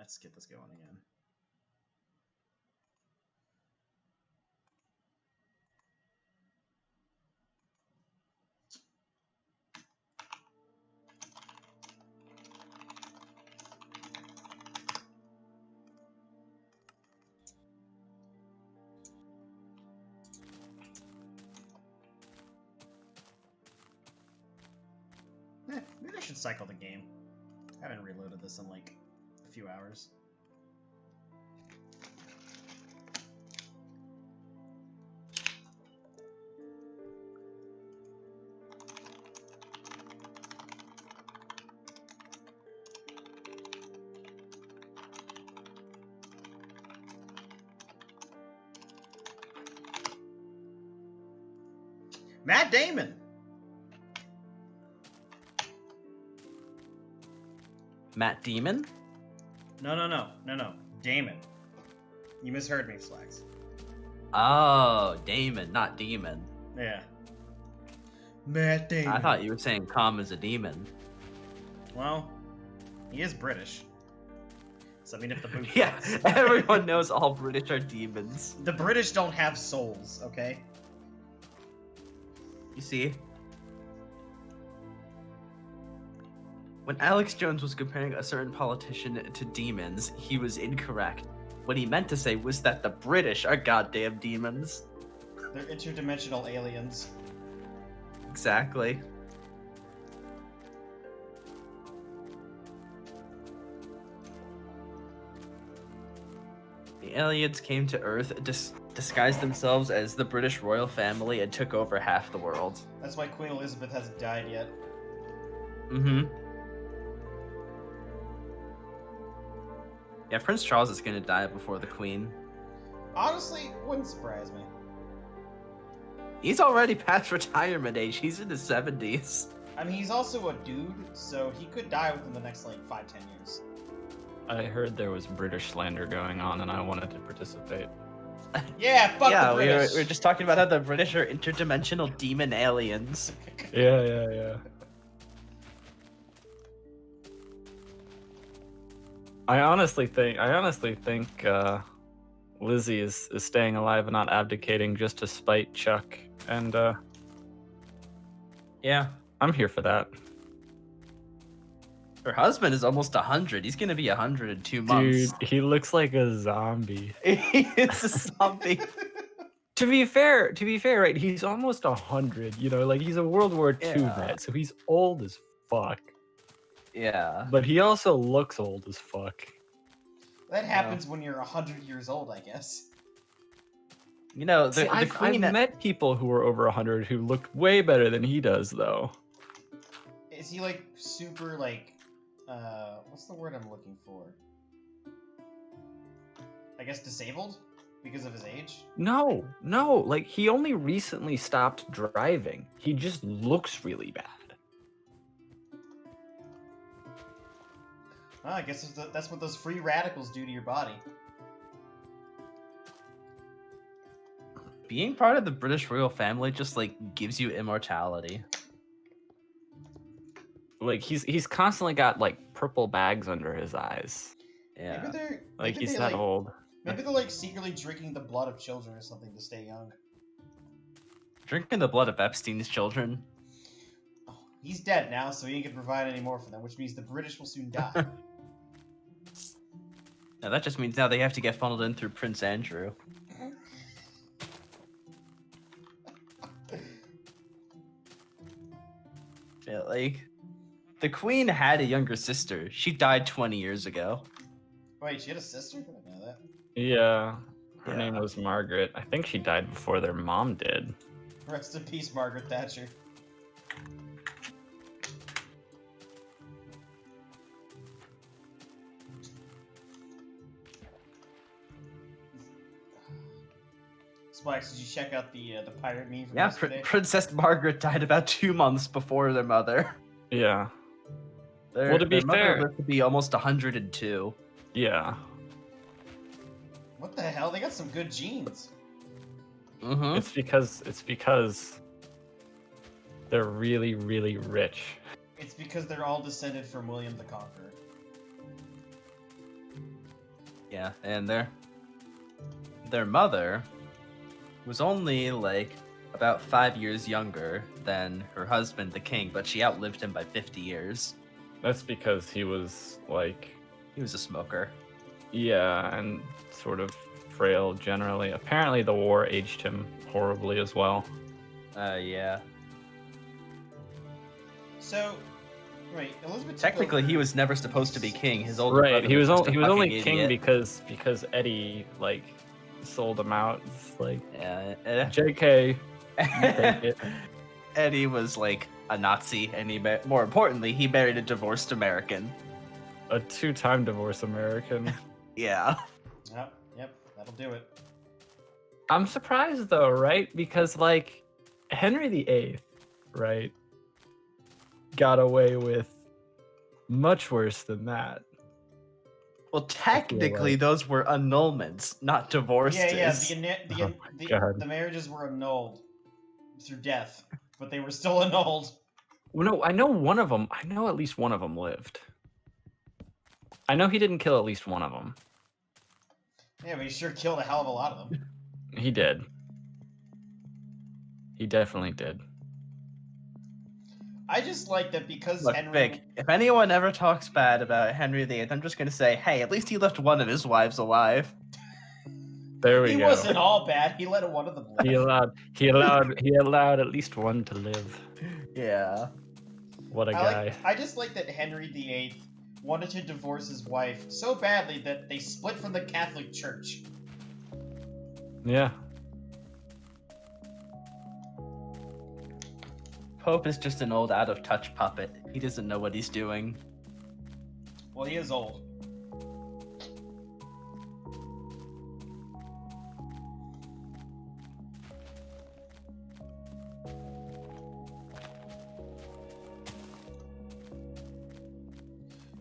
Let's get this going again. Maybe I should cycle the game. I haven't reloaded this in like a few hours. Matt Damon! Matt Damon? No. Damon. You misheard me, Slacks. Oh, Damon, not demon. Yeah. Matt Damon. I thought you were saying Calm as a demon. Well, he is British. So I mean, if the boot Yeah, everyone knows all British are demons. The British don't have souls, okay? You see? When Alex Jones was comparing a certain politician to demons, he was incorrect. What he meant to say was that the British are goddamn demons. They're interdimensional aliens. Exactly. The aliens came to Earth, disguised themselves as the British royal family, and took over half the world. That's why Queen Elizabeth hasn't died yet. Mm-hmm. Yeah, Prince Charles is gonna die before the Queen. Honestly, wouldn't surprise me. He's already past retirement age. He's in his 70s. I mean, he's also a dude, so he could die within the next, like, 5-10 years. I heard there was British slander going on, and I wanted to participate. Yeah, fuck Yeah, the British! we were just talking about how the British are interdimensional demon aliens. Yeah. I honestly think Lizzie is staying alive and not abdicating just to spite Chuck, and Yeah. I'm here for that. Her husband is almost 100. He's gonna be 100 in 2 months. Dude, he looks like a zombie. It's a zombie. To be fair, right? He's almost 100. You know, like he's a World War II Yeah. vet, so he's old as fuck. Yeah. But he also looks old as fuck. That happens when you're 100 years old, I guess. You know, See, I've Queen. met people who are over 100 who looked way better than he does, though. Is he, like, super, like, what's the word I'm looking for? I guess disabled? Because of his age? No, like he only recently stopped driving. He just looks really bad. Well, I guess that's what those free radicals do to your body. Being part of the British royal family just like gives you immortality. Like he's constantly got like purple bags under his eyes. Yeah. Maybe they're Like maybe he's they, that like, old. Maybe they're like secretly drinking the blood of children or something to stay young. Drinking the blood of Epstein's children. Oh, he's dead now, so he ain't gonna provide any more for them, which means the British will soon die. Now that just means now they have to get funneled in through Prince Andrew. Yeah, like the Queen had a younger sister. She died 20 years ago. Wait, she had a sister? I didn't know that. Yeah. Her Yeah. name was Margaret. I think she died before their mom did. Rest in peace, Margaret Thatcher. Spikes, did you check out the pirate meme from Yeah, yesterday? Princess Margaret died about 2 months before their mother. Yeah. Their, Well, to be their mother fair- lived to be almost 102. Yeah. What the hell? They got some good genes. Mm-hmm. It's because they're really, really rich. It's because they're all descended from William the Conqueror. Yeah, and their mother was only like about 5 years younger than her husband, the king, but she outlived him by 50 years. That's because he was like, He was a smoker. yeah, and sort of frail generally. Apparently, the war aged him horribly as well. Yeah. So, right, Elizabeth. took Technically, over- he was never supposed to be king. His older Right, brother he was just a only fucking king idiot. because Eddie like sold him out. It's like, Yeah. JK, take it. Eddie was like a Nazi, and more importantly, he married a divorced American. A 2-time divorce American. Yeah. Yep, that'll do it. I'm surprised though, right? Because like Henry VIII, right, got away with much worse than that. Well, technically, like. those were annulments, not divorces. Yeah. Oh my God. The marriages were annulled through death, but they were still annulled. Well, no, I know one of them. I know at least one of them lived. I know he didn't kill at least one of them. Yeah, but he sure killed a hell of a lot of them. He did. He definitely did. I just like that because Look, Henry. Vic, if anyone ever talks bad about Henry VIII, I'm just gonna say, hey, at least he left one of his wives alive. There we He go. wasn't all bad. He let one of them live. He allowed at least one to live. Yeah. What a guy. I just like that Henry VIII wanted to divorce his wife so badly that they split from the Catholic Church. Yeah. Pope is just an old out-of-touch puppet. He doesn't know what he's doing. Well, he is old.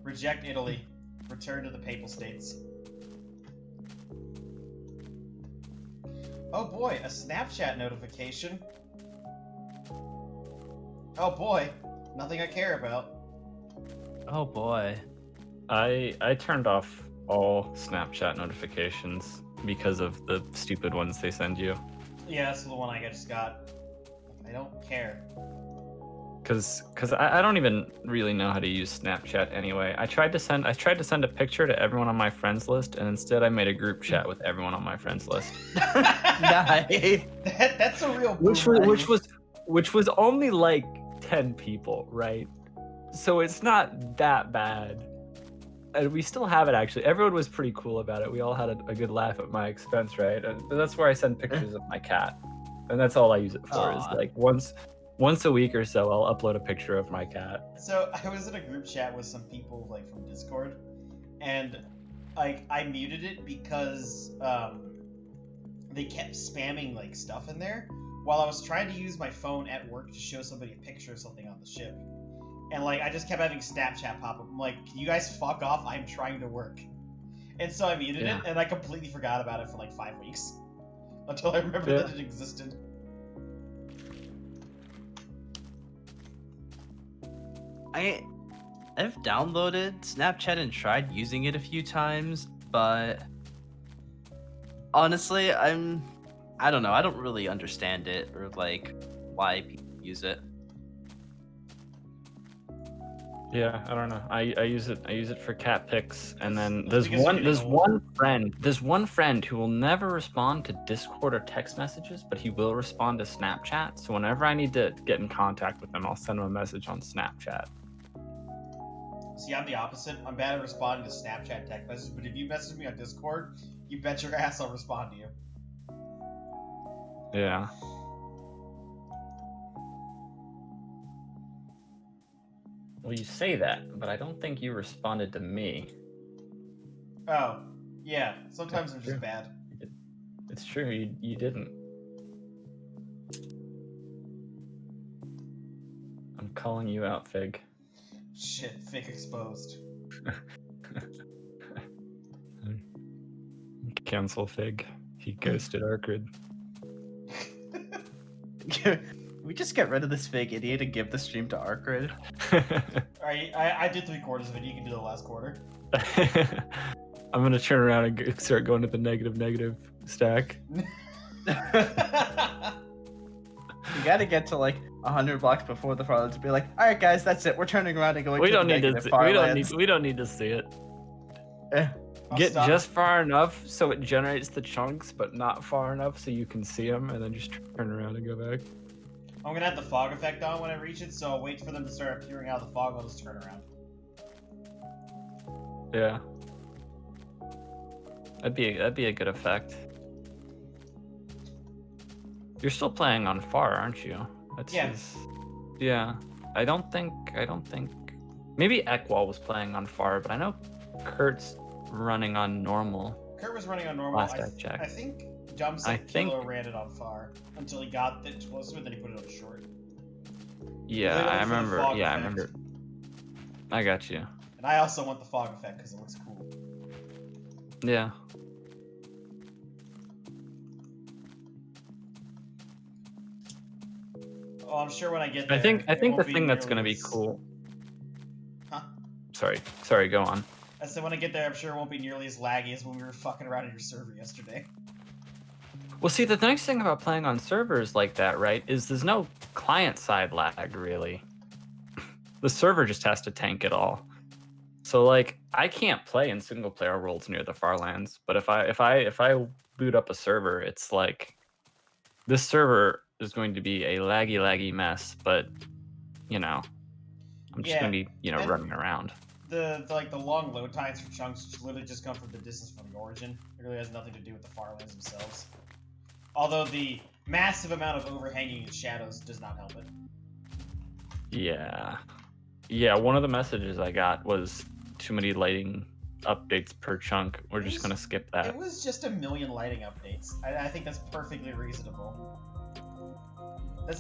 Reject Italy. Return to the Papal States. Oh boy, a Snapchat notification. Oh boy, nothing I care about. Oh boy. I turned off all Snapchat notifications because of the stupid ones they send you. Yeah, that's the one I just got. I don't care. Cause I don't even really know how to use Snapchat anyway. I tried to send a picture to everyone on my friends list, and instead I made a group chat with everyone on my friends list. Nice. That's a real Which was only like 10 people, right? So it's not that bad. And we still have it actually. Everyone was pretty cool about it. We all had a good laugh at my expense, right? And that's where I send pictures of my cat. And that's all I use it for. Is like once a week or so I'll upload a picture of my cat. So I was in a group chat with some people like from Discord, and like I muted it because they kept spamming like stuff in there while I was trying to use my phone at work to show somebody a picture of something on the ship. And like I just kept having Snapchat pop up. I'm like, can you guys fuck off? I'm trying to work. And so I muted it, and I completely forgot about it for like 5 weeks until I remembered that it existed. I've downloaded Snapchat and tried using it a few times, but honestly, I don't know. I don't really understand it or like why people use it. Yeah, I don't know. I use it for cat pics, and then That's there's because you're one friend who will never respond to Discord or text messages, but he will respond to Snapchat. So whenever I need to get in contact with him, I'll send him a message on Snapchat. See, I'm the opposite. I'm bad at responding to Snapchat text messages, but if you message me on Discord, you bet your ass I'll respond to you. Yeah. Well, you say that, but I don't think you responded to me. Oh, yeah. Sometimes I'm True. just bad. It's true, you didn't. I'm calling you out, Fig. Shit, fake exposed. Cancel Fig. He ghosted Arcrid. We just get rid of this fake idiot and give the stream to Arcrid. Alright, I did 3/4 of it. You can do the last quarter. I'm gonna turn around and start going to the negative stack. You gotta get to like 100 blocks before the Farlands to be like, all right, guys, that's it. We're turning around and going We to don't the need to. negative Farlands. We don't need to see it. Eh. Get just far enough so it generates the chunks, but not far enough so you can see them, and then just turn around and go back. I'm gonna have the fog effect on when I reach it, so I'll wait for them to start appearing out of the fog. I'll just turn around. Yeah. That'd be a good effect. You're still playing on far, aren't you? That's Yeah. Yeah. I don't think. Maybe Ekwal was playing on far, but I know Kurt's running on normal. Kurt was running on normal. Last I checked. I think Jumps and Kilo ran it on far until he got the explosive, and then he put it on short. Yeah, I remember. Yeah, I remember. I got you. And I also want the fog effect because it looks cool. Yeah. Oh, I'm sure when I get there. I think the thing that's gonna gonna be cool. Huh? Sorry, go on. I said when I get there, I'm sure it won't be nearly as laggy as when we were fucking around in your server yesterday. Well, see, the nice thing about playing on servers like that, right, is there's no client-side lag, really. The server just has to tank it all. So, like, I can't play in single-player worlds near the Farlands, but if I boot up a server, it's like this server is going to be a laggy mess, but you know, I'm just gonna be running around. The long load times for chunks just literally just come from the distance from the origin. It really has nothing to do with the Farlands themselves. Although the massive amount of overhanging and shadows does not help it. Yeah. One of the messages I got was too many lighting updates per chunk. We're just gonna skip that. It was just 1 million lighting updates. I think that's perfectly reasonable.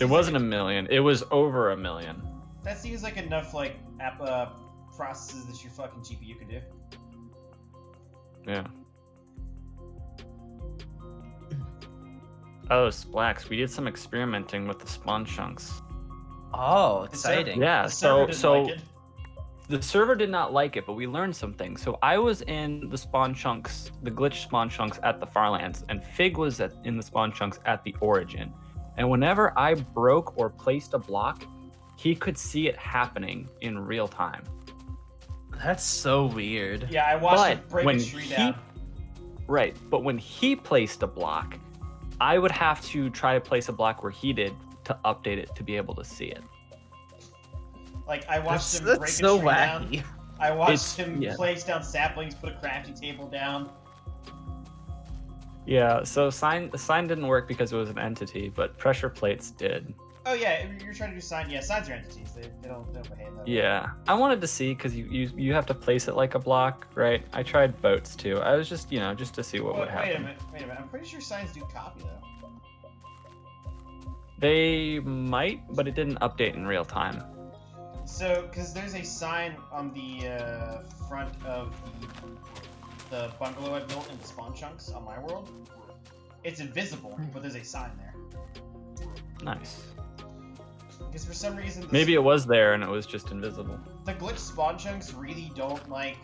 It wasn't 1 million. It was over 1 million. That seems like enough app processes that your fucking GPU could do. Yeah. Oh, Splax, we did some experimenting with the spawn chunks. Oh, exciting. Yeah, so the server did not like it, but we learned some things. So I was in the spawn chunks, the glitch spawn chunks at the Farlands, and Fig was in the spawn chunks at the origin. And whenever I broke or placed a block, he could see it happening in real time. That's so weird. Yeah, I watched him break a tree down. Right, but when he placed a block, I would have to try to place a block where he did to update it to be able to see it. Like, I watched him break a so tree wacky. down. I watched him place down saplings, put a crafting table down. Yeah, so sign didn't work because it was an entity, but pressure plates did. Oh yeah, you're trying to do sign. Yeah, signs are entities. They don't behave that way. Yeah, I wanted to see because you have to place it like a block, right? I tried boats too. I was just just to see what would happen. Wait a minute. I'm pretty sure signs do copy though. They might, but it didn't update in real time. So, because there's a sign on the front of the bungalow I built in the spawn chunks on my world. It's invisible, but there's a sign there. Nice. Because for some reason... Maybe it was there and it was just invisible. The glitch spawn chunks really don't like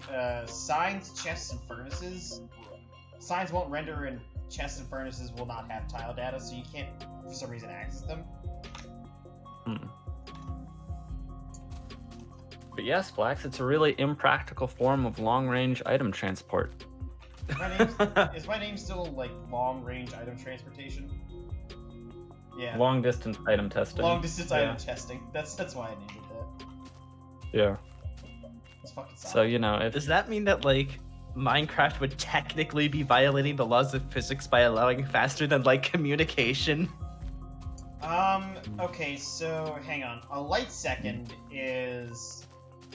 signs, chests, and furnaces. Signs won't render and chests and furnaces will not have tile data, so you can't, for some reason, access them. But yes, Blacks, it's a really impractical form of long-range item transport. Is my name still like long-range item transportation? Yeah. Long-distance item testing. Long-distance item testing. That's why I named it that. Yeah. It's fucking solid. So if Does that mean that Minecraft would technically be violating the laws of physics by allowing faster than light communication? Okay, so hang on. A light second is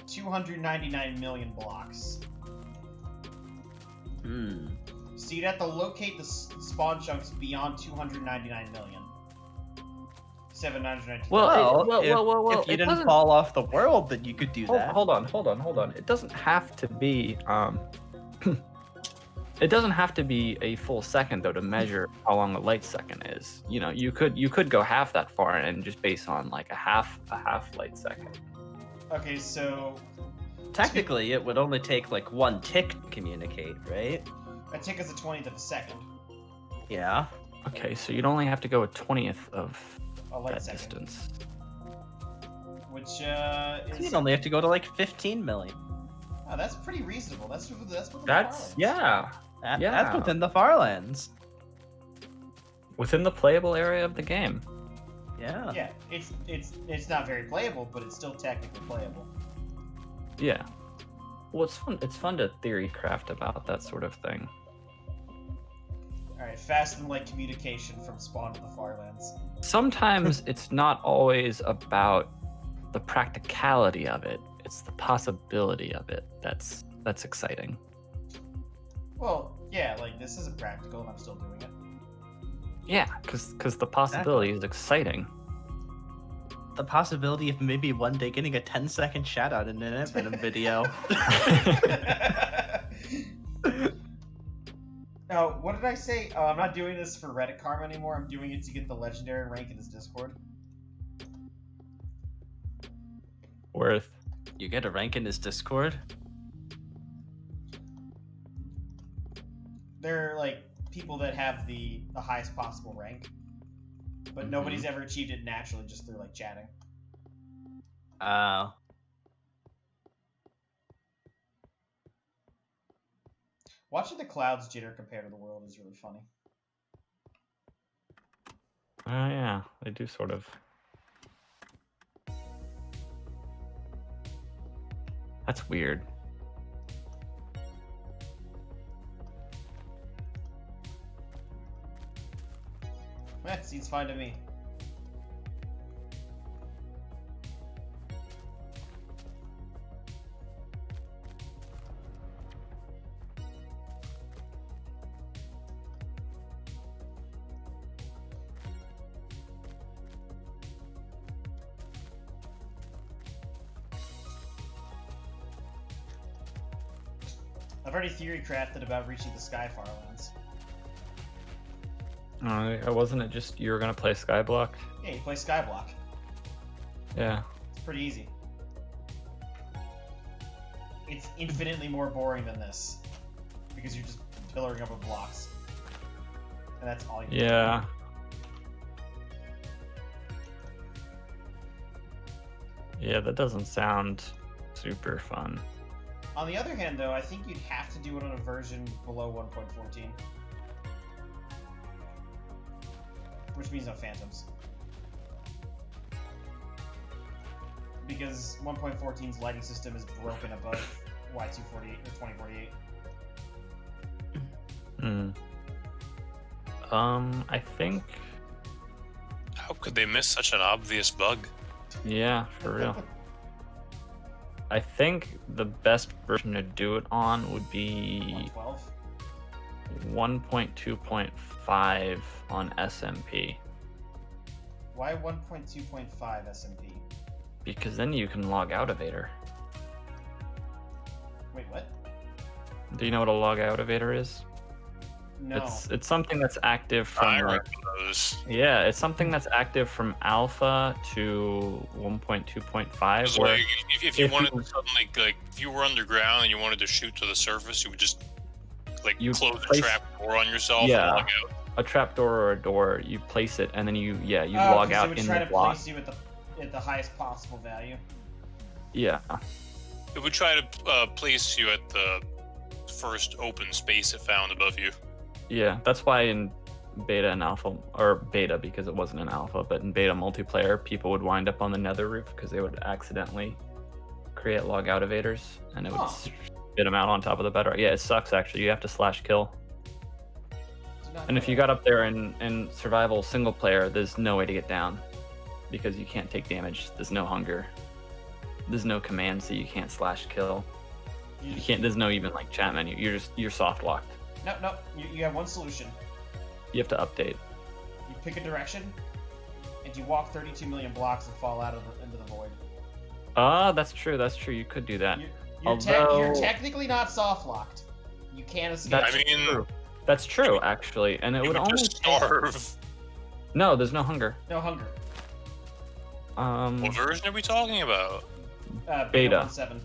299 million blocks. So you'd have to locate the spawn chunks beyond 299 million. 792. Well, if you didn't fall off the world, then you could do that. Hold on. It doesn't have to be it doesn't have to be a full second though to measure how long a light second is. You could go half that far and just base on like a half light second. Okay, so technically, it would only take like 1 tick to communicate, right? A tick is a 20th of a second. Yeah. Okay, so you'd only have to go a 20th of A light that second. distance. Which is. You'd only have to go to like 15 million. Oh, that's pretty reasonable. That's what the That's yeah. That's Yeah. within the Farlands. Within the playable area of the game. Yeah. Yeah, it's not very playable, but it's still technically playable. Yeah. Well, it's fun. It's fun to theory craft about that sort of thing. All right, fast and light communication from Spawn to the Farlands. Sometimes it's not always about the practicality of it. It's the possibility of it that's exciting. Well, yeah, like this isn't practical, and I'm still doing it. Yeah, because the possibility is exciting. The possibility of maybe one day getting a 10-second shout out in an Venom video. Now, what did I say? Oh, I'm not doing this for Reddit karma anymore. I'm doing it to get the legendary rank in his Discord. Worth. You get a rank in his Discord? They're like people that have the highest possible rank, but nobody's ever achieved it naturally just through like chatting. Oh. Watching the clouds jitter compared to the world is really funny. Oh yeah, they do sort of. That's weird. That seems fine to me. I've already theory crafted about reaching the Sky Farlands. Wasn't it just you were gonna play Skyblock? Yeah, you play Skyblock. Yeah. It's pretty easy. It's infinitely more boring than this. Because you're just pillaring up with blocks. And that's all you do. Yeah. Yeah, that doesn't sound super fun. On the other hand, though, I think you'd have to do it on a version below 1.14. Which means no phantoms. Because 1.14's lighting system is broken above Y248 or 2048. I think. How could they miss such an obvious bug? Yeah, for real. I think the best version to do it on would be 112? 1.2.5 on SMP. Why 1.2.5 SMP? Because then you can log out of Vader. Wait, what? Do you know what a log out of Vader is? No. It's something that's active I from remember like those. yeah, it's something that's active from alpha to 1.2.5. It's Where like if you if wanted you- to suddenly, like, if you were underground and you wanted to shoot to the surface, you would just like You close a place- trap door on yourself Yeah. and log out. a trapdoor or a door, you place it and then you log 'cause out it would in try the to block. place you at the highest possible value. Yeah. It would try to place you at the first open space it found above you. Yeah, that's why in beta and alpha, or beta because it wasn't an alpha, but in beta multiplayer, people would wind up on the nether roof because they would accidentally create log out evaders and it would Huh. spit them out on top of the bedrock. Yeah, it sucks actually. You have to slash kill. Did not And know if you that. got up there in survival single player, there's no way to get down because you can't take damage. There's no hunger. There's no command, so you can't slash kill. You You just- can't. There's no even like chat menu. You're soft locked. No, you have one solution. You have to update. You pick a direction, and you walk 32 million blocks and fall out into the void. Ah, that's true. That's true. You could do that. You're Although- technically not soft locked. You can't escape. That's I mean, true. That's true, actually, and it you would would only just take- starve. No, there's no hunger. No hunger. What version are we talking about? Beta Beta. 1.7.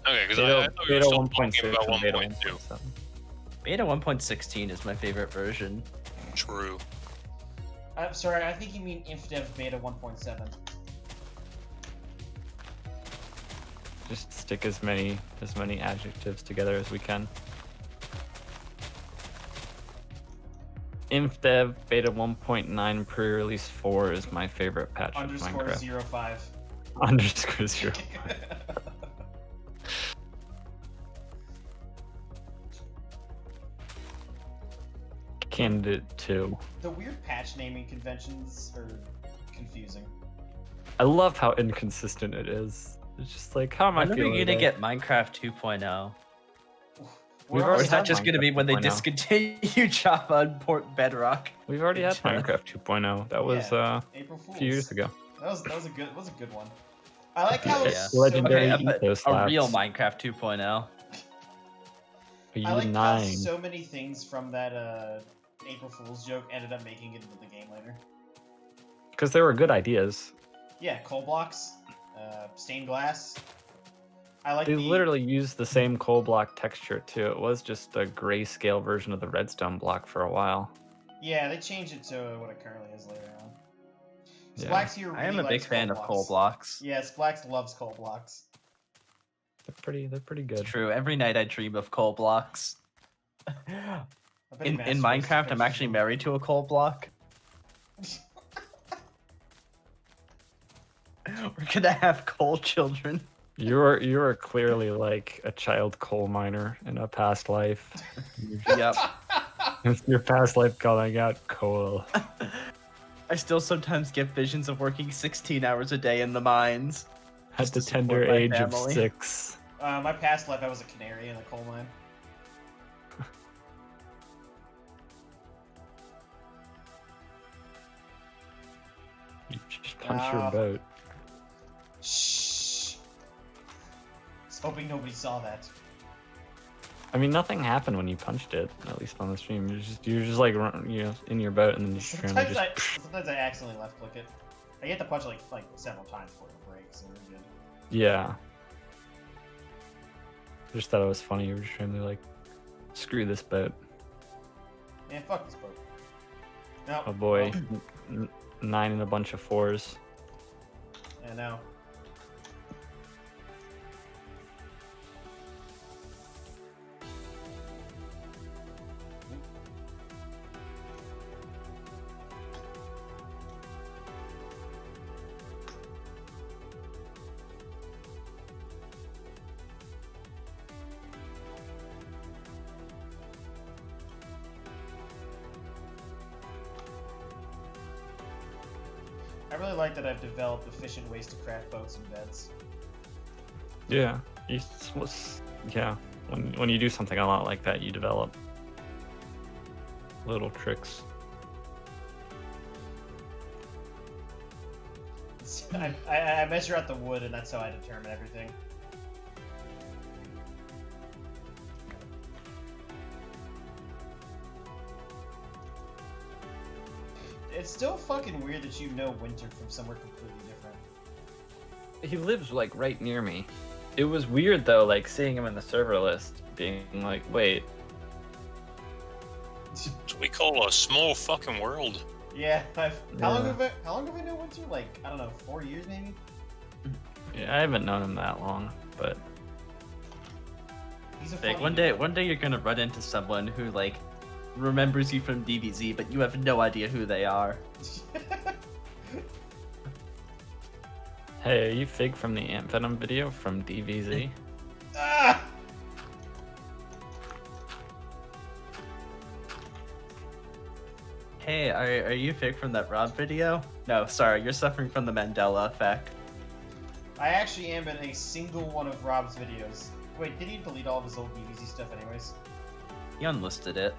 Okay, because I thought we were Beta still 1.6 talking about and Beta 1.2. 1.7. Beta 1.16 is my favorite version. True. I'm sorry, I think you mean InfDev Beta 1.7. Just stick as many adjectives together as we can. InfDev Beta 1.9 pre-release 4 is my favorite patch of Minecraft. _05. _0. Candidate 2. The weird patch naming conventions are confusing. I love how inconsistent it is. It's just like, how am I When are we feeling gonna today? get Minecraft 2.0? We've We're Or already is that had just gonna be Minecraft when they 2.0. discontinue Java and port Bedrock? We've already had Yeah. Minecraft 2.0. That was April a Fools. few years ago. That was a good one. I like how Yeah. it's Legendary so, Okay, ethos a real labs. Minecraft 2.0. I like how U9. so many things from that April Fool's joke ended up making it into the game later. Because they were good ideas. Yeah, coal blocks, stained glass. I like They the literally used the same coal block texture too. It was just a grayscale version of the redstone block for a while. Yeah, they changed it to what it currently is later on. Yeah. Splax here really I am a big likes fan of coal blocks. Yeah, Splax loves coal blocks. They're pretty It's good. true. Every night I dream of coal blocks. I bet he In masturbates Minecraft, to I'm pictures actually of married to a coal block. We're gonna have coal children. You are clearly like a child coal miner in a past life. Yep. It's your past life calling out coal. I still sometimes get visions of working 16 hours a day in the mines. At Just the to support tender my age of family. 6. My past life, I was a canary in a coal mine. You just punch your boat. Shh. I was hoping nobody saw that. I mean, nothing happened when you punched it. At least on the stream, you're just like in your boat, and then you just Sometimes I accidentally left click it. I get to punch it like several times before it breaks, so we're good. Yeah. I just thought it was funny. You were just trying to like, screw this boat. Man, fuck this boat. No. Oh boy, 9 and a bunch of 4s. Yeah, no. I really like that I've developed efficient ways to craft boats and beds. Yeah, yeah. When you do something a lot like that, you develop little tricks. I measure out the wood, and that's how I determine everything. It's still fucking weird that you know Winter from somewhere completely different. He lives like right near me. It was weird though, like seeing him in the server list, being like, wait. It's what we call a small fucking world. Yeah, how long have I known Winter? Like, I don't know, 4 years maybe? Yeah, I haven't known him that long, but He's a Like funny one day you're gonna run into someone who like remembers you from DBZ, but you have no idea who they are. hey, are you Fig from the Ant Venom video from DBZ? Ah! Hey, are you Fig from that Rob video? No, sorry, you're suffering from the Mandela effect. I actually am in a single one of Rob's videos. Wait, did he delete all of his old DBZ stuff anyways? He unlisted it.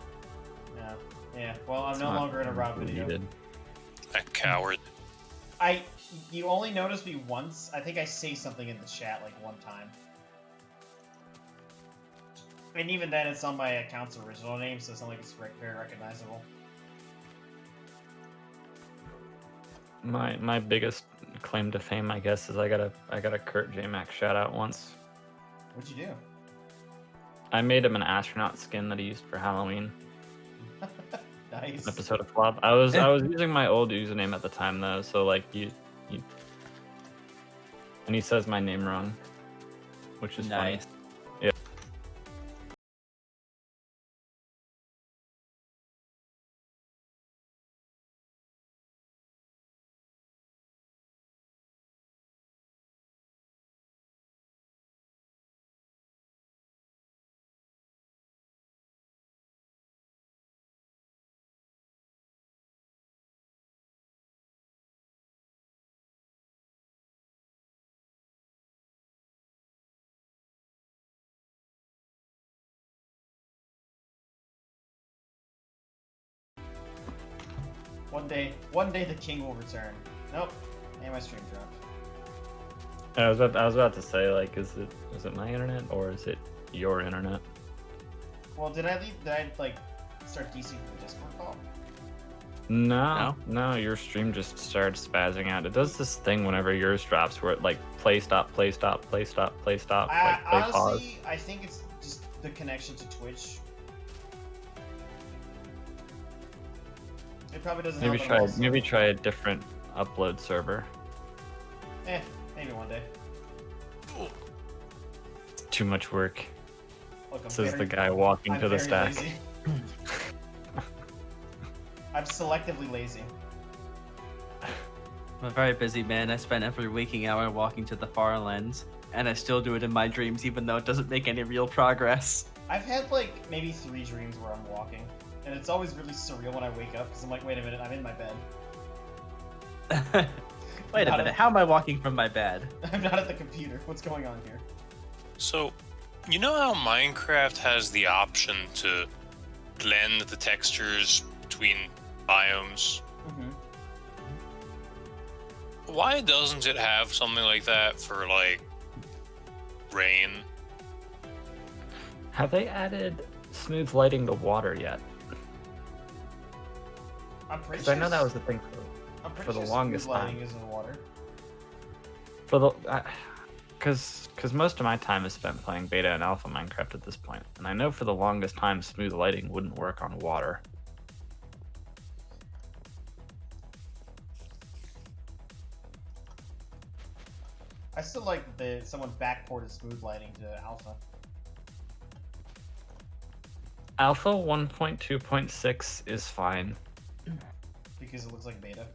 Yeah. Yeah, well, I'm It's no not longer in a Rob video. deleted. That coward. You only noticed me once. I think I say something in the chat like one time. And even then, it's on my account's original name, so it's not like it's very recognizable. My biggest claim to fame, I guess, is I got a Kurtjmac shout out once. What'd you do? I made him an astronaut skin that he used for Halloween. Nice. Episode of Flop. I was using my old username at the time though, so like you and he says my name wrong, which is funny. Nice. Yeah. One day the king will return. Nope. And my stream dropped. I was about to say, like, is it my internet or is it your internet? Well, did I like start DC for the Discord call? No, your stream just started spazzing out. It does this thing whenever yours drops where it like play stop, play stop, play stop, play stop, like play pause. Honestly, I think it's just the connection to Twitch. It probably doesn't help. Maybe try a different upload server. Maybe one day. It's too much work. Look, Says the guy walking to the stack. Lazy. I'm selectively lazy. I'm a very busy man. I spend every waking hour walking to the far lands, and I still do it in my dreams, even though it doesn't make any real progress. I've had like maybe 3 dreams where I'm walking, and it's always really surreal when I wake up because I'm like, wait a minute, I'm in my bed. Wait a minute, how am I walking from my bed? I'm not at the computer. What's going on here? So, you know how Minecraft has the option to blend the textures between biomes? Mm-hmm. Why doesn't it have something like that for, like, rain? Have they added smooth lighting to water yet? I'm pretty Because sure. I know that was the thing for the longest time. Lighting is in water. For the, because most of my time is spent playing beta and alpha Minecraft at this point, and I know for the longest time smooth lighting wouldn't work on water. I still like that someone backported smooth lighting to alpha. Alpha 1.2.6 is fine. Because it looks like beta.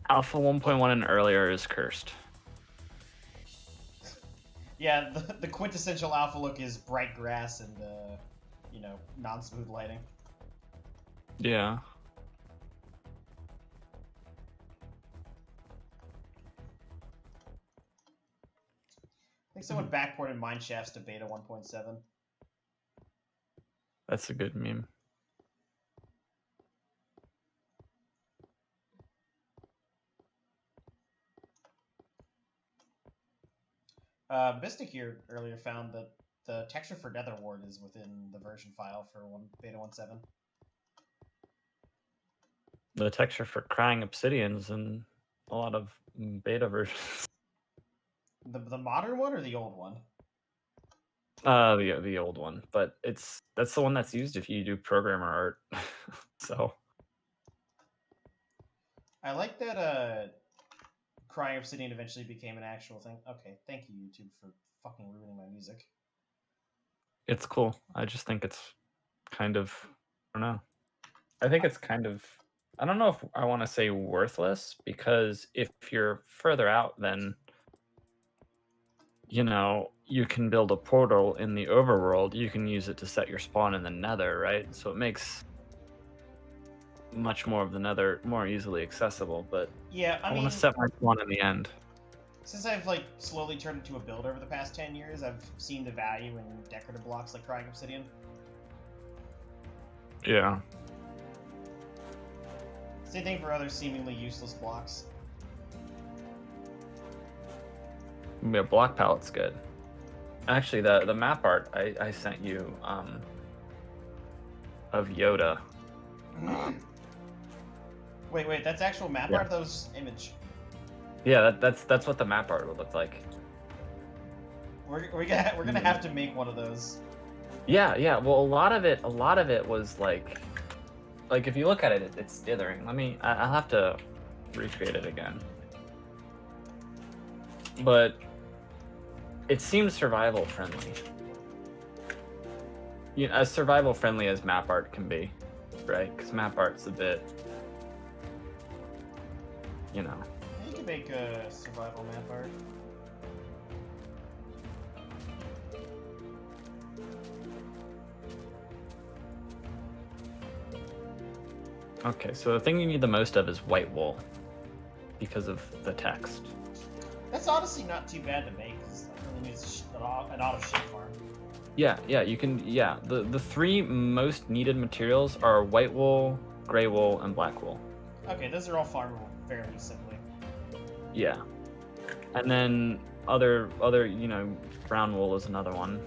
Alpha 1.1 and earlier is cursed. Yeah, the quintessential alpha look is bright grass and, non-smooth lighting. Yeah. I think someone backported Mineshafts to beta 1.7. That's a good meme. Mystic here earlier found that the texture for Nether Ward is within the version file for beta 1.7. The texture for crying obsidians and a lot of beta versions. The modern one or the old one? The old one, but that's the one that's used if you do programmer art. So I like that crying obsidian eventually became an actual thing. Okay, thank you YouTube for fucking ruining my music. it's cool. I just think it's kind of, I don't know. I think it's kind of, I don't know if I want to say worthless, because if you're further out, then you can build a portal in the overworld. You can use it to set your spawn in the nether, right? So it makes much more of the nether more easily accessible, but Yeah, I mean, want to set my spawn in the end. since I've like slowly turned into a builder over the past 10 years, I've seen the value in decorative blocks like crying obsidian. Yeah. Same thing for other seemingly useless blocks. Yeah, block palette's good. Actually, the map art I sent you of Yoda. Wait, that's actual map Yeah. art? That was just image. Yeah, that's what the map art would look like. we're gonna have to make one of those. Yeah, yeah. Well, a lot of it was like if you look at it, it's dithering. I'll have to recreate it again. But it seems survival friendly. You know, as survival friendly as map art can be, right? Because map art's a bit, you know. You can make a survival map art. Okay, so the thing you need the most of is white wool because of the text. That's honestly not too bad to make, because it really needs an auto shape farm. Yeah, you can, the three most needed materials are white wool, gray wool, and black wool. Okay, those are all farmable fairly simply. Yeah. And then other, you know, brown wool is another one.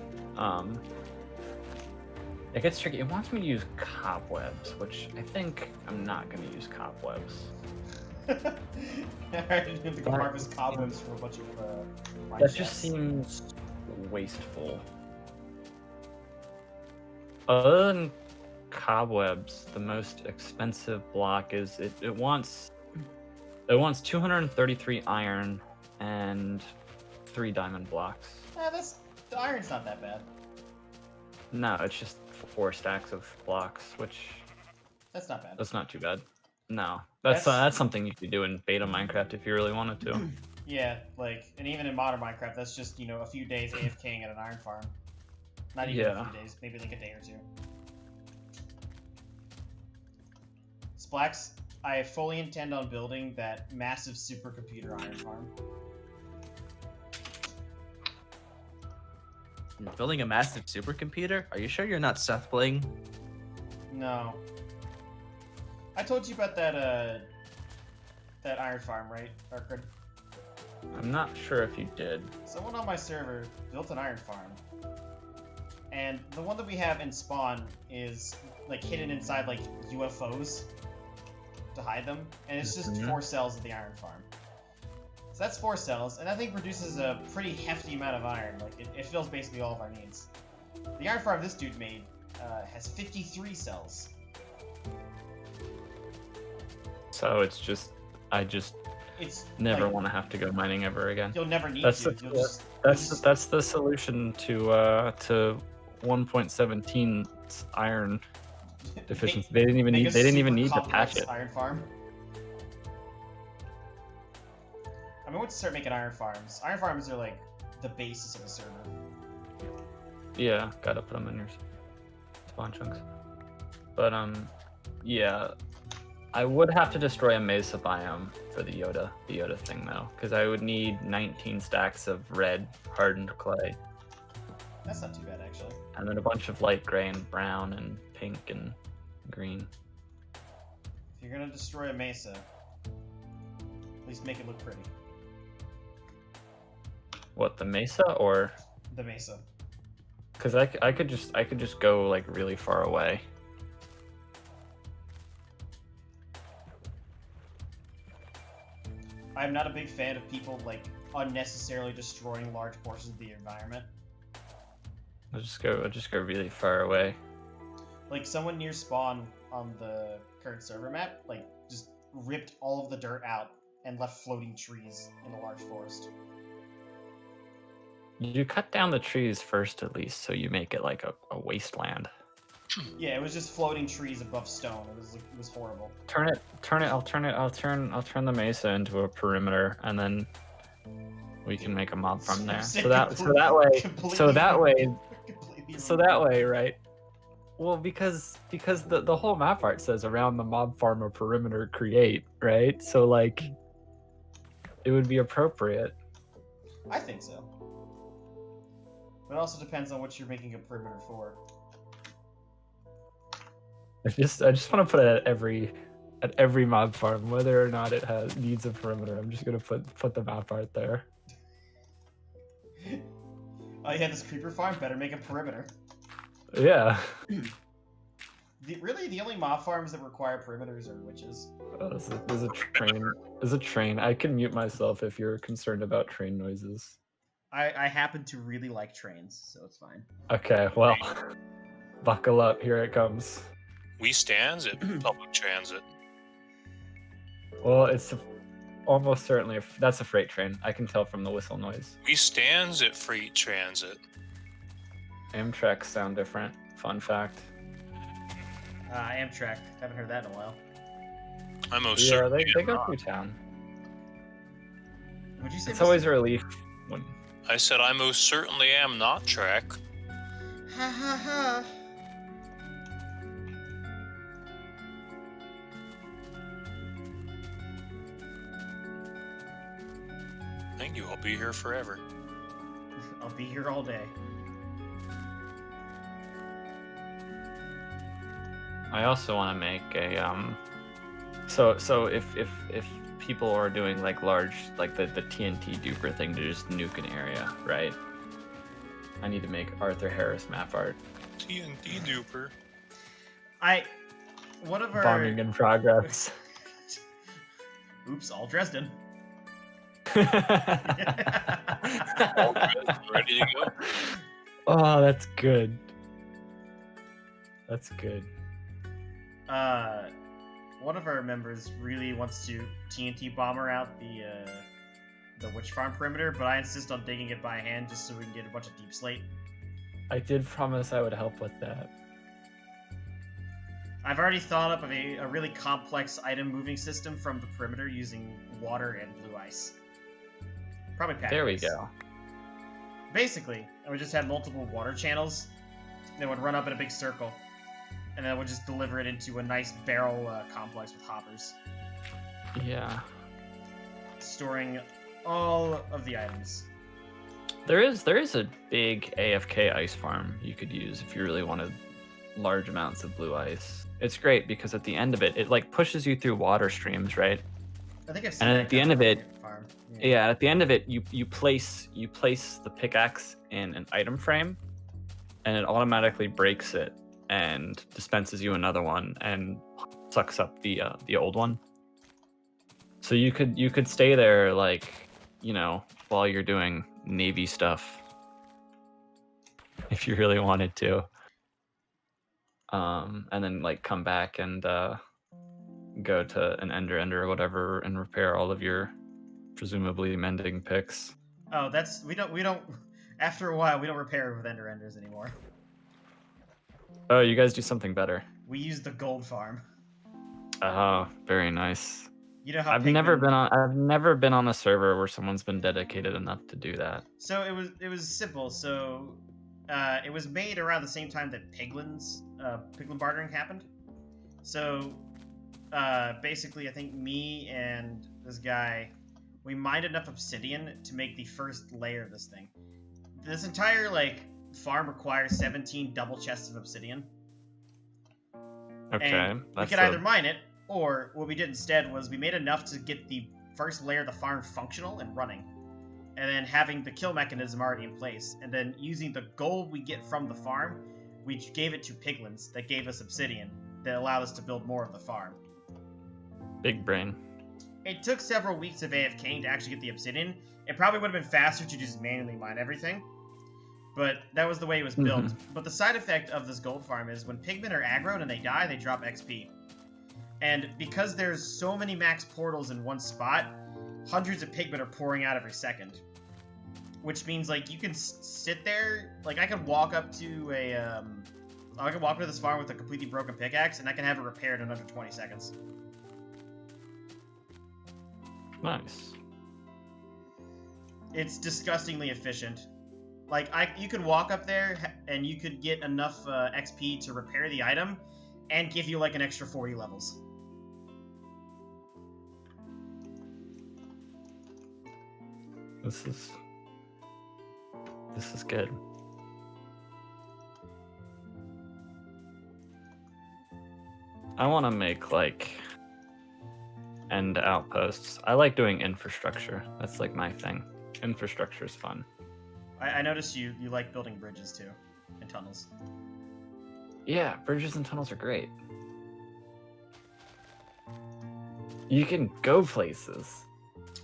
It gets tricky. It wants me to use cobwebs, which I think I'm not going to use cobwebs. Alright, the harvest cobwebs from a bunch of mine That shafts. just seems wasteful. Other than cobwebs, the most expensive block is it wants 233 iron and 3 diamond blocks. The iron's not that bad. No, it's just 4 stacks of blocks, which That's not bad. that's not too bad. No, that's something you could do in beta Minecraft if you really wanted to. Yeah, and even in modern Minecraft, that's just, you know, a few days AFKing at an iron farm. Not even a few days, maybe like a day or two. Splax, I fully intend on building that massive supercomputer iron farm. You're building a massive supercomputer? Are you sure you're not Seth Bling? No. I told you about that iron farm, right, Arkard? I'm not sure if you did. Someone on my server built an iron farm. And the one that we have in spawn is hidden inside UFOs to hide them, and it's just 4 cells of the iron farm. So that's 4 cells, and that thing produces a pretty hefty amount of iron. It fills basically all of our needs. The iron farm this dude made has 53 cells. So I never want to have to go mining ever again. You'll never need That's to. That's the solution to 1.17 iron deficiency. They didn't even need to patch it. Iron farm. I mean, once you start making iron farms are the basis of a server. Yeah, gotta put them in your spawn chunks. But yeah, I would have to destroy a mesa biome for the Yoda thing though, because I would need 19 stacks of red hardened clay. That's not too bad actually. And then a bunch of light gray and brown and pink and green. If you're gonna destroy a mesa, at least make it look pretty. What, the mesa or the mesa? Because I could just go really far away. I'm not a big fan of people unnecessarily destroying large portions of the environment. I'll just go really far away. Someone near spawn on the current server map, just ripped all of the dirt out and left floating trees in a large forest. You cut down the trees first, at least, so you make it a wasteland. Yeah, it was just floating trees above stone. It was horrible. Turn it. I'll turn the mesa into a perimeter, and then we can make a mob farm there. So that way, right? Well, because the whole map art says around the mob farm a perimeter create, right? So it would be appropriate. I think so. But it also depends on what you're making a perimeter for. I just want to put it at every mob farm, whether or not it needs a perimeter. I'm just gonna put the map art there. Oh yeah, this creeper farm better make a perimeter. Yeah. The only mob farms that require perimeters are witches. Oh, there's a train. There's a train. I can mute myself if you're concerned about train noises. I happen to really like trains, so it's fine. Okay, well, buckle up. Here it comes. We stands at public transit. Well, it's almost certainly that's a freight train. I can tell from the whistle noise. We stands at freight transit. Amtrak sound different. Fun fact. Amtrak. Haven't heard that in a while. I most Yeah, certainly they am go not. through town. Would you say It's always a relief when. I said I most certainly am not track. Ha ha ha. Thank you. I'll be here forever. I'll be here all day. I also want to make a So if people are doing like large like the TNT duper thing to just nuke an area, right? I need to make Arthur Harris map art. TNT duper. One of our Bombing in progress. Oops, all Dresden. All ready to go. Oh, that's good. That's good. One of our members really wants to TNT bomber out the witch farm perimeter, but I insist on digging it by hand just so we can get a bunch of deep slate. I did promise I would help with that. I've already thought up of a really complex item moving system from the perimeter using water and blue ice. Probably pack There we ice. go. Basically, I would just have multiple water channels that would run up in a big circle, and then I would just deliver it into a nice barrel complex with hoppers, Yeah. storing all of the items. There is a big AFK ice farm you could use if you really wanted large amounts of blue ice. It's great because at the end of it, it like pushes you through water streams, right? I think I've seen And that at the end of it, farm. yeah, at the end of it, you place the pickaxe in an item frame, and it automatically breaks it and dispenses you another one and sucks up the old one. So you could stay there like, you know, while you're doing Navy stuff, if you really wanted to. And then like come back and go to an ender or whatever and repair all of your presumably mending picks. Oh, we don't. After a while, we don't repair with enders anymore. Oh, you guys do something better. We use the gold farm. Oh, very nice. You know how I've never been on a server where someone's been dedicated enough to do that. So it was simple. So it was made around the same time that piglin bartering happened. So basically, I think me and this guy, we mined enough obsidian to make the first layer of this thing. This entire farm requires 17 double chests of obsidian. Okay, And we could either mine it, or what we did instead was we made enough to get the first layer of the farm functional and running, and then having the kill mechanism already in place, and then using the gold we get from the farm, we gave it to piglins that gave us obsidian that allowed us to build more of the farm. Big brain. It took several weeks of AFKing to actually get the obsidian. It probably would have been faster to just manually mine everything, but that was the way it was built. But the side effect of this gold farm is when pigmen are aggroed and they die, they drop XP. And because there's so many max portals in one spot, hundreds of pigmen are pouring out every second. Which means, you can sit there, I can walk up to I can walk to this farm with a completely broken pickaxe, and I can have it repaired in under 20 seconds. Nice. It's disgustingly efficient. You could walk up there, and you could get enough XP to repair the item, and give you, an extra 40 levels. This is good. I want to make end outposts. I like doing infrastructure. That's my thing. Infrastructure is fun. I noticed you like building bridges too, and tunnels. Yeah, bridges and tunnels are great. You can go places.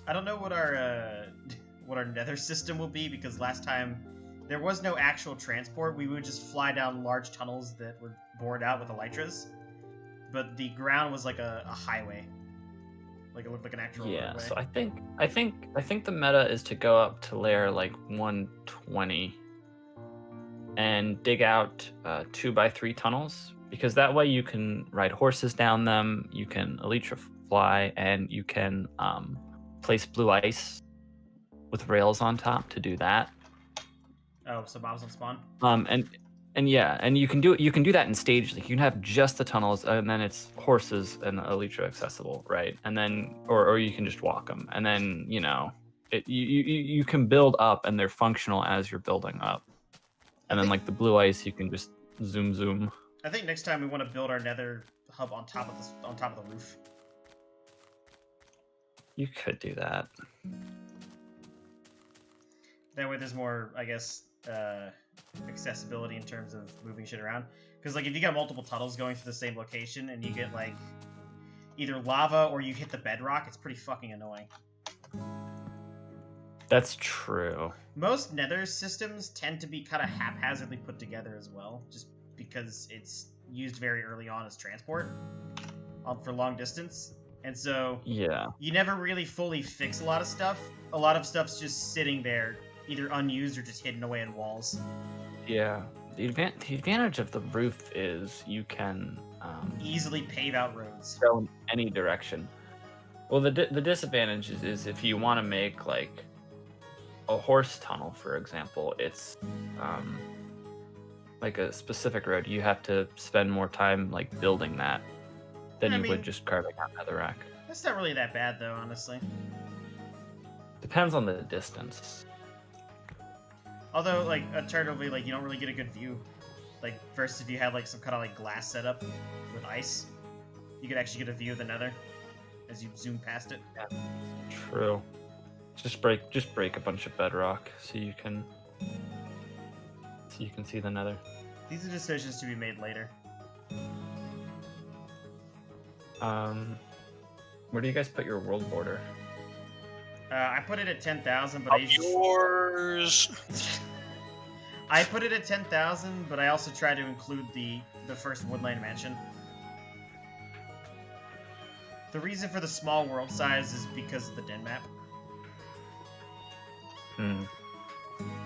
I don't know what our what our nether system will be, because last time there was no actual transport. We would just fly down large tunnels that were bored out with elytras, but the ground was like a highway. Like it looked like an actual Yeah, roadway. so I think the meta is to go up to layer like 120 and dig out 2x3 tunnels, because that way you can ride horses down them, you can elytra fly, and you can place blue ice with rails on top to do that. Oh, so Bob's on spawn? And yeah, and you can do that in stages. Like you can have just the tunnels, and then it's horses and elytra accessible, right? And then or you can just walk them, and then you can build up, and they're functional as you're building up. And then like the blue ice, you can just zoom. I think next time we want to build our nether hub on top of the roof. You could do that. That way there's more, I guess, accessibility in terms of moving shit around. Because like if you got multiple tunnels going through the same location and you get like either lava or you hit the bedrock, it's pretty fucking annoying. That's true. Most nether systems tend to be kind of haphazardly put together as well, just because it's used very early on as transport for long distance. And so Yeah. you never really fully fix a lot of stuff. A lot of stuff's just sitting there, either unused or just hidden away in walls. Yeah. The advantage of the roof is you can Easily pave out roads. go in any direction. Well, the disadvantage is if you want to make like a horse tunnel, for example, it's like a specific road. You have to spend more time like building that than you would just carving out netherrack. That's not really that bad, though, honestly. Depends on the distance. Although, like, alternatively, like, you don't really get a good view. Like, versus if you had, like, some kind of, like, glass setup with ice, you could actually get a view of the nether as you zoom past it. Yeah, true. Just break a bunch of bedrock so you can see the nether. These are decisions to be made later. Where do you guys put your world border? I put it at 10,000, but Yours. I put it at 10,000, but I also try to include the first woodland mansion. The reason for the small world size is because of the den map.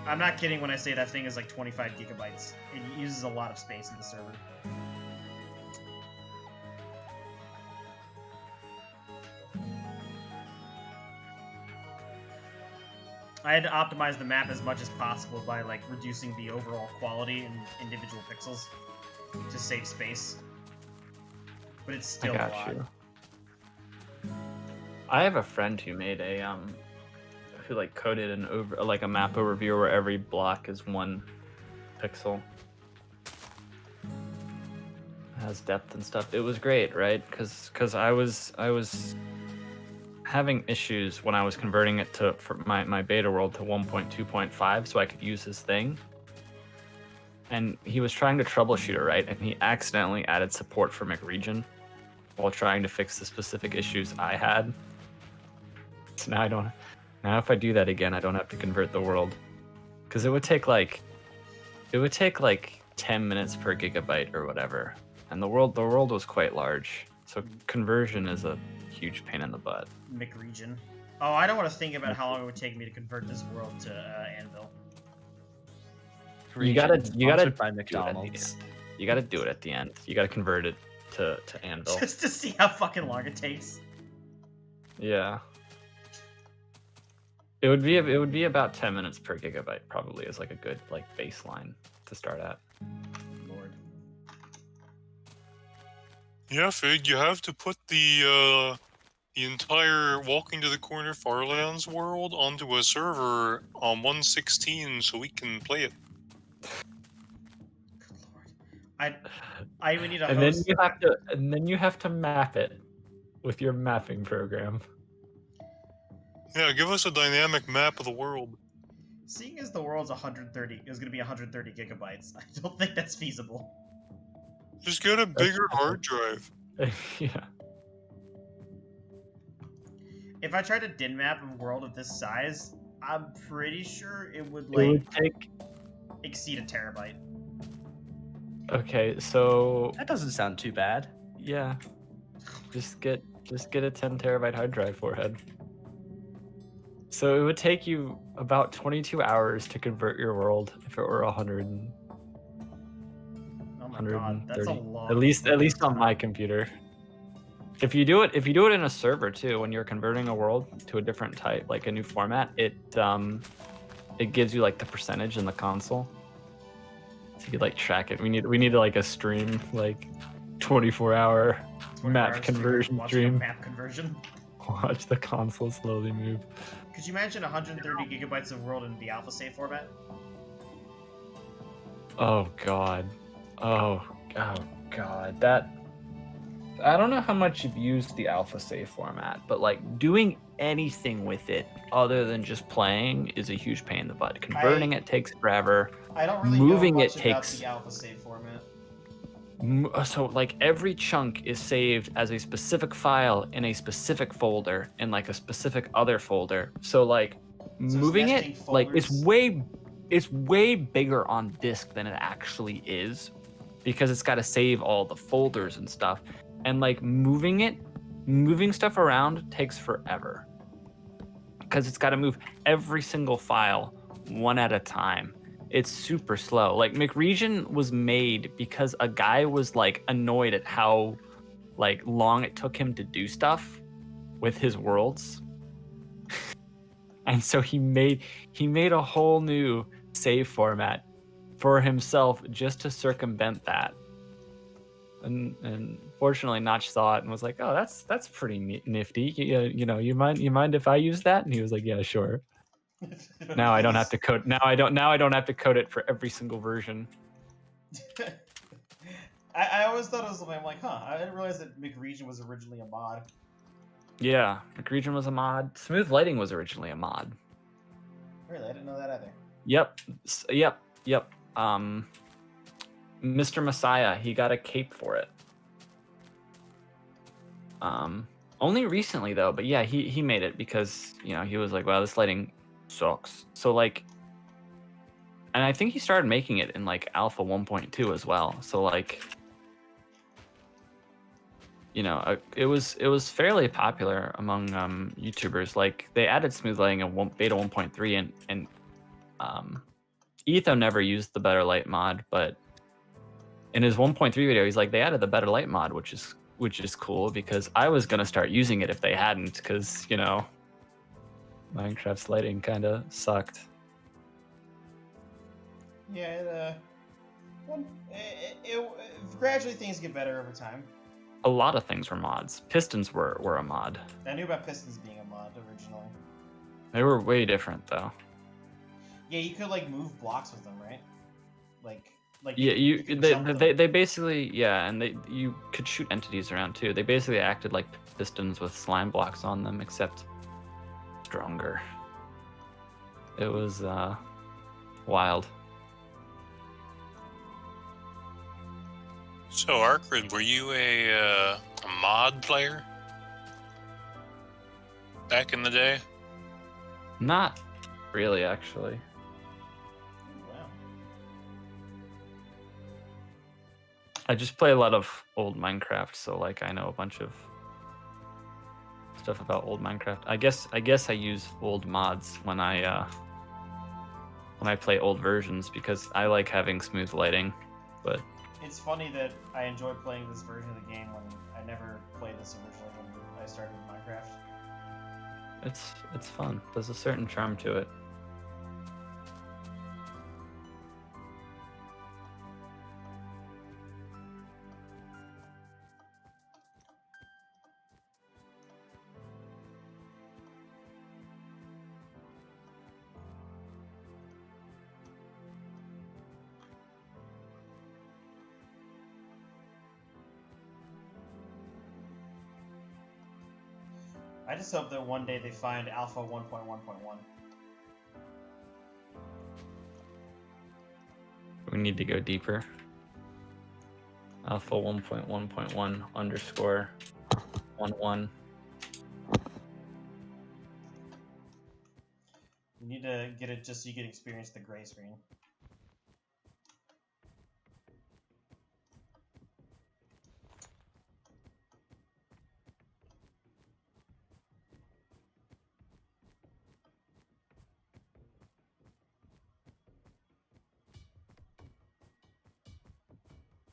I'm not kidding when I say that thing is like 25 gigabytes. It uses a lot of space in the server. I had to optimize the map as much as possible by like reducing the overall quality in individual pixels to save space. But it's still a lot. You. I have a friend who made who like coded a map overview where every block is 1 pixel. It has depth and stuff. It was great, right? Because I was having issues when I was converting it for my beta world to 1.2.5 so I could use his thing. And he was trying to troubleshoot it, right? And he accidentally added support for McRegion while trying to fix the specific issues I had. So now if I do that again, I don't have to convert the world. Because it would take like 10 minutes per gigabyte or whatever. And the world was quite large. So conversion is a huge pain in the butt. McRegion. Oh, I don't want to think about how long it would take me to convert this world to Anvil. You gotta by McDonald's. You gotta do it at the end. You gotta convert it to Anvil. Just to see how fucking long it takes. Yeah. It would be about 10 minutes per gigabyte probably as like a good like baseline to start at. Lord. Yeah, Fig, you have to put the entire Walking to the Corner Farlands world onto a server on 116 so we can play it. Good Lord. I would need a and host. then you have to map it with your mapping program. Yeah, give us a dynamic map of the world. Seeing as the world's 130 is going to be 130 gigabytes, I don't think that's feasible. Just get a bigger hard drive. Yeah. If I tried to din map a world of this size, I'm pretty sure it would It would take. exceed a terabyte. Okay, so That doesn't sound too bad. yeah, just get a 10 terabyte hard drive, forehead. So it would take you about 22 hours to convert your world if it were 100. Oh my god, that's a 130. lot. At least on my computer. If you do it in a server too, when you're converting a world to a different type, like a new format, it gives you like the percentage in the console. So you could like track it. We need like a stream, like 24-hour map conversion stream. Map conversion. Watch the console slowly move. Could you imagine 130 gigabytes of world in the alpha save format? Oh god. Oh god. That, I don't know how much you've used the alpha save format, but like doing anything with it other than just playing is a huge pain in the butt. Converting it takes forever. I don't really Moving know it much about takes- the alpha save format. So like every chunk is saved as a specific file in a specific folder in like a specific other folder. So like moving nesting it, like it's folders. way bigger on disk than it actually is, because it's got to save all the folders and stuff. And like moving stuff around takes forever, because it's got to move every single file one at a time. It's super slow. Like McRegion was made because a guy was like annoyed at how like long it took him to do stuff with his worlds. And so he made a whole new save format for himself just to circumvent that. And fortunately Notch saw it and was like, "Oh, that's pretty nifty. You know, you mind if I use that?" And he was like, "Yeah, sure." Now I don't have to code. Now I don't have to code it for every single version. I always thought it was. I'm like, huh? I didn't realize that McRegion was originally a mod. Yeah, McRegion was a mod. Smooth Lighting was originally a mod. Really, I didn't know that either. Yep. Mr. Messiah, he got a cape for it. Only recently though, but yeah, he made it because, you know, he was like, "Wow, this lighting sucks." So like, and I think he started making it in like Alpha 1.2 as well. So like, you know, it was fairly popular among YouTubers. Like they added smooth lighting in beta 1.3, and Etho never used the Better Light mod, but in his 1.3 video, he's like, they added the Better Light mod, which is cool, because I was gonna start using it if they hadn't, because, you know, Minecraft's lighting kind of sucked. Yeah, gradually things get better over time. A lot of things were mods. Pistons were a mod. I knew about pistons being a mod originally. They were way different though. Yeah, you could like move blocks with them, right? Like Yeah, you could jump them. they basically, yeah, and you could shoot entities around too. They basically acted like pistons with slime blocks on them, except stronger. It was wild. So, Arkrid, were you a mod player back in the day? Not really, actually. Wow. I just play a lot of old Minecraft, so like I know a bunch of stuff about old Minecraft. I guess I use old mods when I play old versions, because I like having smooth lighting. But It's funny that I enjoy playing this version of the game when I never played this originally when I started with Minecraft. it's fun. There's a certain charm to it. I just hope that one day they find Alpha 1.1.1. We need to go deeper. Alpha 1.1.1 underscore 11. You need to get it just so you can experience the gray screen.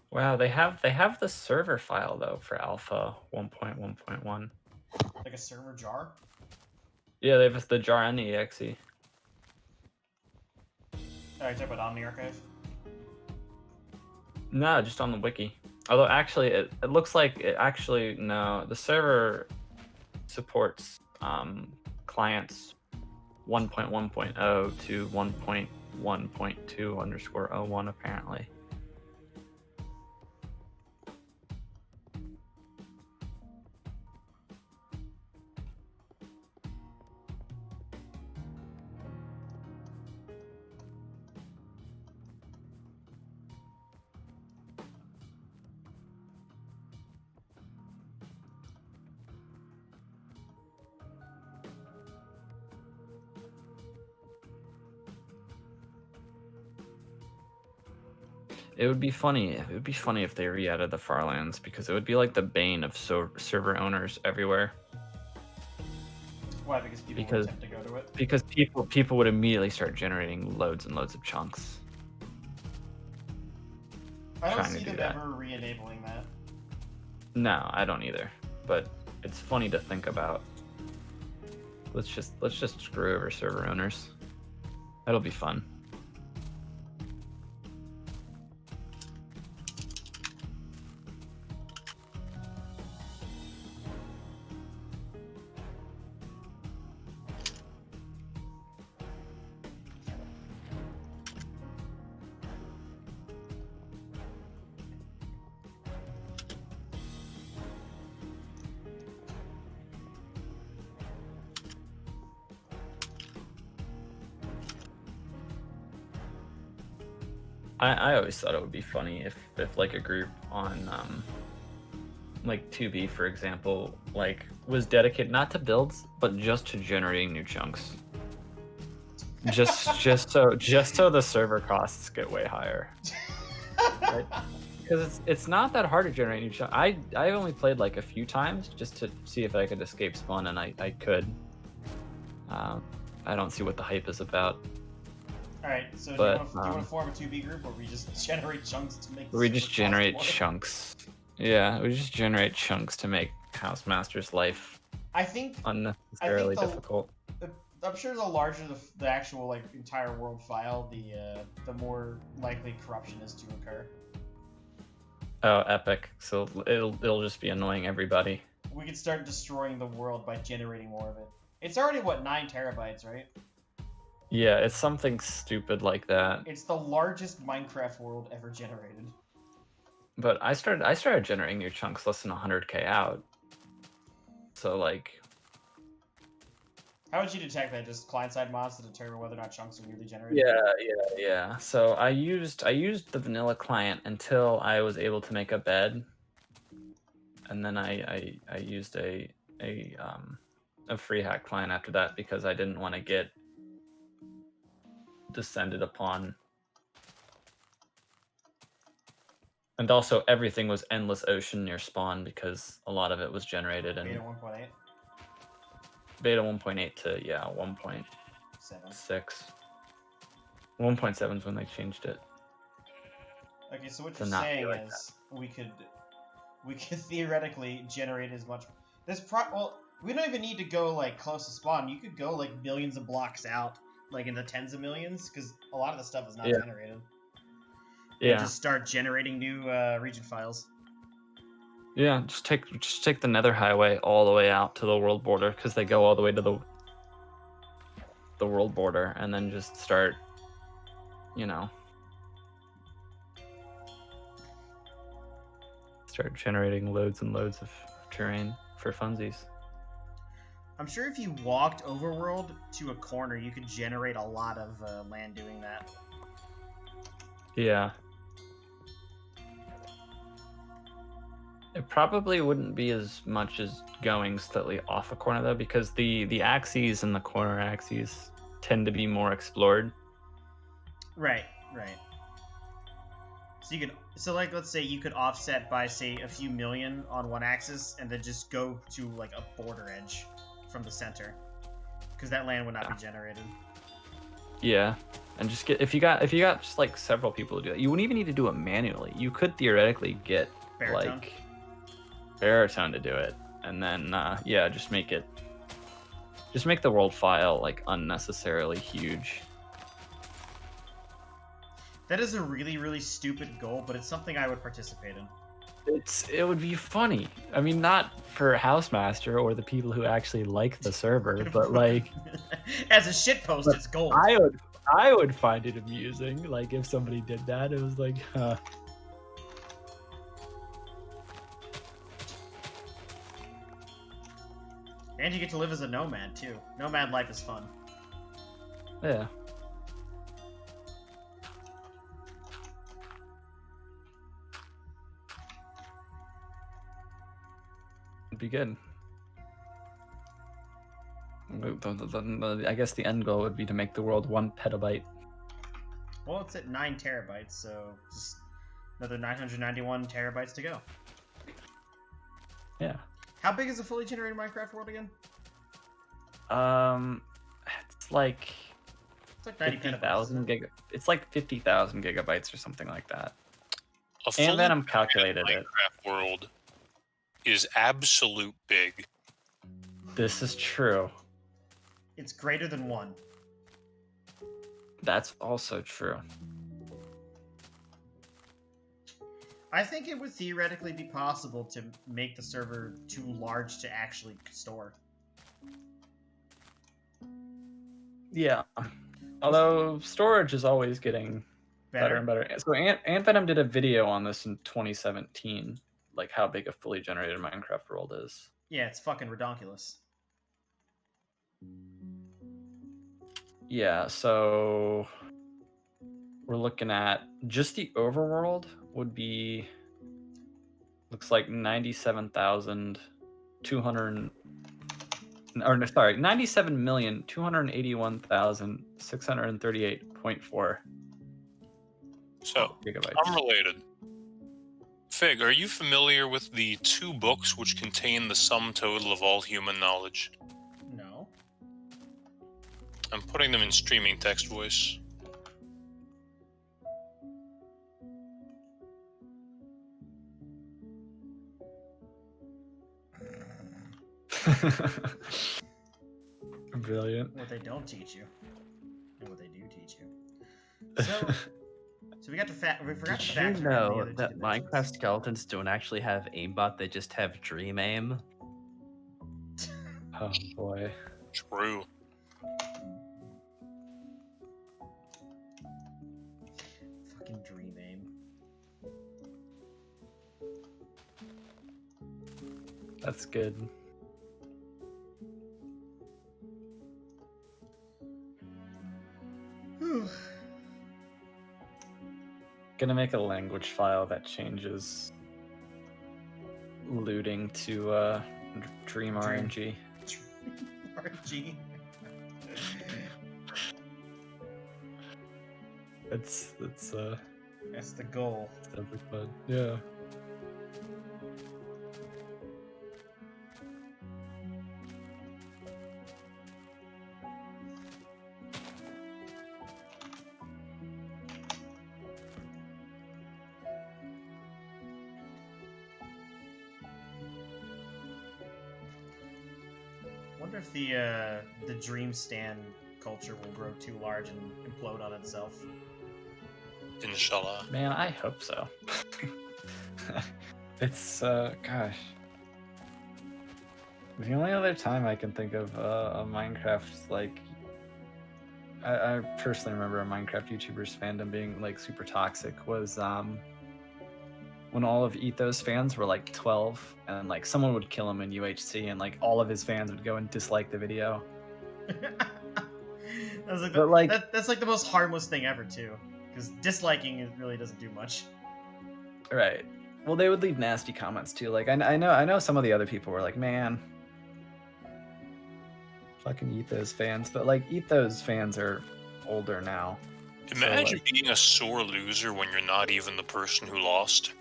Wow, they have the server file though for Alpha 1.1.1. Like a server jar? Yeah, they have the jar and the exe. Alright, talk about Omni Archive. No, just on the wiki. Although actually, it looks like it actually no, the server supports clients 1.1.0 to 1.1.2_01 apparently. It would be funny. It would be funny if they re-added the Farlands because it would be like the bane of server owners everywhere. Why? Because people would attempt to go to it? Because people would immediately start generating loads and loads of chunks. I don't trying to see do them that. ever re-enabling that. No, I don't either. But it's funny to think about. Let's just screw over server owners. That'll be fun. I always thought it would be funny if like a group on like 2B for example like was dedicated not to builds but just to generating new chunks. Just so the server costs get way higher. Right? Because it's not that hard to generate new chunks. I only played like a few times just to see if I could escape spawn and I could. I don't see what the hype is about. Alright, so But, do you want to form a 2B group where we just generate chunks to make the We server just cost generate more? chunks. Yeah, we just generate chunks to make Housemaster's life I think unnecessarily the- difficult. I'm sure the larger the actual like entire world file, the more likely corruption is to occur. Oh, epic! So it'll just be annoying everybody. We could start destroying the world by generating more of it. It's already what 9 terabytes, right? Yeah, it's something stupid like that. It's the largest Minecraft world ever generated. But I started generating new chunks less than 100k out. So like, How would you detect that? Just client-side mods to determine whether or not chunks are really generated? yeah. So I used the vanilla client until I was able to make a bed, and then I used a free hack client after that because I didn't want to get descended upon. And also everything was endless ocean near spawn because a lot of it was generated in Beta 1.8? beta 1.8 to 1.6. 7. 1.7 is when they changed it. Okay, so what To you're not be saying like is we could theoretically generate as much. Well, we don't even need to go like close to spawn. You could go like millions of blocks out, like in the tens of millions, because a lot of the stuff is not generated. And Yeah, just start generating new region files. yeah. Just take the Nether Highway all the way out to the world border because they go all the way to the world border, and then just start, start generating loads and loads of terrain for funsies. I'm sure if you walked overworld to a corner, you could generate a lot of land doing that. Yeah. It probably wouldn't be as much as going slightly off a corner though, because the axes and the corner axes tend to be more explored. Right. So you could, like, let's say you could offset by, say, a few million on one axis, and then just go to like a border edge from the center, because that land would not be generated. Yeah, and just get if you got just like several people to do that, you wouldn't even need to do it manually. You could theoretically get Baritone. like Baritone to do it, and then yeah, just make the world file like unnecessarily huge. That is a really, really stupid goal, but it's something I would participate in. It would be funny. I mean, not for Housemaster or the people who actually like the server, but like as a shitpost, it's gold. I would find it amusing. Like if somebody did that, it was like, And you get to live as a nomad too. Nomad life is fun. Yeah. It'd be good. I guess the end goal would be to make the world 1 petabyte. Well, it's at 9 terabytes, so just another 991 terabytes to go. Yeah. How big is a fully generated Minecraft world again? It's like 90 50,000 petabytes. It's like 50,000 gigabytes or something like that. A fully And then I'm calculated it. Minecraft world is absolute big. This is true. It's greater than 1. That's also true. I think it would theoretically be possible to make the server too large to actually store. Yeah. Although storage is always getting better and better. So Ant Venom did a video on this in 2017, like how big a fully generated Minecraft world is. Yeah, it's fucking redonkulous. Yeah, so we're looking at just the overworld would be, looks like 97,281,638.4 So, gigabytes. unrelated. Fig, are you familiar with the 2 books which contain the sum total of all human knowledge? No. I'm putting them in streaming text voice. Brilliant. What they don't teach you, and what they do teach you. So we got to we forgot to Did you factor in the know other two that dimensions. Minecraft skeletons don't actually have aimbot, they just have dream aim? Oh boy. True. Fucking dream aim. That's good. Gonna make a language file that changes looting to Dream RNG. RNG. That's That's the goal. sounds like fun. Yeah. Wonder if the dream stand culture will grow too large and implode on itself. Inshallah. Man, I hope so. It's gosh. The only other time I can think of a Minecraft, like I personally remember a Minecraft YouTuber's fandom being like super toxic was when all of Ethos fans were like 12 and like someone would kill him in UHC and like all of his fans would go and dislike the video. That's like the most harmless thing ever too, because disliking really doesn't do much. Right. Well, they would leave nasty comments too. Like I know some of the other people were like, man, Fucking Ethos fans, but like Ethos fans are older now. Imagine being a sore loser when you're not even the person who lost.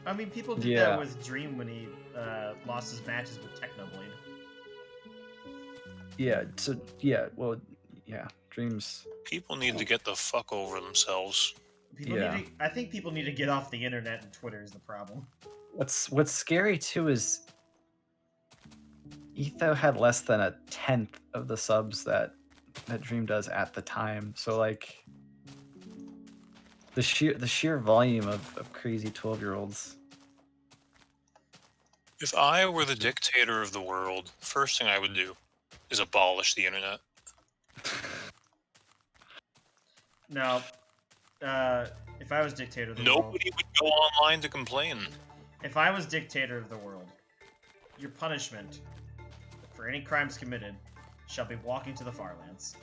I mean, people did that with Dream when he lost his matches with Technoblade. Yeah. So yeah. Well. Yeah. Dreams. People need to get the fuck over themselves. I think people need to get off the internet, and Twitter is the problem. What's scary too is Etho had less than 1/10 of the subs that Dream does at the time. So like the sheer volume of crazy 12-year-olds. If I were the dictator of the world, first thing I would do is abolish the internet. Now, if I was dictator of the world... Nobody would go online to complain. If I was dictator of the world, your punishment for any crimes committed shall be walking to the Farlands.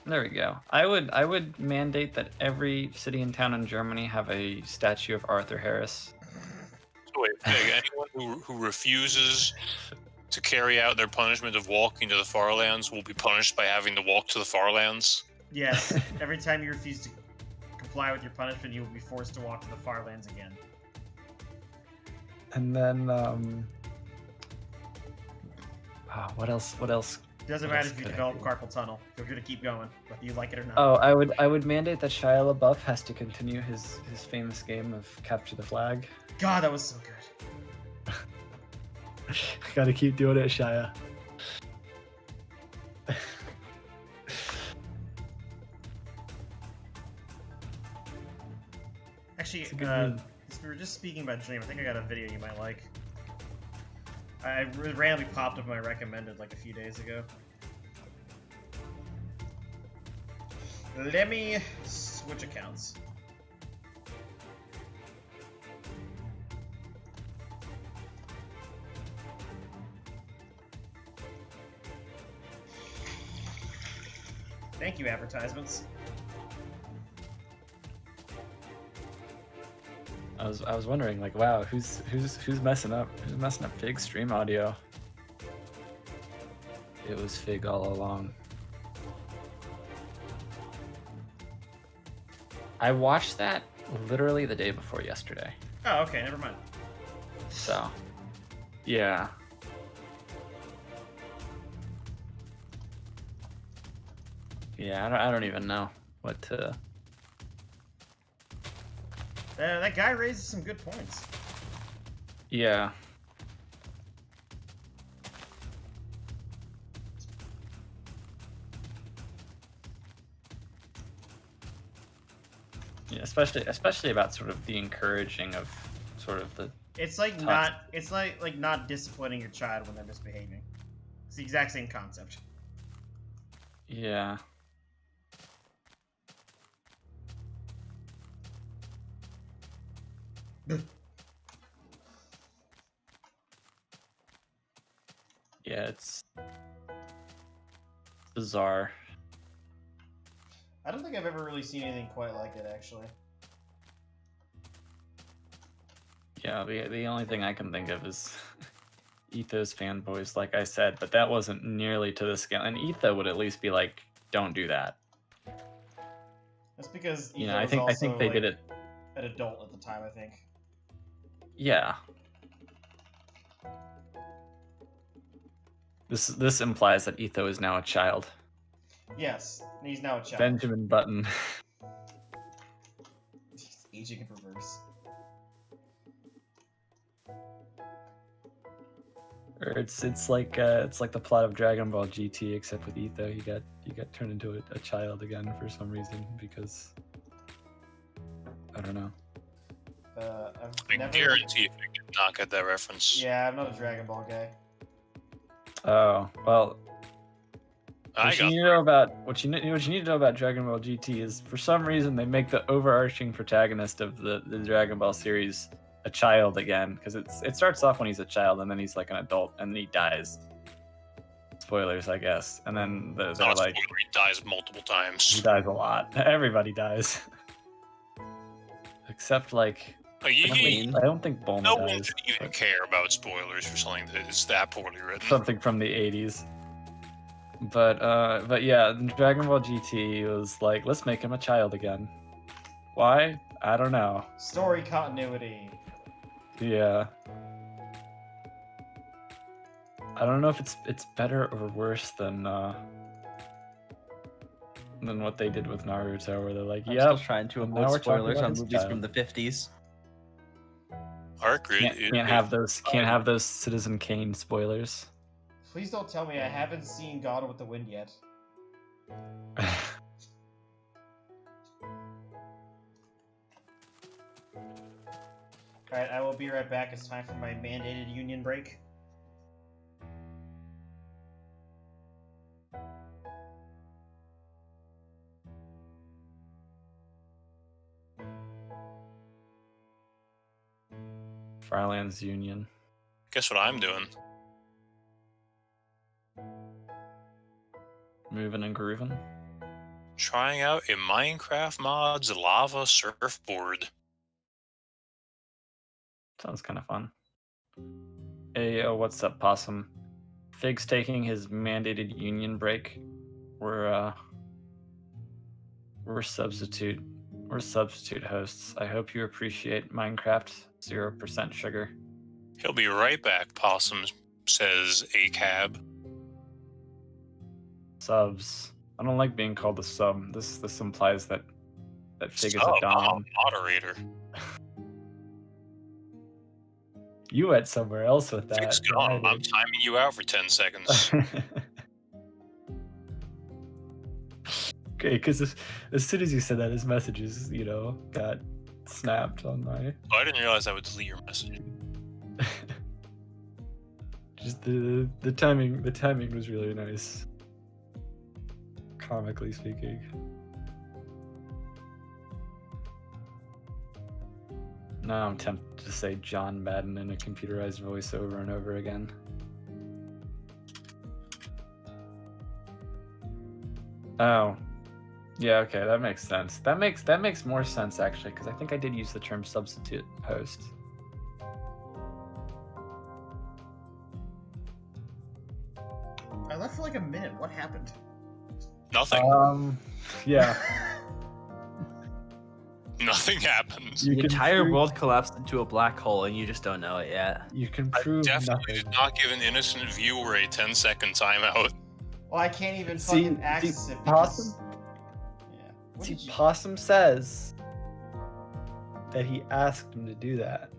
There we go. I would mandate that every city and town in Germany have a statue of Arthur Harris. So wait, anyone who refuses to carry out their punishment of walking to the Farlands will be punished by having to walk to the Farlands? Yes. Every time you refuse to comply with your punishment, you will be forced to walk to the Farlands again. And then, what else? Doesn't matter if you develop carpal tunnel. You're gonna keep going, whether you like it or not. Oh, I would mandate that Shia LaBeouf has to continue his famous game of capture the flag. God, that was so good. Gotta keep doing it, Shia. Actually, since we were just speaking about Dream, I think I got a video you might like. I randomly popped up my recommended like a few days ago. Let me switch accounts. Thank you, advertisements. I was wondering, like, wow, who's messing up? Who's messing up Fig's stream audio? It was Fig all along. I watched that literally the day before yesterday. Oh, okay, never mind. So, yeah. Yeah, I don't even know what to... That guy raises some good points. Yeah. Yeah, especially about sort of the encouraging of sort of the... It's like not disciplining your child when they're misbehaving. It's the exact same concept. Yeah. Yeah, it's bizarre. I don't think I've ever really seen anything quite like it, actually. Yeah, the only thing I can think of is Ethos fanboys, like I said, but that wasn't nearly to the scale. And Etho would at least be like, "Don't do that." That's because Etho I think they did it. An adult at the time, I think. Yeah. This implies that Etho is now a child. Yes, he's now a child. Benjamin Button. He's aging in reverse. Or it's like the plot of Dragon Ball GT, except with Etho, he got turned into a child again for some reason, because I don't know. I guarantee if you did not get that reference. Yeah, I'm not a Dragon Ball guy. Oh well. What you need to know about Dragon Ball GT is, for some reason, they make the overarching protagonist of the Dragon Ball series a child again, because it starts off when he's a child and then he's like an adult and then he dies. Spoilers, I guess. And then they're like, he dies multiple times. He dies a lot. Everybody dies, except like. I don't think Bulma no dies. one should even care about spoilers for something that is that poorly written. Something from the 80s. But yeah, Dragon Ball GT was like, let's make him a child again. Why? I don't know. Story continuity. Yeah. I don't know if it's better or worse than what they did with Naruto, where they're like, I'm yeah, still trying to and now avoid we're talking spoilers about on his movies child. from the 50s. Arcrid Can't have those Citizen Kane spoilers. Please don't tell me I haven't seen Gone with the Wind yet. Alright, I will be right back. It's time for my mandated union break. Firelands Union. Guess what I'm doing? Moving and grooving. Trying out a Minecraft mods lava surfboard. Sounds kind of fun. Hey, what's up, Possum? Fig's taking his mandated union break. We're substitute hosts. I hope you appreciate Minecraft 0% sugar. He'll be right back, Possum says a cab. Subs. I don't like being called a sub. This implies that Fig is a Sub, dom. moderator. You went somewhere else with that. Fig's gone. I'm timing you out for 10 seconds. Okay, because as soon as you said that, his messages, got snapped on my. Oh, I didn't realize I would delete your message. Just the timing was really nice. Comically speaking. Now I'm tempted to say John Madden in a computerized voice over and over again. Oh. Yeah, okay, that makes sense. That makes more sense actually, because I think I did use the term substitute host. I left for like a minute. What happened? Nothing. Yeah. Nothing happened. The entire world collapsed into a black hole, and you just don't know it yet. You can I prove definitely nothing. did not give an innocent viewer a 10-second timeout. Well, I can't even See- fucking access see, it because... Possum? Yeah. What See, did you... Possum says that he asked him to do that.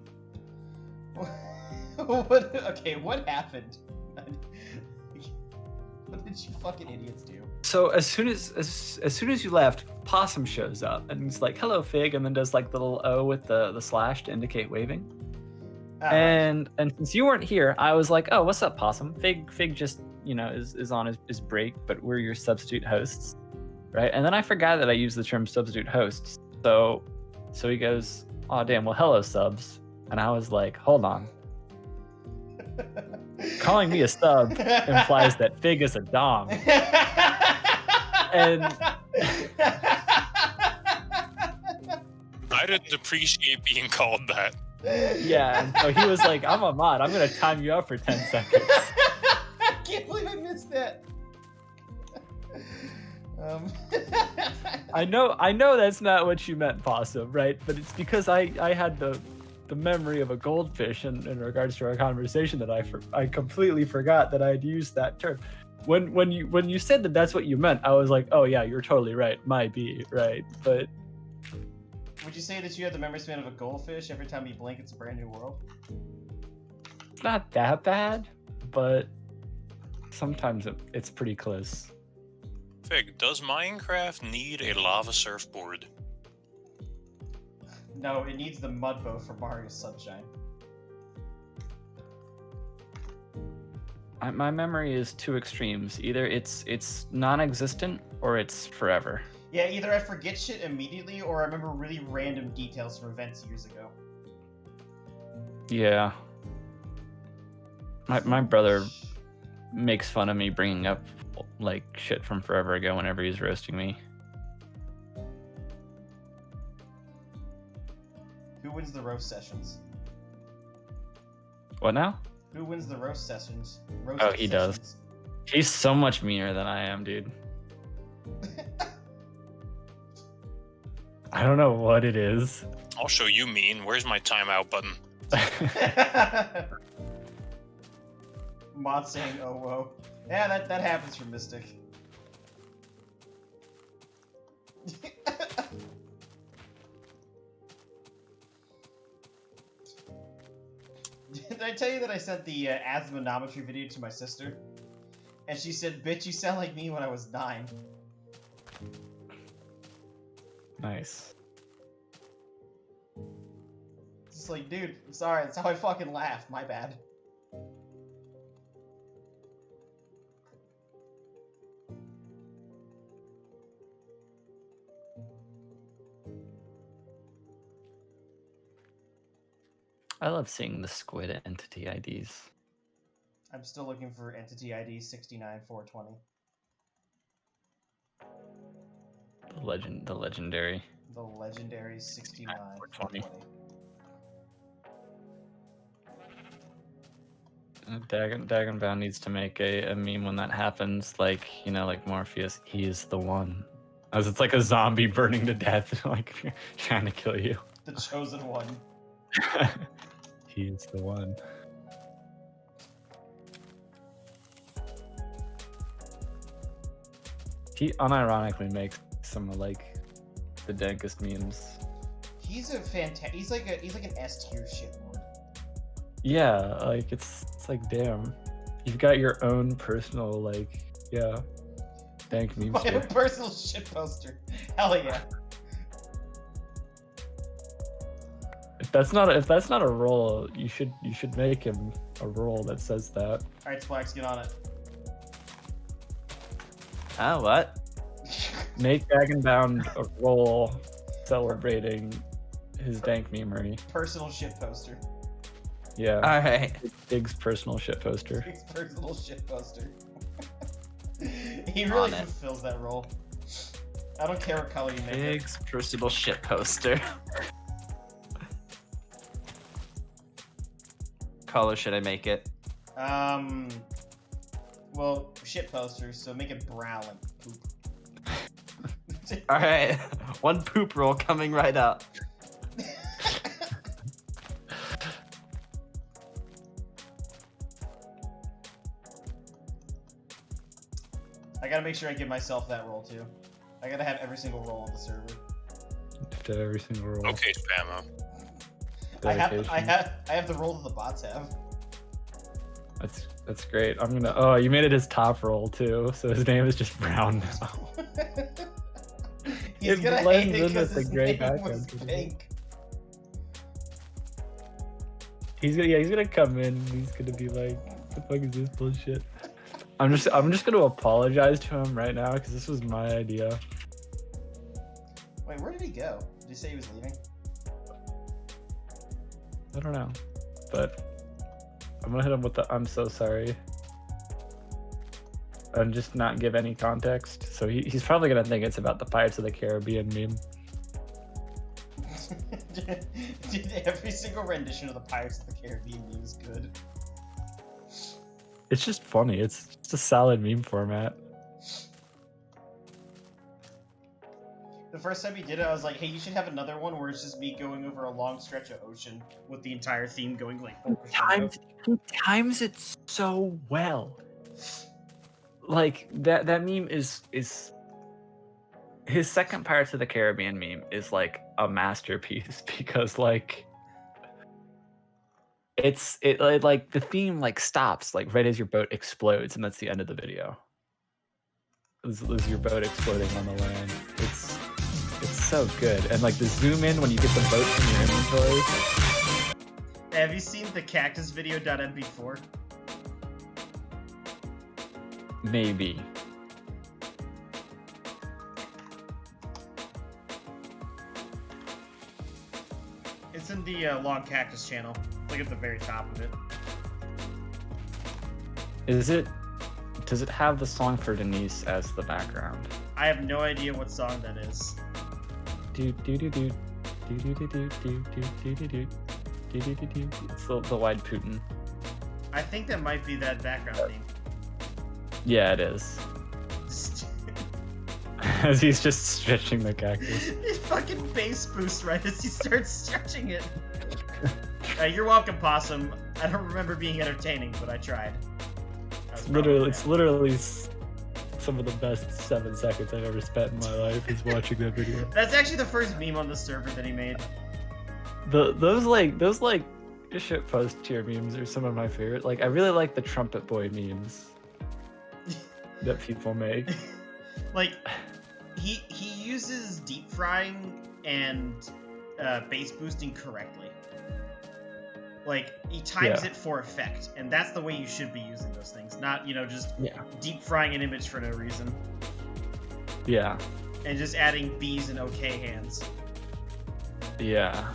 What? Okay, what happened? What did you fucking idiots do? So as soon as you left, Possum shows up and he's like, "Hello, Fig," and then does like the little O with the slash to indicate waving. And since you weren't here, I was like, "Oh, what's up, Possum?" Fig just is on his break, but we're your substitute hosts, right? And then I forgot that I used the term substitute hosts. So he goes, "Oh damn, well hello subs," and I was like, "Hold on." Calling me a sub implies that Fig is a dom. And I didn't appreciate being called that. yeah, and so he was like, "I'm a mod. I'm gonna time you out for 10 seconds." I can't believe I missed that. I know that's not what you meant, Possum, right? But it's because I had the memory of a goldfish in regards to our conversation that I completely forgot that I had used that term. When you said that that's what you meant, I was like, "Oh yeah, you're totally right. Might be right." But Would you say that you have the memory span of a goldfish? Every time you blink, it's a brand new world. not that bad, but sometimes it's pretty close. Fig, does Minecraft need a lava surfboard? No, it needs the mud bow for Mario Sunshine. My memory is two extremes. Either it's non-existent or it's forever. Yeah, either I forget shit immediately or I remember really random details from events years ago. Yeah. My brother makes fun of me bringing up like shit from forever ago whenever he's roasting me. Who wins the roast sessions? What now? Who wins the roast sessions? Oh, he does. He's so much meaner than I am, dude. I don't know what it is. I'll show you mean. Where's my timeout button? Mod saying, oh, whoa. Yeah, that happens for Mystic. Did I tell you that I sent the asthmanometry video to my sister? And she said, bitch, you sound like me when I was 9. Nice. Just like, dude, I'm sorry, that's how I fucking laugh. My bad. I love seeing the squid entity IDs. I'm still looking for entity ID 69420. The legendary. The legendary 69420. Dagonbound needs to make a meme when that happens, like, you know, like Morpheus, he is the one. As it's like a zombie burning to death, like trying to kill you. The chosen one. He is the one. He unironically makes some of like the dankest memes. He's a fantastic. He's like an S tier shitlord. Yeah, like it's like damn, you've got your own personal like dank meme. My own personal shit poster. Hell yeah. If that's not a role, you should make him a role that says that. Alright, Splax, get on it. Ah, what? Make Dagonbound a role celebrating his dank memery. Personal shit poster. Yeah. All right. Dig's personal shit poster. His personal shit poster. He really fulfills that role. I don't care what color you make it. Big's personal shit poster. Color should I make it? Well, shit poster, so make it brown like poop. All right, one poop roll coming right up. I gotta make sure I give myself that role too. I gotta have every single role on the server. To every single role. Okay, Spammo. I have the role that the bots have. That's great. I'm gonna. Oh, you made it his top role too, so his name is just Brown now. He's gonna hate it because his name was pink. He's gonna come in. He's gonna be like, "What the fuck is this bullshit?" I'm just gonna apologize to him right now because this was my idea. Wait, where did he go? Did he say he was leaving? I don't know, but I'm gonna hit him with the "I'm so sorry" and just not give any context. So he's probably gonna think it's about the Pirates of the Caribbean meme. Dude, every single rendition of the Pirates of the Caribbean meme is good. It's just funny. It's just a solid meme format. The first time he did it, I was like, hey, you should have another one where it's just me going over a long stretch of ocean with the entire theme going like He times it so well. Like that meme is his second Pirates of the Caribbean meme is like a masterpiece because like it like the theme like stops like right as your boat explodes and that's the end of the video. This is your boat exploding on the land. It's so good. And like the zoom in when you get the boat from your inventory. Have you seen the cactus video.mp4? Maybe. It's in the Long Cactus channel. Look at the very top of it. Does it have the song for Denise as the background? I have no idea what song that is. It's the wide Putin. I think that might be that background theme. Yeah, it is. As he's just stretching the cactus. His fucking bass boost right as he starts stretching it. You're welcome, Possum. I don't remember being entertaining, but I tried. It's literally some of the best 7 seconds I've ever spent in my life is watching that video. That's actually the first meme on the server that he made. Those shitpost tier memes are some of my favorite. Like, I really like the Trumpet Boy memes that people make. Like, he uses deep frying and bass boosting correctly. Like, he times it for effect, and that's the way you should be using those things. Not, just deep frying an image for no reason. Yeah. And just adding B's and OK hands. Yeah.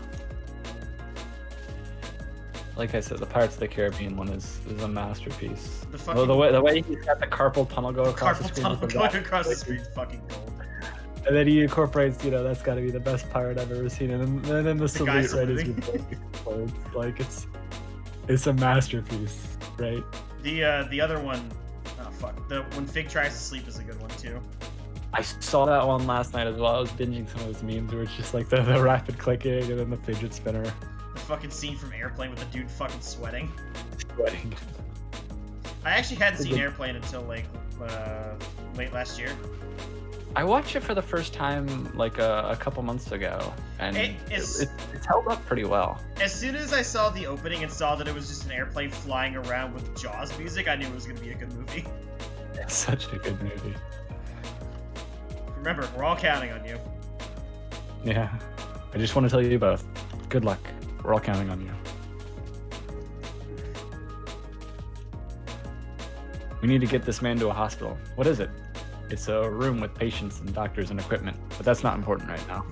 Like I said, the Pirates of the Caribbean one is a masterpiece. The way he's got the carpal tunnel go across the screen. Going across the screen is fucking gold. And then he incorporates, that's got to be the best pirate I've ever seen. And then the salute right as we like it's a masterpiece, right? The other one, oh fuck, when Fig tries to sleep is a good one too. I saw that one last night as well. I was binging some of those memes where it's just like the rapid clicking and then the fidget spinner. The fucking scene from Airplane with the dude fucking sweating. I actually hadn't seen Airplane until like late last year. I watched it for the first time like a couple months ago, and it's held up pretty well. As soon as I saw the opening and saw that it was just an airplane flying around with Jaws music, I knew it was going to be a good movie. It's such a good movie. Remember, we're all counting on you. Yeah. I just want to tell you both, good luck. We're all counting on you. We need to get this man to a hospital. What is it? It's a room with patients and doctors and equipment, but that's not important right now.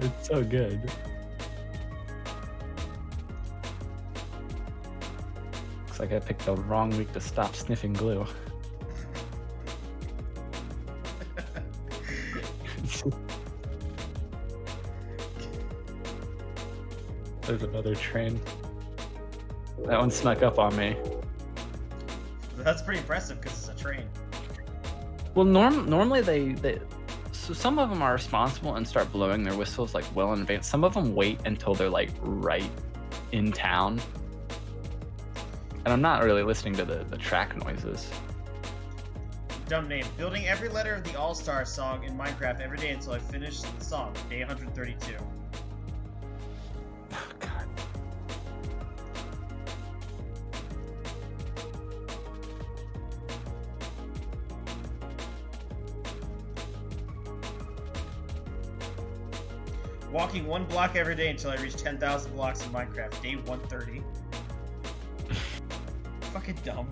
It's so good. Looks like I picked the wrong week to stop sniffing glue. There's another train. That one snuck up on me. That's pretty impressive because it's a train. Well, normally they so some of them are responsible and start blowing their whistles like well in advance. Some of them wait until they're like right in town. And I'm not really listening to the track noises. Dumb name. Building every letter of the All-Star song in Minecraft every day until I finish the song. Day 132. Oh, God. Walking 1 block every day until I reach 10,000 blocks in Minecraft. Day 130. Fucking dumb.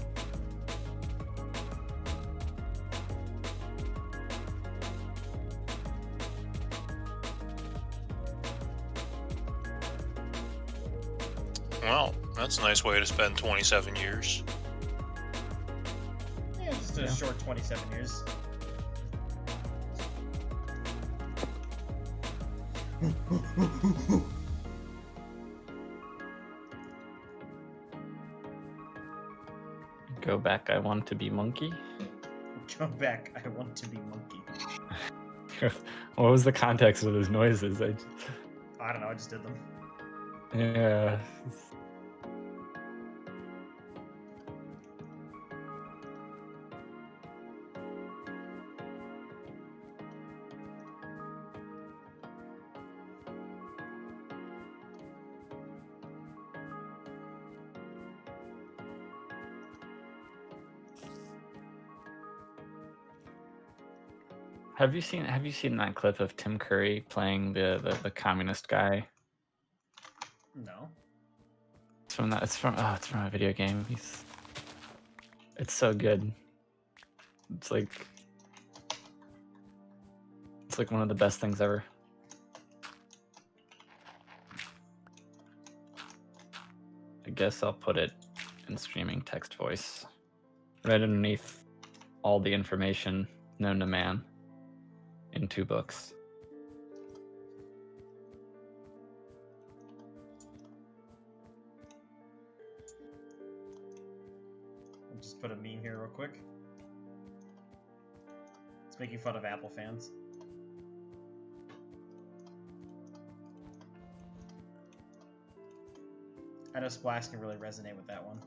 Well, that's a nice way to spend 27 years. Yeah, just a short 27 years. Go back, I want to be monkey. Go back, I want to be monkey. What was the context of those noises? I don't know, I just did them. Yeah. Have you seen that clip of Tim Curry playing the communist guy? No. It's from a video game. It's so good. It's like one of the best things ever. I guess I'll put it in streaming text voice. Right underneath all the information known to man in 2 books. just put a meme here real quick. It's making fun of Apple fans. I know Splash can really resonate with that one.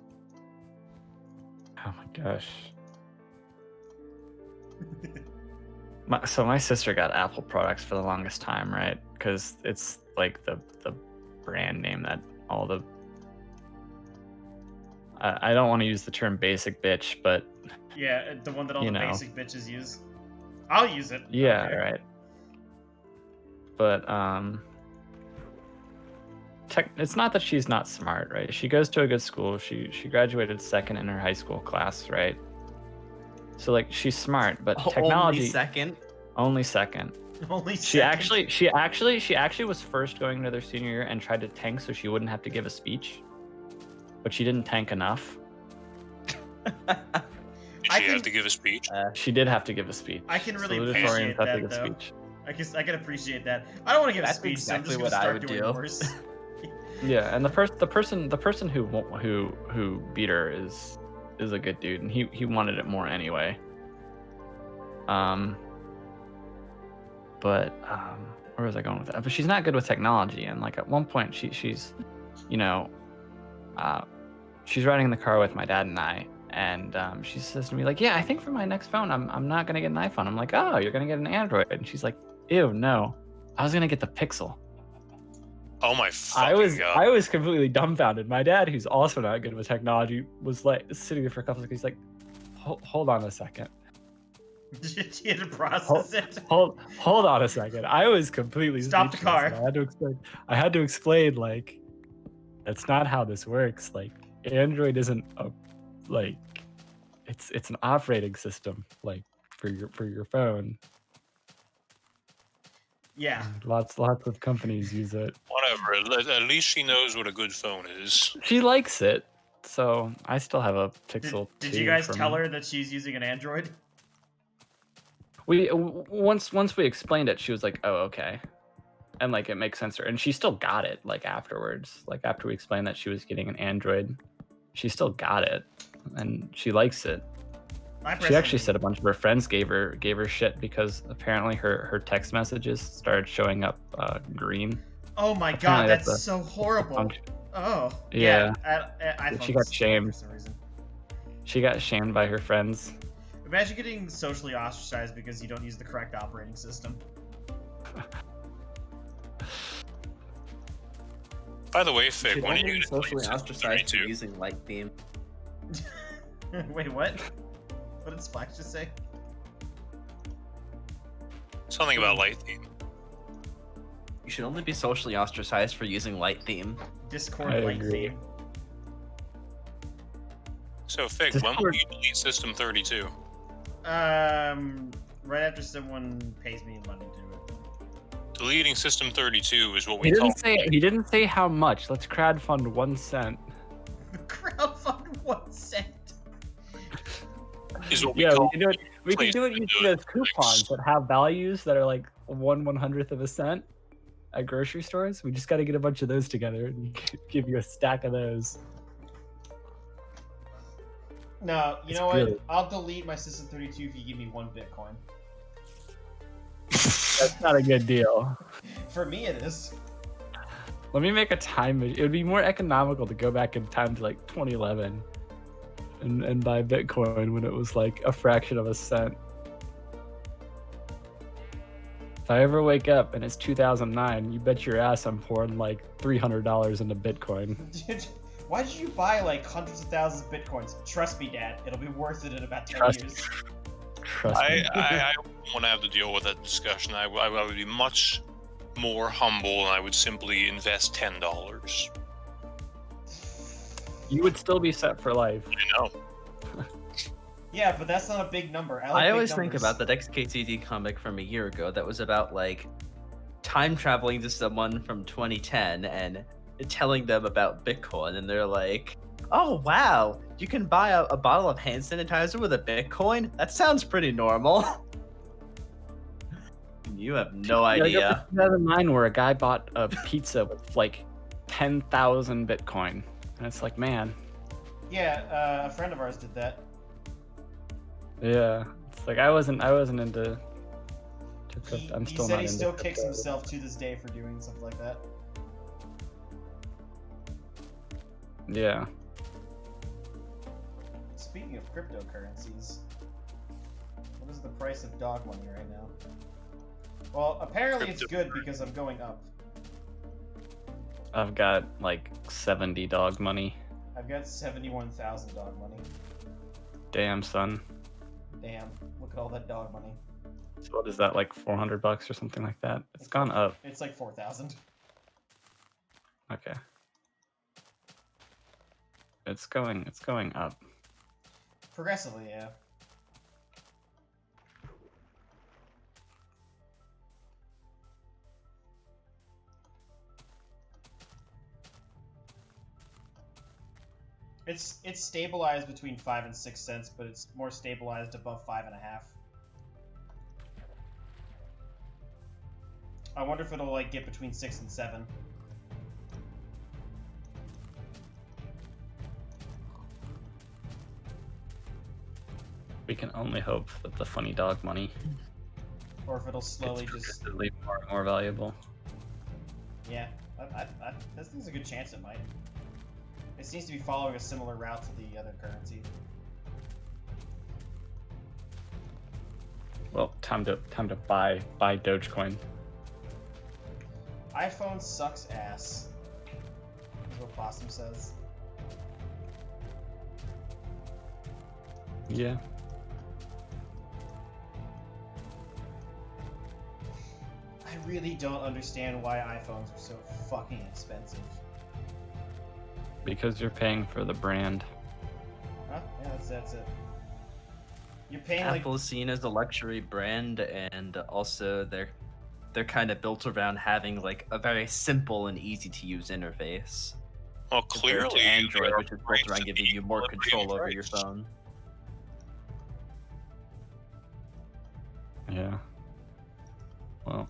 Oh my gosh. So my sister got Apple products for the longest time, right? Because it's like the brand name that all the... I don't want to use the term basic bitch, but... Yeah, the one that all the know. basic bitches use. I'll use it. Yeah, Okay. right. But, it's not that she's not smart, right? She goes to a good school. She graduated second in her high school class, right? So like she's smart, but technology Only second. only second. Only She second. actually was first going into their senior year and tried to tank so she wouldn't have to give a speech, but she didn't tank enough. Did I she have can- to give a speech? She did have to give a speech. I can really Salutatorians appreciate have to that, give a though. speech. I can appreciate that. I don't want to give a That's speech, exactly so I'm what just I gonna would start doing do. worse. Yeah, and the person who beat her is a good dude, and he wanted it more anyway. But where was I going with that? But she's not good with technology, and like at one point she's you know, she's riding in the car with my dad and I, and she says to me like, yeah, I think for my next phone I'm not gonna get an iPhone. I'm like, oh, you're gonna get an Android, and she's like, ew, no, I was gonna get the Pixel. Oh my fucking god. I was completely dumbfounded. My dad, who's also not good with technology, was like sitting there for a couple seconds. He's like, hold on a second. She had to process it. Hold on a second. I was completely Stop the speechless. car. I had to explain like that's not how this works. Like Android isn't a like it's an operating system like for your phone. Yeah. Lots of companies use it. Whatever. At least she knows what a good phone is. She likes it. So I still have a Pixel. Did 2 you guys from- tell her that she's using an Android? We once we explained it, she was like, "Oh, okay," and like it makes sense to her. And she still got it like afterwards. Like after we explained that she was getting an Android, she still got it, and she likes it. She actually said a bunch of her friends gave her shit because apparently her text messages started showing up green. Oh my Apparently god, that's that's a so horrible. function. Oh. Yeah. I She got shamed. for some reason. She got shamed by her friends. Imagine getting socially ostracized because you don't use the correct operating system. By the way, Fig, Should when are only you be going to socially delete ostracized for 32? using light theme. Wait, what? What did Splash just say? Something about light theme. You should only be socially ostracized for using light theme. Discord I light agree. theme. So, Fig, when will you delete System 32? Right after someone pays me money to do it. Deleting System 32 is what He we didn't talked say how much. Let's crowdfund 1 cent. Crowdfund 1 cent. is what we Yeah, call we can do it. We can Please do it do using it. those coupons that have values that are like 1/100th of a cent at grocery stores. We just got to get a bunch of those together and give you a stack of those. No, you It's know what? really- I'll delete my System 32 if you give me 1 Bitcoin. That's not a good deal. For me, it is. Let me make a time. It would be more economical to go back in time to like 2011 and buy Bitcoin when it was like a fraction of a cent. If I ever wake up and it's 2009, you bet your ass I'm pouring like $300 into Bitcoin. Why did you buy like hundreds of thousands of Bitcoins? Trust me, Dad, it'll be worth it in about 10 Trust years. Trust me. I wouldn't want to have to deal with that discussion. I would be much more humble, and I would simply invest $10. You would still be set for life. I know. Yeah, but that's not a big number. I, like I big always think numbers. about that XKCD comic from a year ago that was about like time traveling to someone from 2010 and telling them about Bitcoin, and they're like, "Oh wow, you can buy a bottle of hand sanitizer with a Bitcoin? That sounds pretty normal." You have no Yeah, I idea. got the 2009 where a guy bought a pizza with like 10,000 Bitcoin, and it's like, man, Yeah, a friend of ours did that. Yeah, it's like I wasn't into. I'm He still said not he into still kicks crypto. himself to this day for doing stuff like that. Yeah. Speaking of cryptocurrencies, what is the price of dog money right now? Well, apparently it's good because I'm going up. I've got like 70 dog money. I've got 71,000 dog money. Damn, son. Damn, look at all that dog money. So what is that, like $400 or something like that? It's gone up. It's like 4,000. Okay. It's going up. Progressively, yeah. It's stabilized between 5 and 6 cents, but it's more stabilized above 5.5. I wonder if it'll like get between 6 and 7. We can only hope that the funny dog money Or if it'll slowly gets just... progressively more and more valuable. Yeah, this thing's a good chance it might. It seems to be following a similar route to the other currency. Well, time to buy Dogecoin. iPhone sucks ass, is what Possum says. Yeah. I really don't understand why iPhones are so fucking expensive. Because you're paying for the brand. Huh? Yeah, that's it. You're paying Apple like... is seen as a luxury brand, and also they're kind of built around having like a very simple and easy to use interface. Well, Compared clearly, to Android, they're which is built priced around at giving the you more equilibrium control over your price. phone. Yeah. Well,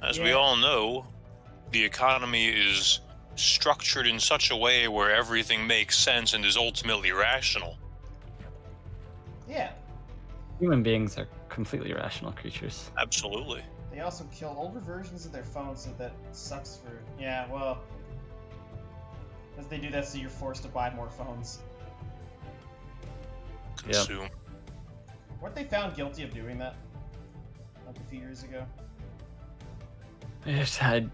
As we Yeah. all know, the economy is structured in such a way where everything makes sense and is ultimately rational. Yeah. human beings are completely irrational creatures. Absolutely. They also kill older versions of their phones, so that sucks for... Yeah, well... As they do that, so you're forced to buy more phones. Consume. Weren't they found guilty of doing that? Like a few years ago? I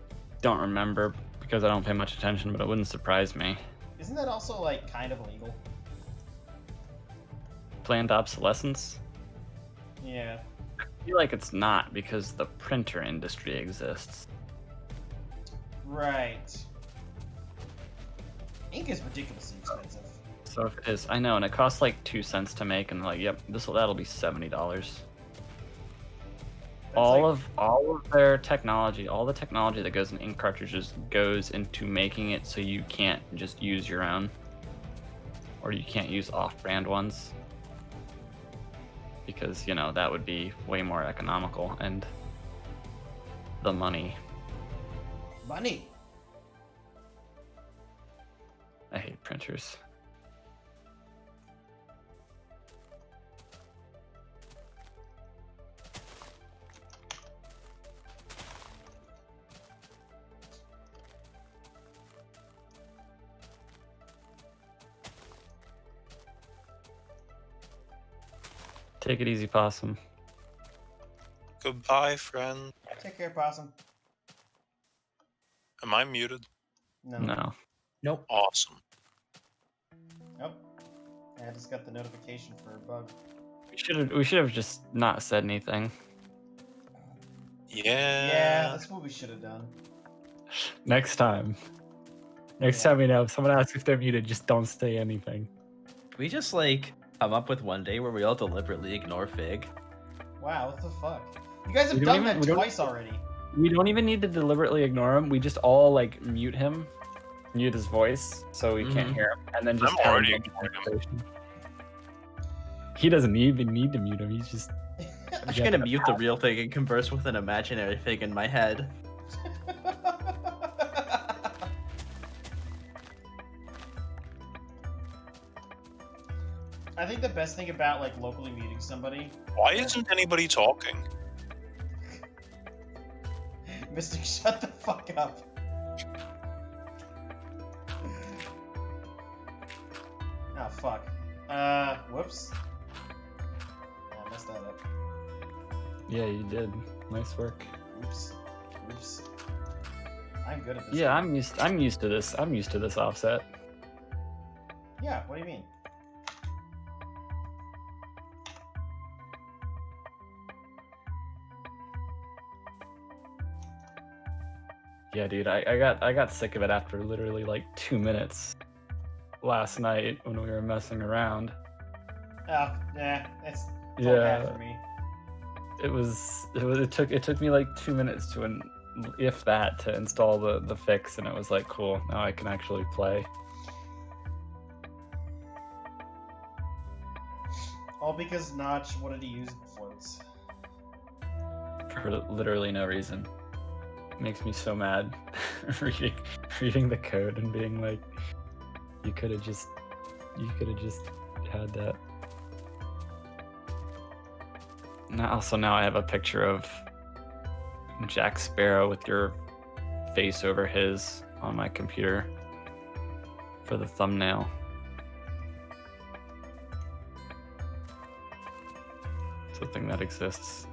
don't remember because I don't pay much attention, but it wouldn't surprise me. Isn't that also, like, kind of illegal? Planned obsolescence? Yeah. I feel like it's not because the printer industry exists. Right. Ink is ridiculously expensive. So if it is, I know, and it costs like 2 cents to make, and like, yep, that'll be $70. All of their technology, all the technology that goes in ink cartridges goes into making it so you can't just use your own, or you can't use off-brand ones, because that would be way more economical, and the money. Money! I hate printers. Take it easy, Possum. Goodbye, friend. Take care, Possum. Am I muted? No. Nope. Awesome. Nope. I just got the notification for a bug. We should have just not said anything. Yeah, that's what we should have done. Next time. Next Yeah. time, if someone asks if they're muted, just don't say anything. Can we just like come up with one day where we all deliberately ignore Fig? Wow, what the fuck? You guys have We done don't even- that we don't- twice already. We don't even need to deliberately ignore him. We just all like mute him, mute his voice so we can't Mhm. hear him, and then just I'm have already a ignoring him. conversation. He doesn't even need to mute him. He's just I'm just gonna mute the real Fig and converse with an imaginary Fig in my head. think the best thing about like locally muting somebody, Why isn't anybody talking? Mystic, shut the fuck up. Oh fuck. Whoops. I messed that up. Yeah, you did. Nice work. Oops. Oops. I'm good at this. Yeah, game. I'm used to this. I'm used to this offset. Yeah, what do you mean? Yeah, dude, I got sick of it after literally like 2 minutes last night when we were messing around. Oh, yeah, it's all bad for me. It took me like 2 minutes to if that to install the fix, and it was like, cool, now I can actually play. All because Notch wanted to use floats. For literally no reason. Makes me so mad reading the code and being like, you could have just had that. Now I have a picture of Jack Sparrow with your face over his on my computer for the thumbnail. It's a thing that exists.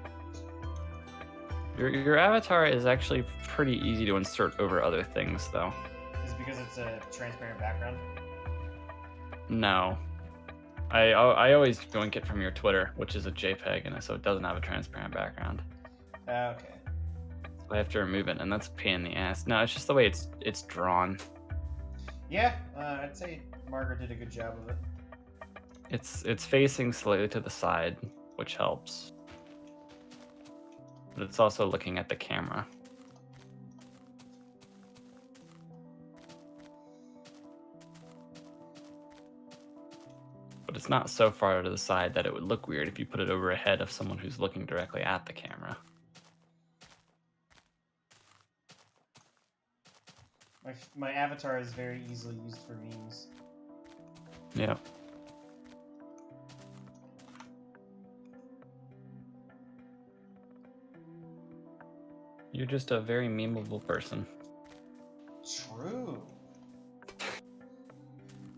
Your avatar is actually pretty easy to insert over other things, though. Is it because it's a transparent background? No. I always yoink it from your Twitter, which is a JPEG, and so it doesn't have a transparent background. Okay. So I have to remove it, and that's a pain in the ass. No, it's just the way it's drawn. Yeah, I'd say Margaret did a good job of it. It's facing slightly to the side, which helps. But it's also looking at the camera. But it's not so far to the side that it would look weird if you put it over a head of someone who's looking directly at the camera. My avatar is very easily used for memes. Yeah. You're just a very memeable person. True.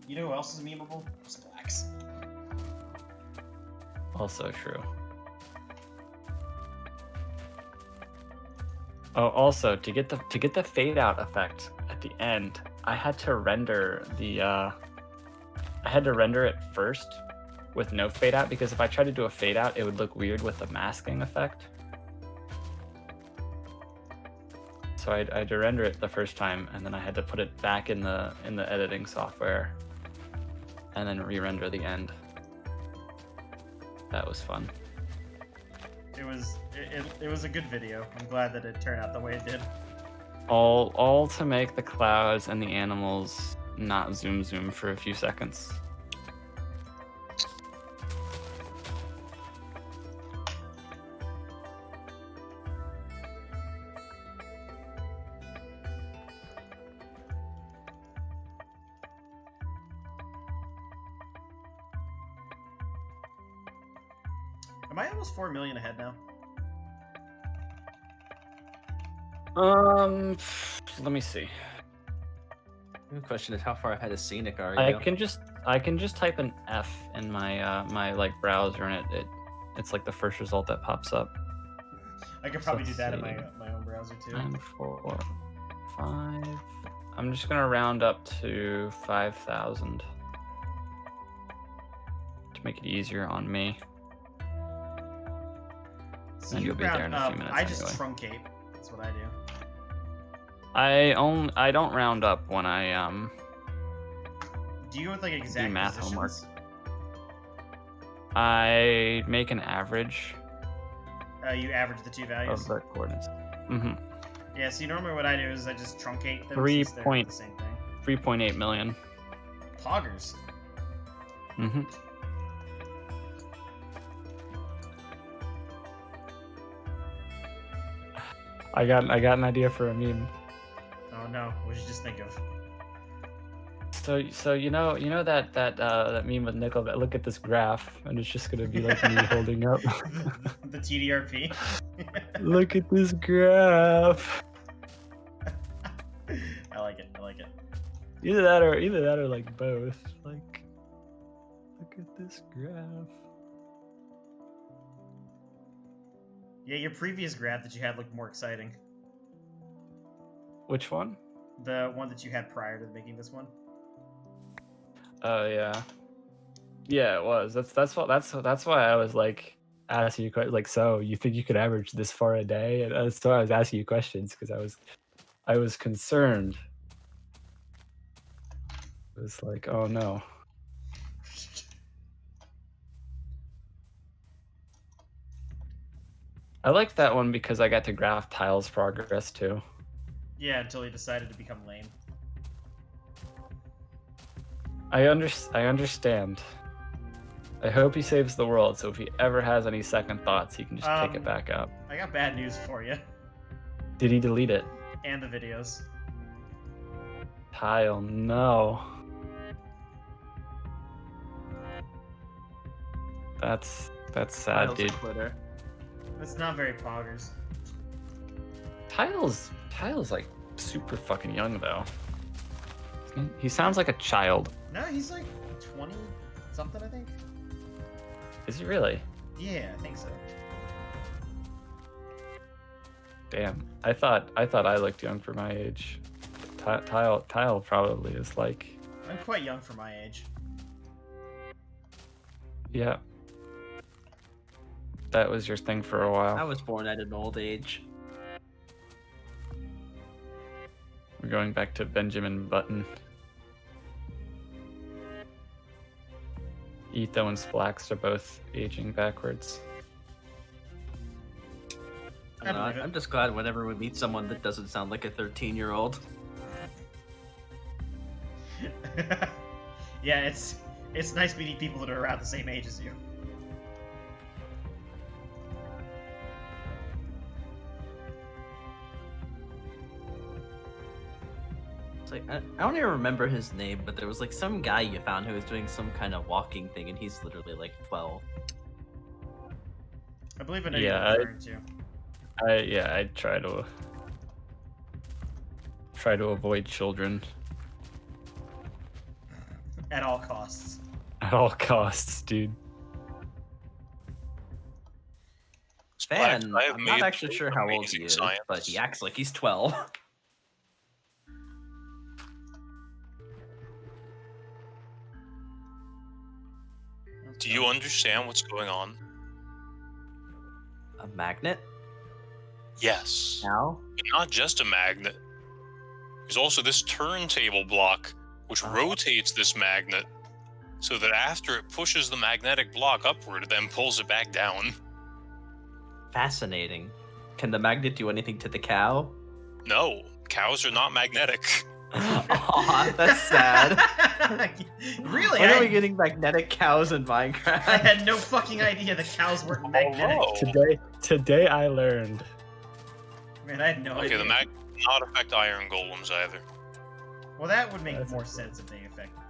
You know who else is memeable? Splax. Also true. Oh, also to get the fade out effect at the end, I had to render it first with no fade out, because if I tried to do a fade out, it would look weird with the masking effect. So I had to render it the first time, and then I had to put it back in the editing software, and then re-render the end. That was fun. It was a good video. I'm glad that it turned out the way it did. All to make the clouds and the animals not zoom for a few seconds. Am I almost 4 million ahead now? Let me see. The question is, how far ahead of Scenic are you? I can just type an F in my my like browser, and it's like the first result that pops up. I could probably do Let's that in see. my own browser too. 9, 4, 5. I'm just gonna round up to 5,000 to make it easier on me. So And you you'll be there round in a few up. minutes I just anyway. truncate. That's what I do. I don't round up when I Do you go with like exact math positions? homework. I make an average You average the two values. of the coordinates. Mm-hmm. Yeah. See, normally what I do is I just truncate them. 3 since they're point- the same thing. 3.8 million. Poggers. Mm-hmm. I got an idea for a meme. Oh no! What did you just think of? So you know that meme with Nickelback. Look at this graph, and it's just gonna be like me holding up. The TDRP. Look at this graph. I like it. I like it. Either that or like both. Like, look at this graph. Yeah, your previous graph that you had looked more exciting. Which one? The one that you had prior to making this one. Oh yeah. Yeah, it was. That's why I was like asking you questions. Like, so you think you could average this far a day? And that's why I was asking you questions, because I was concerned. It was like, oh no. I liked that one because I got to graph Tile's progress too. Yeah, until he decided to become lame. I understand. I hope he saves the world, so if he ever has any second thoughts, he can just pick it back up. I got bad news for you. Did he delete it? And the videos. Tile, no. That's sad, Tile's a dude. quitter. That's not very poggers. Tile's like super fucking young though. He sounds like a child. No, he's like 20 something, I think. Is he really? Yeah, I think so. Damn. I thought I looked young for my age. Tile probably is like, I'm quite young for my age. yeah. That was your thing for a while. I was born at an old age. We're going back to Benjamin Button. Etho and Splax are both aging backwards. I don't know, believe it. I'm just glad whenever we meet someone that doesn't sound like a 13-year-old. Yeah, it's nice meeting people that are around the same age as you. It's like, I don't even remember his name, but there was like some guy you found who was doing some kind of walking thing, and he's literally like 12. I believe I know Yeah, you're referring to. I try to avoid children At all costs. at all costs, dude. Fan, I have I'm not made actually sure how old amazing he is, science. but he acts like he's 12. Do you understand what's going on? A magnet? Yes. Now? But not just a magnet. There's also this turntable block, which rotates this magnet, so that after it pushes the magnetic block upward, it then pulls it back down. Fascinating. Can the magnet do anything to the cow? No, cows are not magnetic. Aw, that's sad. Really? When are I, we getting magnetic cows in I Minecraft? had no fucking idea the cows weren't magnetic. Oh. Today I learned. Man, I had no Okay, idea. the magnet does not affect iron golems either. Well, that would make That's more interesting. sense if they affected them.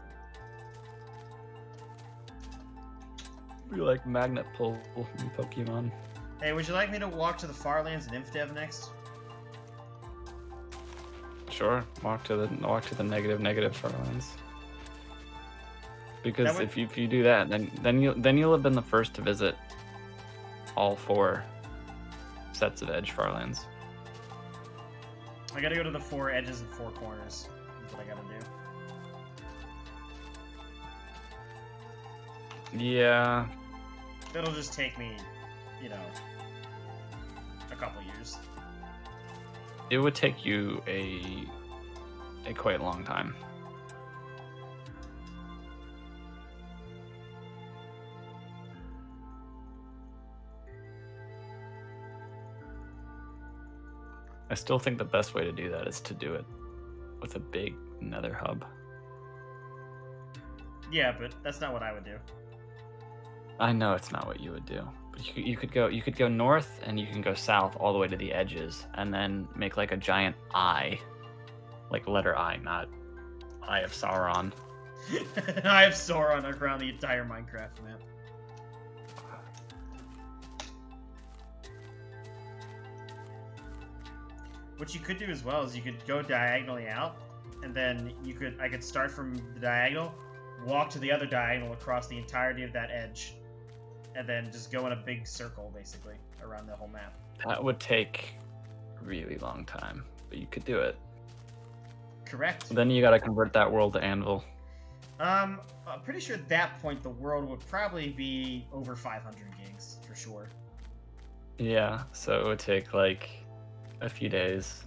We like magnet pull in Pokemon. Hey, would you like me to walk to the Farlands and InfDev next? Sure, walk to the negative Farlands. Because That would- if you do that, then you'll have been the first to visit all 4 sets of Edge Farlands. I gotta go to the 4 edges and 4 corners. That's what I gotta do. Yeah, That'll just take me, you know, a couple years. it would take you a quite long time. I still think the best way to do that is to do it with a big nether hub. Yeah, but that's not what I would do. I know it's not what you would do, but you could go north and you can go south all the way to the edges, and then make like a giant eye, like letter I, not Eye of Sauron, I have Sauron around the entire Minecraft map. What you could do as well is you could go diagonally out, and then I could start from the diagonal, walk to the other diagonal across the entirety of that edge, and then just go in a big circle, basically, around the whole map. That would take a really long time, but you could do it. Correct. Then you gotta convert that world to Anvil. I'm pretty sure at that point the world would probably be over 500 gigs, for sure. Yeah, so it would take like a few days.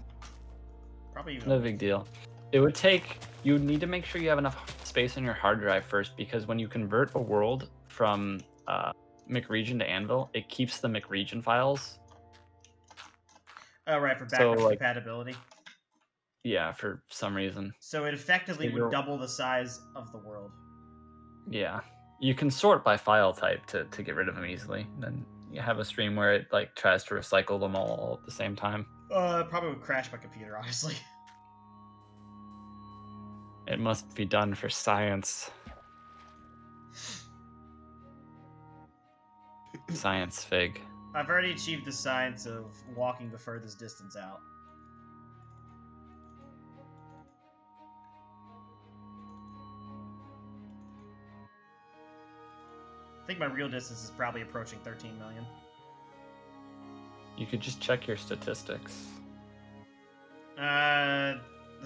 Probably even. No big deal. It would take, you need to make sure you have enough space on your hard drive first, because when you convert a world from McRegion to Anvil, it keeps the McRegion files. Oh, right, for backwards So, like, compatibility. Yeah, for some reason. So it effectively So would you're- double the size of the world. Yeah. You can sort by file type to get rid of them easily. Then you have a stream where it like tries to recycle them all at the same time. Probably would crash my computer, honestly. It must be done for science. Science fig. I've already achieved the science of walking the furthest distance out. I think my real distance is probably approaching 13 million. You could just check your statistics. The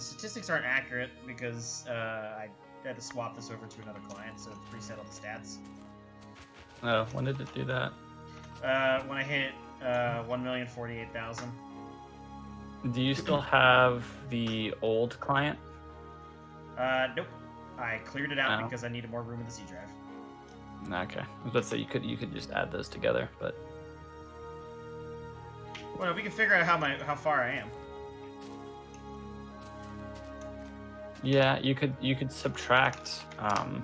statistics aren't accurate because I had to swap this over to another client, so it preset all the stats. Oh, when did it do that? When I hit 1,048,000. Do you still have the old client? Nope. I cleared it out Oh. because I needed more room in the C drive. Okay. I was about to say you could just add those together, but Well, we can figure out how far I am. yeah, you could subtract. No.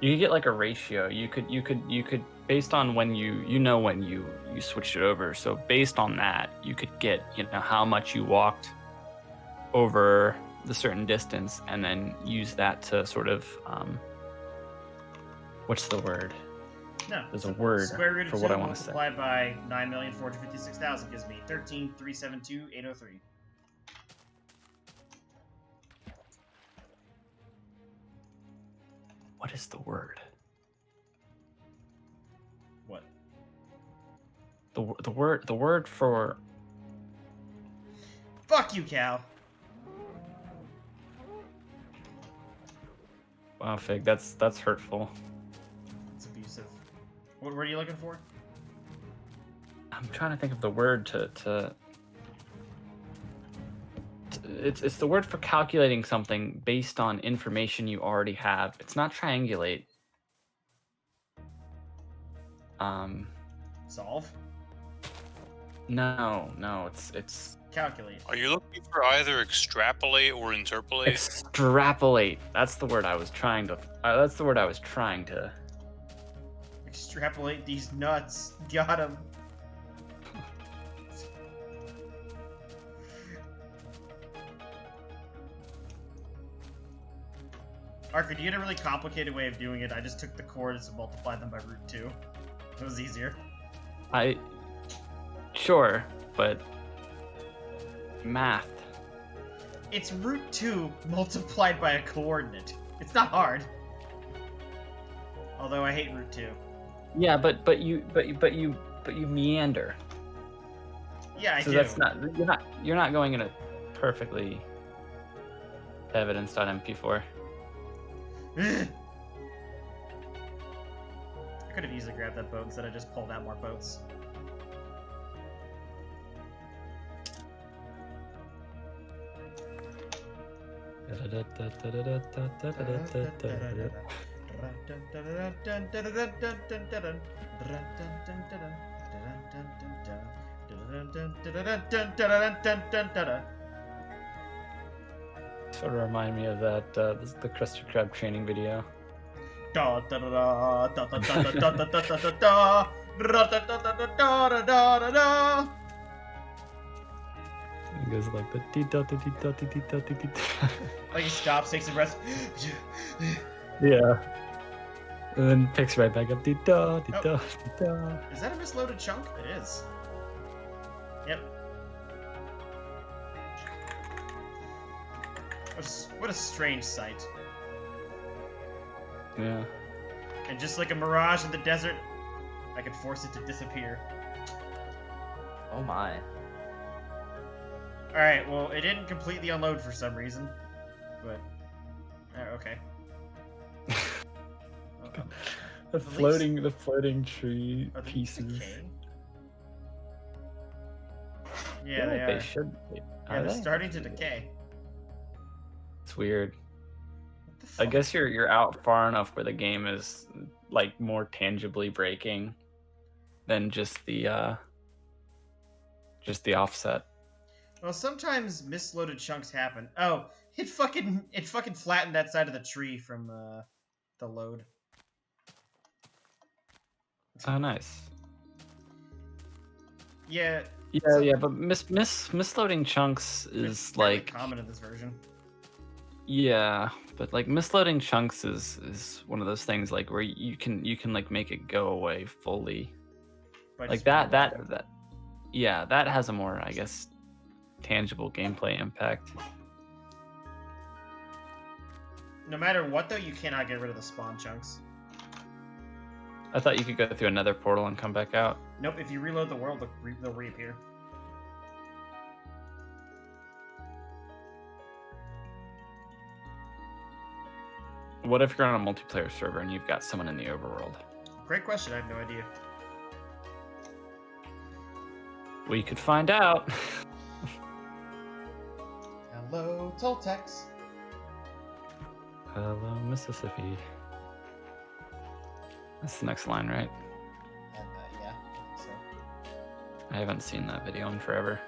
You could get like a ratio. You could based on when when you switched it over. So based on that, you could get how much you walked over the certain distance, and then use that to sort of what's the word? No. There's a word Square root of for what 2 I want to say. multiplied by 9,456,000 gives me 13,372,803. What is the word? What? The word for Fuck you, Cal. wow, Fig. That's hurtful. It's abusive. What word are you looking for? I'm trying to think of the word to it's the word for calculating something based on information you already have. It's not triangulate. Solve? No, it's Calculate. Are you looking for either extrapolate or interpolate? extrapolate. That's the word I was trying to. Extrapolate these nuts. Got him. Arthur, you had a really complicated way of doing it. I just took the coordinates and multiplied them by root 2. It was easier. Sure, but math. It's root 2 multiplied by a coordinate. It's not hard. Although I hate root 2. Yeah, but you meander. Yeah, I So do. that's not you're not going in a perfectly evidence.mp4. I could have easily grabbed that boat instead of just pulled out more boats. Sort of remind me of that this is the Krusty Krab training video. goes like the dee da dee da dee dee da dee da. Like he stops, takes a breath. Yeah. And then picks right back up. Dee da dee Oh. da dee da. Is that a misloaded chunk? It is. Yep. What a strange sight. Yeah. And just like a mirage in the desert, I could force it to disappear. Oh my. Alright, well, it didn't completely unload for some reason. But... okay. The floating tree Are the leaves pieces. decaying? Yeah, they are. should be. Yeah, Are they're they? starting to decay. It's weird. What the I fuck? guess you're out far enough where the game is like more tangibly breaking than just the offset. Well, sometimes misloaded chunks happen. Oh, it fucking flattened that side of the tree from the load. Oh, nice. Yeah. Yeah, So- yeah, but misloading chunks It's is fairly like common in this version. yeah, but like misloading chunks is one of those things like where you can like make it go away fully. By Like just that reloading. yeah, that has a more, I guess, tangible gameplay impact. No matter what, though, you cannot get rid of the spawn chunks. I thought you could go through another portal and come back out. Nope, if you reload the world, they'll reappear. What if you're on a multiplayer server and you've got someone in the overworld? Great question, I have no idea. We could find out. Hello, Toltecs. Hello, Mississippi. That's the next line, right? And, yeah, I think so. I haven't seen that video in forever.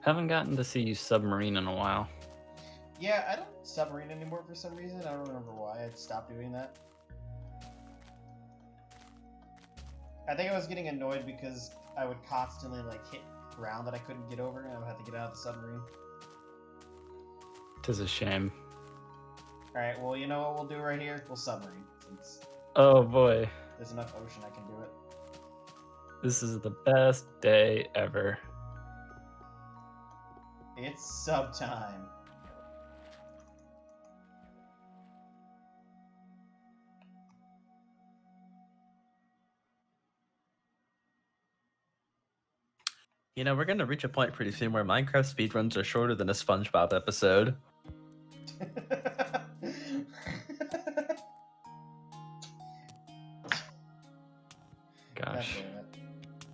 Haven't gotten to see you submarine in a while. Yeah, I don't submarine anymore for some reason. I don't remember why. I stopped doing that. I think I was getting annoyed because I would constantly like hit ground that I couldn't get over, and I would have to get out of the submarine. Tis a shame. All right, well, you know what we'll do right here? We'll submarine, since Oh boy, there's enough ocean I can do it. this is the best day ever. It's sub time. You know, we're gonna reach a point pretty soon where Minecraft speedruns are shorter than a SpongeBob episode. Gosh. God damn it.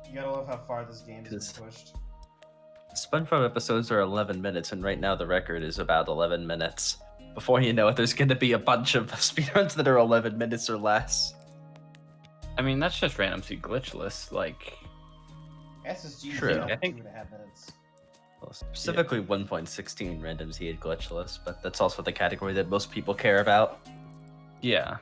You gotta love how far this game has Just- been pushed. SpongeBob episodes are 11 minutes, and right now the record is about 11 minutes. Before you know it, there's gonna be a bunch of speedruns that are 11 minutes or less. I mean, that's just random seed glitchless. Like, SSG True. is about I think- 2.5 minutes. Well, specifically 1.16 random seed glitchless, but that's also the category that most people care about. yeah.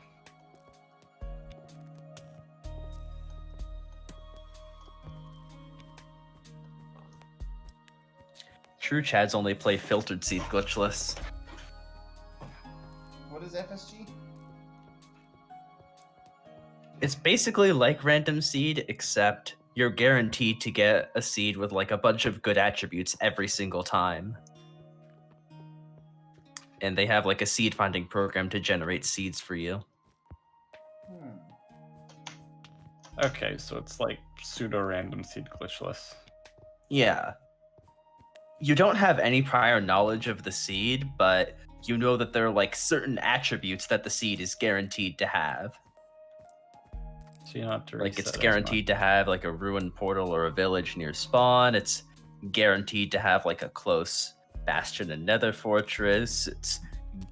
True Chads only play filtered seed glitchless. What is FSG? It's basically like random seed, except you're guaranteed to get a seed with like a bunch of good attributes every single time. And they have like a seed finding program to generate seeds for you. Okay, so it's like pseudo random seed glitchless. Yeah. You don't have any prior knowledge of the seed, but you know that there are like certain attributes that the seed is guaranteed to have. So you don't have to Like reset it's as guaranteed to have like a ruined portal or a village near spawn. It's guaranteed to have like a close bastion and nether fortress. It's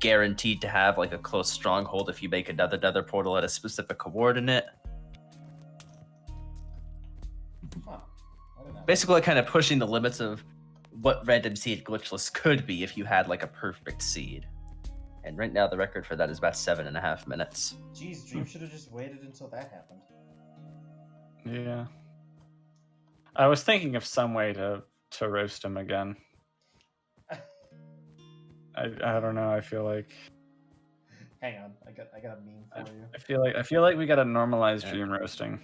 guaranteed to have like a close stronghold if you make another nether portal at a specific coordinate. Huh. I didn't know. Basically kind of pushing the limits of what random seed glitchless could be if you had like a perfect seed. And right now the record for that is about 7.5 minutes. Jeez, Dream should have just waited until that happened. Yeah. I was thinking of some way to roast him again. I don't know. I feel like Hang on, I got a meme for you. I feel like we gotta normalize dream roasting.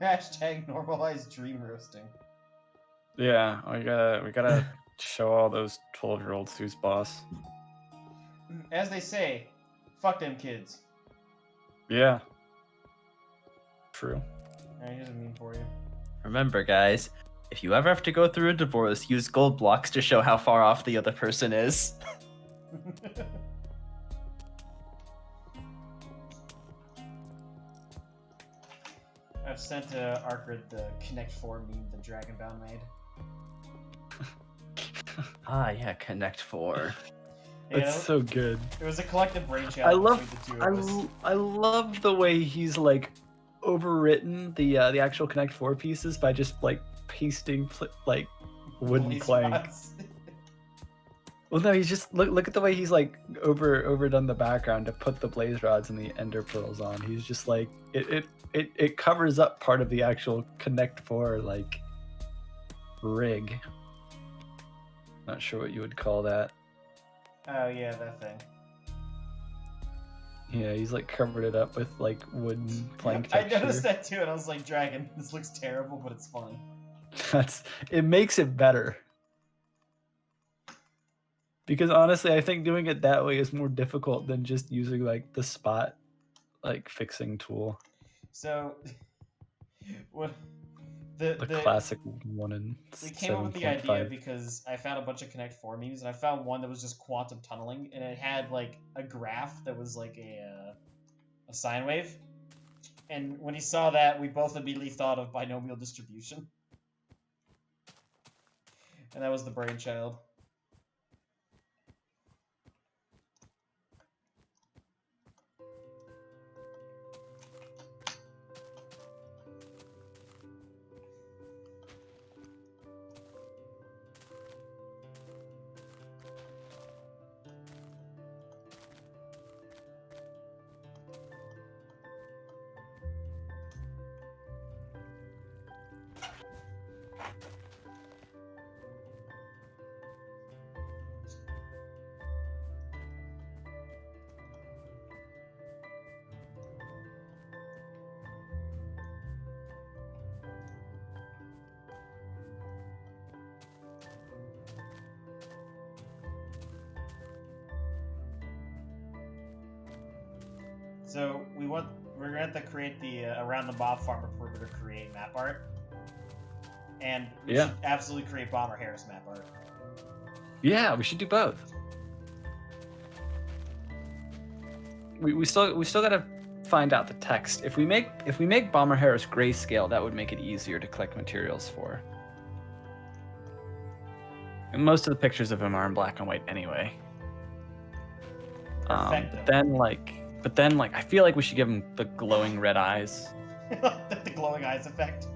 Hashtag normalize dream roasting. Yeah, we gotta show all those 12-year-olds who's boss. As they say, fuck them kids. Yeah. True. Alright, here's a meme for you. Remember, guys, if you ever have to go through a divorce, use gold blocks to show how far off the other person is. I've sent Arkrid the Connect 4 meme that Dragonbound made. Ah, yeah, Connect 4. It's so good. It was a collective brainchild between the two of us. I love the way he's like overwritten the actual Connect 4 pieces by just like pasting like wooden Blaze plank. rods. Well, no, he's just look at the way he's like overdone the background to put the blaze rods and the ender pearls on. He's just like it covers up part of the actual Connect 4 like rig. Not sure what you would call that. Oh yeah, that thing. Yeah, he's like covered it up with like wooden plank I texture. noticed that too, and I was like, Dragon, this looks terrible, but it's funny. It makes it better. Because honestly, I think doing it that way is more difficult than just using like the spot like fixing tool. So, what The classic one in we came up with the idea 7.5. because I found a bunch of Connect 4 memes, and I found one that was just quantum tunneling, and it had like a graph that was like a sine wave. And when he saw that, we both immediately thought of binomial distribution. And that was the brainchild. So we're gonna have to create the around the mob farmer perimeter create map art, and we should absolutely create Bomber Harris map art. Yeah, we should do both. We still gotta find out the text. If we make Bomber Harris grayscale, that would make it easier to collect materials for. And most of the pictures of him are in black and white anyway. But then I feel like we should give him the glowing red eyes. The glowing eyes effect.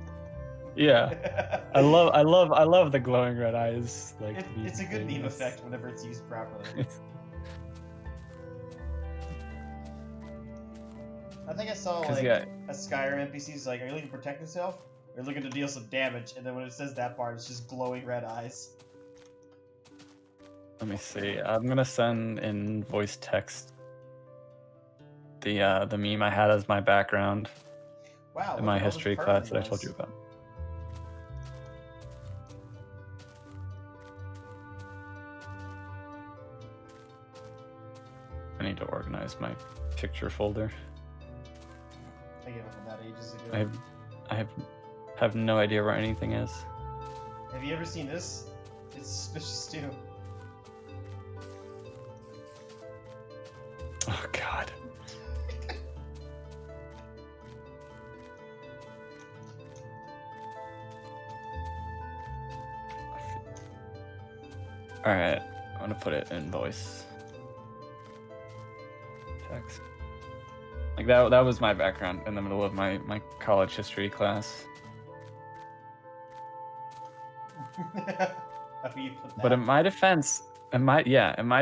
Yeah, I love the glowing red eyes. Like it's a good meme effect whenever it's used properly. I think I saw like a Skyrim NPC's like, "Are you looking to protect yourself? Or looking to deal some damage?" And then when it says that part, it's just glowing red eyes. Let me see. I'm gonna send in voice text the meme I had as my background Wow, in my history class that I told you about. I need to organize my picture folder. I gave up on that ages ago. I have no idea where anything is. Have you ever seen this? It's suspicious too. Oh God. All right, I'm gonna put it in voice text. Like that was my background in the middle of my college history class. How do you put that? But in my defense, in my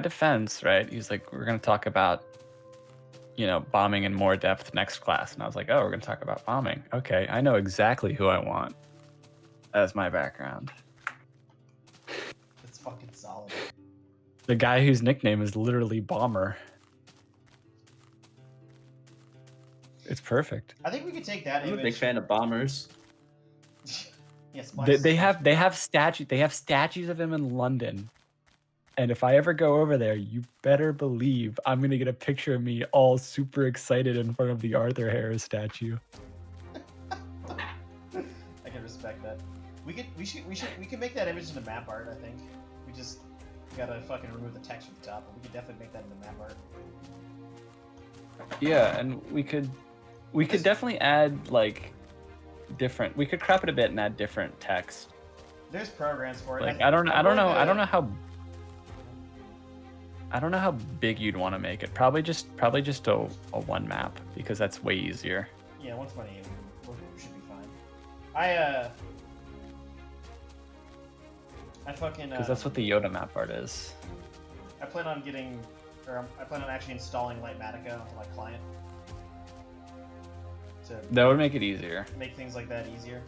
defense, right? He's like, we're gonna talk about, bombing in more depth next class, and I was like, oh, we're gonna talk about bombing. Okay, I know exactly who I want as my background. It's fucking solid. The guy whose nickname is literally Bomber. It's perfect. I think we could take that I'm a image. big fan of bombers. Yes, They have statues of him in London. And if I ever go over there, you better believe I'm gonna get a picture of me all super excited in front of the Arthur Harris statue. I can respect that. We could make that image into map art. I think we just gotta fucking remove the text from the top, but we could definitely make that into map art. Yeah, and we could definitely add like different. We could crop it a bit and add different text. There's programs for it. Like I don't know how big you'd want to make it. Probably just a one map, because that's way easier. Yeah, 128 should be fine. I fucking. Because that's what the Yoda map art is. I plan on actually installing Lightmatica onto my client to That would make it easier. make things like that easier.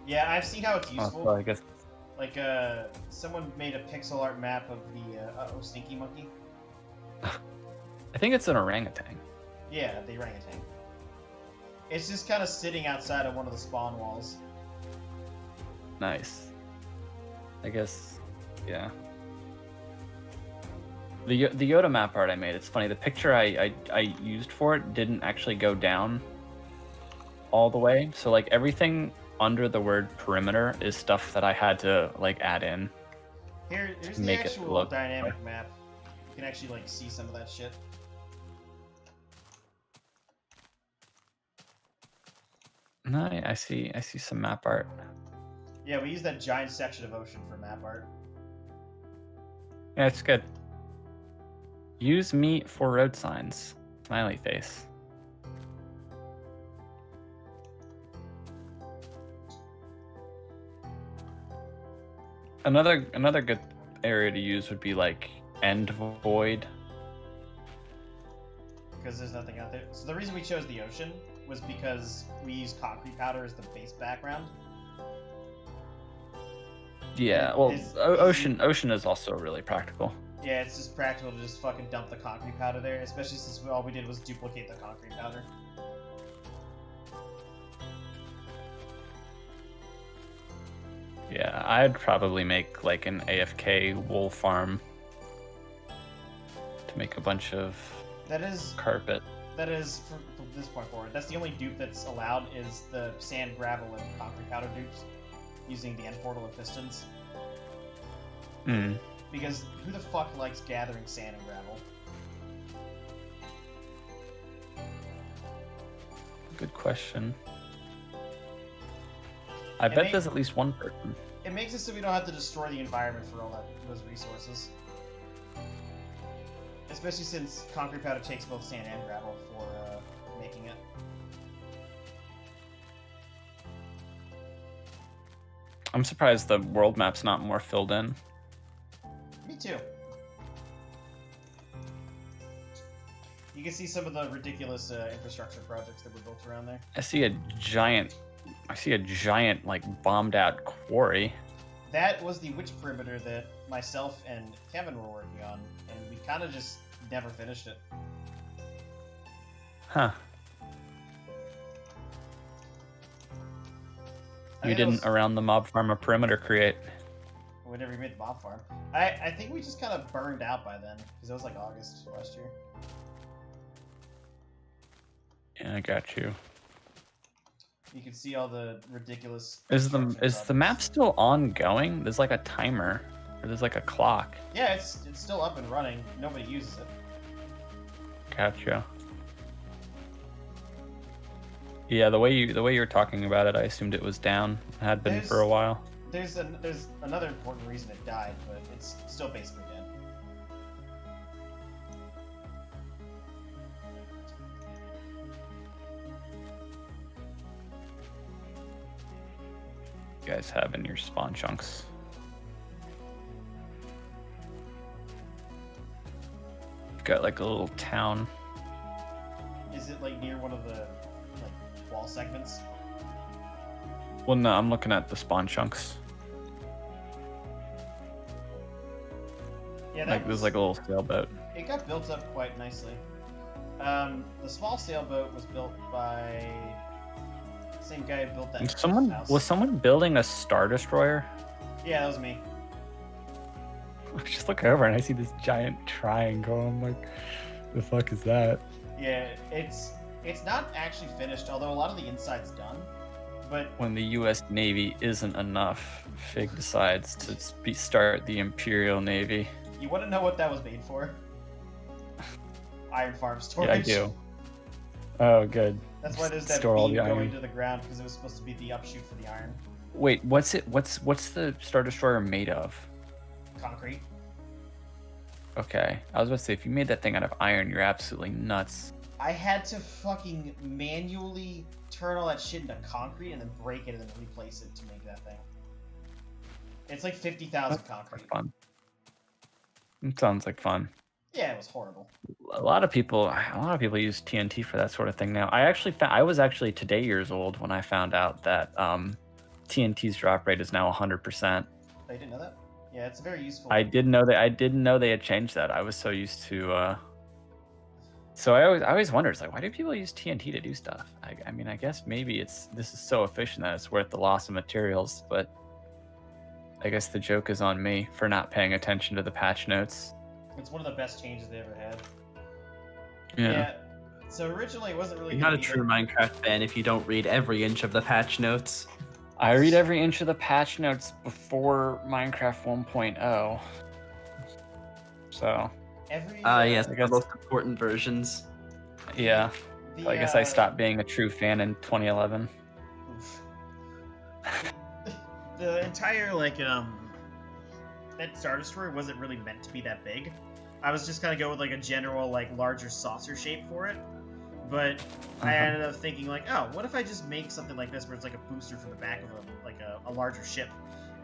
Yeah, I've seen how it's useful. Well, I guess. Like, someone made a pixel art map of the Stinky Monkey. I think it's an orangutan. Yeah, the orangutan. It's just kind of sitting outside of one of the spawn walls. Nice. I guess, yeah. The Yoda map art I made, it's funny, the picture I used for it didn't actually go down all the way. So like everything under the word perimeter is stuff that I had to like add in. Here's the Make it actual look dynamic map. You can actually like see some of that shit. No, I see some map art. Yeah, we use that giant section of ocean for map art. Yeah, it's good. Use me for road signs. Smiley face. Another good area to use would be like end void. Because there's nothing out there. So the reason we chose the ocean was because we use concrete powder as the base background. Yeah, well, Is- ocean is also really practical. Yeah, it's just practical to just fucking dump the concrete powder there, especially since all we did was duplicate the concrete powder. Yeah, I'd probably make like an AFK wool farm to make a bunch of That is carpet. from this point forward. That's the only dupe that's allowed is the sand, gravel, and concrete powder dupes using the end portal and pistons. Hmm. Because who the fuck likes gathering sand and gravel? Good question. I It bet may- there's at least one person. It makes it so we don't have to destroy the environment for those resources. Especially since concrete powder takes both sand and gravel for making it. I'm surprised the world map's not more filled in. Me too. You can see some of the ridiculous infrastructure projects that were built around there. I see a giant like bombed out quarry. That was the witch perimeter that myself and Kevin were working on, and we kind of just never finished it. Huh. I You think it didn't was- around the mob farm a perimeter create. Whenever we made the mob farm. I think we just kind of burned out by then, because it was like August last year. Yeah, I got you. You can see all the ridiculous. Is the construction map projects. still ongoing? There's like a timer, or there's like a clock. Yeah, it's still up and running. Nobody uses it. Gotcha. Yeah, the way you were talking about it, I assumed it was down. It had been for a while. there's another important reason it died, but it's still basically dead. You guys have in your spawn chunks. You've got like a little town. Is it like near one of the like wall segments? Well, no, I'm looking at the spawn chunks. Yeah, Like there's like a little sailboat. It got built up quite nicely. The small sailboat was built by the same guy who built that first house. Was someone building a Star Destroyer? Yeah, that was me. I just look over and I see this giant triangle. I'm like, the fuck is that? Yeah, it's not actually finished, although a lot of the inside's done. But when the U.S. Navy isn't enough, Fig decides to start the Imperial Navy. You want to know what that was made for? Iron farm storage. Yeah, I do. Oh, good. That's why there's that Store all beam the going iron. to the ground, because it was supposed to be the upshoot for the iron. Wait, what's the Star Destroyer made of? Concrete. Okay, I was about to say, if you made that thing out of iron, you're absolutely nuts. I had to fucking manually turn all that shit into concrete and then break it and then replace it to make that thing. It's like 50,000 concrete. Fun. It sounds like fun. Yeah, it was horrible. A lot of people use TNT for that sort of thing now. I was actually today years old when I found out that TNT's drop rate is now 100%. Oh, you didn't know that? Yeah, it's very useful. I didn't know they had changed that. I was so used to. So I always wonder, it's like, why do people use TNT to do stuff? I mean, I guess maybe this is so efficient that it's worth the loss of materials, but I guess the joke is on me for not paying attention to the patch notes. It's one of the best changes they ever had. Yeah. So originally it wasn't really. You're not a true Minecraft fan if you don't read every inch of the patch notes. I read every inch of the patch notes before Minecraft 1.0. So. Yes, the most important versions. Yeah. I guess I stopped being a true fan in 2011. The entire that Star Destroyer wasn't really meant to be that big. I was just gonna go with like a general larger saucer shape for it, but I ended up thinking oh, what if I just make something like this where it's like a booster for the back of a larger ship,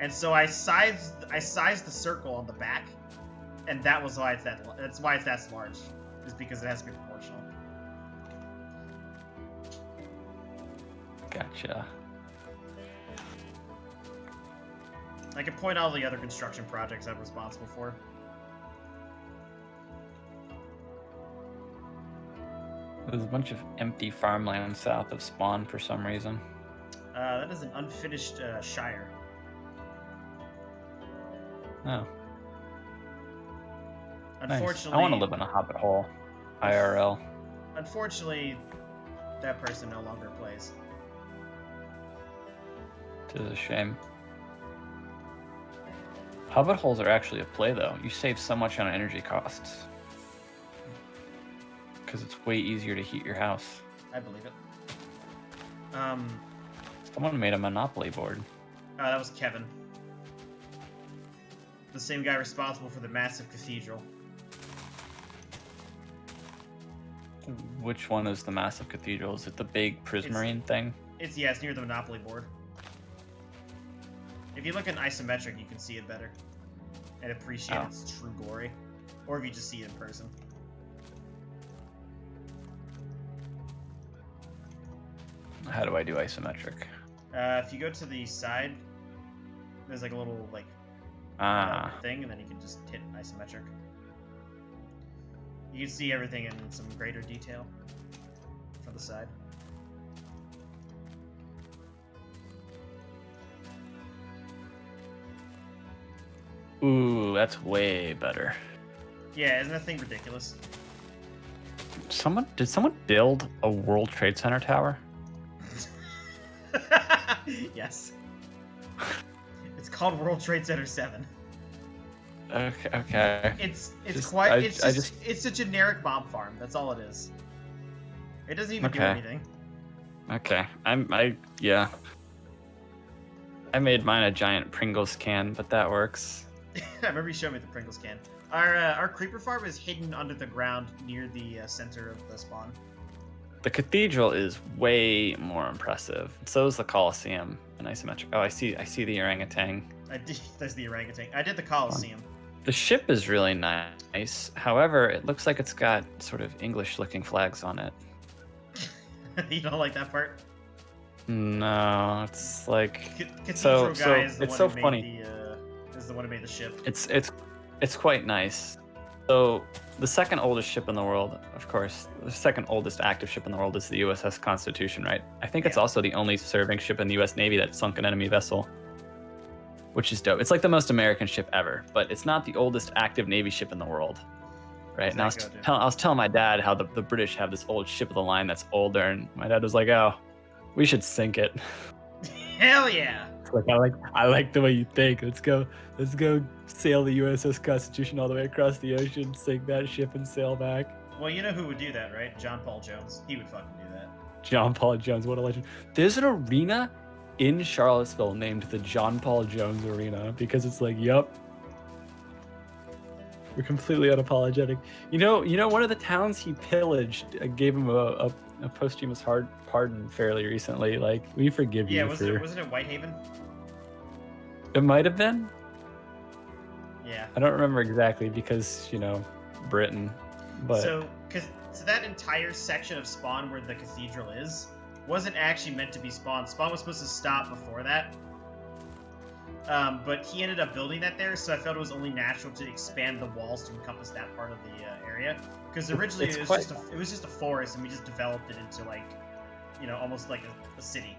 and so I sized the circle on the back, and that was why that's why it's that large, is because it has to be proportional. Gotcha. I can point out all the other construction projects I'm responsible for. There's a bunch of empty farmland south of spawn for some reason. That is an unfinished shire. Oh. Unfortunately, nice. I want to live in a hobbit hole. IRL. Unfortunately, that person no longer plays. It is a shame. Hobbit holes are actually a play, though. You save so much on energy costs. Because it's way easier to heat your house. I believe it. Someone made a Monopoly board. That was Kevin. The same guy responsible for the massive cathedral. Which one is the massive cathedral? Is it the big prismarine thing? It's near the Monopoly board. If you look in isometric, you can see it better and appreciate its true glory, or if you just see it in person. How do I do isometric? If you go to the side, there's like a little thing, and then you can just hit isometric. You can see everything in some greater detail from the side. Ooh, that's way better. Yeah, isn't that thing ridiculous? Did someone build a World Trade Center tower? Yes. It's called World Trade Center 7. Okay. It's a generic bomb farm. That's all it is. It doesn't even do anything. Okay. I made mine a giant Pringles can, but that works. I remember you showed me the Pringles can. Our creeper farm is hidden under the ground near the center of the spawn. The cathedral is way more impressive. So is the Colosseum in isometric. Oh, I see the orangutan. There's the orangutan. I did the Colosseum. The ship is really nice. However, it looks like it's got sort of English-looking flags on it. You don't like that part? No, it's like Cathedral guy is the it's one so who funny. made is the one who made the ship. It's quite nice. So the second oldest ship in the world, of course, the second oldest active ship in the world is the USS Constitution, right? I think it's also the only serving ship in the U.S. Navy that sunk an enemy vessel, which is dope. It's like the most American ship ever, but it's not the oldest active Navy ship in the world, right? And I was telling my dad how the British have this old ship of the line that's older, and my dad was like, "Oh, we should sink it." Hell yeah! Like I like the way you think. Let's go sail the USS Constitution all the way across the ocean, sink that ship, and sail back. Well, you know who would do that, right? John Paul Jones. He would fucking do that. John Paul Jones, what a legend! There's an arena in Charlottesville named the John Paul Jones Arena because it's like, yup, we're completely unapologetic. You know, one of the towns he pillaged gave him a posthumous pardon fairly recently. Like, we forgive you. Yeah, wasn't it Whitehaven? It might have been. Yeah. I don't remember exactly because, Britain. But so that entire section of Spawn where the cathedral is wasn't actually meant to be Spawn. Spawn was supposed to stop before that. But he ended up building that there, so I felt it was only natural to expand the walls to encompass that part of the area. Because originally it was just a forest, and we just developed it into almost like a city.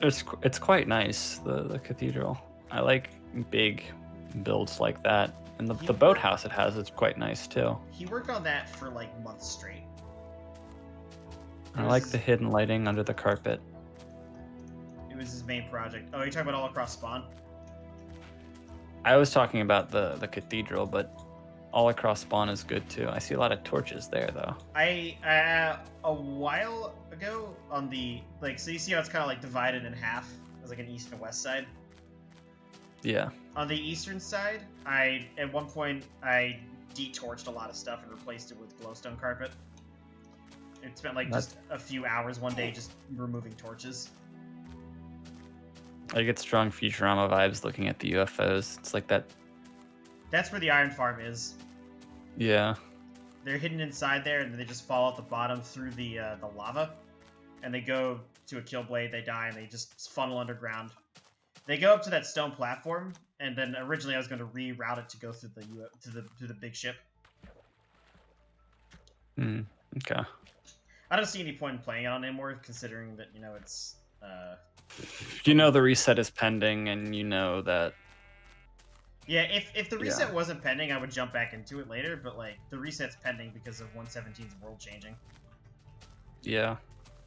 It's quite nice, the cathedral. I like big builds like that, and the boathouse it has is quite nice too. He worked on that for like months straight. I like the hidden lighting under the carpet. It was his main project. Oh, you're talking about all across Spawn? I was talking about the cathedral, but all across Spawn is good too. I see a lot of torches there though. A while ago on the so you see how it's kind of like divided in half as like an east and west side. Yeah. On the eastern side, at one point I detorched a lot of stuff and replaced it with glowstone carpet. It spent just a few hours one day just removing torches. I get strong Futurama vibes looking at the UFOs. It's like that. That's where the iron farm is. Yeah. They're hidden inside there, and they just fall at the bottom through the lava, and they go to a kill blade. They die, and they just funnel underground. They go up to that stone platform, and then originally I was going to reroute it to go through to the big ship. Okay. I don't see any point in playing it on anymore, considering that it's. The reset is pending, and that. Yeah, if the reset wasn't pending, I would jump back into it later. But the reset's pending because of 1.17's world changing. Yeah.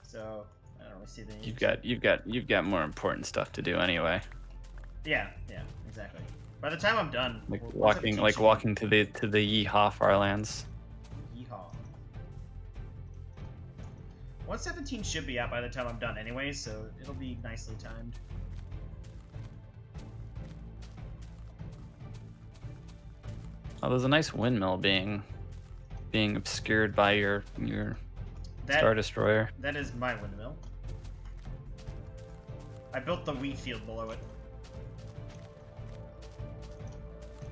So I don't really see the need. You've got more important stuff to do anyway. Yeah, exactly. By the time I'm done, walking to the Yeehaw Farlands. Yeehaw. 1.17 should be out by the time I'm done anyway, so it'll be nicely timed. Oh, there's a nice windmill being obscured by your Star Destroyer. That is my windmill. I built the wheat field below it.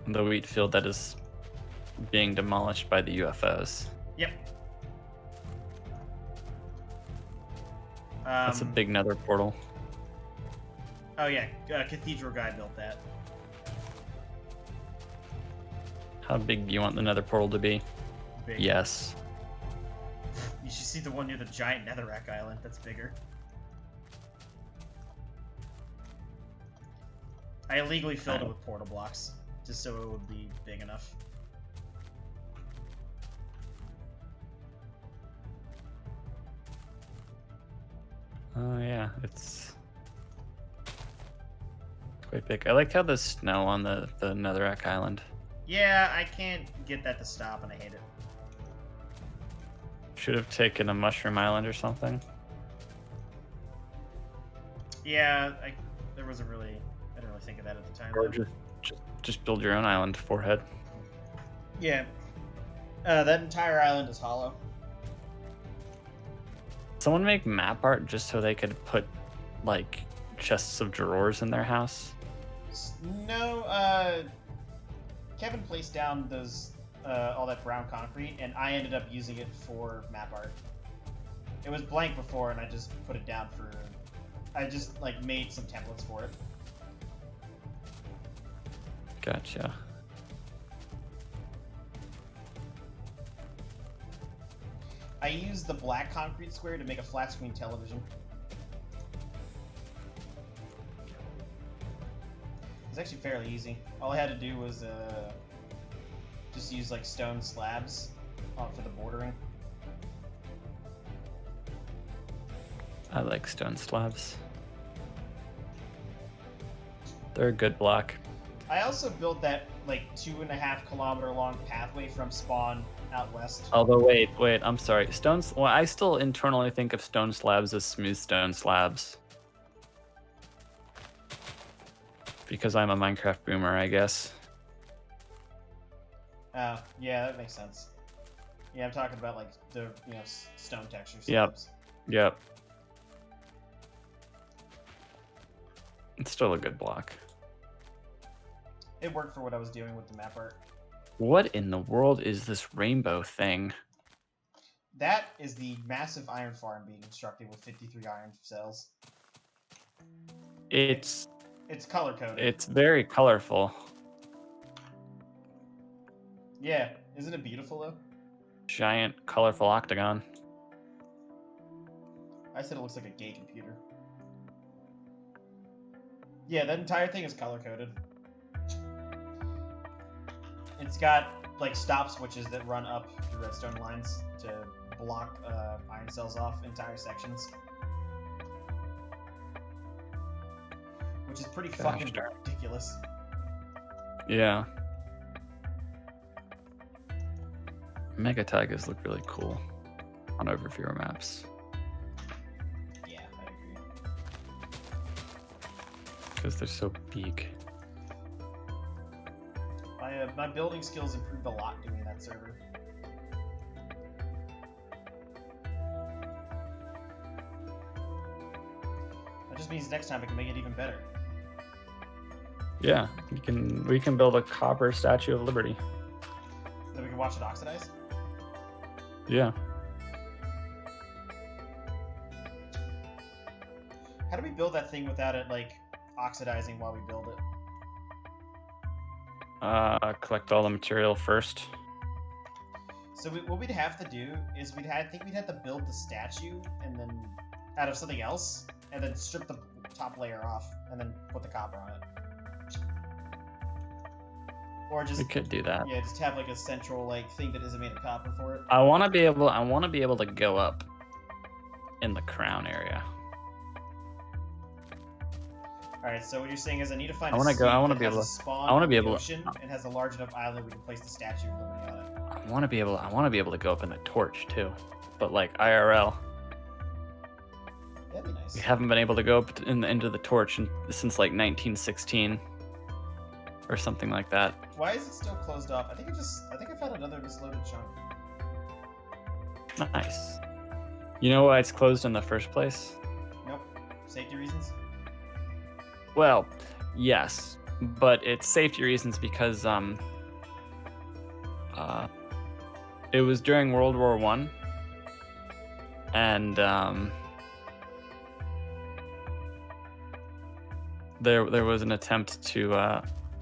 The wheat field that is being demolished by the UFOs. Yep. That's a big nether portal. Oh yeah, Cathedral guy built that. How big do you want the nether portal to be? Big. Yes. You should see the one near the giant netherrack island. That's bigger. I illegally filled it with portal blocks, just so it would be big enough. Oh yeah, it's quite big. I like how there's snow on the netherrack island. Yeah, I can't get that to stop, and I hate it. Should have taken a mushroom island or something. Yeah, wasn't really. I didn't really think of that at the time. Or Though. just build your own island, forehead. Yeah. That entire island is hollow. Someone make map art just so they could put like chests of drawers in their house. No, Kevin placed down those all that brown concrete, and I ended up using it for map art. It was blank before, and I just put it down for. I just like made some templates for it. Gotcha. I used the black concrete square to make a flat screen television. It's actually fairly easy. All I had to do was just use like stone slabs for the bordering. I like stone slabs. They're a good block. I also built that like 2.5 kilometer long pathway from spawn out west. Although wait, I'm sorry. Well, I still internally think of stone slabs as smooth stone slabs. Because I'm a Minecraft boomer, I guess. Oh, yeah, that makes sense. Yeah, I'm talking about like the stone texture Yep. slabs. Yep. It's still a good block. It worked for what I was doing with the map art. What in the world is this rainbow thing? That is the massive iron farm being constructed with 53 iron cells. It's color coded. It's very colorful. Yeah, isn't it beautiful though? Giant colorful octagon. I said it looks like a gay computer. Yeah, that entire thing is color coded. It's got like stop switches that run up the redstone lines to block iron cells off entire sections. Which is pretty fucking ridiculous. Yeah. Mega Tigers look really cool on overview maps. Yeah, I agree. Because they're so big. My building skills improved a lot doing that server. That just means next time I can make it even better. Yeah, we can build a copper Statue of Liberty. Then we can watch it oxidize? Yeah. How do we build that thing without it, like, oxidizing while we build it? Collect all the material first. So what we'd have to do is I think we'd have to build the statue and then out of something else, and then strip the top layer off, and then put the copper on it. Or just We could do that. yeah, just have like a central like thing that isn't made of copper for it. I want to be able to go up in the crown area. All right, so what you're saying is I need to find. I a wanna go- seed I wanna that be has able a to- spawn I wanna in be the able to- ocean and has a large enough island we can place the Statue of Liberty on it. I want to be able to go up in the torch too, but like IRL. That'd be nice. We haven't been able to go up into the torch since like 1916 or something like that. Why is it still closed off? I think I found another misloaded chunk. Nice. You know why it's closed in the first place? Nope. Safety reasons. Well, yes, but it's safety reasons because it was during World War I, and there was an attempt to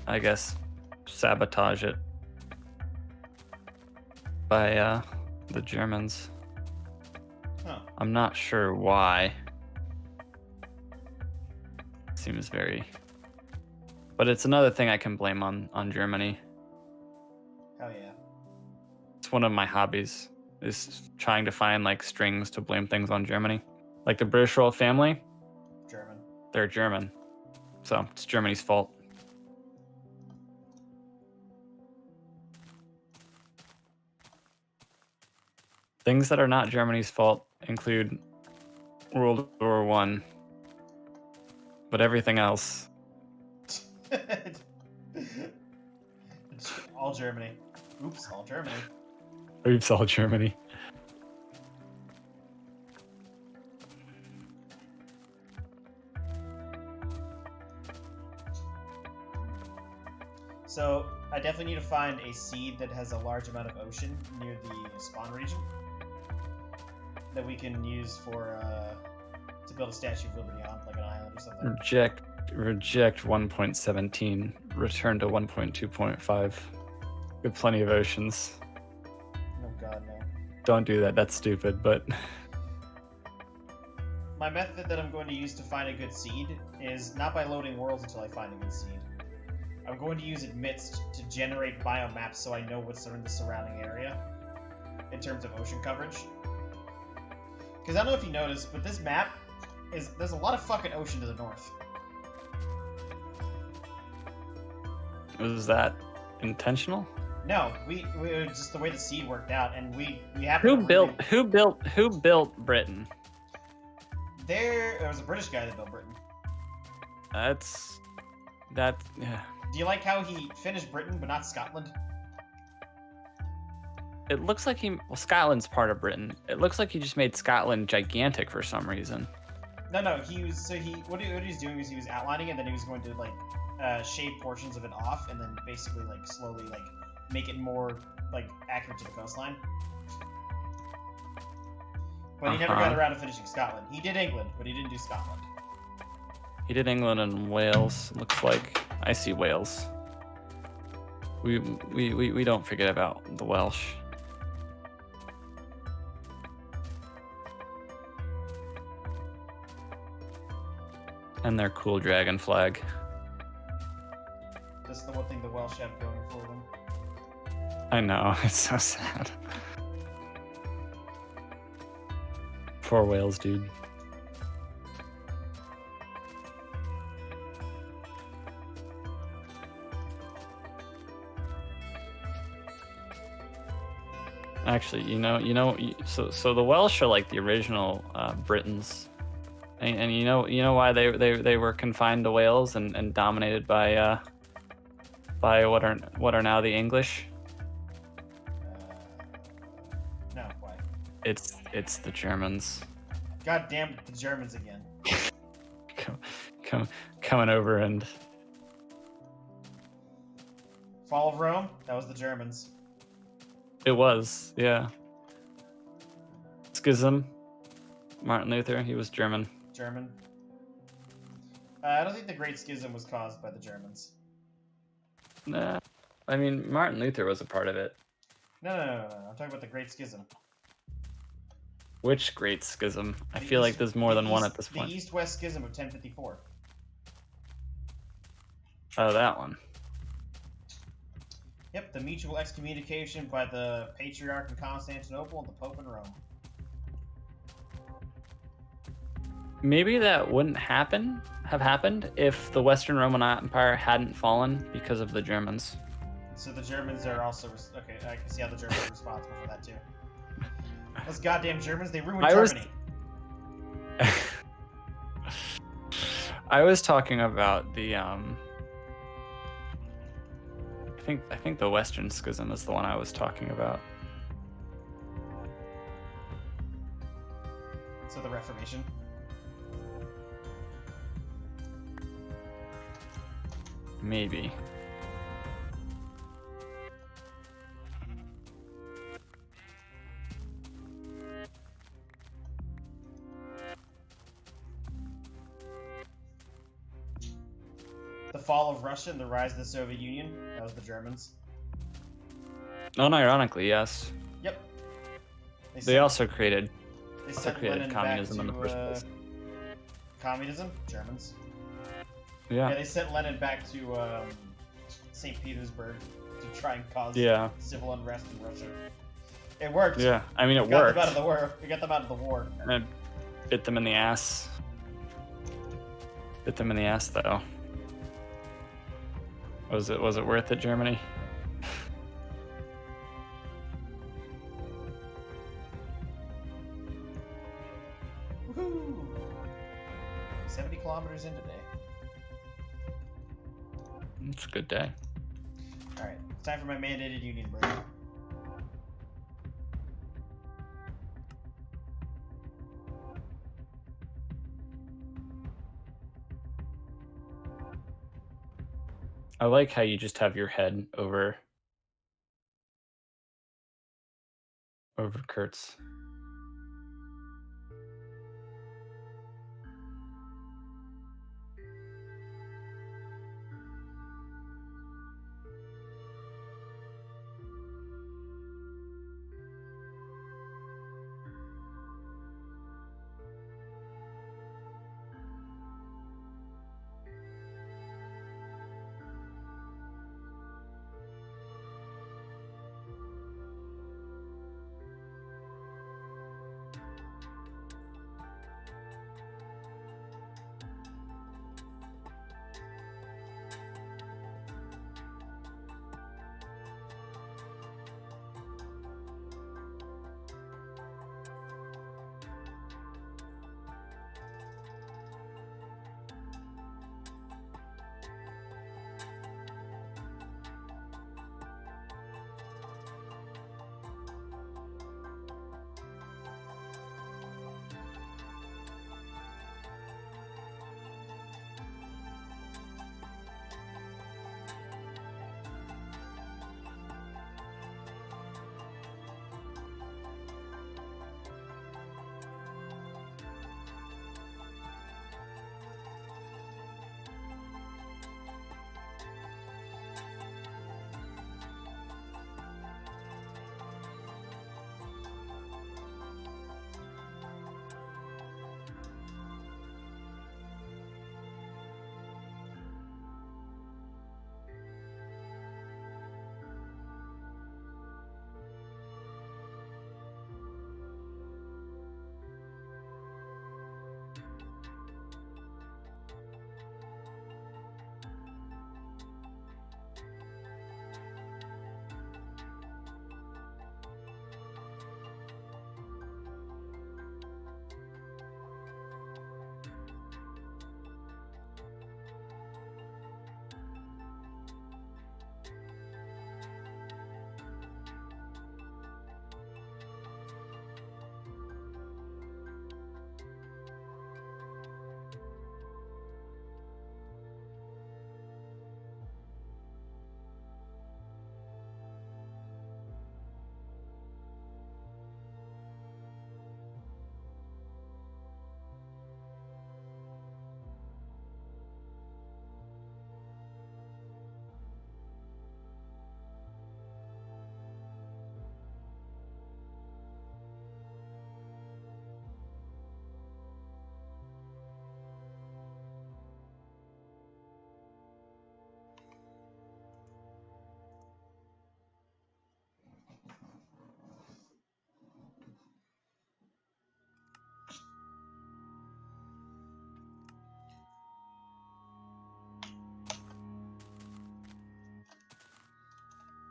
I guess sabotage it by the Germans. Huh. I'm not sure why. Seems very... But it's another thing I can blame on Germany. Hell yeah. It's one of my hobbies, is trying to find like strings to blame things on Germany. Like the British royal family, German. they're German. So it's Germany's fault. Things that are not Germany's fault include World War I but everything else. It's all Germany. Oops, all Germany. Oops, all Germany. So I definitely need to find a seed that has a large amount of ocean near the spawn region that we can use for to build a Statue of Liberty on, like an island or something. Reject 1.17. Return to 1.2.5. We have plenty of oceans. Oh god, no. Don't do that. That's stupid. But My method that I'm going to use to find a good seed is not by loading worlds until I find a good seed. I'm going to use admits to generate biomaps so I know what's in the surrounding area in terms of ocean coverage. Because I don't know if you noticed, but this map there's a lot of fucking ocean to the north. was that intentional? No, we it was just the way the seed worked out, and we have Who built Britain? There was a British guy that built Britain. Yeah. Do you like how he finished Britain but not Scotland? It looks like Scotland's part of Britain. It looks like he just made Scotland gigantic for some reason. No, what he was doing was he was outlining it, and then he was going to like shave portions of it off, and then basically like slowly like make it more like accurate to the coastline. But he never got around to finishing Scotland. He did England, but he didn't do Scotland. He did England and Wales. Looks like I see Wales. We don't forget about the Welsh. And their cool dragon flag. That's the one thing the Welsh have going for them. I know, it's so sad. Poor Wales, dude. Actually, so the Welsh are like the original Britons, and you know why they were confined to Wales and dominated by what are now the English. No, why? It's the Germans. God damn it, the Germans again. Coming over and Fall of Rome? That was the Germans. it was, yeah. Schism. Martin Luther, he was German. German. I don't think the Great Schism was caused by the Germans. Nah, I mean Martin Luther was a part of it. No. I'm talking about the Great Schism. Which Great Schism? I feel like there's more than one at this point. The East-West Schism of 1054. Oh, that one. Yep, the mutual excommunication by the Patriarch in Constantinople and the Pope in Rome. Maybe that wouldn't have happened if the Western Roman Empire hadn't fallen because of the Germans. So the Germans are also... Okay, I can see how the Germans are responsible for that, too. Those goddamn Germans, they ruined Germany. I was talking about the I think the Western Schism is the one I was talking about. So the Reformation. Maybe. The fall of Russia and the rise of the Soviet Union. That was the Germans. Unironically, yes. Yep. They also created Lenin communism in the back first to, place. Communism? Germans. Yeah. Yeah, they sent Lenin back to St. Petersburg to try and cause civil unrest in Russia. It worked. Yeah, I mean, it We got worked. them out of the war. We got them out of the war. And it bit them in the ass. Bit them in the ass, though. Was it worth it, Germany? Woohoo! 70 kilometers in today. It's a good day. Alright, it's time for my mandated union break. I like how you just have your head over Kurt's.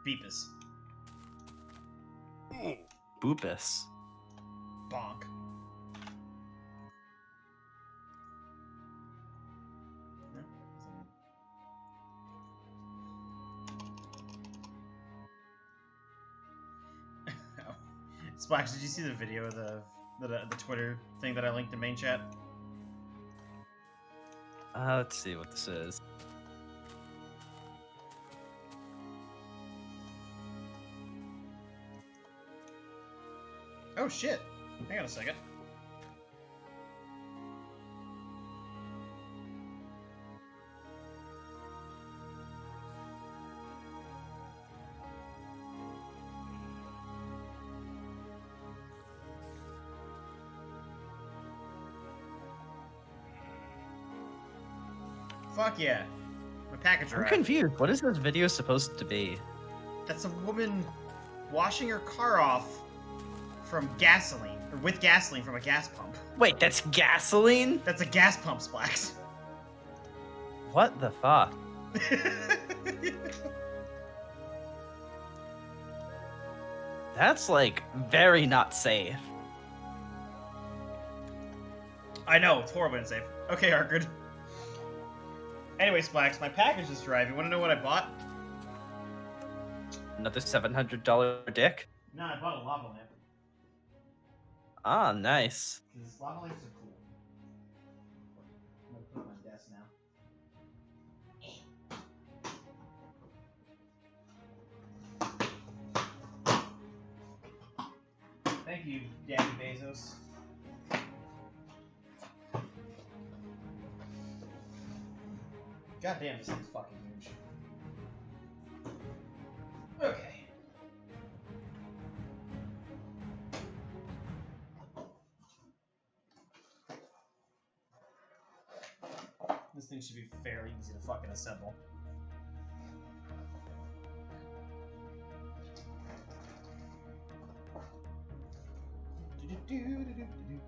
Beepus. Boopus. Bonk. Splash, did you see the video of the Twitter thing that I linked in main chat? Let's see what this is. Oh shit! Hang on a second. Fuck yeah. My package I'm arrived. confused. What is this video supposed to be? That's a woman washing her car off from gasoline, or with gasoline from a gas pump. Wait, that's gasoline? That's a gas pump, Splax. What the fuck? That's like very not safe. I know, it's horribly unsafe. Okay, Arkard. Anyways, Blacks, my package just arrived. You want to know what I bought? Another $700 dick? No, I bought a lava lamp. Ah, nice. Because lava lamps are cool. I'm gonna put it on my desk now. Thank you, Daddy Bezos. God damn, this thing's fucking huge. Okay. This thing should be fairly easy to fucking assemble. Do-do-do-do-do-do-do.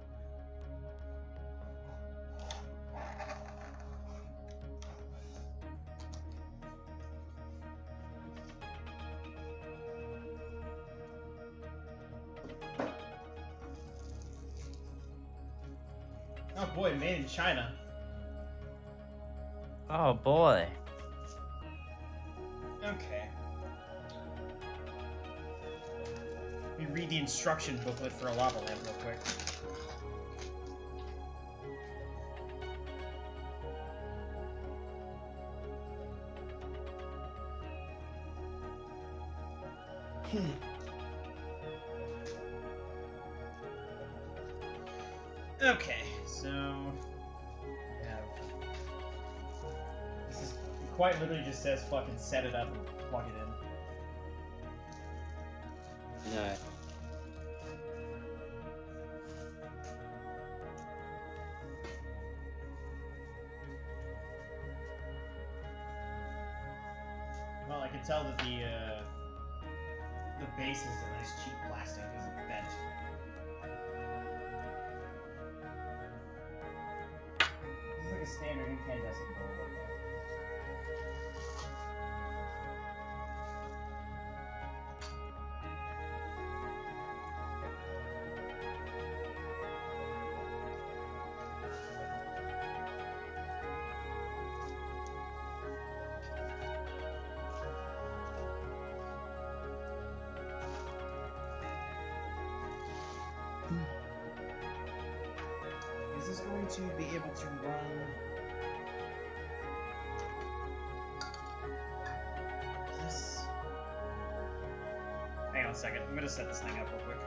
Oh boy, made in China. Oh boy. Okay. Let me read the instruction booklet for a lava lamp real quick. Okay, so we have this is it quite literally just says fucking set it up and plug it in. No. Well, I can tell that the base is a nice cheap plastic, isn't bent. This is like a standard incandescent bulb. Is this going to be able to run? This. Hang on a second. I'm gonna set this thing up real quick.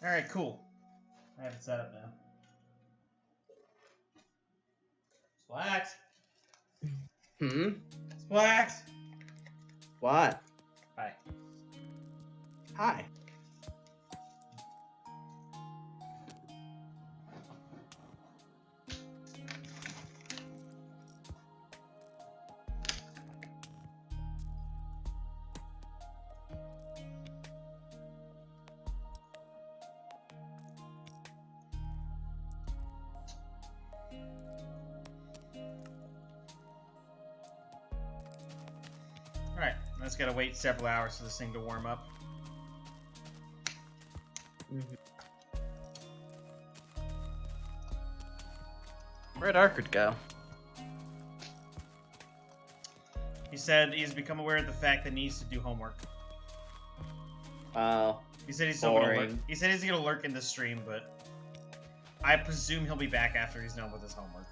Alright, cool. I have it set up now. Splax! Hmm? Splax! What? Hi. Hi. Alright, I just gotta wait several hours for this thing to warm up. Where'd Arkard go? He said he's become aware of the fact that he needs to do homework. Oh, He said he's still gonna lurk. boring. He said he's gonna lurk in the stream, but I presume he'll be back after he's done with his homework.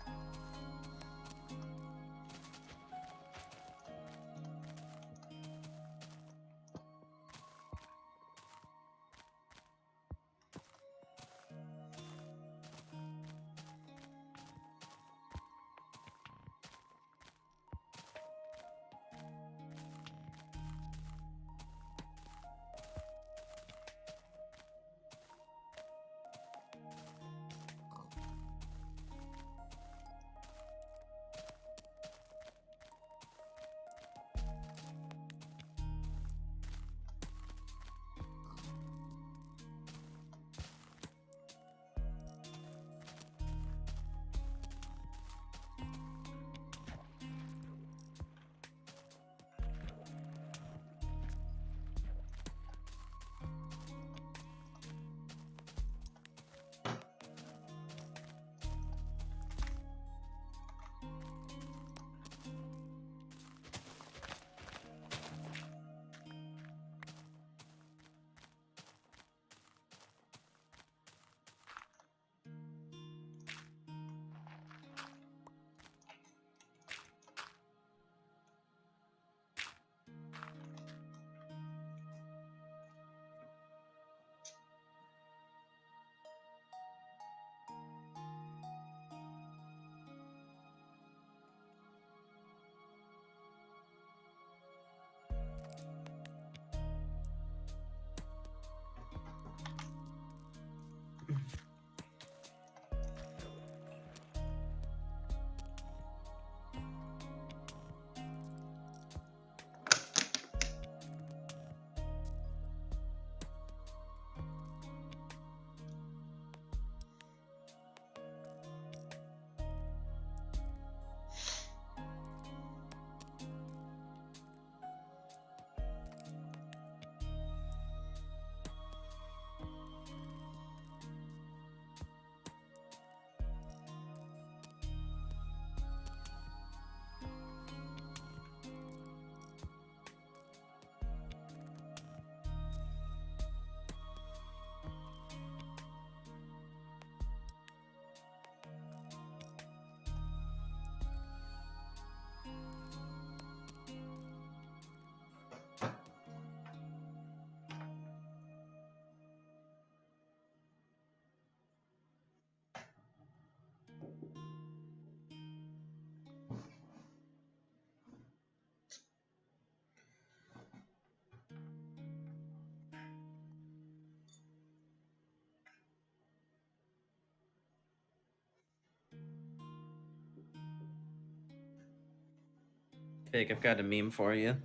Fake, I've got a meme for you.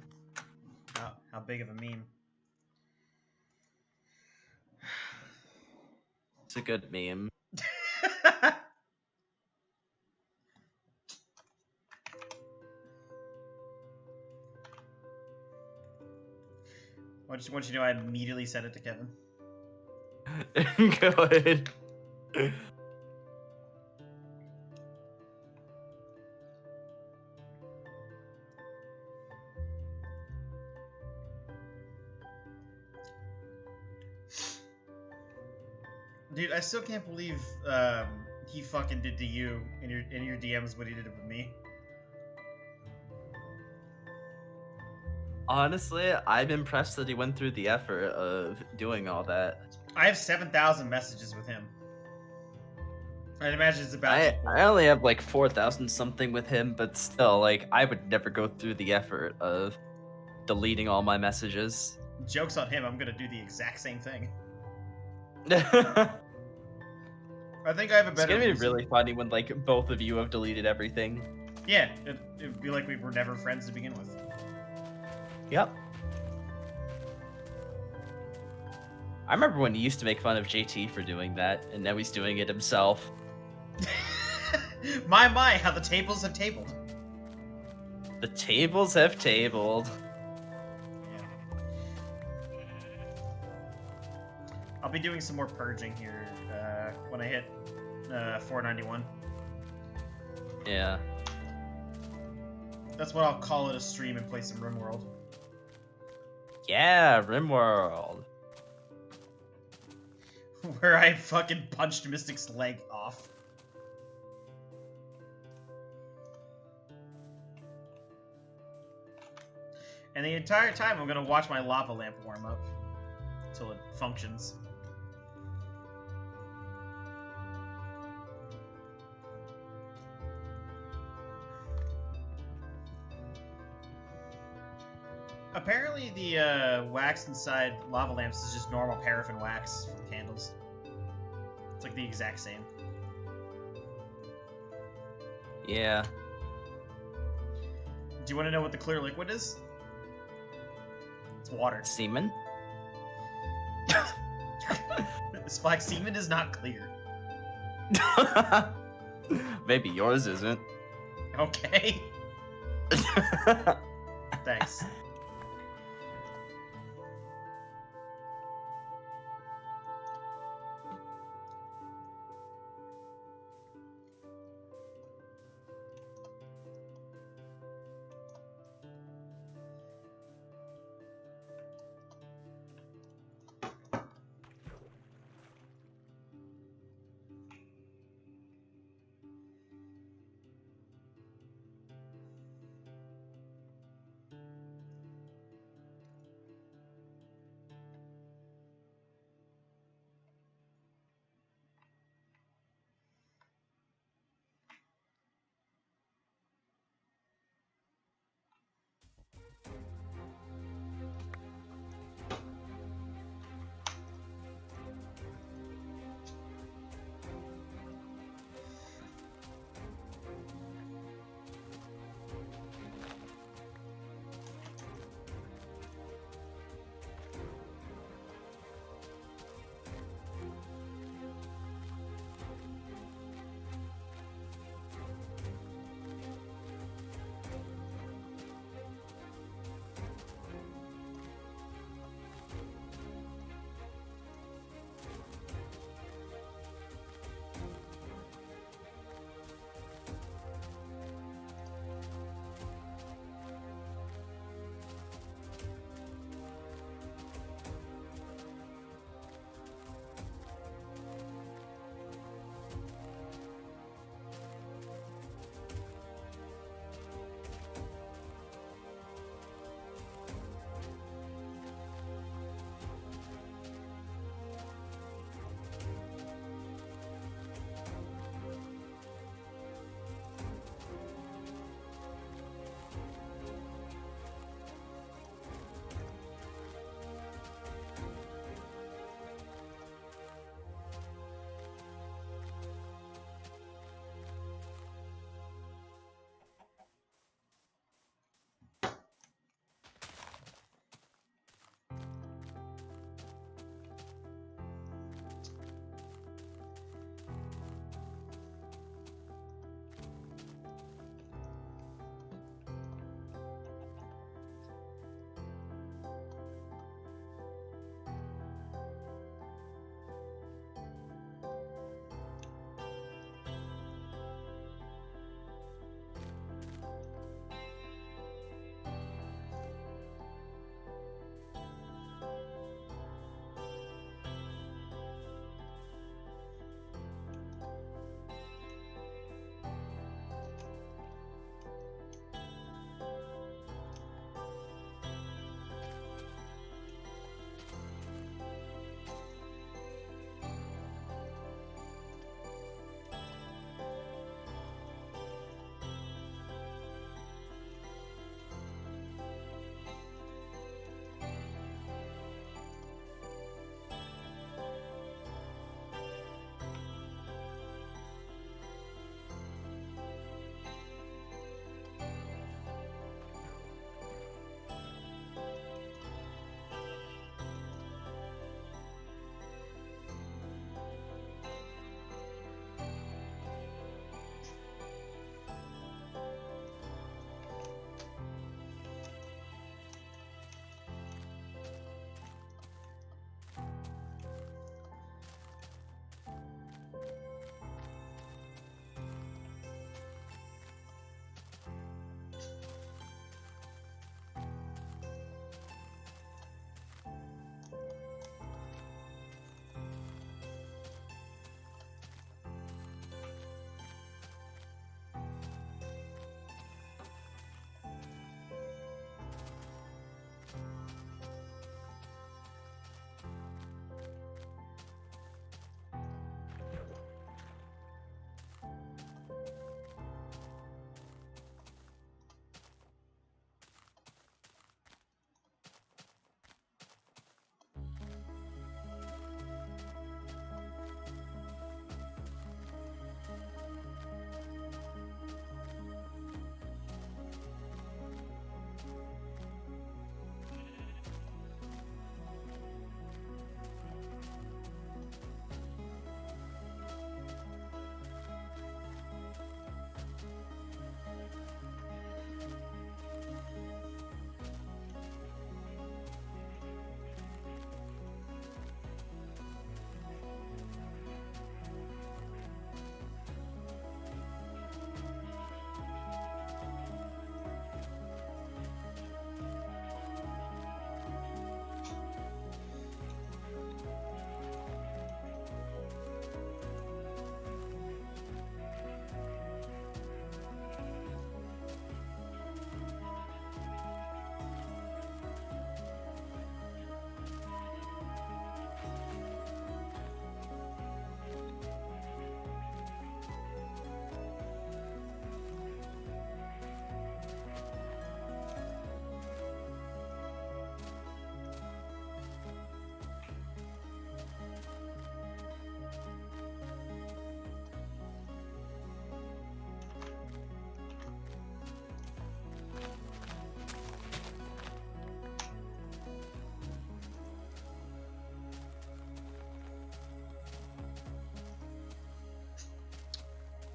How big of a meme? It's a good meme. Once you know, I immediately sent it to Kevin. Go ahead. Dude, I still can't believe he fucking did to you in your DMs what he did with me. Honestly, I'm impressed that he went through the effort of doing all that. I have 7,000 messages with him. I'd imagine it's about equal. I only have like 4,000 something with him, but still, like, I would never go through the effort of deleting all my messages. Joke's on him, I'm gonna do the exact same thing. It's I think I have a better gonna be reason. really funny when like both of you have deleted everything. Yeah, it'd be like we were never friends to begin with. Yep. I remember when he used to make fun of JT for doing that, and now he's doing it himself. My, how the tables have tabled. The tables have tabled. Yeah. I'll be doing some more purging here when I hit 491. Yeah. That's what I'll call it, a stream, and play some RimWorld. Yeah, RimWorld. Where I fucking punched Mystic's leg off. And the entire time I'm gonna watch my lava lamp warm up until it functions. Apparently the wax inside lava lamps is just normal paraffin wax from candles. It's like the exact same. Yeah. Do you want to know what the clear liquid is? It's water. Semen? Spike, semen is not clear. Maybe yours isn't. Okay. Thanks.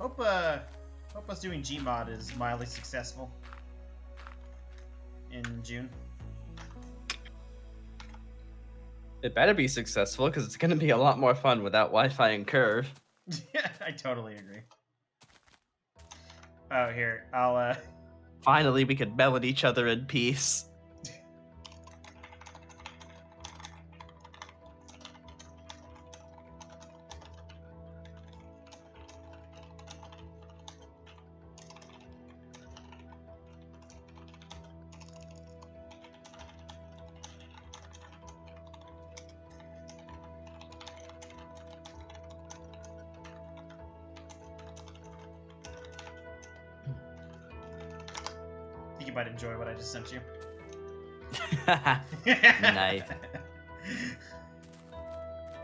Hope us doing Gmod is mildly successful in June. It better be successful because it's going to be a lot more fun without Wi-Fi and Curve. I totally agree. Oh, here, I'll Finally, we could melon each other in peace. I think you might enjoy what I just sent you. Nice.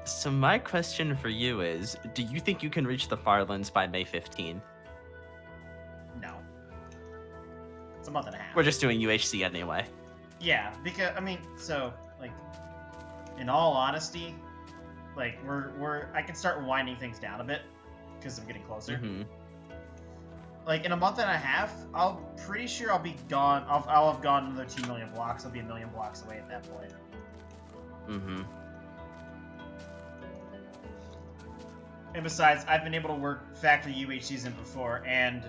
So my question for you is, do you think you can reach the Farlands by May 15? No. It's a month and a half. We're just doing UHC anyway. Yeah, because I mean, so like, in all honesty, like I can start winding things down a bit because I'm getting closer. Mm-hmm. Like in a month and a half, pretty sure I'll be gone. I'll have gone another 2 million blocks. I'll be 1 million blocks away at that point. Mm-hmm. And besides, I've been able to work factory UH season before, and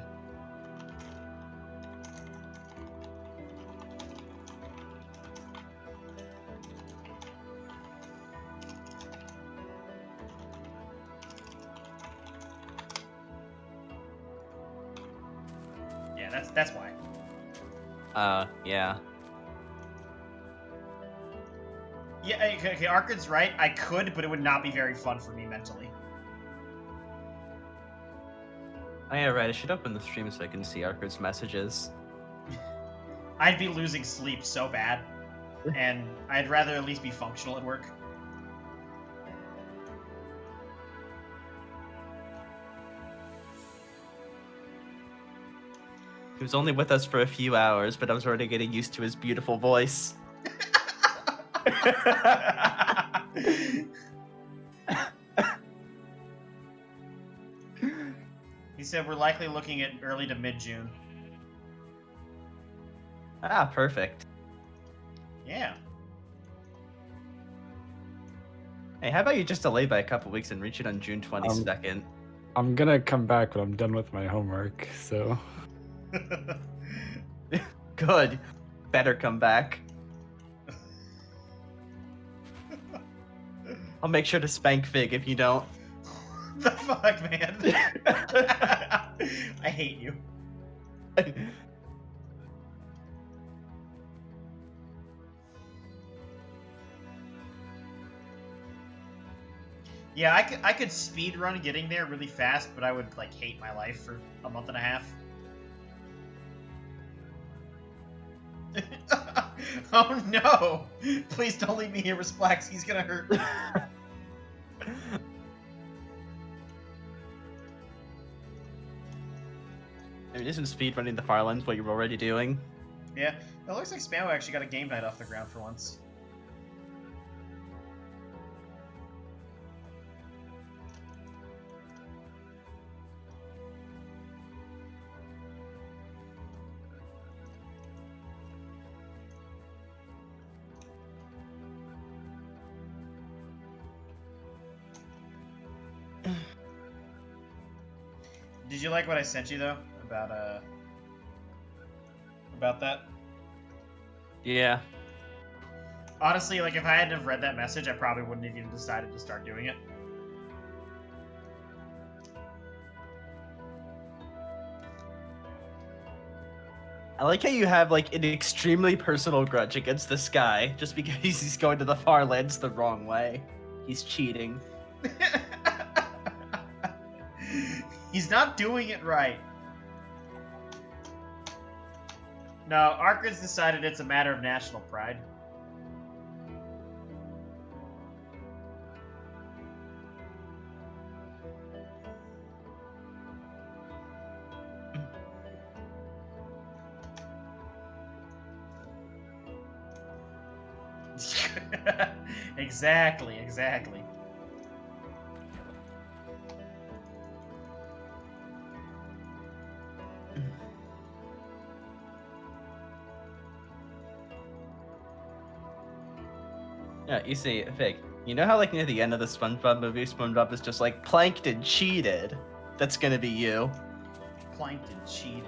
yeah, that's why. Yeah. Yeah, okay, Arkad's right. I could, but it would not be very fun for me mentally. Oh yeah, right. I should open the stream so I can see Arkard's messages. I'd be losing sleep so bad, and I'd rather at least be functional at work. He was only with us for a few hours, but I was already getting used to his beautiful voice. He said we're likely looking at early to mid-June. Ah, perfect. Yeah. Hey, how about you just delay by a couple weeks and reach it on June 22nd? I'm gonna come back when I'm done with my homework, so... Good. Better come back. I'll make sure to spank Fig if you don't. The fuck, man? I hate you. Yeah, I could speed run getting there really fast, but I would like hate my life for a month and a half. Oh no! Please don't leave me here with Splax. He's gonna hurt me. I mean, isn't speedrunning the Farlands what you're already doing? Yeah, it looks like Spammo actually got a game night off the ground for once. Did you like what I sent you though about that? Yeah. Honestly, like if I hadn't have read that message, I probably wouldn't have even decided to start doing it. I like how you have like an extremely personal grudge against this guy just because he's going to the Farlands the wrong way. He's cheating. He's not doing it right. No, Arkad's decided it's a matter of national pride. Exactly. Yeah, you see, Fig, you know how like near the end of the SpongeBob movie, SpongeBob is just like, Plankton cheated. That's gonna be you. Plankton cheated.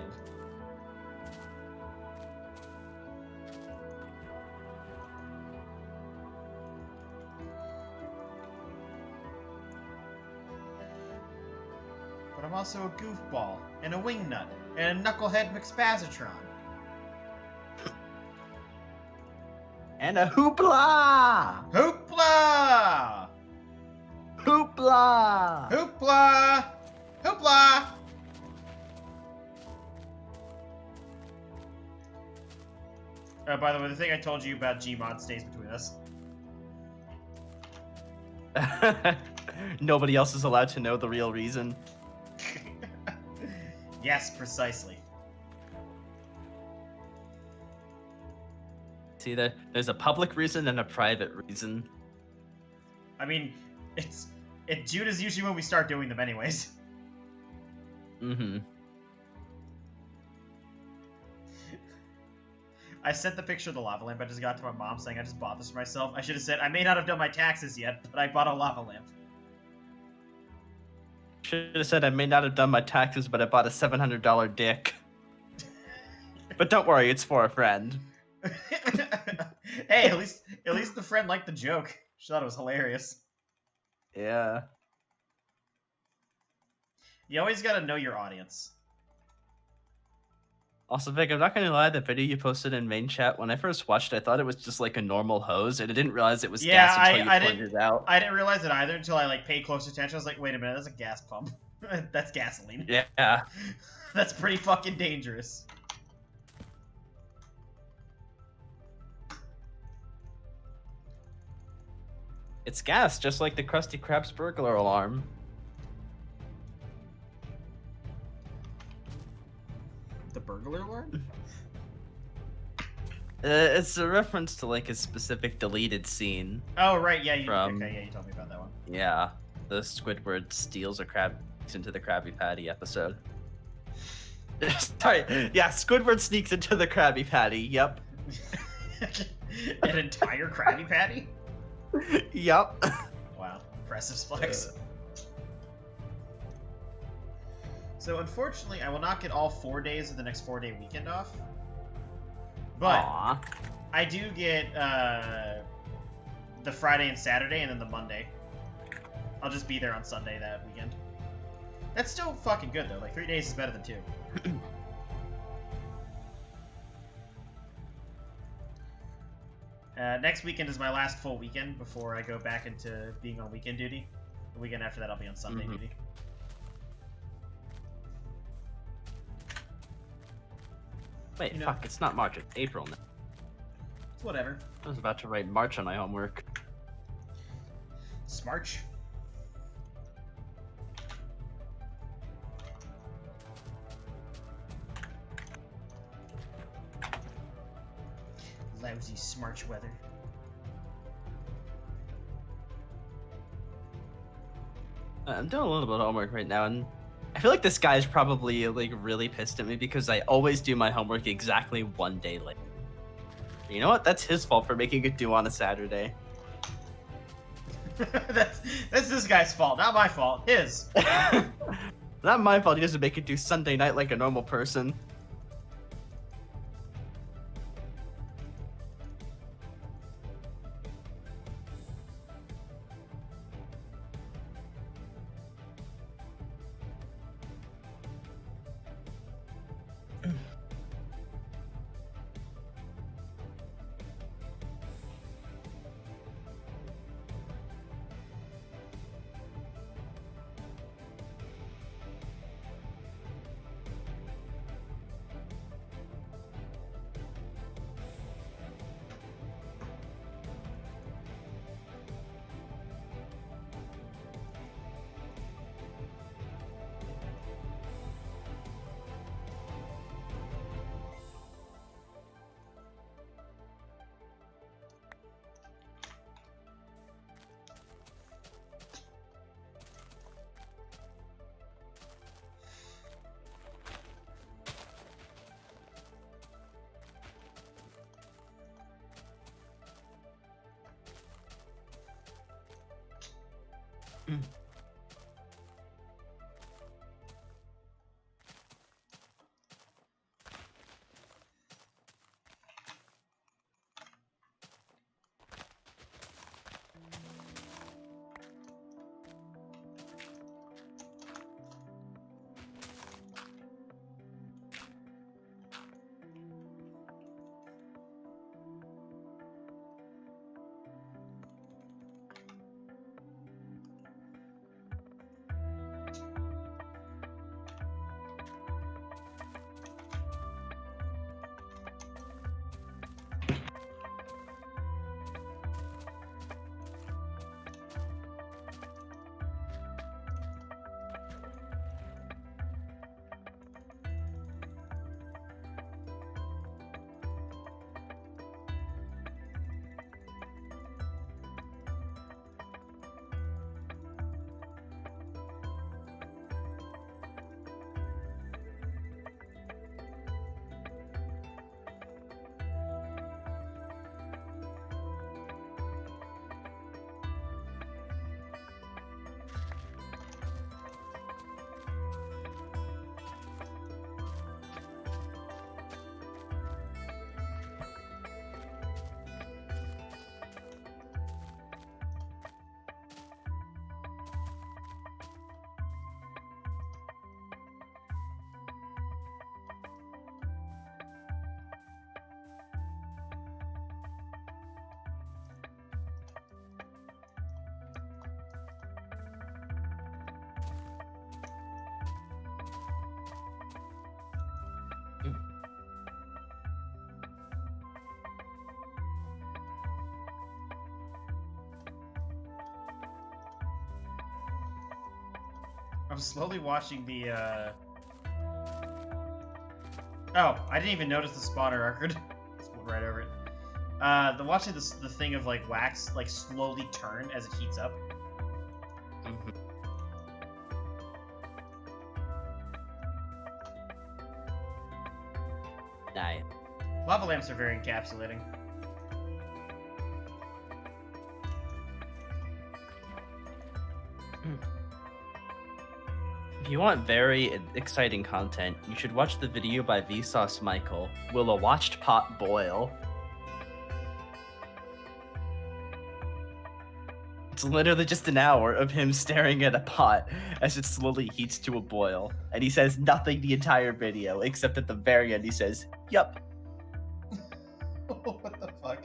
But I'm also a goofball, and a wingnut, and a knucklehead McSpazatron. And a hoopla! Hoopla! Hoopla! Hoopla! Hoopla! By the way, the thing I told you about Gmod stays between us. Nobody else is allowed to know the real reason. Yes, precisely. See, there's a public reason and a private reason. I mean, June is usually when we start doing them anyways. Mm-hmm. I sent the picture of the lava lamp I just got to my mom saying I just bought this for myself. I should have said, I may not have done my taxes yet, but I bought a lava lamp. Should have said I may not have done my taxes, but I bought a $700 dick. But don't worry, it's for a friend. Hey, at least the friend liked the joke. She thought it was hilarious. Yeah. You always gotta know your audience. Also, Vic, I'm not gonna lie, the video you posted in main chat, when I first watched it, I thought it was just like a normal hose, and I didn't realize it was gas until you pointed it out. I didn't realize it either until I paid close attention. I was like, wait a minute, that's a gas pump. That's gasoline. Yeah. That's pretty fucking dangerous. It's gas, just like the Krusty Krab's burglar alarm. The burglar alarm? It's a reference to like a specific deleted scene. Oh right, yeah, you From- okay, yeah, you told me about that one. Yeah, the Squidward steals a crab into the Krabby Patty episode. Sorry, yeah, Squidward sneaks into the Krabby Patty. Yep. An entire Krabby Patty? Yep. Wow, impressive flex. So unfortunately, I will not get all 4 days of the next 4-day weekend off. But Aww. I do get the Friday and Saturday, and then the Monday. I'll just be there on Sunday that weekend. That's still fucking good though. Like 3 days is better than 2. Next weekend is my last full weekend before I go back into being on weekend duty. The weekend after that, I'll be on Sunday duty. Wait, You know- fuck, it's not March, it's April now. It's whatever. I was about to write March on my homework. Smarch. Lousy smarch weather. I'm doing a little bit of homework right now, and I feel like this guy's probably like really pissed at me because I always do my homework exactly 1 day late. You know what? That's his fault for making it due on a Saturday. that's this guy's fault, not my fault. His. Not my fault. He doesn't make it due Sunday night like a normal person. I'm slowly watching the, Oh, I didn't even notice the spawner record. Just went right over it. Watching the thing of, like, wax, like, slowly turn as it heats up. Mhm. Nice. Lava lamps are very encapsulating. If you want very exciting content, you should watch the video by Vsauce Michael, Will a Watched Pot Boil? It's literally just an hour of him staring at a pot as it slowly heats to a boil, and he says nothing the entire video, except at the very end he says, "Yup." What the fuck?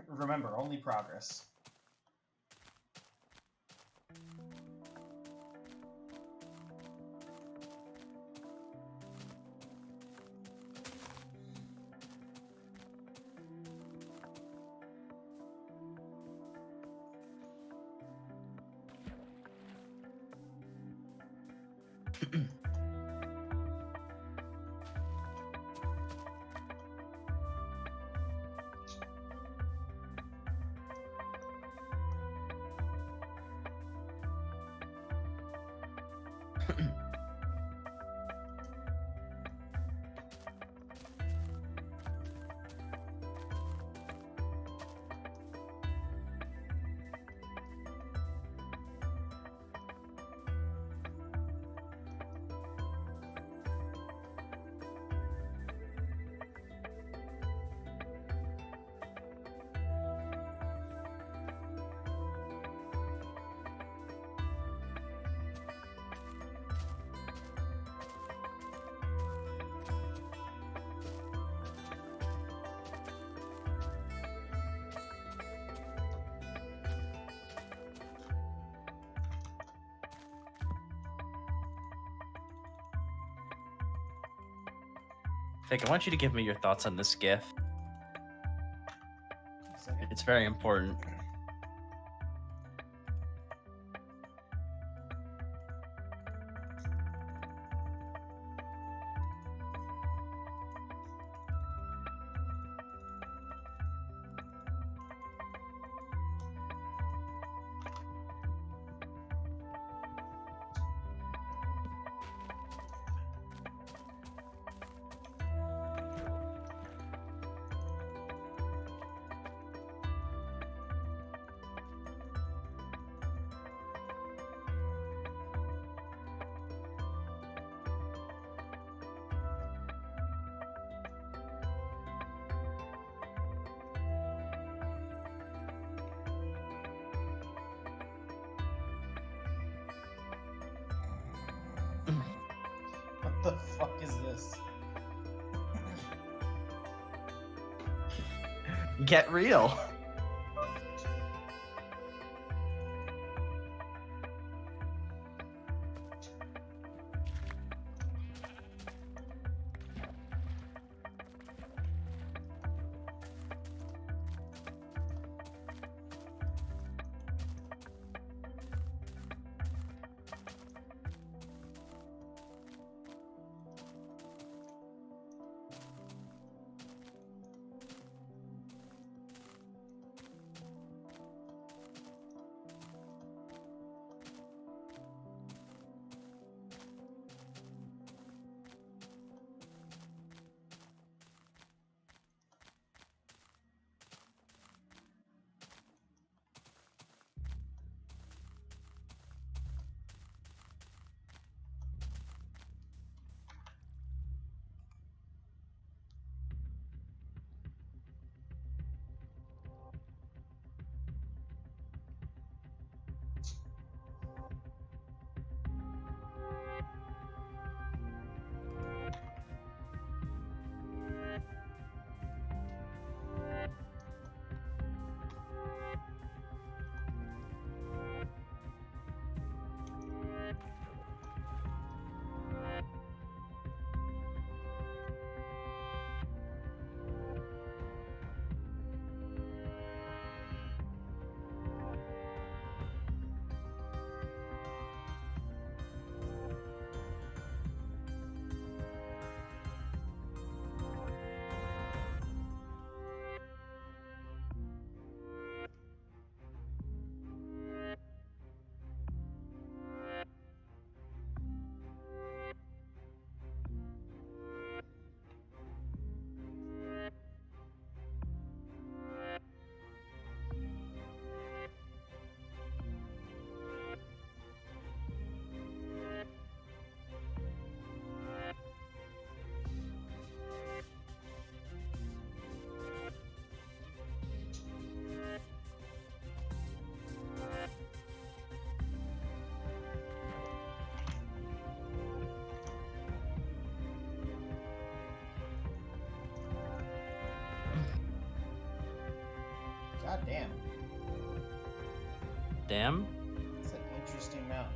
Remember, only progress. Vic, I want you to give me your thoughts on this GIF. It's very important. the fuck is this? Get real. God damn. Damn. It's an interesting mountain.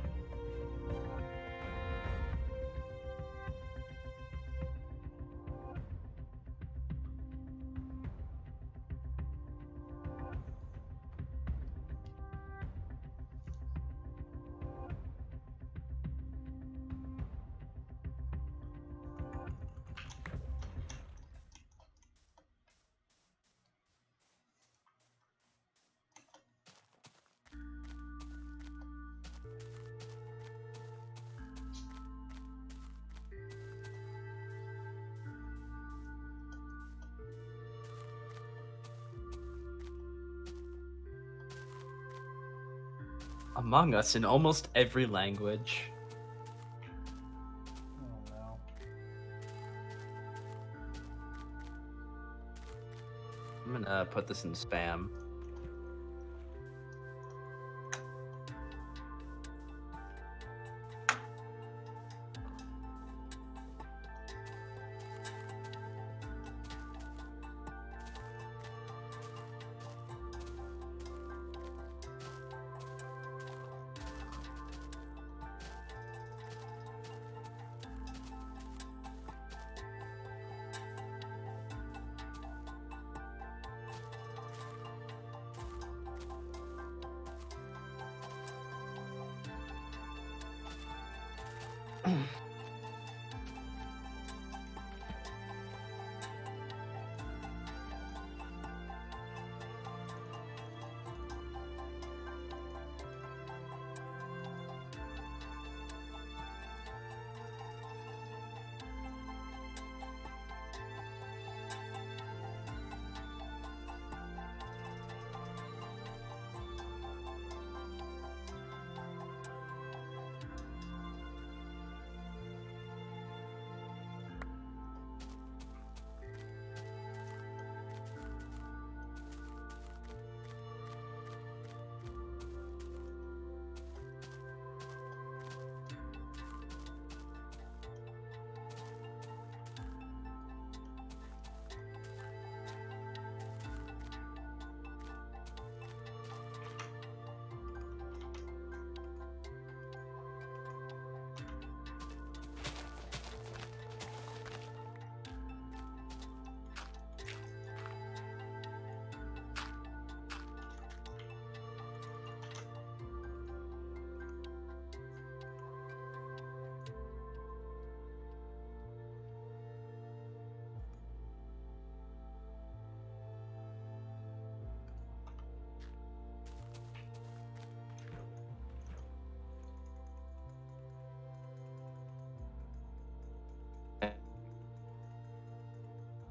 Among Us in almost every language. Oh no. I'm gonna put this in spam.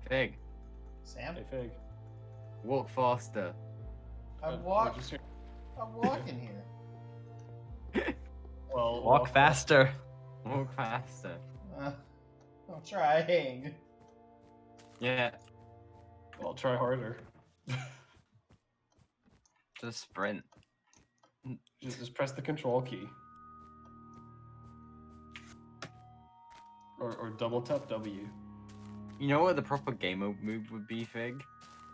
Fig, Sam? Hey, Fig. walk faster. I'm We're just here. walking here. Well, Walk faster. Walk faster. I'm trying. Yeah, Well, try harder. just sprint. Just press the control key. Or double tap W. You know what the proper gamer move would be, Fig?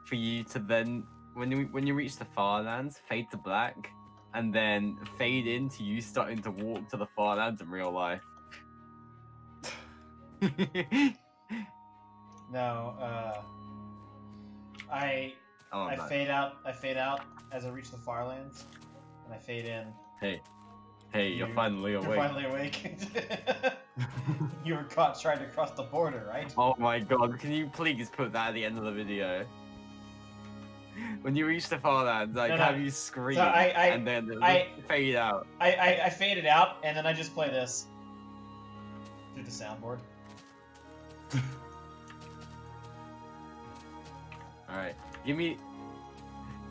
For you to then, when you reach the Farlands, fade to black, and then fade into you starting to walk to the Farlands in real life. No, I fade out as I reach the Farlands, and I fade in. Hey, you're finally You're awake. finally awake. You were caught trying to cross the border, right? Oh my god, can you please put that at the end of the video? When you reach the Farlands, like, No, have you scream, So and then fade out. I faded out, and then I just play this through the soundboard. Alright, give me...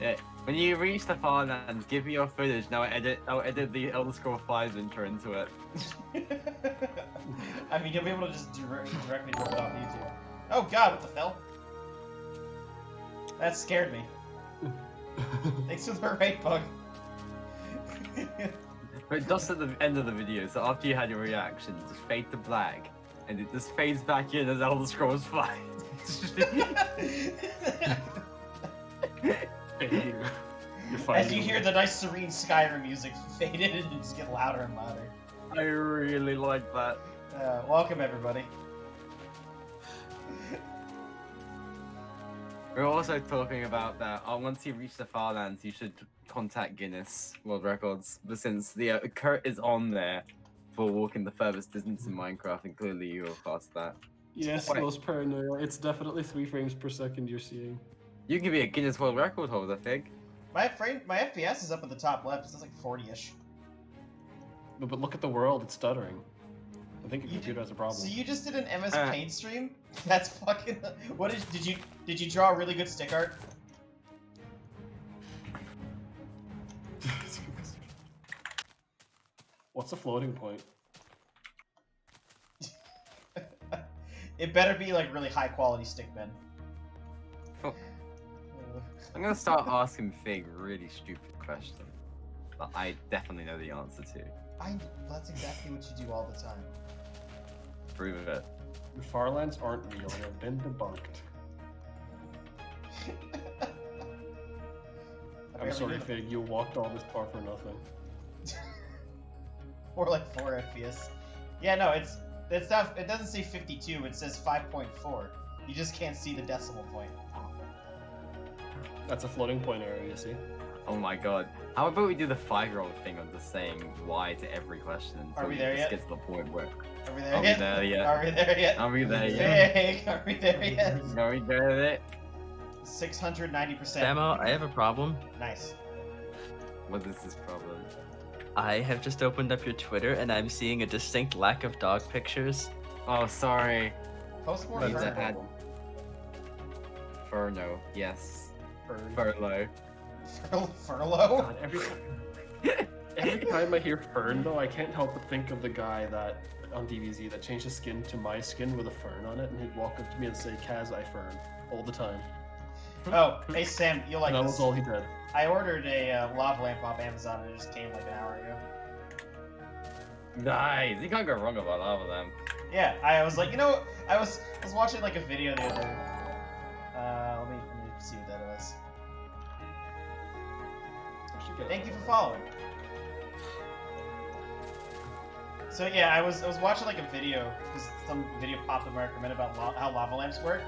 Yeah, when you reach the Farlands, give me your footage, now I'll edit the Elder Scrolls 5 intro into it. I mean, you'll be able to just directly rip it off YouTube. Oh god, what the hell? That scared me. Thanks for the right bug. But just at the end of the video, so after you had your reaction, just fade to black, and it just fades back in as Elder Scrolls 5. As you hear the nice serene Skyrim music fade in and just get louder and louder. I really like that. Welcome everybody. We're also talking about that. Once you reach the Farlands, you should contact Guinness World Records. But since the Kurt is on there for walking the furthest distance in Minecraft, and clearly you will pass that. Yes, Wait. most paranoia. It's definitely 3 frames per second you're seeing. You can be a Guinness World Record holder, Fig. My FPS is up at the top left. It says like 40-ish. But look at the world, it's stuttering. I think your computer has a problem. So you just did an MS Paint stream? That's fucking. What did you draw really good stick art? What's the floating point? It better be like really high quality stick men. I'm gonna start asking Fig really stupid questions that I definitely know the answer to. That's exactly what you do all the time. Prove it. The Farlands aren't real, they've been debunked. I'm sorry, Fig, you walked all this far for nothing. Or like 4 FPS. Yeah, no, it's not. It doesn't say 52. It says 5.4. You just can't see the decimal point. That's a floating point error, you see? Oh my god. How about we do the 5-year-old thing of just saying why to every question until Are we there just yet? get to the point where... Are we there Are we yet? there yet? Are we there yet? Are we there yet? Hey, are we there yet? Are we there yet? 690%. Samo, I have a problem. Nice. What is this problem? I have just opened up your Twitter and I'm seeing a distinct lack of dog pictures. Oh, sorry. Post more Need That's to a Furbo. add- problem. Furno, yes. Fern. Furlough. Furlough? God, every time I hear Fern, though, I can't help but think of the guy that on DBZ that changed his skin to my skin with a fern on it, and he'd walk up to me and say, "Kaz, I fern," all the time. Oh, hey Sam, you'll like And that this. was all he did. I ordered a lava lamp off Amazon and it just came like an hour ago. Nice! You can't go wrong about lava lamp. Yeah, I was like, you know, I was watching like a video the other day. Let me see what that was. I should get Thank you for following. So yeah, I was watching like a video because some video popped up my recommend about how lava lamps work,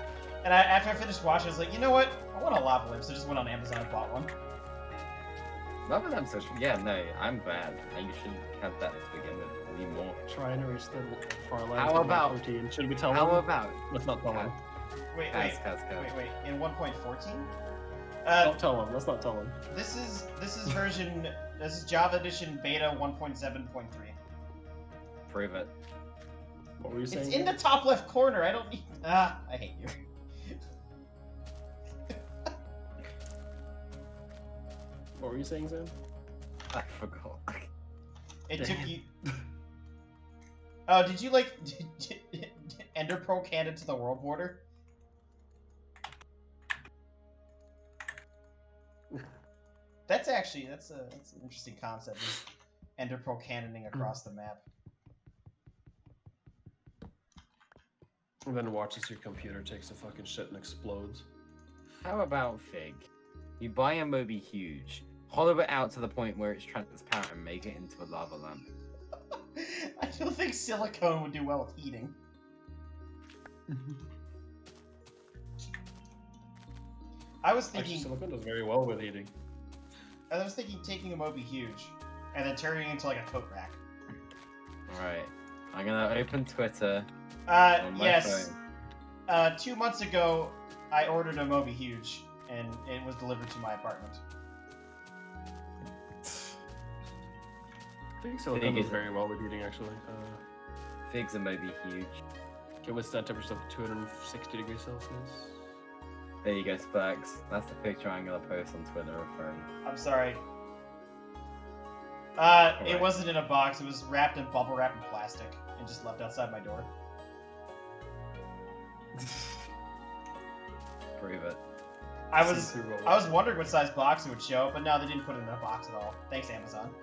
and after I finished watching, I was like, you know what? I want a lava lamp, so I just went on Amazon and bought one. Lava lamp's so... Yeah, no, I'm glad. You should have that to begin with. We need more. Trying to reach the Farlands. How about- 14. Should we tell How him? about... Let's not tell him. Wait, Kaz. wait. In 1.14? Don't tell him. Let's not tell him. This is version. This is Java Edition Beta 1.7.3. Prove it. What were you saying? It's in the top left corner. I don't need. I hate you. What were you saying, Sam? I forgot. It took you. Oh, did you like Ender Pearl cannon to the world border? That's an interesting concept. Is Ender Pearl cannoning across the map. And then watches your computer takes a fucking shit and explodes. How about Fig? You buy a Moby Huge, hollow it out to the point where it's transparent and make it into a lava lamp. I don't think silicone would do well with heating. I was Actually, thinking. silicone does very well with heating. I was thinking taking a Moby Huge, and then turning it into like a coat rack. Alright. I'm gonna open Twitter on my Yes. phone. 2 months ago, I ordered a Moby Huge, and it was delivered to my apartment. I think silicone does very well with heating, actually. Fig's a Moby Huge. It withstand temperatures up to 260 degrees Celsius. There you go, Sparks. That's the picture I'm gonna post on Twitter referring. I'm sorry. It wasn't in a box. It was wrapped in bubble wrap and plastic, and just left outside my door. Prove it. I was wondering what size box it would show, but no, they didn't put it in a box at all. Thanks, Amazon.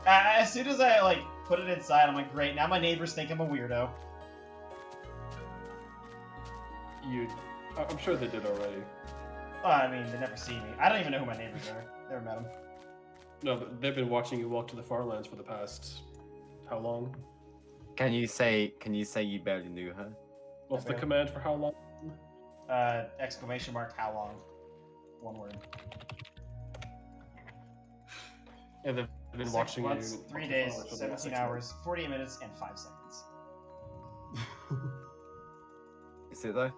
As soon as I like put it inside, I'm like, great. Now my neighbors think I'm a weirdo. I'm sure they did already. Well, I mean, they never see me. I don't even know who my neighbors are. Never met them. No, but they've been watching you walk to the far lands for the past how long? Can you say you barely knew her? What's the command for how long? Exclamation mark, how long? One word. Yeah, they've been 6 watching months, you. 3 walk days, the far lands for the 17 last 6 hours, 48 minutes, and 5 seconds. Is it though?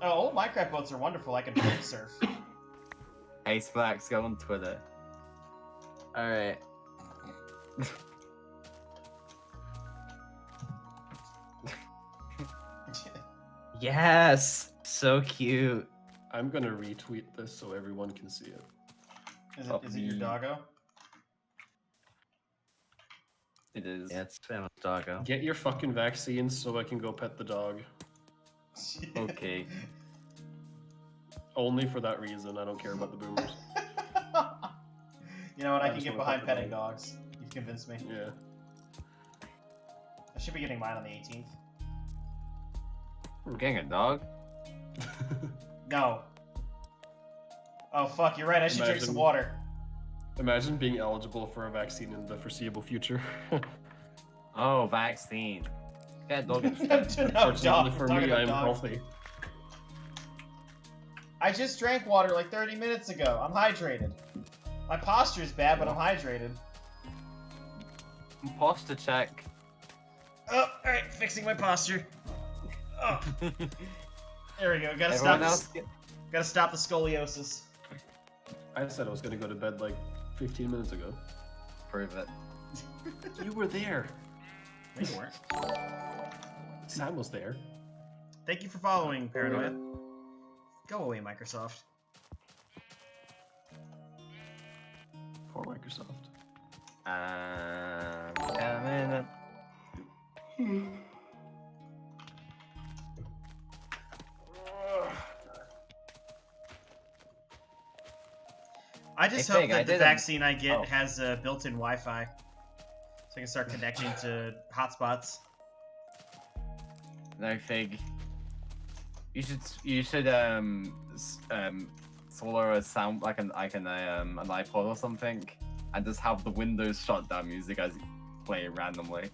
Oh, old Minecraft boats are wonderful. I can boat surf. Hey Sparks, go on Twitter. All right. Yes, so cute. I'm gonna retweet this so everyone can see it. Is it your doggo? It is. Yeah, it's Spam's doggo. Get your fucking vaccines so I can go pet the dog. Okay. Only for that reason. I don't care about the boomers. You know what? I I can just get wanna behind pet the petting dog. dogs. You've convinced me. Yeah. I should be getting mine on the 18th. I'm getting a dog. No. Oh fuck! You're right. I should drink some water. Imagine being eligible for a vaccine in the foreseeable future. Oh, vaccine. Get a dog instead. No, Unfortunately dog. for I'm talking me, about I'm dogs. healthy. I just drank water like 30 minutes ago. I'm hydrated. My posture's bad, but I'm hydrated. Imposter check. Oh, alright, fixing my posture. Oh, there we go. Gotta Everyone stop else this. Gotta stop the scoliosis. I said I was gonna go to bed like 15 minutes ago. Prove it. You were there. No, you weren't. Sam was there. Thank you for following, Paranoia. Go away, Microsoft. Poor Microsoft. Coming up. I just Hey, hope Fig, that I the did a- vaccine I get Oh. has built-in Wi-Fi, so I can start connecting to hotspots. No, Fig. You should solo a sound like an iPod or something, and just have the Windows shutdown music as play randomly.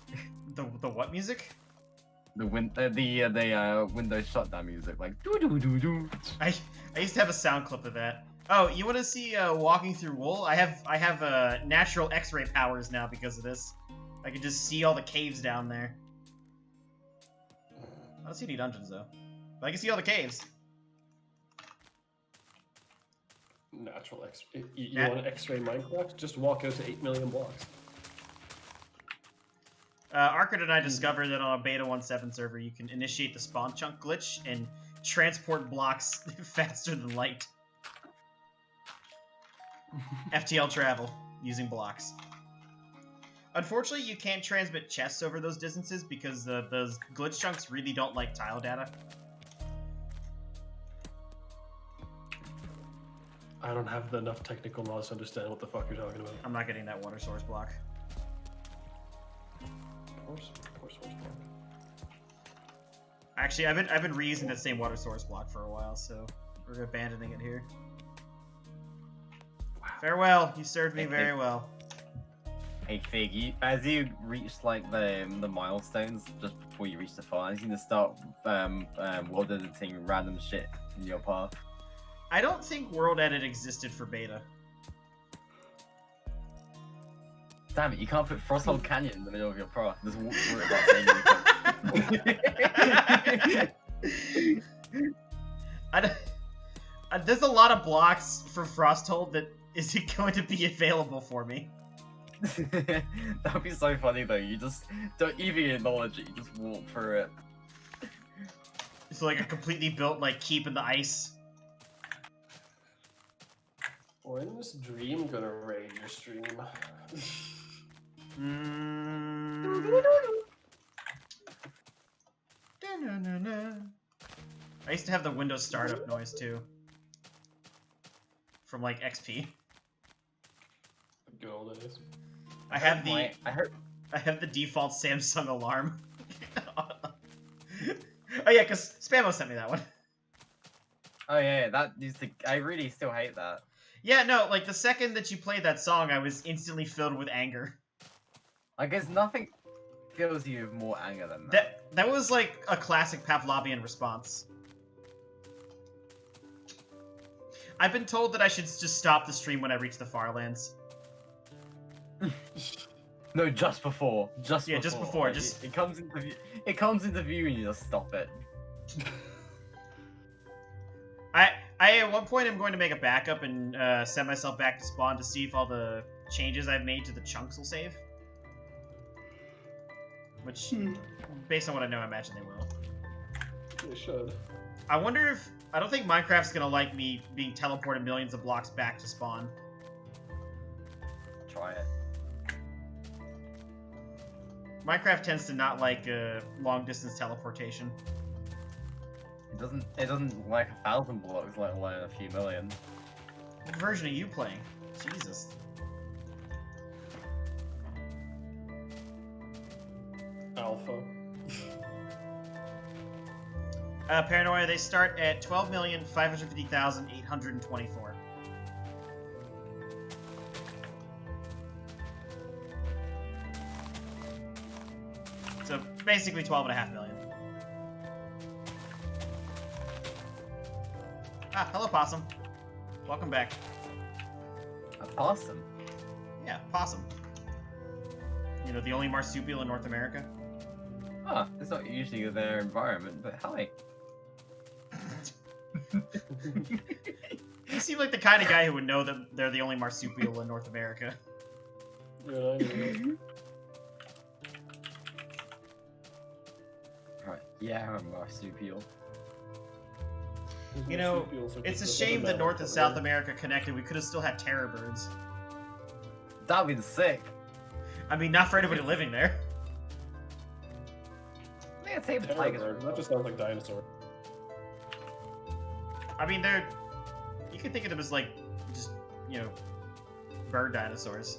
The what music? The Windows shutdown music, like doo doo doo doo. I used to have a sound clip of that. Oh, you want to see walking through wool? I have natural X-ray powers now because of this. I can just see all the caves down there. I don't see any dungeons though, but I can see all the caves. Natural X. You want an X-ray Minecraft? Just walk out to 8 million blocks. Arkad and I discovered that on a beta 1.7 server, you can initiate the spawn chunk glitch and transport blocks faster than light. FTL travel using blocks. Unfortunately, you can't transmit chests over those distances because those glitch chunks really don't like tile data. I don't have enough technical knowledge to understand what the fuck you're talking about. I'm not getting that water source block. Poor source block. Actually, I've been reusing that same water source block for a while, so we're abandoning it here. Wow. Farewell, you served me very well. Hey Fig, as you reach like the milestones just before you reach the farm, you can start world editing random shit in your path. I don't think World Edit existed for beta. Damn it, you can't put Frosthold Canyon in the middle of your path. Just walk through it without saying anything. There's a lot of blocks for Frosthold that isn't going to be available for me. That'd be so funny though, you just don't even acknowledge it, you just walk through it. It's like a completely built like keep in the ice. When's Dream gonna raid your stream? I used to have the Windows startup noise too. From like XP. Good old days. I have the I have the default Samsung alarm. Oh yeah, because Spamo sent me that one. Oh yeah, that used to. I really still hate that. Yeah, no, like the second that you played that song, I was instantly filled with anger. I guess nothing fills you with more anger than that. That was like a classic Pavlovian response. I've been told that I should just stop the stream when I reach the Farlands. No, just before. Just Yeah, before. just before, Like, just- it comes into view. It comes into view and you just stop it. I at one point I'm going to make a backup and send myself back to spawn to see if all the changes I've made to the chunks will save. Which, based on what I know, I imagine they will. They should. I wonder if... I don't think Minecraft's gonna like me being teleported millions of blocks back to spawn. Try it. Minecraft tends to not like long-distance teleportation. It doesn't like 1,000 blocks, let alone a few million. What version are you playing? Jesus. Alpha. Paranoia, they start at 12,550,824. So basically 12.5 million. Ah, hello, Possum. Welcome back. A possum. Yeah, Possum. You know, the only marsupial in North America. Ah, it's not usually their environment, but hi. You seem like the kind of guy who would know that they're the only marsupial in North America. Yeah, I know. Right, yeah, I'm a marsupial. You know, Marsupials are it's a just shame another that North and mammal South category. America connected. We could have still had terror birds. That'd be sick. I mean, not for anybody living there. Yeah, same Terror tigers. bird. That just sounds like dinosaur. I mean, they're... You can think of them as, like, just, you know, bird dinosaurs.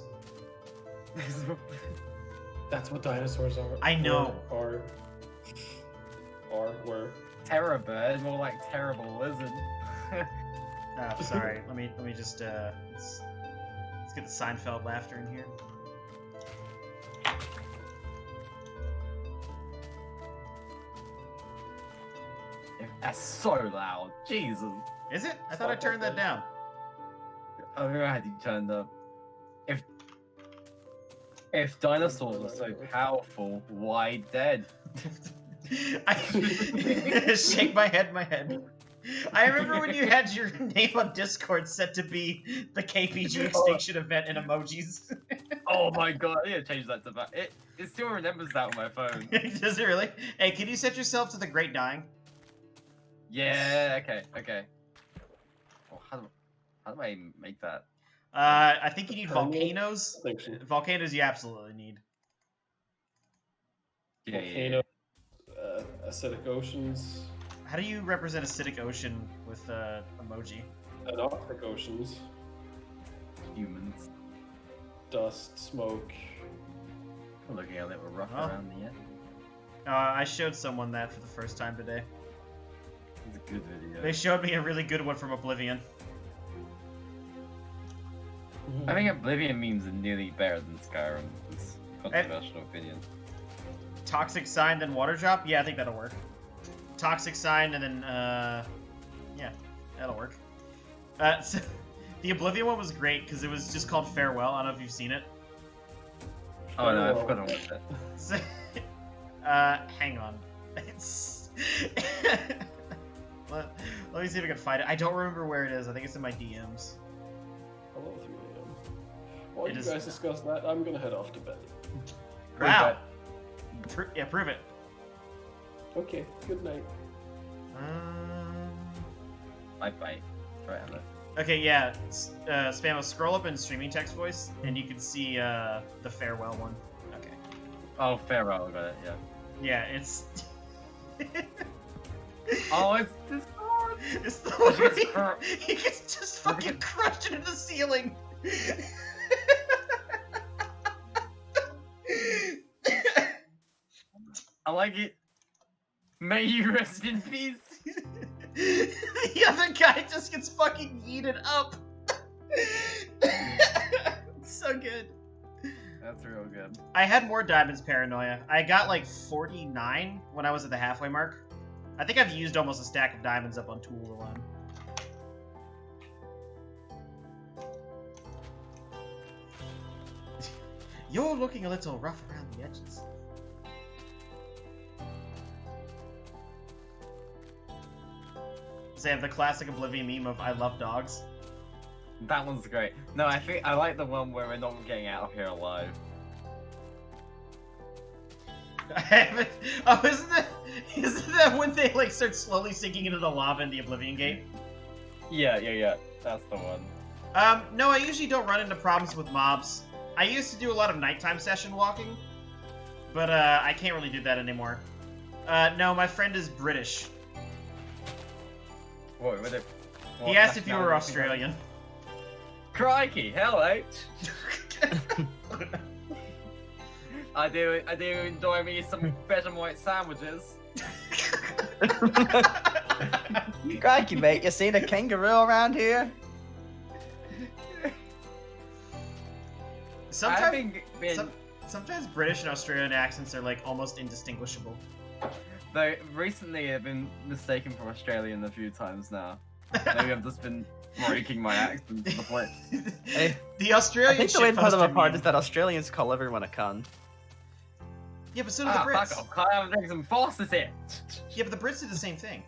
That's what dinosaurs are. I know. Were. Terror bird, more like terrible lizard. Oh, sorry. let me just, let's get the Seinfeld laughter in here. That's so loud. Jesus. Is it? I thought I turned that down. I think I had you turned up. If dinosaurs are so powerful, why dead? I shake my head, I remember when you had your name on Discord set to be the KPG Extinction event in emojis. Oh my god, I need to change that to that. It still remembers that on my phone. Does it really? Hey, can you set yourself to the Great Dying? Yeah, okay. Oh, how do I make that? I think you need Kernel volcanoes. Extinction. Volcanoes you absolutely need. Volcano, acidic oceans, How do you represent acidic ocean with emoji? anoxic oceans, Humans. dust, smoke. I'm looking a little rough Oh. around the edge. I showed someone that for the first time today. It's a good video. They showed me a really good one from Oblivion. I think Oblivion memes are nearly better than Skyrim. It's a controversial opinion. Toxic sign, then water drop? Yeah, I think that'll work. Toxic sign, and then, yeah, that'll work. So, the Oblivion one was great, because it was just called Farewell. I don't know if you've seen it. Oh no, I forgot about that. So, hang on. It's... let me see if I can find it. I don't remember where it is. I think it's in my DMs. Hello, 3 a.m. While It you is- guys discuss that, I'm gonna head off to bed. Wow. Yeah, prove it. Okay, good night. Bye. Right, hello. Okay, yeah. Spam, scroll up in streaming text voice, and you can see the farewell one. Okay. Oh, farewell, got it, yeah. Yeah, it's. Oh, it's this one! It's the She one gets where cur- he gets just fucking crushed into the ceiling. I like it. May you rest in peace. The other guy just gets fucking yeeted up. It's so good. That's real good. I had more diamonds paranoia. I got like 49 when I was at the halfway mark. I think I've used almost a stack of diamonds up on Tool alone. You're looking a little rough around the edges. So they have the classic Oblivion meme of I love dogs. That one's great. No, I think I like the one where we're not getting out of here alive. I haven't. Oh, isn't that when they like start slowly sinking into the lava in the Oblivion Gate? Yeah. That's the one. No, I usually don't run into problems with mobs. I used to do a lot of nighttime session walking, but I can't really do that anymore. No, my friend is British. What, with it? He asked if you were Australian. Crikey, hello. I do enjoy me some Vegemite sandwiches. Crikey, mate, you seen a kangaroo around here? Sometimes, been sometimes British and Australian accents are like almost indistinguishable. though recently I've been mistaken for Australian a few times now. Maybe I've just been breaking my accent to the point. Hey, The I Australian think the way to put them shitposter apart meme- is that Australians call everyone a cunt. Yeah, but so do the Brits. Fuck off! Can't have drink some Foster's here. Yeah, but the Brits do the same thing.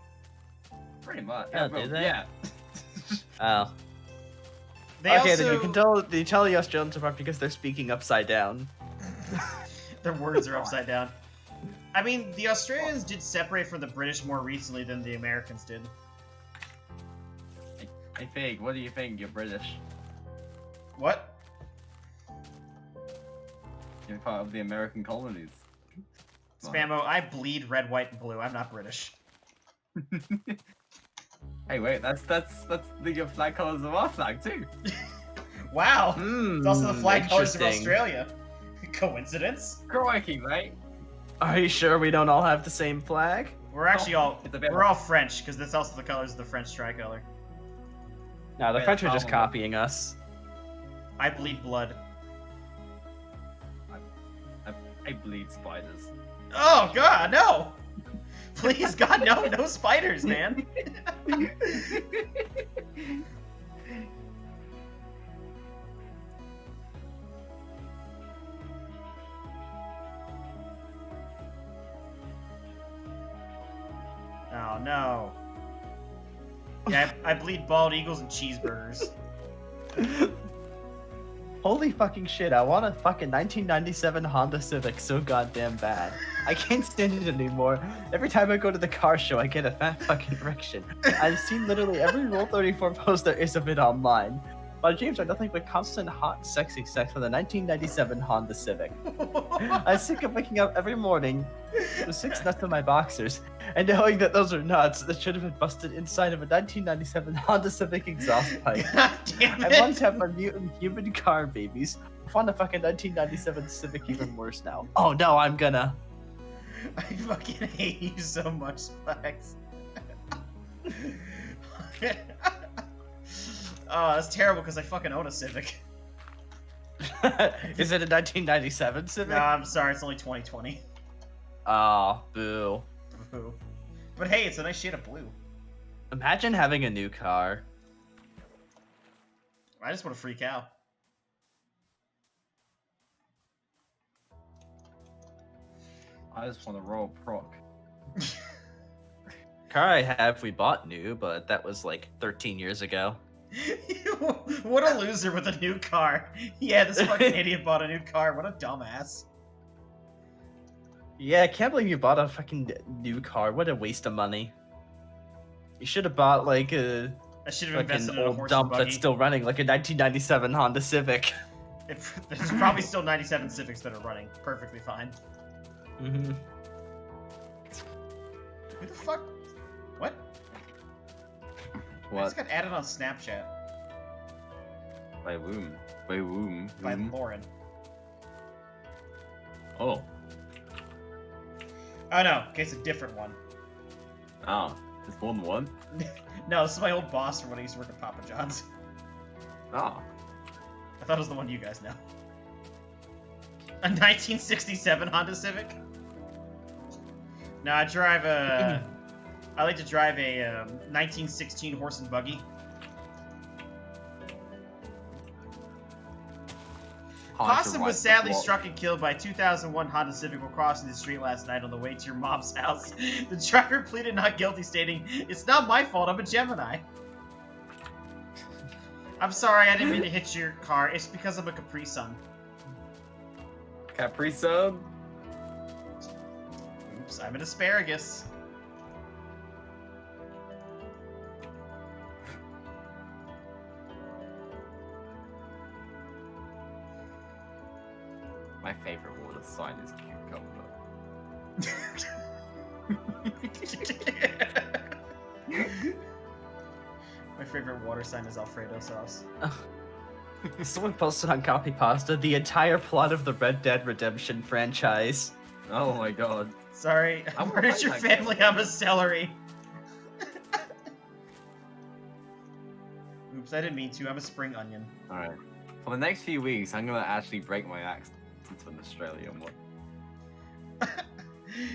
Pretty much. Oh, do they? Yeah. Oh. They Okay, also... then you tell the Australians apart because they're speaking upside down. Their words are upside down. I mean, the Australians did separate from the British more recently than the Americans did. Hey Fig, what do you think? You're British. What? You're part of the American colonies. Spammo, I bleed red, white, and blue. I'm not British. Hey, wait, that's the flag colors of our flag too. Wow! Hmm, It's also the flag colors of interesting. Australia. Coincidence? Crikey, mate. Are you sure we don't all have the same flag? We're actually all It's a bit we're all French because that's also the colors of the French tricolor. No, the Wait, French are just oh. copying us. I bleed blood. I bleed spiders. Oh God, no! Please, God, no spiders, man. Oh no. Yeah, I bleed bald eagles and cheeseburgers. Holy fucking shit, I want a fucking 1997 Honda Civic so goddamn bad. I can't stand it anymore. Every time I go to the car show, I get a fat fucking erection. I've seen literally every Rule 34 post there is of it online. My dreams are nothing but constant hot, sexy sex with a 1997 Honda Civic. I'm sick of waking up every morning with 6 nuts in my boxers and knowing that those are nuts that should have been busted inside of a 1997 Honda Civic exhaust pipe. God damn I it! want to have my mutant human car babies. I want a fucking 1997 Civic even worse now. Oh no, I'm gonna. I fucking hate you so much, Flex. Oh, that's terrible because I fucking own a Civic. Is it a 1997 Civic? No, I'm sorry, it's only 2020. Oh, boo. Boo. But hey, it's a nice shade of blue. Imagine having a new car. I just want to freak out. I just want to roll proc. Car I have, we bought new, but that was like 13 years ago. What a loser with a new car. Yeah, this fucking idiot bought a new car. What a dumbass. Yeah, I can't believe you bought a fucking new car. What a waste of money. You should have bought like a I should have fucking invested in a old horse dump and buggy. that's still running, like a 1997 Honda Civic. There's probably still 97 Civics that are running perfectly fine. Mm-hmm. Who the fuck? What? I What? just got added on Snapchat By whom? By whom? by Whom? Lauren. Oh. Oh no, okay, it's a different one. Ah. There's more than one? No, this is my old boss from when I used to work at Papa John's. Ah. I thought it was the one you guys know. A 1967 Honda Civic? No, I drive a... I like to drive a 1916 horse and buggy. Possum was sadly struck and killed by a 2001 Honda Civic while crossing the street last night on the way to your mom's house. The driver pleaded not guilty, stating, "It's not my fault, I'm a Gemini." I'm sorry, I didn't mean to hit your car. It's because I'm a Capri Sun. Capri Sun? Oops, I'm an asparagus. My favorite water sign is cucumber. My favorite water sign is Alfredo sauce. Someone posted on Copy Pasta the entire plot of the Red Dead Redemption franchise. Oh my god. Sorry, I I'm murdered your like that family, game. I'm a celery. Oops, I didn't mean to, I'm a spring onion. Alright. For the next few weeks, I'm gonna actually break my accent into an Australian one.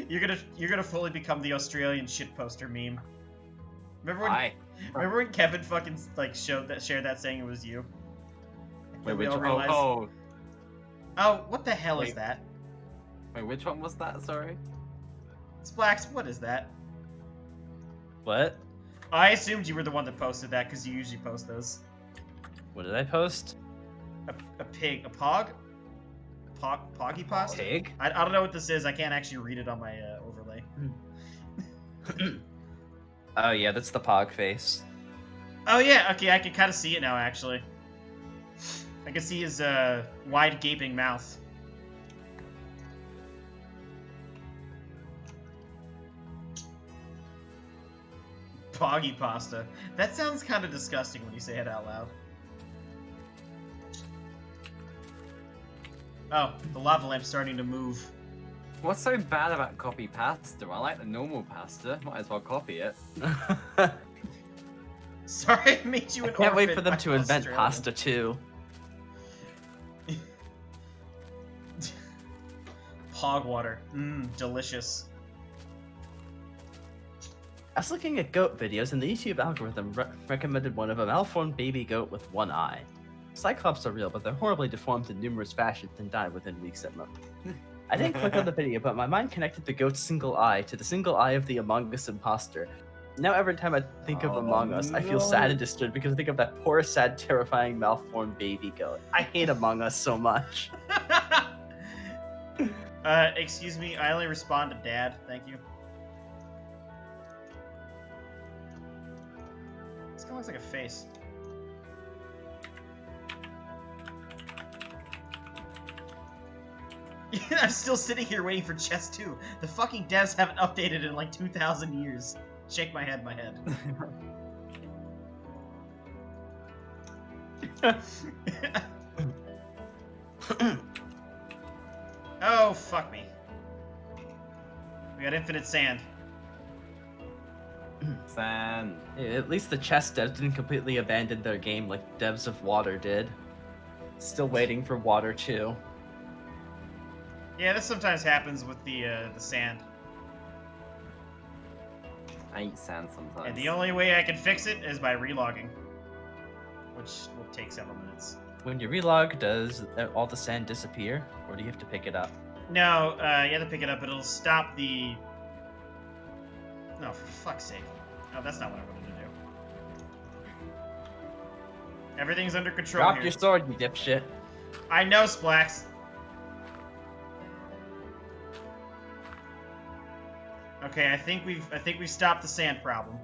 You're gonna fully become the Australian shitposter meme. Remember when Hi. remember when Kevin fucking like shared that saying it was you? Wait, And we which all one? realized, oh, what the hell is Wait. that? Wait, which one was that? Sorry. Splax, what is that? What? I assumed you were the one that posted that because you usually post those. What did I post? A pig, a pog? Poggy pasta? Pig? I don't know what this is. I can't actually read it on my overlay. Oh yeah, that's the Pog face. Oh yeah, okay, I can kind of see it now actually. I can see his wide gaping mouth. Poggy pasta. That sounds kind of disgusting when you say it out loud. Oh, the lava lamp's starting to move. What's so bad about copy pasta? I like the normal pasta. Might as well copy it. Sorry, I made you an Can't wait orphan. for them I'm to invent Australian. pasta too. Pog water. Mmm, delicious. I was looking at goat videos and the YouTube algorithm recommended one of a malformed baby goat with one eye. Cyclops are real, but they're horribly deformed in numerous fashions and die within weeks at most. I didn't click on the video, but my mind connected the goat's single eye to the single eye of the Among Us imposter. Now every time I think of Oh, Among Us, I feel no. sad and disturbed because I think of that poor, sad, terrifying, malformed baby goat. I hate Among Us so much. Excuse me, I only respond to Dad. Thank you. This guy looks like a face. I'm still sitting here waiting for Chess 2. The fucking devs haven't updated in like 2,000 years. Shake my head, my head. Oh, fuck me. We got infinite sand. Sand. At least the chess devs didn't completely abandon their game like devs of Water did. Still waiting for Water 2. Yeah, this sometimes happens with the sand. I eat sand sometimes. And the only way I can fix it is by relogging. Which will take several minutes. When you relog, does all the sand disappear? Or do you have to pick it up? No, you have to pick it up, but it'll stop the... No, for fuck's sake. No, that's not what I wanted to do. Everything's under control Drop here. your sword, you dipshit. I know, Splax. Okay, I think we've stopped the sand problem.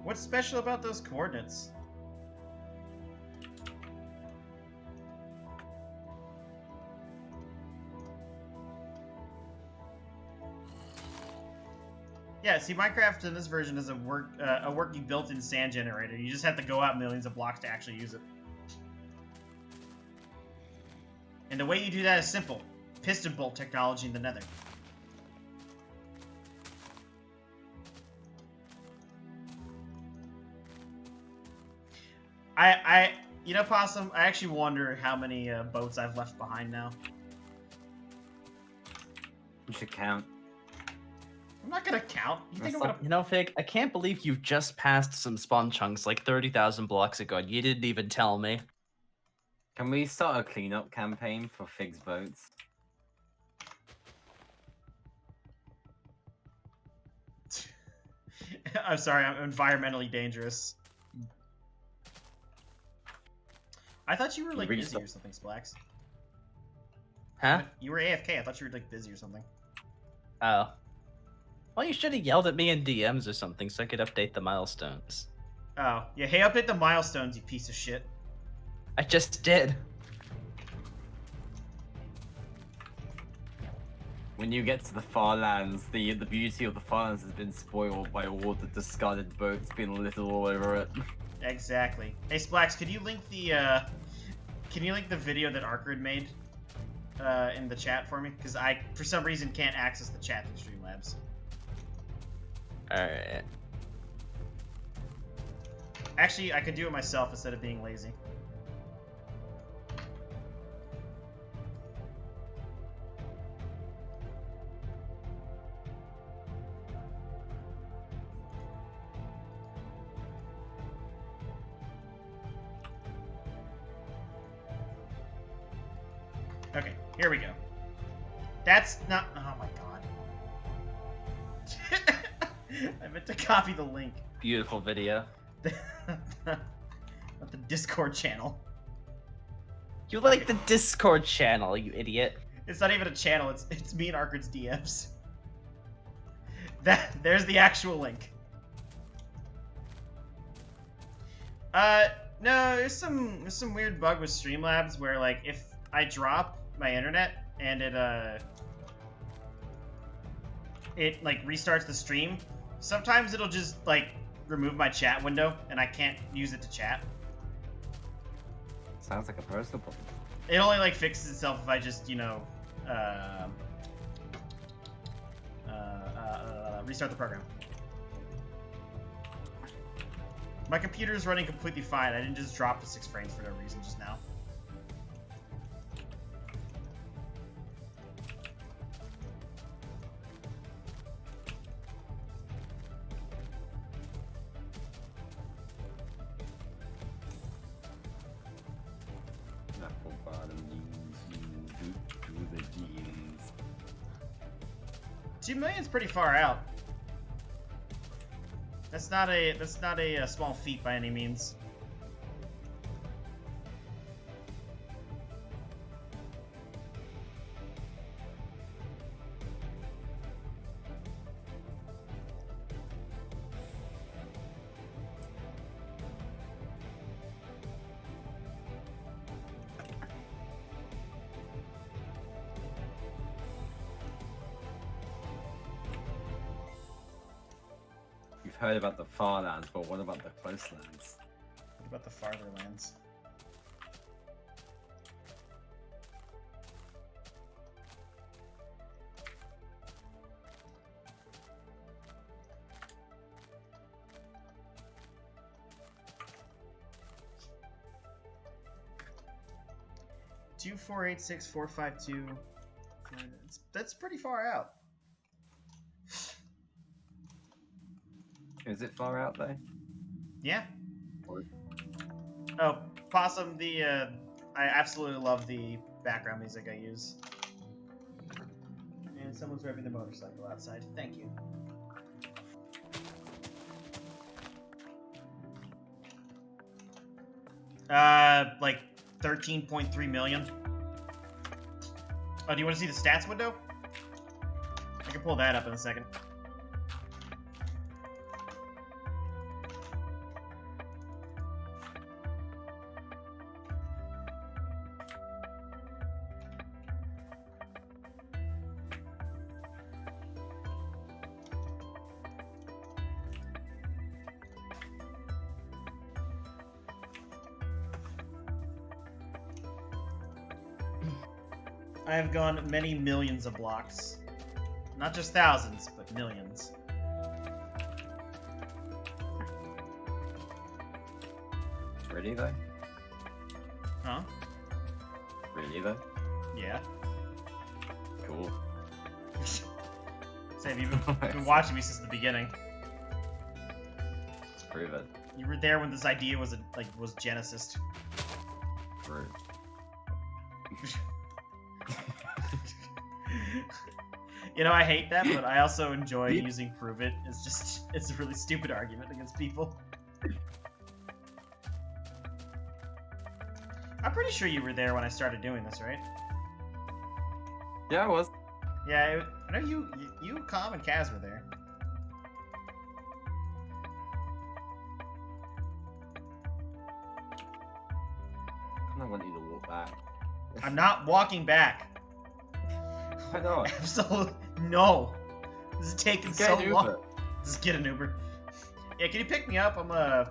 What's special about those coordinates? Yeah, see, Minecraft in this version is a working built-in sand generator. You just have to go out millions of blocks to actually use it. And the way you do that is simple. Piston bolt technology in the nether. You know, Possum, I actually wonder how many boats I've left behind now. You should count. I'm not gonna count. You think I'm gonna... You know, Fig, I can't believe you just passed some spawn chunks like 30,000 blocks ago and you didn't even tell me. Can we start a cleanup campaign for Fig's boats? I'm sorry, I'm environmentally dangerous. I thought you were like busy or something, Splax. Huh? You were AFK. I thought you were like busy or something. Oh. Well, you should have yelled at me in DMs or something so I could update the milestones. Oh, yeah. Hey, update the milestones, you piece of shit. I just did. When you get to the far lands, the beauty of the far lands has been spoiled by all the discarded boats being littered all over it. Exactly. Hey, Splax, could you link the video that Arcard made in the chat for me? Because I, for some reason, can't access the chat through Streamlabs. Alright. Actually, I could do it myself instead of being lazy. Okay, here we go. That's not... Oh my god. I meant to copy the link. Beautiful video. Not the Discord channel. You like the Discord channel, you idiot. It's not even a channel, it's me and Arcard's DMs. There's the actual link. No, there's some weird bug with Streamlabs where like if I drop my internet and it like restarts the stream, sometimes it'll just like remove my chat window and I can't use it to chat. Sounds like a personal problem. It only like fixes itself if I just, you know, restart the program. My computer is running completely fine. I didn't just drop to 6 frames for no reason just now. 2 million's pretty far out. That's not a small feat by any means. You've heard about the far lands, but what about the close lands? What about the farther lands? Two, 4, 8, 6, 4, 5, 2. That's pretty far out. Is it far out though? Yeah. Or- Oh, Possum, I absolutely love the background music I use. And someone's revving the motorcycle outside. Thank you. Like 13.3 million. Oh, do you want to see the stats window? I can pull that up in a second. I have gone many millions of blocks. Not just thousands, but millions. Really though? Huh? Really though? Yeah. Cool. Say, have you been watching me since the beginning? Let's prove it. You were there when this idea was Genesis. True. You know, I hate that, but I also enjoy using Prove It. It's a really stupid argument against people. I'm pretty sure you were there when I started doing this, right? Yeah, I was. Yeah, I know you, Com, and Kaz were there. I kind of want you to walk back. I'm not walking back. Why not? Absolutely no. This is taking Get so an long. Uber. Just get an Uber. Yeah, can you pick me up? I'm a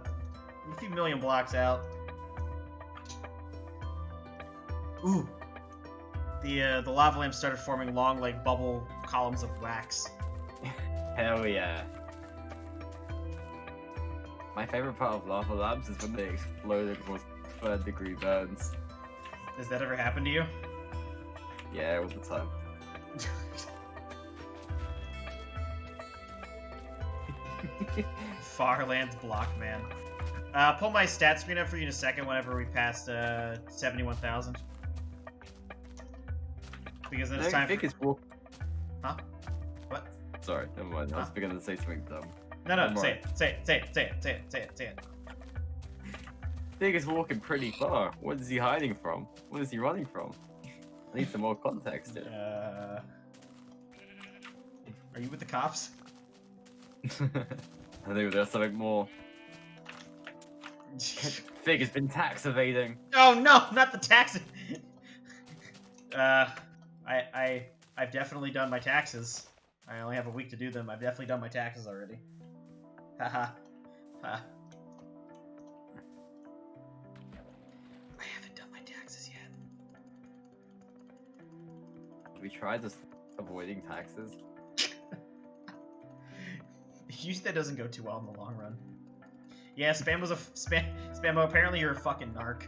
few million blocks out. Ooh. The lava lamp started forming long, like, bubble columns of wax. Hell yeah. My favorite part of lava labs is when they explode and cause third-degree burns. Has that ever happened to you? Yeah, all the time. Farlands block, man. Pull my stat screen up for you in a second whenever we pass 71,000. Because then it's time Vic for... is walk- Huh? What? Sorry, never mind. I was Huh? beginning to say something dumb. No, Never say mind. it. Vic is walking pretty far. What is he hiding from? What is he running from? I need some more context here. Are you with the cops? I think there's something more. Fig has been tax evading. Oh no, not the taxes. I've definitely done my taxes. I only have a week to do them. I've definitely done my taxes already. Haha. Ha. I haven't done my taxes yet. We tried just avoiding taxes. Usually that doesn't go too well in the long run. Yeah, spam was a Spammo. Apparently you're a fucking narc.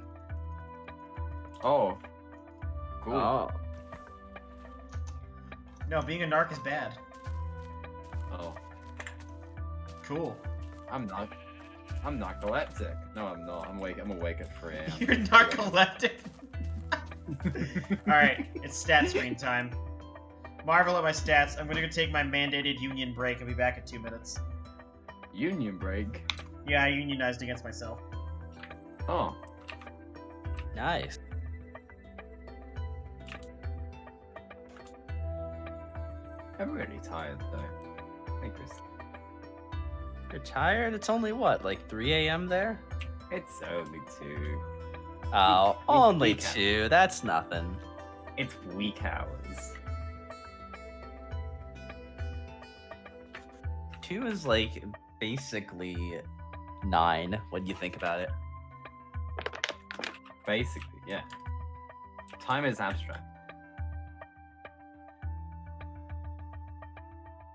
Oh. Cool. Oh. No, being a narc is bad. Oh. Cool. I'm narcoleptic. No, I'm not. I'm awake at 3 a.m. You're narcoleptic. All right, it's stat screen time. Marvel at my stats. I'm gonna go take my mandated union break. I'll be back in 2 minutes. Union break. Yeah, I unionized against myself. Oh. Nice. I'm really tired though. I think You're tired? It's only what, like 3 a.m. there? it's only 2. Oh, we only can. 2. That's nothing. It's week hours. 2 is like basically 9 when you think about it. Basically, yeah. Time is abstract.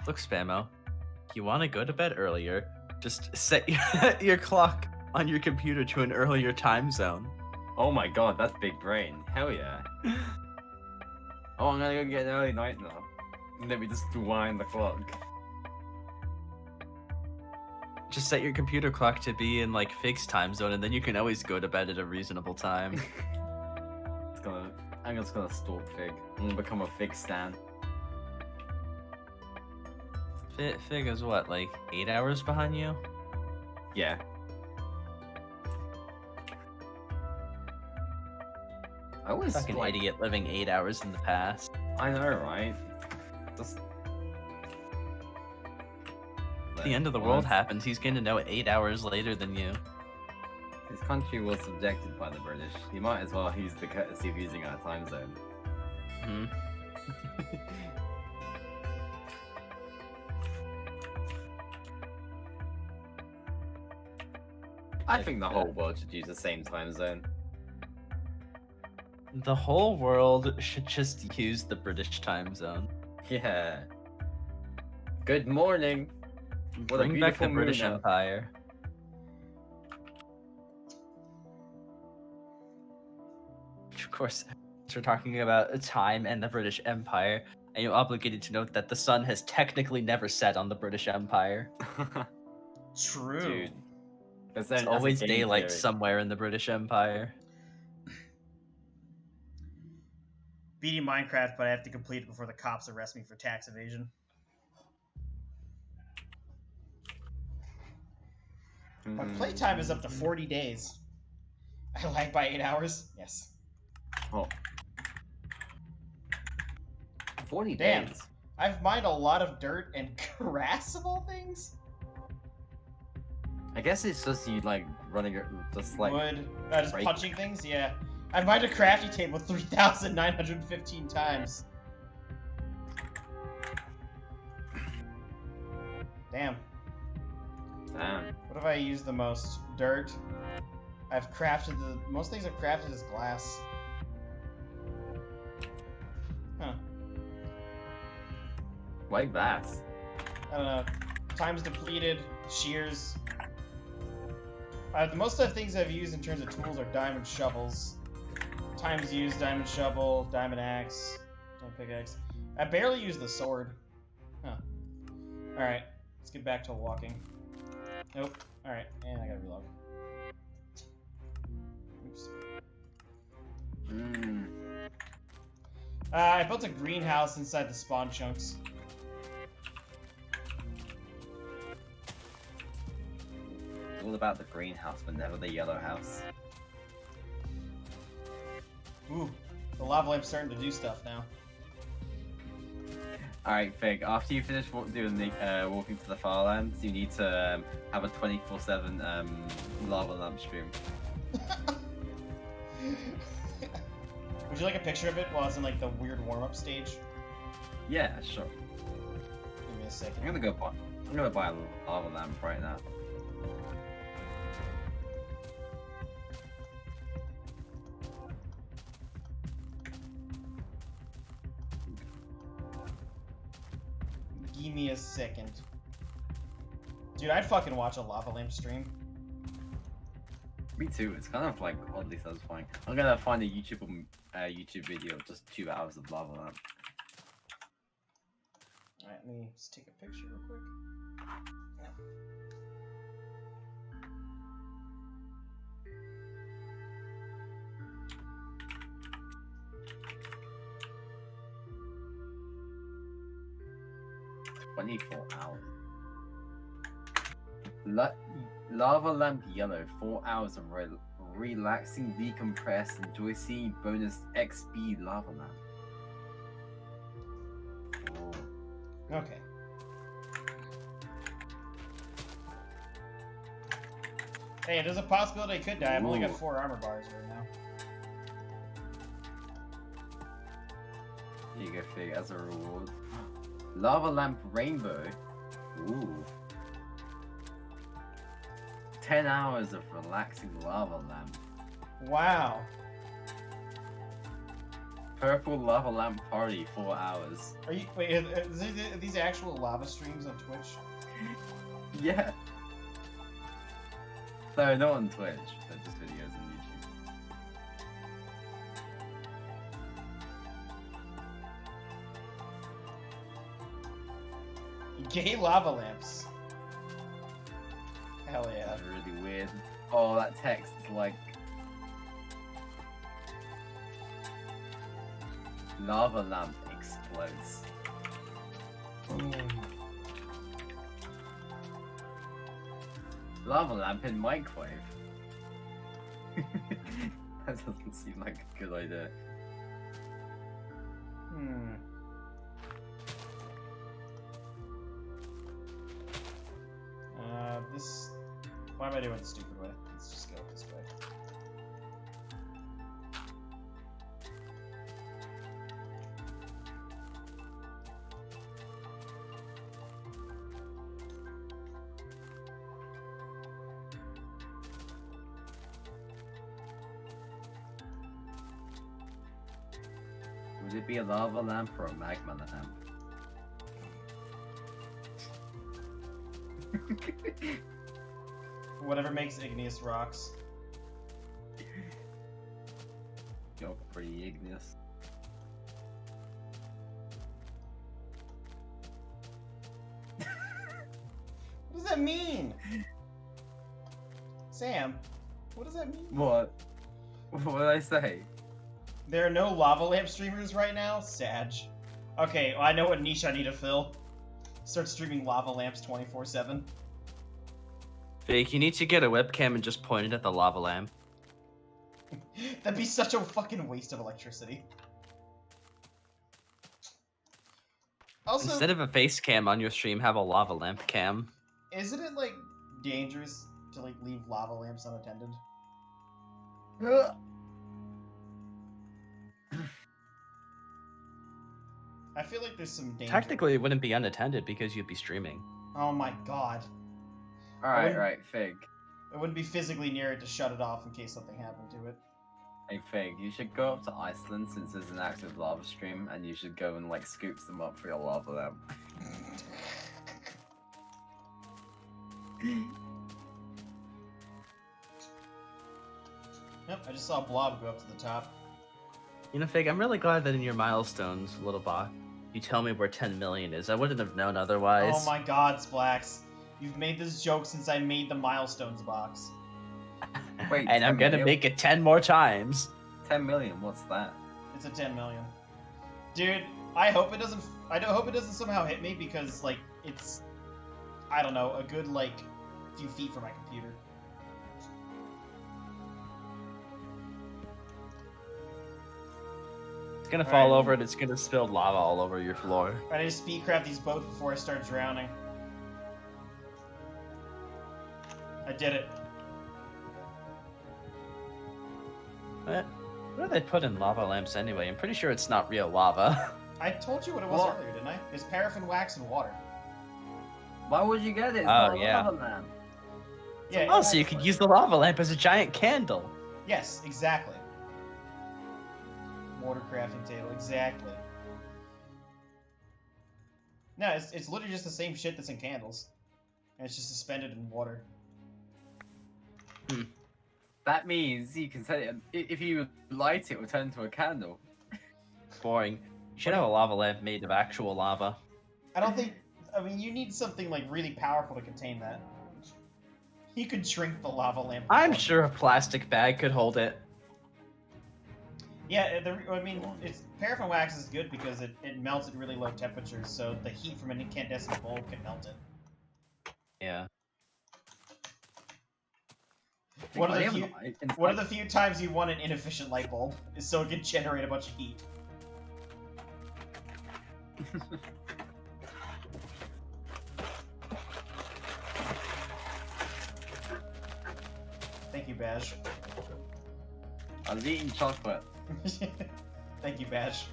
Look, Spamo, you want to go to bed earlier, just set your clock on your computer to an earlier time zone. Oh my god, that's big brain. Hell yeah. Oh, I'm gonna go get an early night now. And then we just wind the clock. Just set your computer clock to be in like Fig's time zone, and then you can always go to bed at a reasonable time. I'm just gonna stalk Fig. I'm gonna become a Fig stan. Fig is what, like 8 hours behind you? Yeah. I was Fucking like, idiot living 8 hours in the past. I know, right? Just If the end of the world happens, he's gonna know 8 hours later than you. His country was subjected by the British. He might as well use the courtesy of using our time zone. Hmm. I think the whole world should use the same time zone. The whole world should just use the British time zone. Yeah. Good morning. What a Bring back the beautiful British moon out. Empire. Of course, we're talking about time and the British Empire, and you're obligated to note that the sun has technically never set on the British Empire. True. Dude. It's always daylight somewhere in the British Empire. Beating Minecraft, but I have to complete it before the cops arrest me for tax evasion. My playtime is up to 40 days. I lag by 8 hours? Yes. Oh. 40 Damn. days. I've mined a lot of dirt and grass of all things. I guess it's just you like running it, just like Wood. Just break- punching things? Yeah. I mined a crafty table 3,915 times. Damn. Damn. What have I used the most? Dirt. I've crafted most things I've crafted is glass. Huh. Why glass? I don't know. Time's depleted. Shears. The most of the things I've used in terms of tools are diamond shovels. Times used diamond shovel, diamond axe, diamond pickaxe. I barely use the sword. Huh. Alright, let's get back to walking. Nope. Alright, and I gotta reload. Oops. I built a greenhouse inside the spawn chunks. All about the greenhouse, but never the yellow house. Ooh, the lava lamp's starting to do stuff now. Alright, Fig, after you finish doing the walking to the far lands, you need to have a 24/7 lava lamp stream. Would you like a picture of it while it's in like the weird warm-up stage? Yeah, sure. Give me a second. I'm gonna buy a lava lamp right now. Give me a second. Dude, I'd fucking watch a lava lamp stream. Me too. It's kind of like oddly satisfying. I'm gonna find a YouTube video of just 2 hours of lava lamp. Alright, let me just take a picture real quick. 24 hours. Lava lamp yellow. 4 hours of relaxing, decompress, enjoy seeing bonus XP lava lamp. Oh. Okay. Hey, there's a possibility I could die. I've only got Ooh. 4 armor bars right now. Here you go, Fig, as a reward. Lava lamp rainbow. Ooh. 10 hours of relaxing lava lamp. Wow. Purple lava lamp party, 4 hours. Are you wait? Are these actual lava streams on Twitch? Yeah. No, not on Twitch, but just videos on YouTube. Gay lava lamps. Hell yeah. That's really weird. Oh, that text is like... Lava lamp explodes. Lava lamp in microwave. That doesn't seem like a good idea. This. Why am I doing it the stupid way? Let's just go this way. Would it be a lava lamp or a magma lamp? Whatever makes igneous rocks. You're pretty igneous. What does that mean? Sam, what does that mean? What? What did I say? There are no lava lamp streamers right now? Sag. Okay, well, I know what niche I need to fill. Start streaming lava lamps 24/7. Fake, you need to get a webcam and just point it at the lava lamp. That'd be such a fucking waste of electricity. Also, Instead of a face cam on your stream, have a lava lamp cam. isn't it like dangerous to like leave lava lamps unattended? I feel like there's some danger. Technically, it wouldn't be unattended because you'd be streaming. Oh my god. Alright, wouldn't- right, Fig. I wouldn't be physically near it to shut it off in case something happened to it. Hey Fig, you should go up to Iceland since there's an active lava stream, and you should go and like scoop them up for your lava lamp. Yep, I just saw a blob go up to the top. You know, Fig, I'm really glad that in your milestones, little bot, you tell me where 10 million is. I wouldn't have known otherwise. Oh my god, Splax. You've made this joke since I made the milestones box. Wait, And I'm 10 gonna million? make it 10 more times. 10 million, what's that? It's a 10 million. Dude, I hope it doesn't somehow hit me because like it's I don't know, a good like few feet from my computer. It's gonna All fall right. over and it's gonna spill lava all over your floor. I need to speedcraft these boats before I start drowning. I did it. What do they put in lava lamps anyway? I'm pretty sure it's not real lava. I told you what it was What? earlier, didn't I? It's paraffin wax and water. Why would you get it? It's Oh, not a yeah. lava lamp. Yeah. Oh, so you could use the lava lamp as a giant candle. Yes, exactly. Water crafting table, exactly. No, it's literally just the same shit that's in candles. And it's just suspended in water. That means you can set it, if you light it, it will turn into a candle. Boring. You should have a lava lamp made of actual lava. I don't think... I mean, you need something, like, really powerful to contain that. You could shrink the lava lamp. I'm sure a plastic bag could hold it. Yeah, I mean, paraffin wax is good because it melts at really low temperatures, so the heat from an incandescent bulb can melt it. Yeah. One of the few times you want an inefficient light bulb is so it can generate a bunch of heat. Thank you, Bash. I was eating chocolate. Thank you, Bash.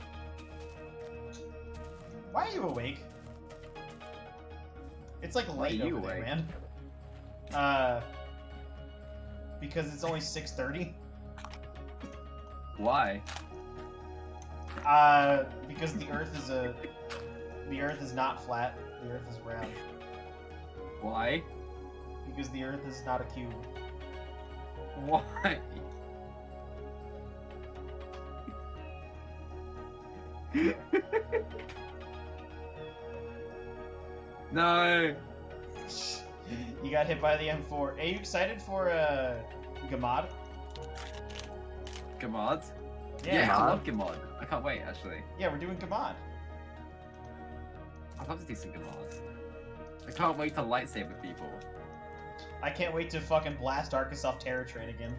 Why are you awake? It's like Why are late you over there, awake? man. Because it's only 6:30. Why? Because the Earth is not flat. The Earth is round. Why? Because the Earth is not a cube. Why? No. You got hit by the M4. Are you excited for Gamad? Gamad? Yeah. I love Gamad. I can't wait, actually. Yeah, we're doing Gamad. I'd love to do some Gamad. I can't wait to lightsaber people. I can't wait to fucking blast Arcus off Terror Train again.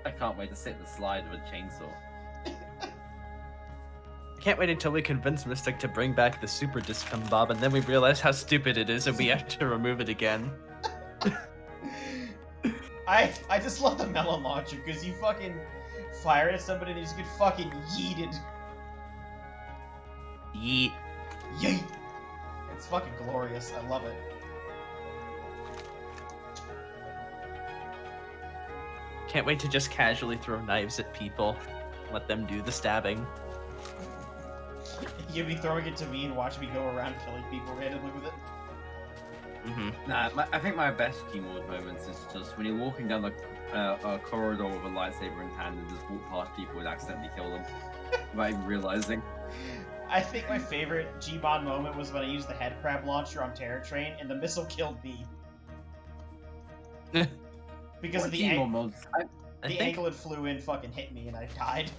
I can't wait to sit in the slide with a chainsaw. Can't wait until we convince Mystic to bring back the super disc bob, and then we realize how stupid it is and we have to remove it again. I just love the melon launcher because you fucking fire it at somebody and you just get fucking yeeted. Yeet. Yeet. It's fucking glorious. I love it. Can't wait to just casually throw knives at people. Let them do the stabbing. You'd be throwing it to me and watch me go around killing people randomly with it. Mm-hmm. Nah, I think my best Gmod moments is just when you're walking down a corridor with a lightsaber in hand and just walk past people and accidentally kill them without even realizing. I think my favorite G-Bon moment was when I used the head crab launcher on Terror Train and the missile killed me. Because What of the Gmod mods? angle it flew in fucking hit me and I died.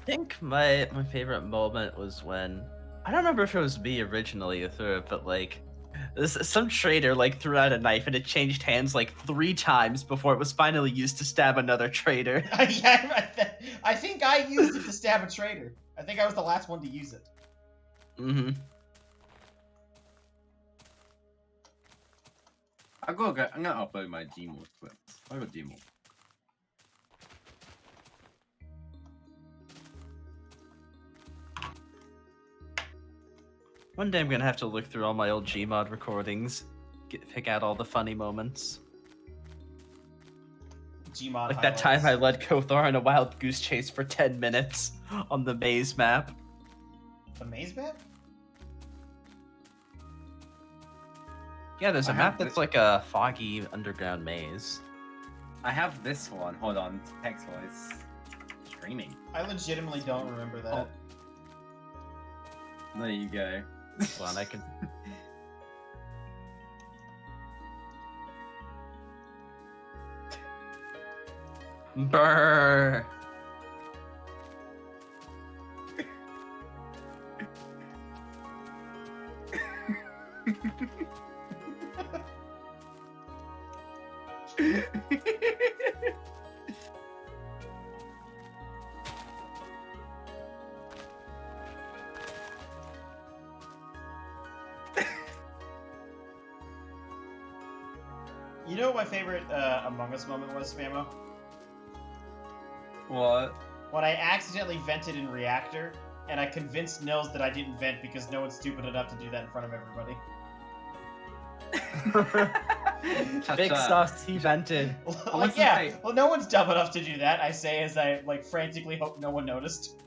I think my favorite moment was when, I don't remember if it was me originally who threw it, but like some trader like threw out a knife and it changed hands like 3 times before it was finally used to stab another trader. Yeah, I think I used it to stab a traitor. I think I was the last one to use it. Mm-hmm. I'm gonna upload my Gmod clips. I got Gmod. One day I'm gonna have to look through all my old Gmod recordings, pick out all the funny moments. Gmod Like that time I led Kothar on a wild goose chase for 10 minutes on the maze map. The maze map? Yeah, there's a I map have that's like a foggy underground maze. I have this one. Hold on, text-wise. Streaming. I legitimately don't remember that. Oh. There you go. Hold on, I can. Brrr. You know what my favorite Among Us moment was, Spammo? What? When I accidentally vented in Reactor, and I convinced Nils that I didn't vent because no one's stupid enough to do that in front of everybody. Big sauce, he vented. Like, yeah, well, no one's dumb enough to do that, I say as I, like, frantically hope no one noticed.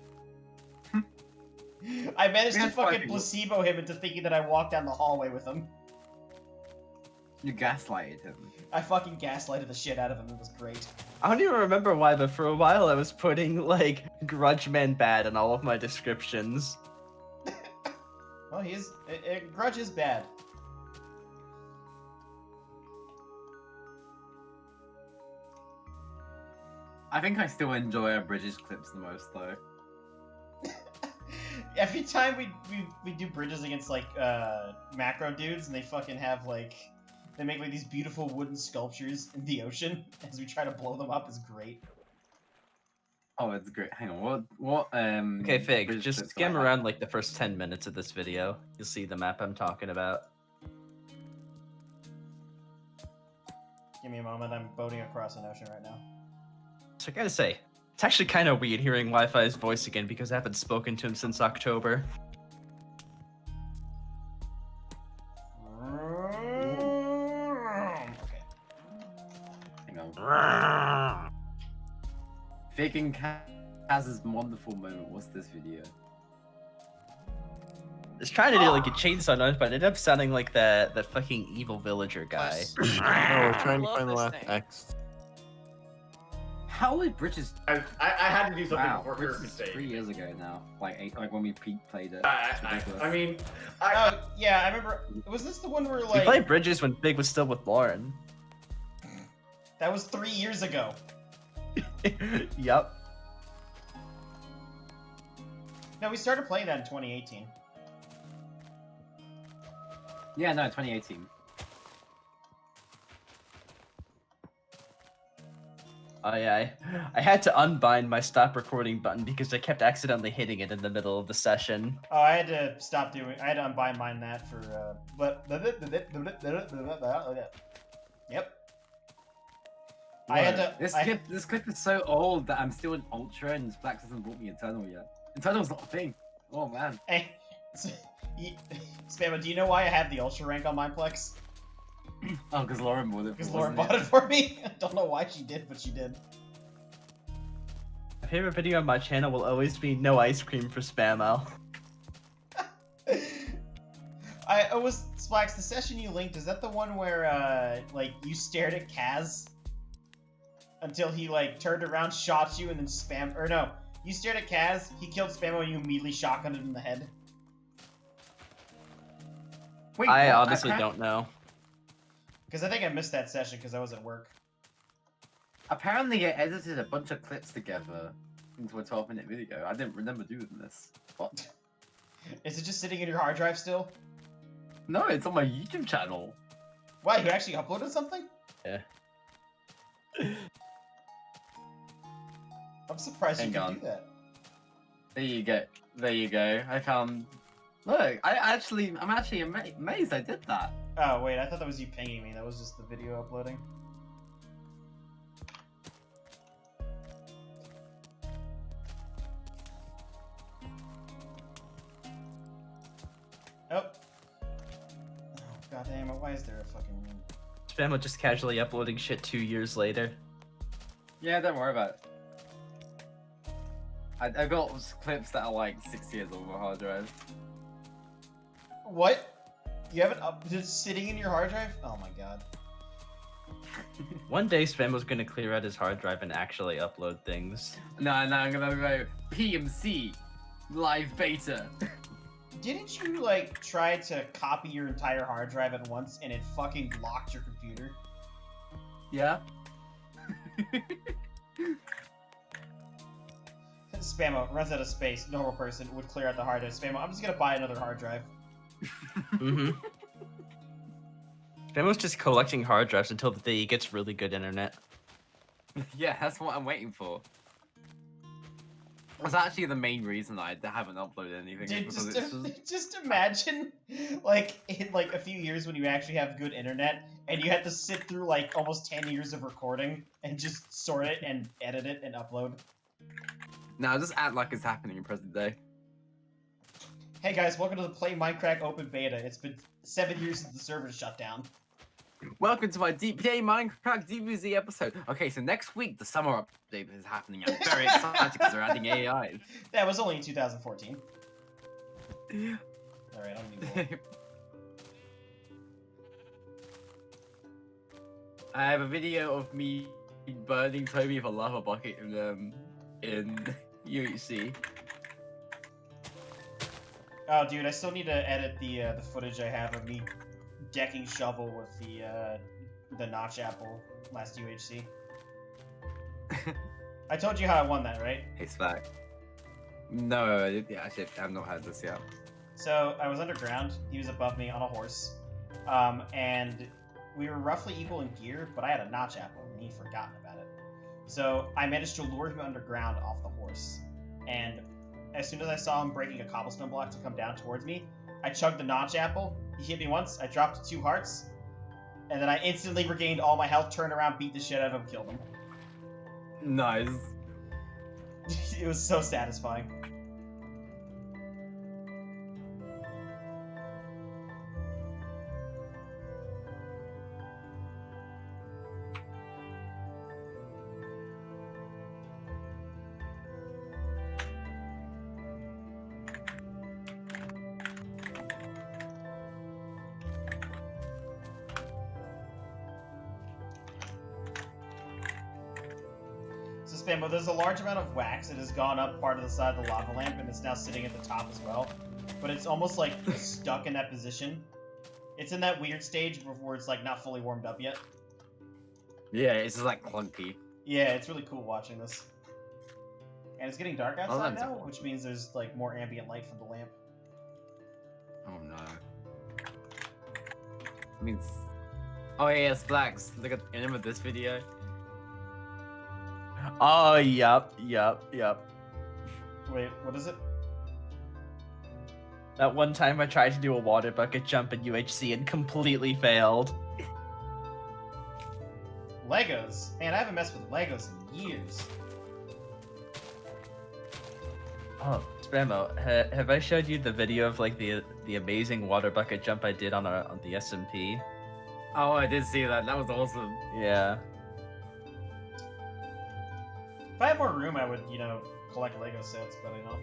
I managed to fucking placebo him into thinking that I walked down the hallway with him. You gaslighted him. I fucking gaslighted the shit out of him, it was great. I don't even remember why, but for a while I was putting, like, Grudgeman bad in all of my descriptions. Well, Grudge is bad. I think I still enjoy our British clips the most, though. Every time we do bridges against like macro dudes, and they fucking have like they make like these beautiful wooden sculptures in the ocean as we try to blow them up is great. Oh, it's great. Hang on, what? Okay, Fig, British just clips do I skim have? around like the first 10 minutes of this video. You'll see the map I'm talking about. Give me a moment. I'm boating across an ocean right now. So I gotta say, it's actually kind of weird hearing Wi-Fi's voice again because I haven't spoken to him since October. Okay. Hang on. Fig and Kaz's wonderful moment. What's this video? I was trying to do like a chainsaw noise, but it ended up sounding like that fucking evil villager guy. No, we're trying to love find the this last thing. X. How is British? I had to do something Wow, before British Kirk could is say. 3 years ago now. Like when we played it. It's I ridiculous. mean, Oh yeah, I remember. Was this the one where We like played Bridges when Fig was still with Lauren. that was 3 years ago? Yep. No, we started playing that in 2018. Yeah, no, 2018. Oh yeah, I had to unbind my stop recording button because I kept accidentally hitting it in the middle of the session. Oh, I had to stop doing. I had to unbind mine that for. Yep. I had to. This clip is so old that I'm still in Ultra and Flax hasn't bought me Eternal yet. Eternal's not a thing. Oh man. Hey, Spammo, do you know why I have the Ultra rank on my Plex? Oh, because Lauren bought it. Because Lauren bought it for me. I don't know why she did, but she did. My favorite video on my channel will always be no ice cream for Spammo. I was Splax. The session you linked, is that the one where like you stared at Kaz until he like turned around, shot you, and then spam? Or no, you stared at Kaz, he killed Spammo, and you immediately shotgunned him in the head. Wait, I what? honestly don't know. Because I think I missed that session because I was at work. Apparently, I edited a bunch of clips together into a 12-minute video. I didn't remember doing this. What? Is it just sitting in your hard drive still? No, it's on my YouTube channel. Wow, you actually uploaded something? Yeah. I'm surprised you Hang could on. do that. There you go. There you go. I found. Look, I'm actually amazed I did that. Oh wait, I thought that was you pinging me. That was just the video uploading. Oh. Oh, God damn it, why is there a fucking... Spammo just casually uploading shit 2 years later. Yeah, don't worry about it. I got clips that are like 6 years old on my hard drive. What? You have it up, just sitting in your hard drive? Oh my god. One day Spammo's gonna clear out his hard drive and actually upload things. No, I'm gonna go PMC live beta. Didn't you, like, try to copy your entire hard drive at once and it fucking locked your computer? Yeah. Spammo runs out of space. Normal person would clear out the hard drive. Spammo, I'm just gonna buy another hard drive. Mm-hmm. Spammo's just collecting hard drives until the day he gets really good internet. Yeah, that's what I'm waiting for. That's actually the main reason I haven't uploaded anything. Dude, because just, it's just... just imagine, like, in like a few years when you actually have good internet, and you have to sit through like almost 10 years of recording and just sort it and edit it and upload. No, just act like it's happening in present day. Hey guys, welcome to the Play Minecraft Open Beta. It's been 7 years since the server shut down. Welcome to my Play Minecraft DBZ episode. Okay, so next week the summer update is happening. I'm very excited because they're adding AI. That was only in 2014. Alright, I'm gonna I have a video of me burning Toby with a lava bucket in UHC. Oh, dude, I still need to edit the footage I have of me decking Shovel with the Notch Apple last UHC. I told you how I won that, right? Hey, Slack. No, yeah, actually, I've not had this yet. So I was underground. He was above me on a horse, and we were roughly equal in gear. But I had a notch apple, and he'd forgotten about it. So I managed to lure him underground off the horse, and as soon as I saw him breaking a cobblestone block to come down towards me, I chugged the notch apple. He hit me once. I dropped 2 hearts, and then I instantly regained all my health. Turned around, beat the shit out of him, killed him. Nice. It was so satisfying. But there's a large amount of wax that has gone up part of the side of the lava lamp, and it's now sitting at the top as well. But it's almost like stuck in that position. It's in that weird stage where it's like not fully warmed up yet. Yeah, it's just like clunky. Yeah, it's really cool watching this. And it's getting dark outside that's now, cool. which means there's like more ambient light from the lamp. Oh no. I mean, oh yeah, Slacks. Look at, remember this video? Oh, yup. Wait, what is it? That one time I tried to do a water bucket jump in UHC and completely failed. Legos. Man, I haven't messed with Legos in years. Oh, Spammo, have I showed you the video of like the amazing water bucket jump I did on the SMP? Oh, I did see that. That was awesome. Yeah. If I had more room, I would, collect Lego sets, but I don't.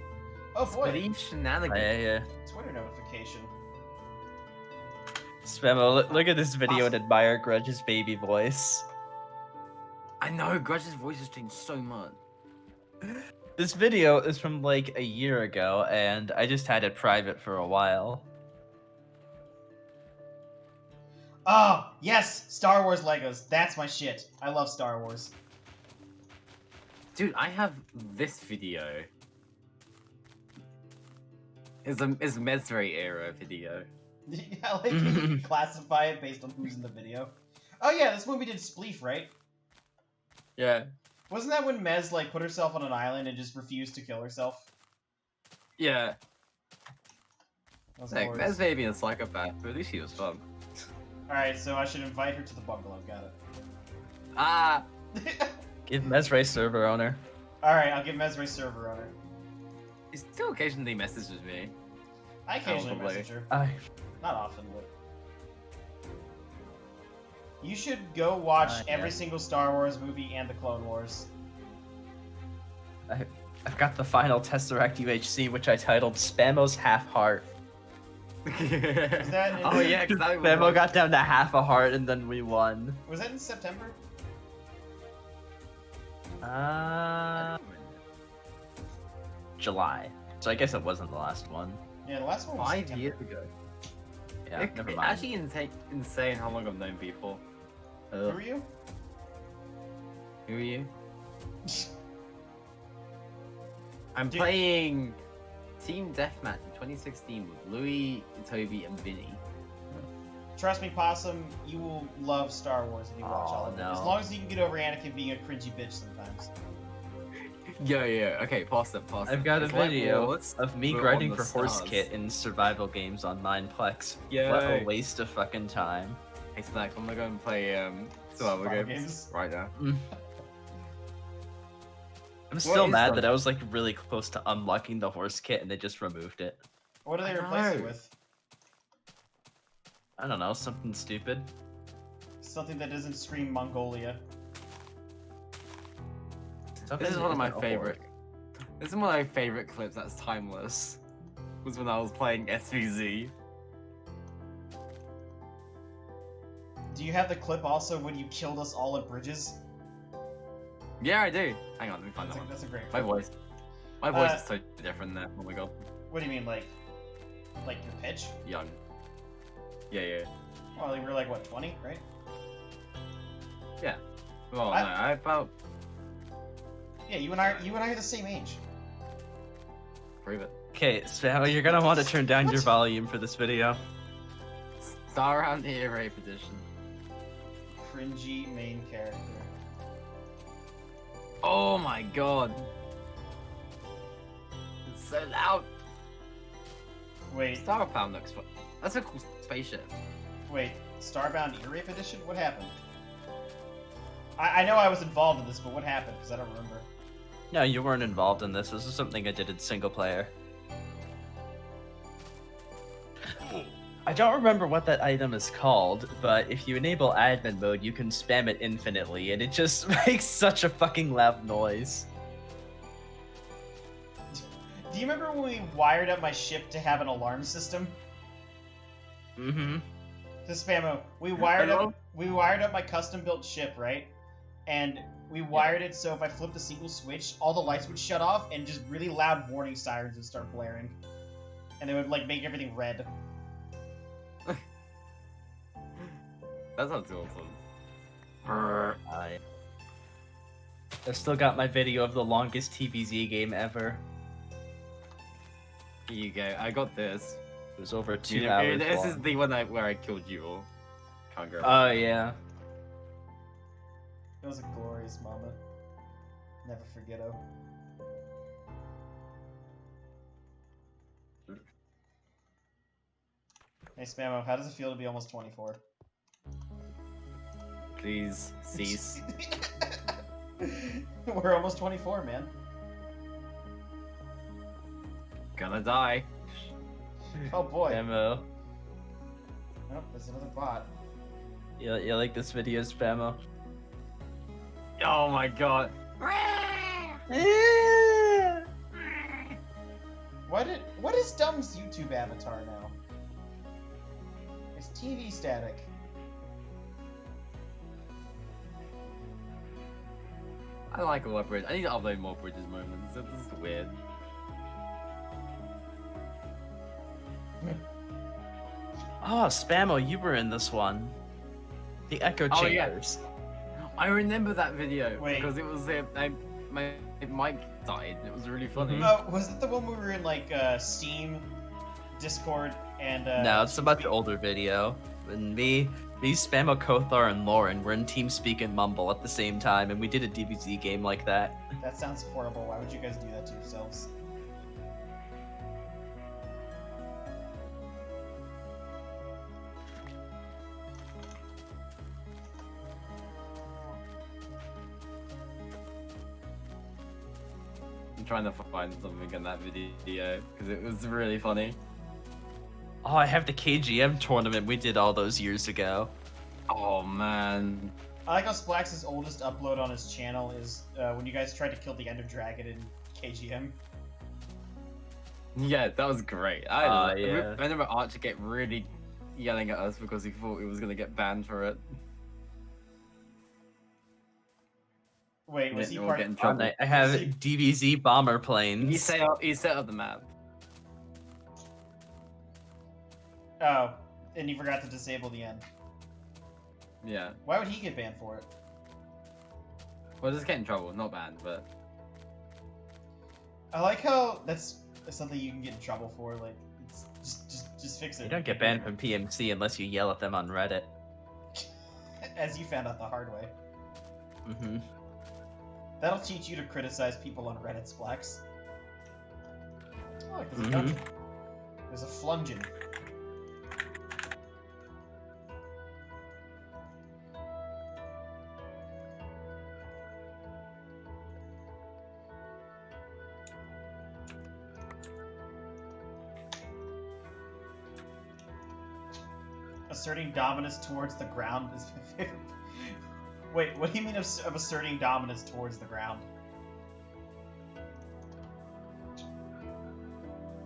Oh boy, Spitty shenanigans. Yeah. Twitter notification. Spammo, look at this video and admire Grudge's baby voice. I know, Grudge's voice has changed so much. This video is from like a year ago, and I just had it private for a while. Oh, yes! Star Wars Legos. That's my shit. I love Star Wars. Dude, I have this video. It's Mesray era video. I like you can classify it based on who's in the video. Oh yeah, that's when we did Spleef, right? Yeah. Wasn't that when Mez like put herself on an island and just refused to kill herself? Yeah. That was Like, glorious. Mez may be a psychopath, but at least he was fun. Alright, so I should invite her to the bungalow. Got Ah! it. Give Mesray server owner. Alright, I'll give Mesray server owner. He still occasionally messages me. I occasionally Probably. message her. I Not often, but... You should go watch Yeah. every single Star Wars movie and the Clone Wars. I've got the final Tesseract UHC, which I titled Spammo's Half Heart. Was that in, Oh yeah, because I Spammo got down to half a heart, and then we won. Was that in September? July. So I guess it wasn't the last one. Yeah, the last one was 5 September. years ago. Yeah, It- never it's mind. actually insane how long I've known people. Who are you? Who are you? I'm Dude. playing Team Deathmatch in 2016 with Louis, Toby, and Vinny. Trust me, Possum, you will love Star Wars if you watch all of it. no. As long as you can get over Anakin being a cringy bitch sometimes. Yeah. Okay, pause it. I've got a It's like video Wars, of me but on grinding the for Horse stars. Kit in survival games on Nineplex. Yay. What a waste of fucking time. Hey, Snacks, I'm gonna go and play survival Survival games games. right now. I'm still is mad that? that I was like really close to unlocking the Horse Kit and they just removed it. What do they I replace it know. with? I don't know, something stupid. Something that doesn't scream Mongolia. Something This is one of my isn't a favorite. This is one of my favorite clips that's timeless. Was when I was playing SVZ. Do you have the clip also when you killed us all at bridges? Yeah, I do. Hang on, let me find that one. That's a great My clip. voice. My voice is so different there. Oh my god. What do you mean, like your pitch? Young. Yeah. Well, you were like, what, 20, right? Well, I- no, I about. Yeah, you and I are the same age. Prove it. Okay, Spammo, you're gonna want to turn down your volume for this video. Star around here, rape edition. Cringy main character. Oh my god. It's so loud. Wait, Starbound looks fun. That's a cool spaceship. wait. Starbound Ear Rape Edition? What happened? I know I was involved in this, but what happened? Because I don't remember. No, you weren't involved in this. This is something I did in single player. I don't remember what that item is called, but if you enable admin mode, you can spam it infinitely, and it just makes such a fucking loud noise. Do you remember when we wired up my ship to have an alarm system? Mm-hmm. To Spammo, we wired up my custom-built ship, right? And we wired it so if I flipped a single switch, all the lights would shut off, and just really loud warning sirens would start blaring, and they would like make everything red. That sounds awesome. I've still got my video of the longest TVZ game ever. Here you go. I got this. It was over 2 You- hours This long. is the one where I killed you all. Can't go. Oh, yeah. It was a glorious moment. Never forget it. Hey Spammo, how does it feel to be almost 24? Please cease. We're almost 24, man. Gonna die. Oh boy. Spammo. Oh, there's another bot. You like this video, Spammo? Oh my god. What is Dumb's YouTube avatar now? It's TV static. I like a lot of bridge. I need to upload more bridges moments. This is weird. Oh, Spammo, you were in this one. The Echo Oh, yeah. Chambers. I remember that video Wait. because it was my mic died. And it was really funny. Mhm. Oh, was it the one where we were in like Steam, Discord, and No, it's a much TeamSpeak? older video. And me, Spammo, Kothar, and Lauren were in TeamSpeak and Mumble at the same time, and we did a DBZ game like that. That sounds horrible. Why would you guys do that to yourselves? I'm trying to find something in that video because it was really funny. Oh, I have the KGM tournament we did all those years ago. Oh man. I like how Splax's oldest upload on his channel is when you guys tried to kill the Ender Dragon in KGM. Yeah, that was great. Yeah. I remember Archer get really yelling at us because he thought he was gonna get banned for it. Wait, was he We'll part get in of... trouble. I have DBZ bomber planes. He set up the map. Oh, and you forgot to disable the end. Yeah. Why would he get banned for it? Well, just get in trouble, not banned, but I like how that's something you can get in trouble for. Like, it's just fix it. You don't get banned from PMC unless you yell at them on Reddit. As you found out the hard way. Mm-hmm. That'll teach you to criticize people on Reddit, Splax. Oh, look, there's a Mhm. dungeon. There's a flungeon. Asserting dominance towards the ground is my favorite. Wait, what do you mean of asserting dominance towards the ground?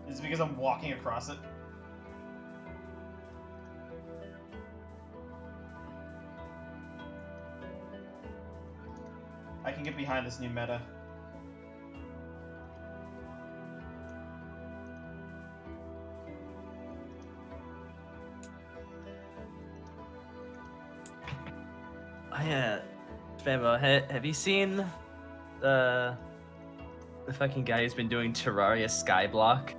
Is it because I'm walking across it? I can get behind this new meta. Spammo, have you seen the The fucking guy who's been doing Terraria Skyblock.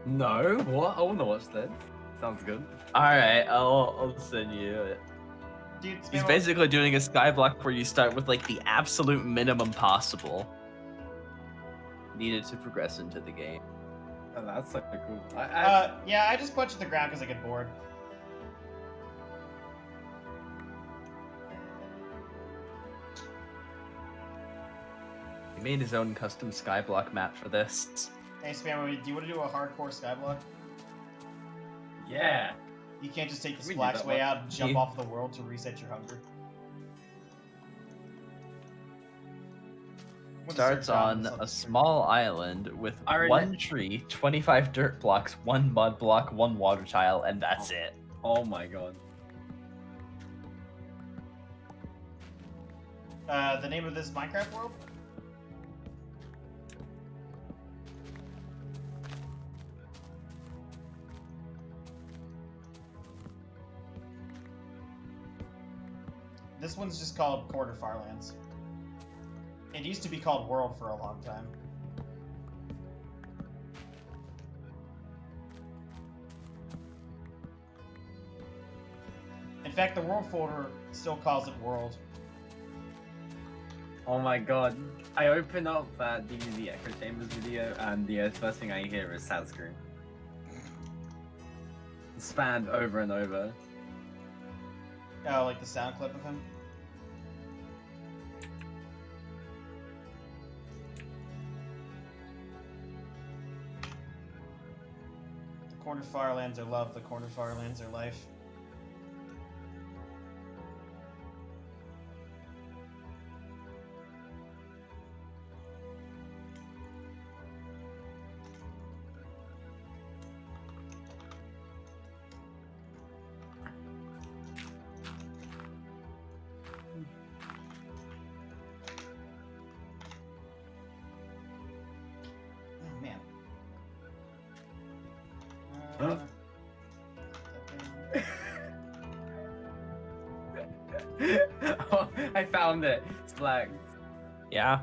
No, what? I wanna watch that. Sounds good. Alright, I'll send you it. Dude, He's spam basically doing a skyblock where you start with like the absolute minimum possible needed to progress into the game. Oh, that's so cool. yeah, I just punched the ground because I get bored. He made his own custom skyblock map for this. Hey, Spammer, do you want to do a hardcore skyblock? Yeah. You can't just take the We do splash that way one. out and jump Yeah. off the world to reset your hunger. What's the Starts search on on a small island with I already- one tree, 25 dirt blocks, one mud block, one water tile, and that's it. Oh my god. The name of this Minecraft world? This one's just called Quarter Farlands. It used to be called World for a long time. In fact, the World folder still calls it World. Oh my god. I open up that DBZ Echo Chambers video and the first thing I hear is sad scream. Spanned over and over. Oh, like the sound clip of him? The Corner Farlands are love, the Corner Farlands are life. Oh man. Huh? Oh, I found it. It's black. Yeah.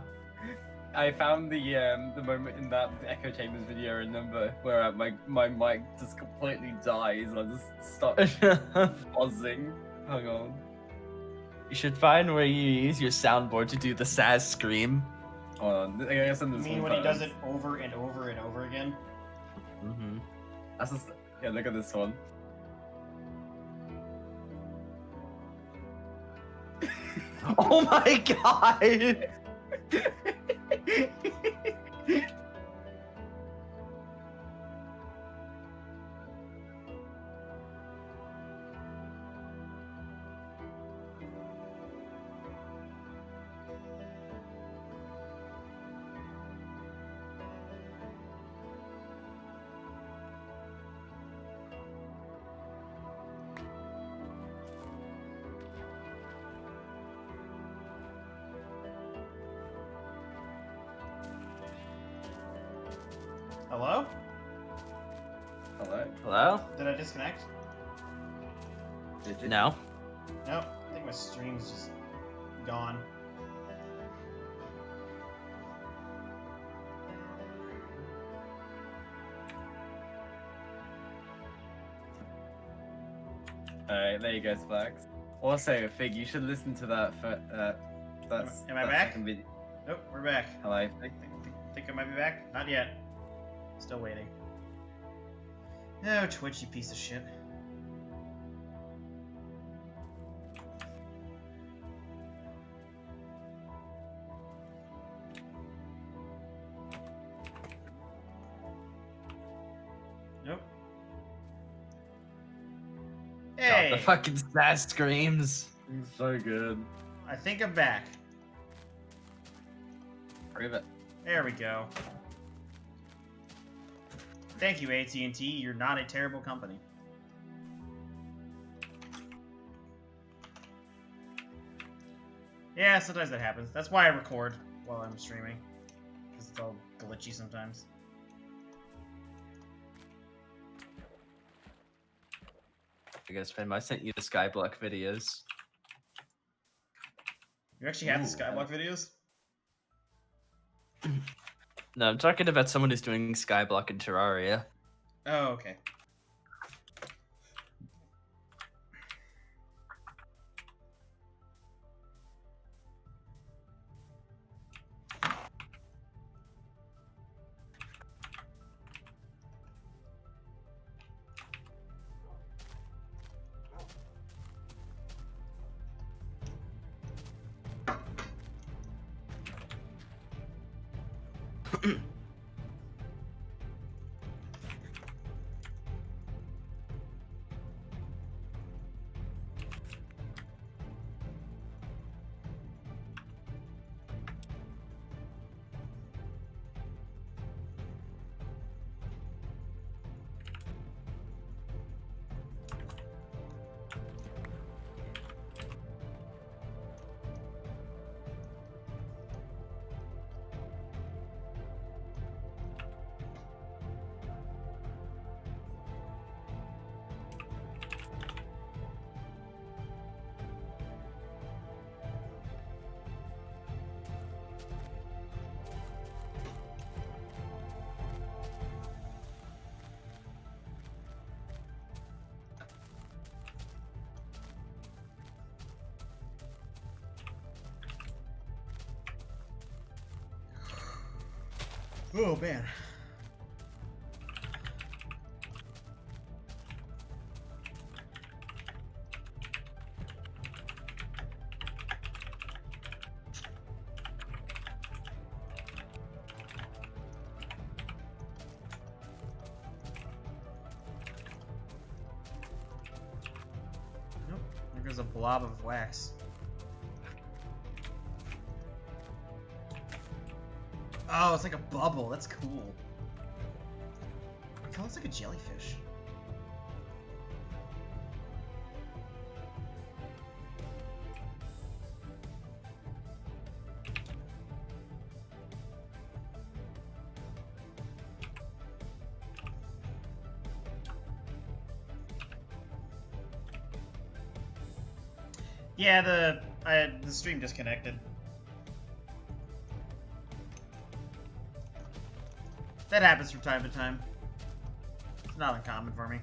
I found the moment in that Echo Chambers video, I remember, where my mic just completely dies and I just stop buzzing. Hang on. You should find where you use your soundboard to do the Saz scream. Hold on. I gotta send You this mean one when he does first. it over and over and over again? Mm-hmm. That's just, yeah, look at this one. Oh my god! Hello? Hello? Hello? Did I disconnect? Did you? No. Nope. I think my stream's just gone. Alright, there you go, Splax. Also, Fig, you should listen to that. That's. Am I that back? second video. Nope, we're back. Hello, Fig. Think I might be back? Not yet. Still waiting. Oh, Twitch, you piece of shit. Nope. God, Hey! the fucking Saz screams. So good. I think I'm back. Prove it. There we go. Thank you, AT&T. You're not a terrible company. Yeah, sometimes that happens. That's why I record while I'm streaming. Because it's all glitchy sometimes. I guess, Finn, I sent you the Skyblock videos. You actually have the Ooh, Skyblock videos? No, I'm talking about someone who's doing Skyblock in Terraria. Oh, okay. Oh man. Nope. There goes a blob of wax. Oh, it's like a bubble. That's cool. It looks like a jellyfish. Yeah, the stream disconnected. That happens from time to time. It's not uncommon for me.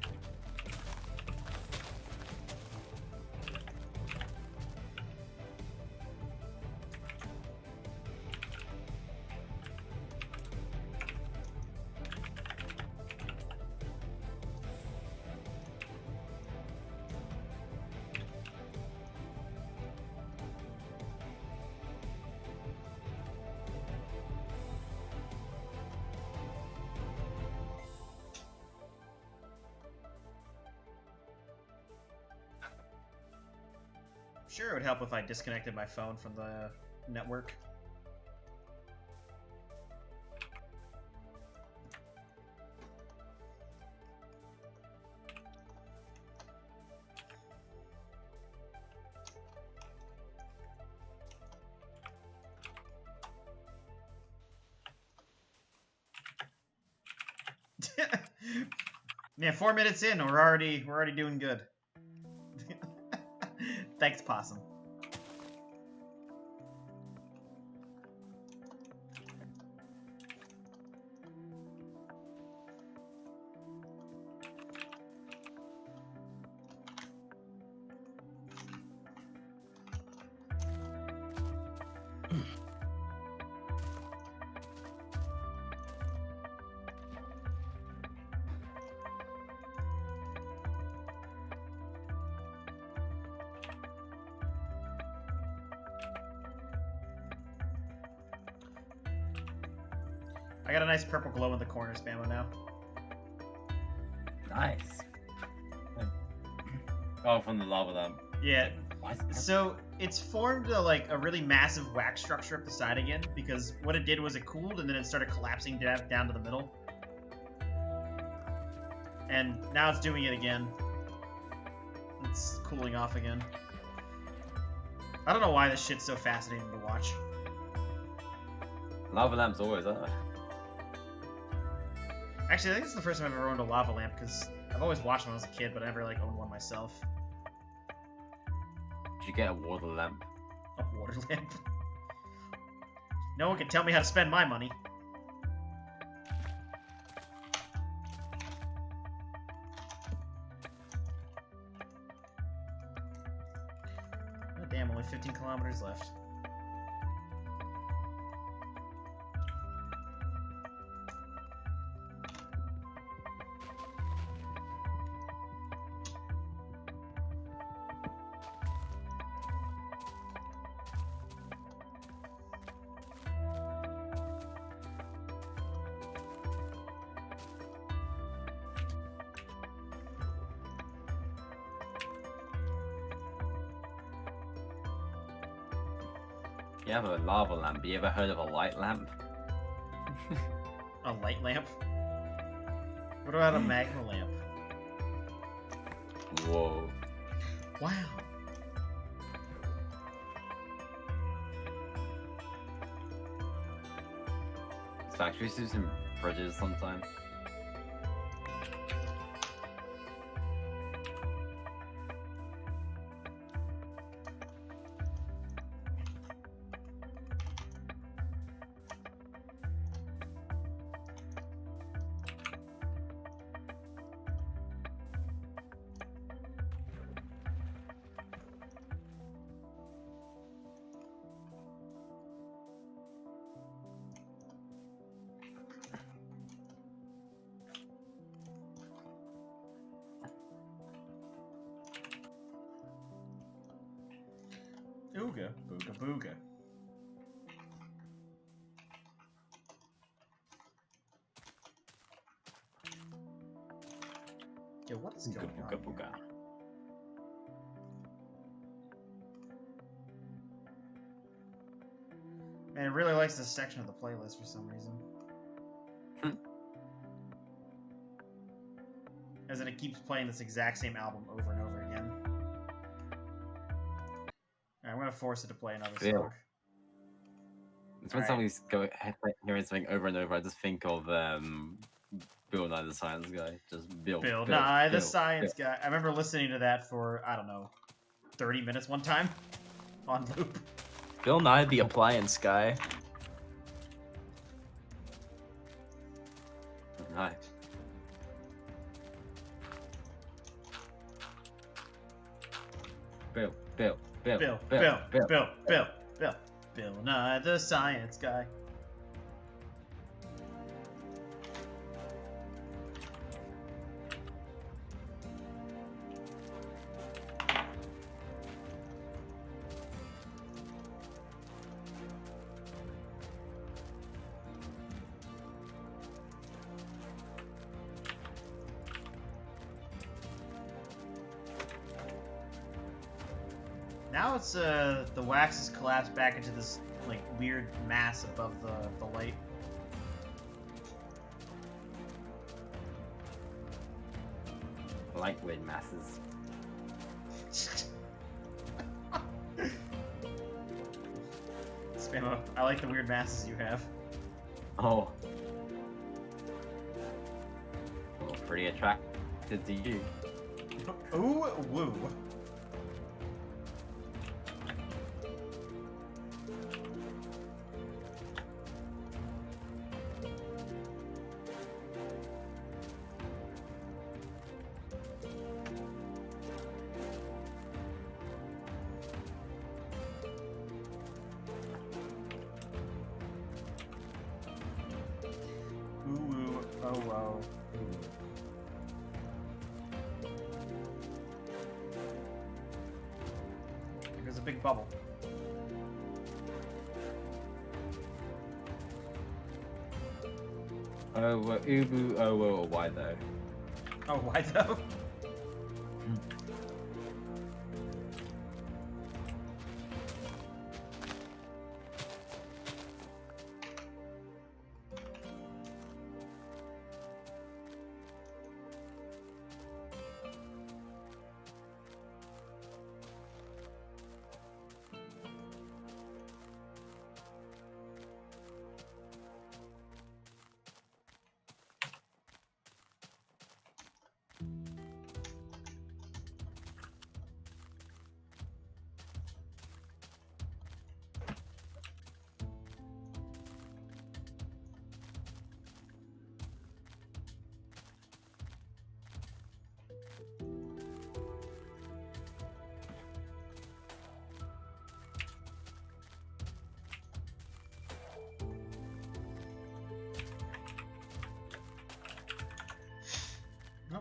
Sure, it would help if I disconnected my phone from the network. Yeah, 4 minutes in, we're already doing good. Thanks, Possum. I got a nice purple glow in the corner spammo now. Nice. Oh, from the lava lamp. Yeah. Why is it purple? So it's formed a really massive wax structure up the side again because what it did was it cooled and then it started collapsing down to the middle. And now it's doing it again. It's cooling off again. I don't know why this shit's so fascinating to watch. Lava lamps always are. Actually, I think it's the first time I've ever owned a lava lamp because I've always watched them when I was a kid, but I never owned one myself. Did you get a water lamp? A water lamp. No one can tell me how to spend my money. only 15 kilometers left. You have a lava lamp. You ever heard of a light lamp? A light lamp? What about a magma lamp? Whoa. Wow. So actually, do some bridges sometime. Ooga booga booga. Yo, what is going on? Here? Man, it really likes this section of the playlist for some reason. As in, it keeps playing this exact same album over and over again. Alright, I'm gonna force it to play another song. It's when somebody's hearing something over and over, I just think of Bill Nye the Science Guy. Just Bill Nye the Science Guy. I remember listening to that for, I don't know, 30 minutes one time on loop. Bill Nye the Appliance Guy. Nice. Bill Nye the Science Guy. Now it's the wax has collapsed back into this like weird mass above the light. Light weird masses. Spammo, I like the weird masses you have. Oh. Well, pretty attracted to you. Ooh, woo. Ooh, oh wow. There's a big bubble. Oh, ubu, oh, why though? Oh, why though?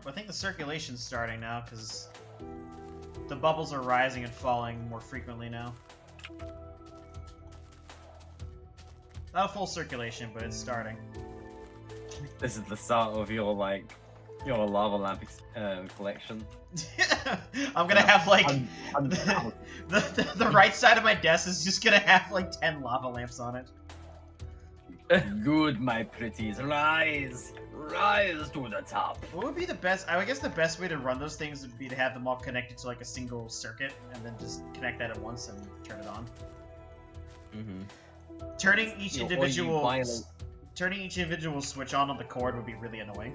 I think the circulation's starting now because the bubbles are rising and falling more frequently now. Not a full circulation, but it's starting. This is the start of your lava lamp collection. I'm gonna have like I'm the right side of my desk is just gonna have like 10 lava lamps on it. Good, my pretties, rise to the top. What would be the best? I guess the best way to run those things would be to have them all connected to like a single circuit, and then just connect that at once and turn it on. Mm-hmm. Turning each individual switch on the cord would be really annoying.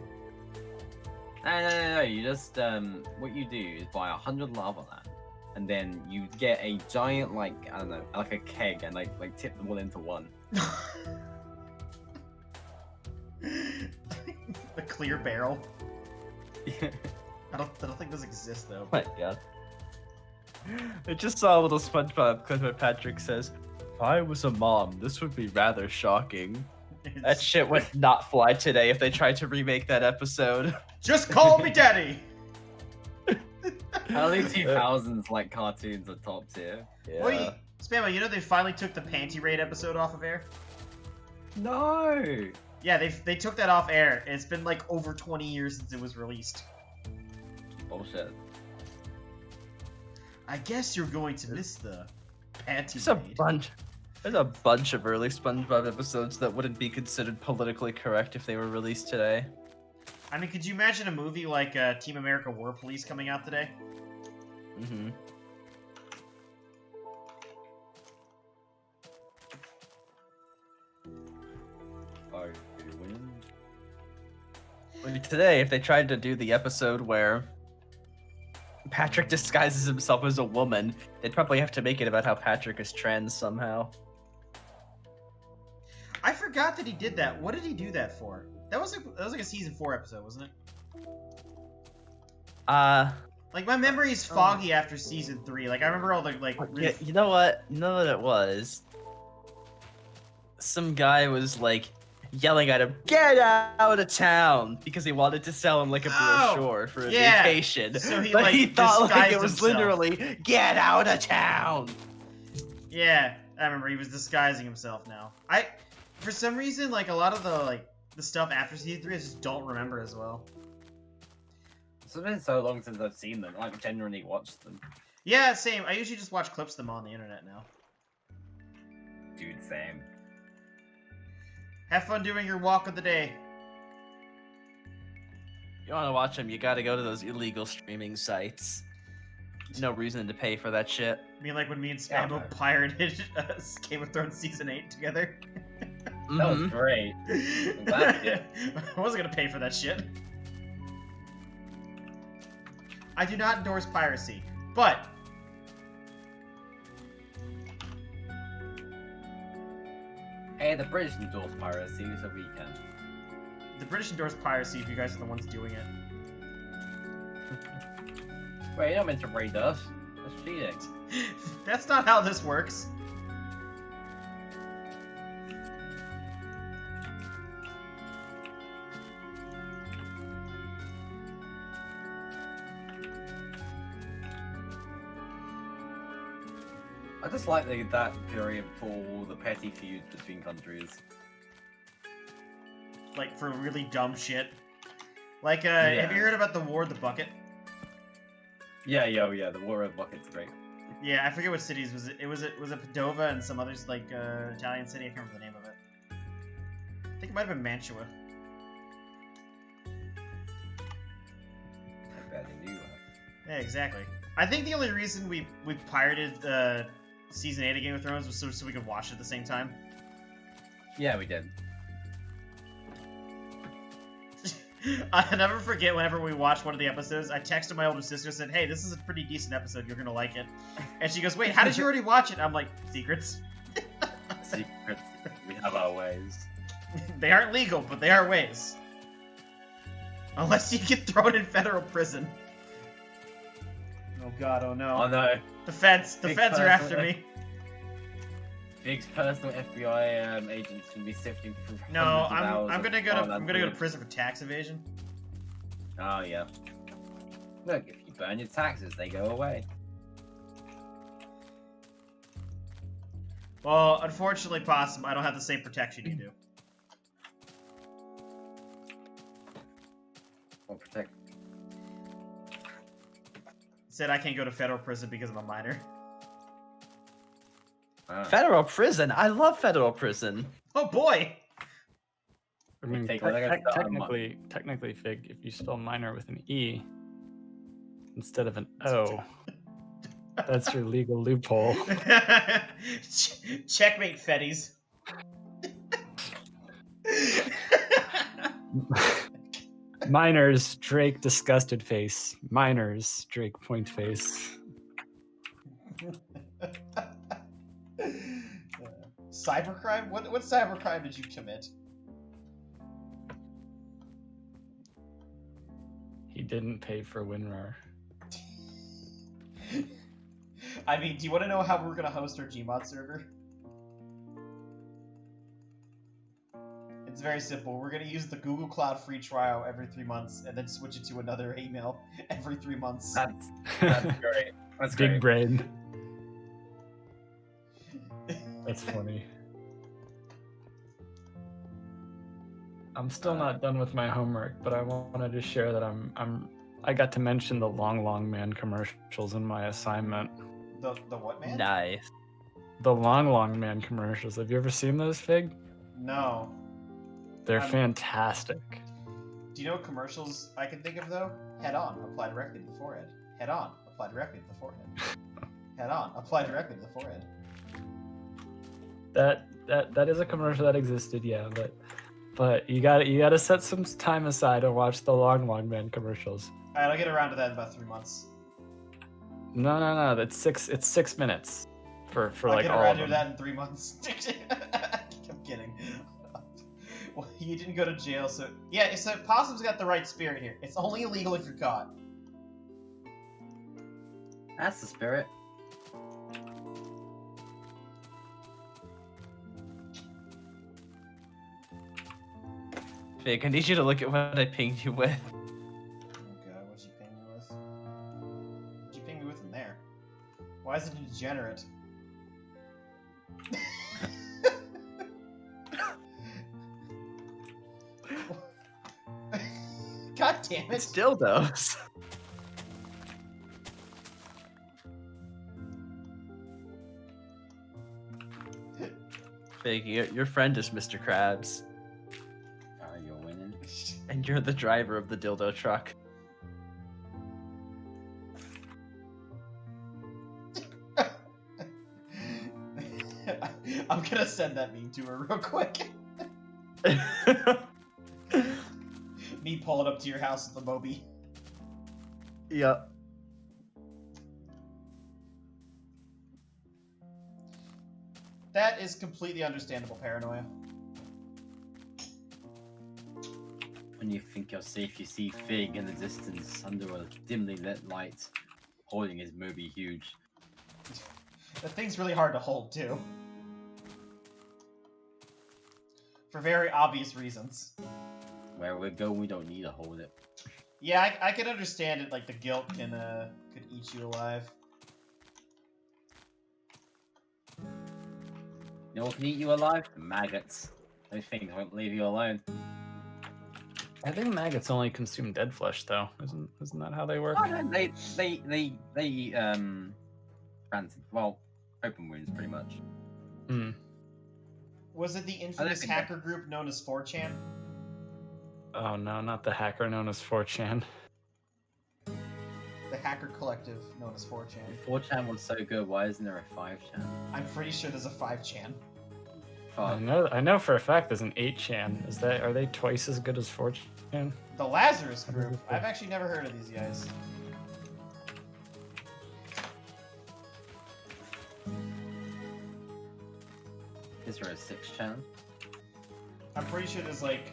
No. You just what you do is buy 100 lava lamps, and then you get a giant like I don't know, like a keg, and like tip them all into one. The clear barrel. Yeah. I don't think those exist though. Oh my god. I just saw a little SpongeBob clip where Patrick says, "If I was a mom, this would be rather shocking." That shit would not fly today if they tried to remake that episode. Just call me daddy. Early 2000s like cartoons are top tier. Yeah. Wait, Spammo, you know they finally took the Panty Raid episode off of air? No. Yeah, they took that off air. It's been like over 20 years since it was released. Bullshit. I guess you're going to miss the Panty There's a Raid. There's a bunch of early SpongeBob episodes that wouldn't be considered politically correct if they were released today. I mean, could you imagine a movie like Team America War Police coming out today? Mm-hmm. Today, if they tried to do the episode where Patrick disguises himself as a woman, they'd probably have to make it about how Patrick is trans somehow. I forgot that he did that. What did he do that for? That was like a season 4 episode, wasn't it? Like my memory is foggy after season 3. Like I remember all the like. Yeah, you know what? You know what it was? Some guy was like yelling at him, "Get out of town!" because he wanted to sell him like a brochure for a vacation. So he, but like, he thought like it was disguised himself. literally "Get out of town." Yeah, I remember he was disguising himself now. For some reason, like a lot of the stuff after season 3, I just don't remember as well. It's been so long since I've seen them. I've genuinely watched them. Yeah, same. I usually just watch clips of them on the internet now. Dude, same. Have fun doing your walk of the day. You want to watch them? You got to go to those illegal streaming sites. No reason to pay for that shit. I mean, like when me and Spammo pirated Game of Thrones season 8 together. That was great. I'm glad you did. I wasn't gonna pay for that shit. I do not endorse piracy, but Hey, the British endorse piracy, so we can. the British endorse piracy if you guys are the ones doing it. Wait, you're not meant to raid us. That's cheating. That's not how this works. I just like that period for all the petty feuds between countries. Like for really dumb shit. Like, have you heard about the War of the Bucket? Yeah, the War of Bucket's great. Yeah, I forget what cities was it. Was it Padova and some others like Italian city? I can't remember the name of it. I think it might have been Mantua. I bet they knew that. Yeah, exactly. I think the only reason we pirated season 8 of Game of Thrones was so we could watch it at the same time. Yeah, we did. I'll never forget whenever we watched one of the episodes, I texted my older sister and said, "Hey, this is a pretty decent episode. You're gonna like it." And she goes, "Wait, how did you already watch it?" I'm like, "Secrets." Secrets. We have our ways. They aren't legal, but they are ways. Unless you get thrown in federal prison. Oh god, oh no. Oh no. The feds Big are person. after me. Big's personal FBI agents can be sifting through. No, hundreds of hours I'm of gonna go to Farland I'm gonna go to footage. prison for tax evasion. Oh yeah. Look, if you burn your taxes, they go away. Well, unfortunately, Possum, I don't have the same protection you do. Or protect. Said I can't go to federal prison because I'm a minor. Ah. Federal prison. I love federal prison. Oh boy! I mean, Fig, what I gotta start on technically, Fig, if you spell minor with an E instead of an O, that's your legal loophole. Checkmate, fetties. Minors, Drake disgusted face. Minors, Drake point face. Cybercrime? What cybercrime did you commit? He didn't pay for WinRAR. I mean, do you want to know how we're gonna host our Gmod server? It's very simple. We're gonna use the Google Cloud free trial every 3 months, and then switch it to another email every 3 months. That's great. That's Big great. brain. That's funny. I'm still not done with my homework, but I wanted to share that I got to mention the Long Man commercials in my assignment. The what, man? Nice. The Long Man commercials. Have you ever seen those, Fig? No. They're fantastic. Do you know what commercials I can think of though? Head on, apply directly to the forehead. Head on, apply directly to the forehead. Head on, apply directly to the forehead. That is a commercial that existed, yeah, but you gotta set some time aside to watch the Long Man commercials. Alright, I'll get around to that in about 3 months. No, it's 6 minutes for I'll like get all around of to them. that in 3 months. I'm kidding. Well, you didn't go to jail, so yeah. So Possum's got the right spirit here. It's only illegal if you're caught. That's the spirit. Fig, I need you to look at what I pinged you with. Oh god, what'd you ping me with? What'd you ping me with in there? Why is it a degenerate? God damn it! It's dildos. Fig, your friend is Mr. Krabs, You're winning. and you're the driver of the dildo truck. I'm gonna send that meme to her real quick. Me pulling up to your house with the Moby. Yep. That is completely understandable paranoia. When you think you're safe, you see Fig in the distance under a dimly lit light, holding his Moby huge. That thing's really hard to hold, too. For very obvious reasons. Where we go, we don't need to hold it. Yeah, I can understand it, like the guilt could eat you alive. You know what can eat you alive? The maggots. Those things won't leave you alone. I think maggots only consume dead flesh, though. Isn't that how they work? Oh, no, they eat rancid. Well, open wounds pretty much. Hmm. Was it the infamous think hacker group known as 4chan? Oh no, not the hacker known as 4chan. The hacker collective known as 4chan. If 4chan was so good, why isn't there a 5chan? I'm pretty sure there's a 5chan. I know for a fact there's an 8chan. Are they twice as good as 4chan? The Lazarus group. I've actually never heard of these guys. Is there a 6chan? I'm pretty sure there's like...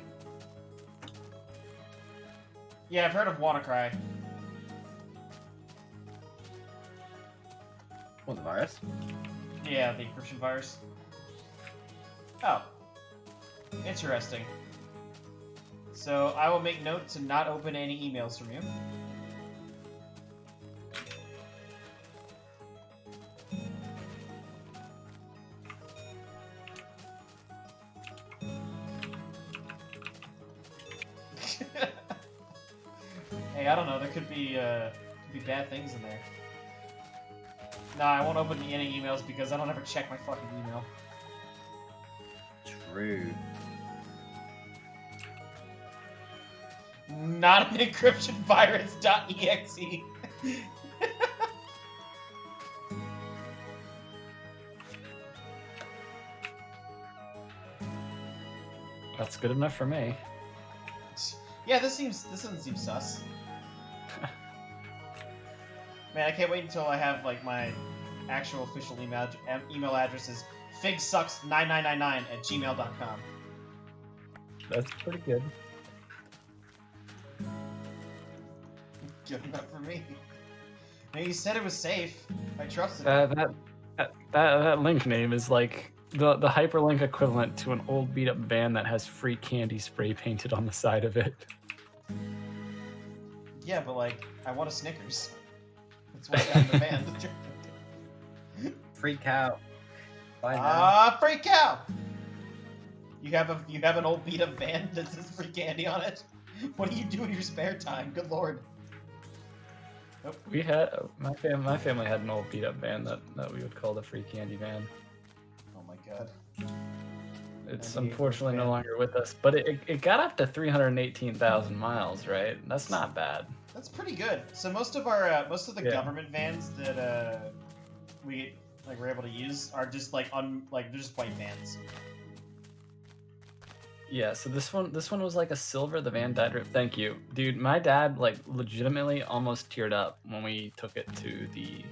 Yeah, I've heard of WannaCry. What, the virus? Yeah, the encryption virus. Oh. Interesting. So I will make note to not open any emails from you. Hey, I don't know. There could be bad things in there. No, I won't open any emails because I don't ever check my fucking email. True. Not an encryption virus.exe. That's good enough for me. Yeah, this doesn't seem sus. Man, I can't wait until I have like my actual official email address is figsucks9999@gmail.com. That's pretty good. Good enough for me. Now, you said it was safe. I trusted it. That link name is like the hyperlink equivalent to an old beat up van that has free candy spray painted on the side of it. Yeah, but like, I want a Snickers. That's why I'm the man. Freak out. Bye now. Free cow! You have an old beat up van that says free candy on it? What do you do in your spare time? Good lord. Oh. We had my family had an old beat up van that we would call the free candy van. Oh my god. It's And the unfortunately no van. longer with us, but it got up to 318,000 miles, right? That's not bad. That's pretty good. So most of the Yeah. government vans that we like were able to use are just like they're just white vans. Yeah, so this one was like a silver. The van died. Thank you, dude. My dad like legitimately almost teared up when we took it to the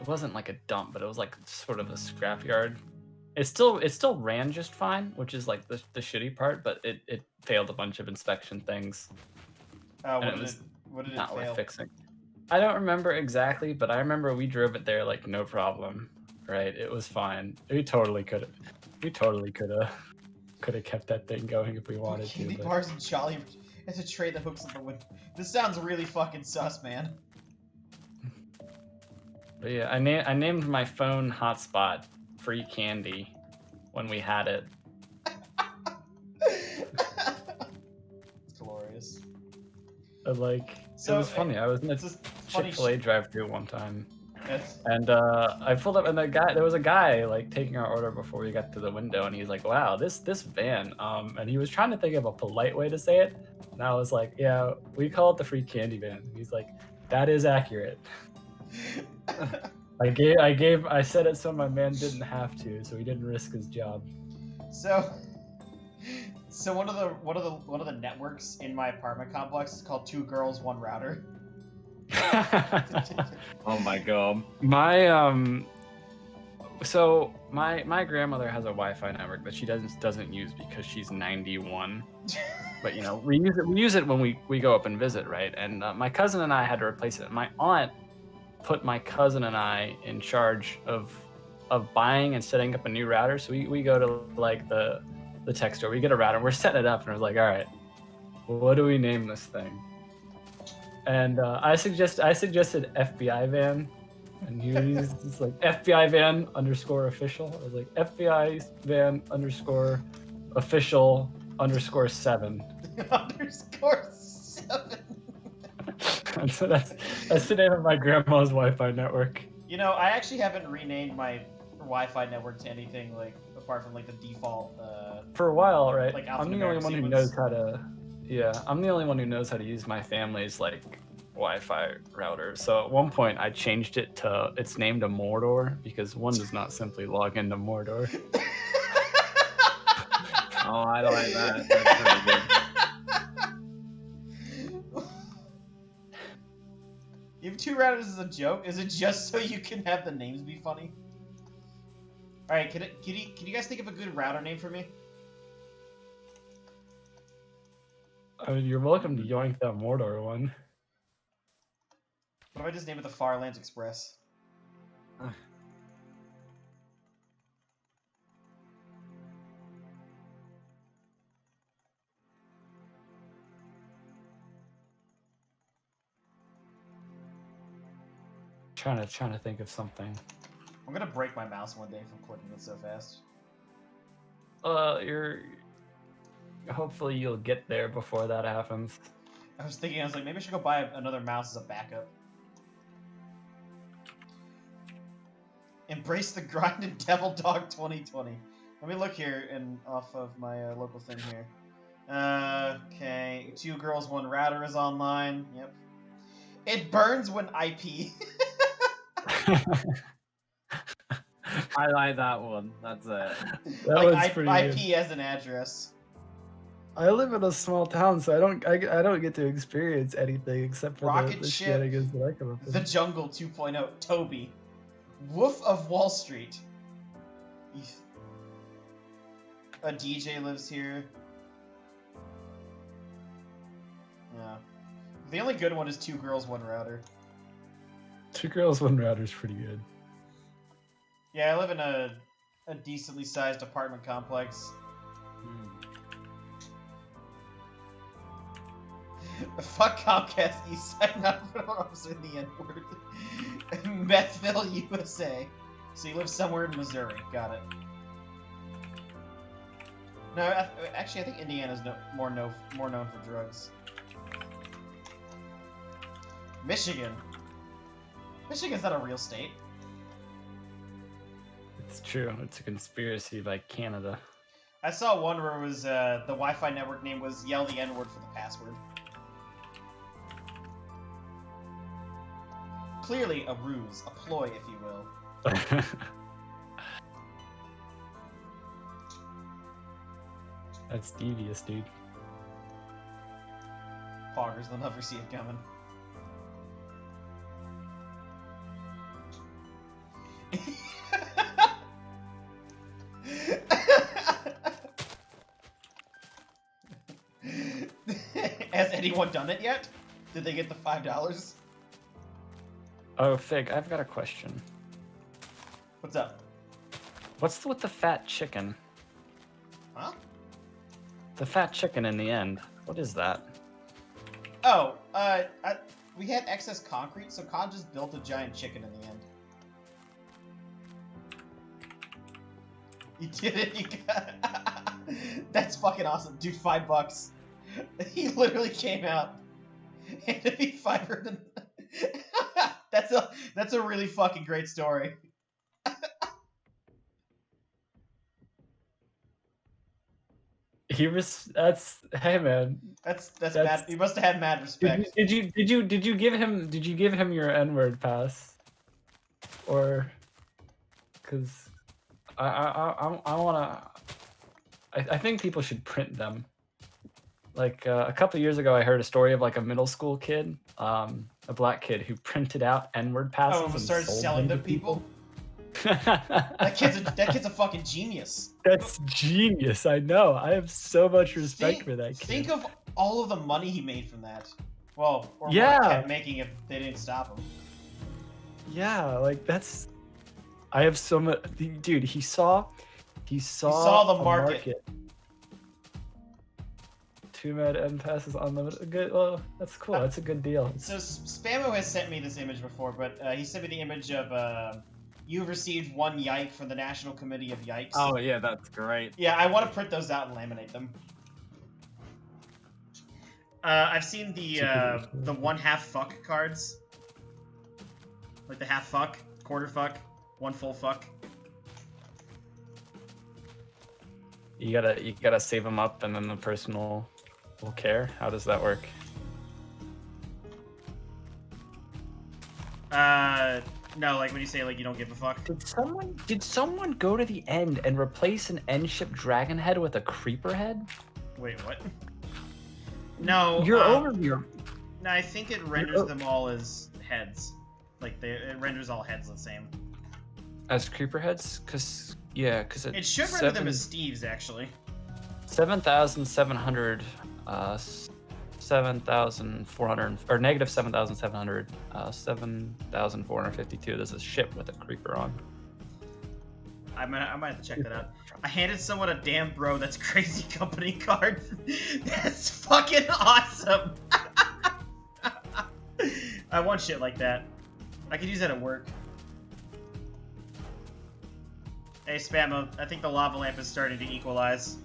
It wasn't like a dump, but it was like sort of a scrapyard. It still ran just fine, which is like the shitty part, but it failed a bunch of inspection things. What And did it was it not fail? worth fixing. I don't remember exactly, but I remember we drove it there like no problem. Right? It was fine. We totally could have kept that thing going if we wanted to. Candy but- bars and Jolly. It's a tray that hooks up the window. This sounds really fucking sus, man. But yeah, I named my phone hotspot Free Candy when we had it. It's glorious. But, like, So, it was funny. I was in a It's just funny Chick-fil-A drive-thru one time, That's- and I pulled up, and there was a guy like taking our order before we got to the window, and he's like, "Wow, this van," and he was trying to think of a polite way to say it, and I was like, "Yeah, we call it the Free Candy van." He's like, "That is accurate." I said it so my man didn't have to, so he didn't risk his job. So one of the networks in my apartment complex is called Two Girls, One Router. Oh my god. So my grandmother has a Wi-Fi network that she doesn't use because she's 91. But you know, we use it when we go up and visit, right? And my cousin and I had to replace it. My aunt put my cousin and I in charge of buying and setting up a new router. So we go to like the tech store, we get a router, we're setting it up, and I was like, all right, what do we name this thing? And I suggested FBI van, and he's just like FBI van _official. I was like FBI van _official _7. _7. And so that's the name of my grandma's Wi-Fi network. You know, I actually haven't renamed my Wi-Fi network to anything like apart from like the default. For a while, right? Like I'm the only one who knows how to. Yeah, I'm the only one who knows how to use my family's like Wi-Fi router. So at one point, I changed it to it's named a Mordor because one does not simply log into Mordor. Oh, I like that. That's really good. You have two routers as a joke? Is it just so you can have the names be funny? All right, can you guys think of a good router name for me? I mean, you're welcome to yoink that Mordor one. What if I just name it the Farlands Express? trying to think of something. I'm gonna break my mouse one day from clicking it so fast. Hopefully you'll get there before that happens. I was like, maybe I should go buy another mouse as a backup. Embrace the grind in Devil Dog 2020. Let me look here and off of my local thing here. Okay, 2 girls, 1 router is online. Yep. It burns when IP. I like that one. That's it. That like was pretty IP good. as an address. I live in a small town, so I don't get to experience anything except for Rocket the ship, shenanigans that I come up with. The Jungle 2.0. Toby. Wolf of Wall Street. A DJ lives here. Yeah. The only good one is 2 girls, 1 router. 2 girls, 1 router is pretty good. Yeah, I live in a decently sized apartment complex. Fuck Comcast East Side, not in the N-word. Methville, USA. So you live somewhere in Missouri. Got it. No, actually, I think Indiana's more known for drugs. Michigan. Michigan's not a real state. It's true. It's a conspiracy by Canada. I saw one where it was the Wi-Fi network name was Yell the N-word for the password. Clearly a ruse, a ploy, if you will. That's devious, dude. Poggers, they'll never see it coming. Has anyone done it yet? Did they get the $5? Oh, Fig, I've got a question. What's up? What's with the fat chicken? Huh? The fat chicken in the end. What is that? Oh, we had excess concrete, so Con just built a giant chicken in the end. You did it, you got That's fucking awesome. Dude, $5. He literally came out and to be $500. That's a really fucking great story. Hey man. That's bad. You must have had mad respect. Did you give him your N-word pass? Or cuz I wanna. I think people should print them. Like a couple years ago, I heard a story of like a middle school kid, a black kid who printed out N-word passes And and started sold selling them to people. that That kid's a fucking genius. That's genius. I know. I have so much respect for that kid. Think of all of the money he made from that. Well, or Yeah. what he kept making if they didn't stop him. Yeah, like that's. I have so much. Dude, he saw the a market. 2 mad N passes unlimited. Good. Well, that's cool. That's a good deal. So Spammo has sent me this image before, but he sent me the image of you've received 1 yike from the National Committee of Yikes. Oh yeah, that's great. Yeah, I want to print those out and laminate them. I've seen the 1/2 fuck cards, like the half fuck, quarter fuck, 1 full fuck. You gotta save them up, and then the person will care. How does that work? No, like when you say like you don't give a fuck. Did someone go to the end and replace an end ship dragon head with a creeper head? Wait, what? No. You're over here. No, I think it renders them all as heads. Like it renders all heads the same. As creeper heads? Cause It should render them as Steve's actually. 7,700, 7,400, or negative 7,700, 7,452. There's a ship with a creeper on. I might have to check that out. I handed someone a damn bro that's crazy company card. That's fucking awesome. I want shit like that. I could use that at work. Hey, Spammo, I think the lava lamp is starting to equalize.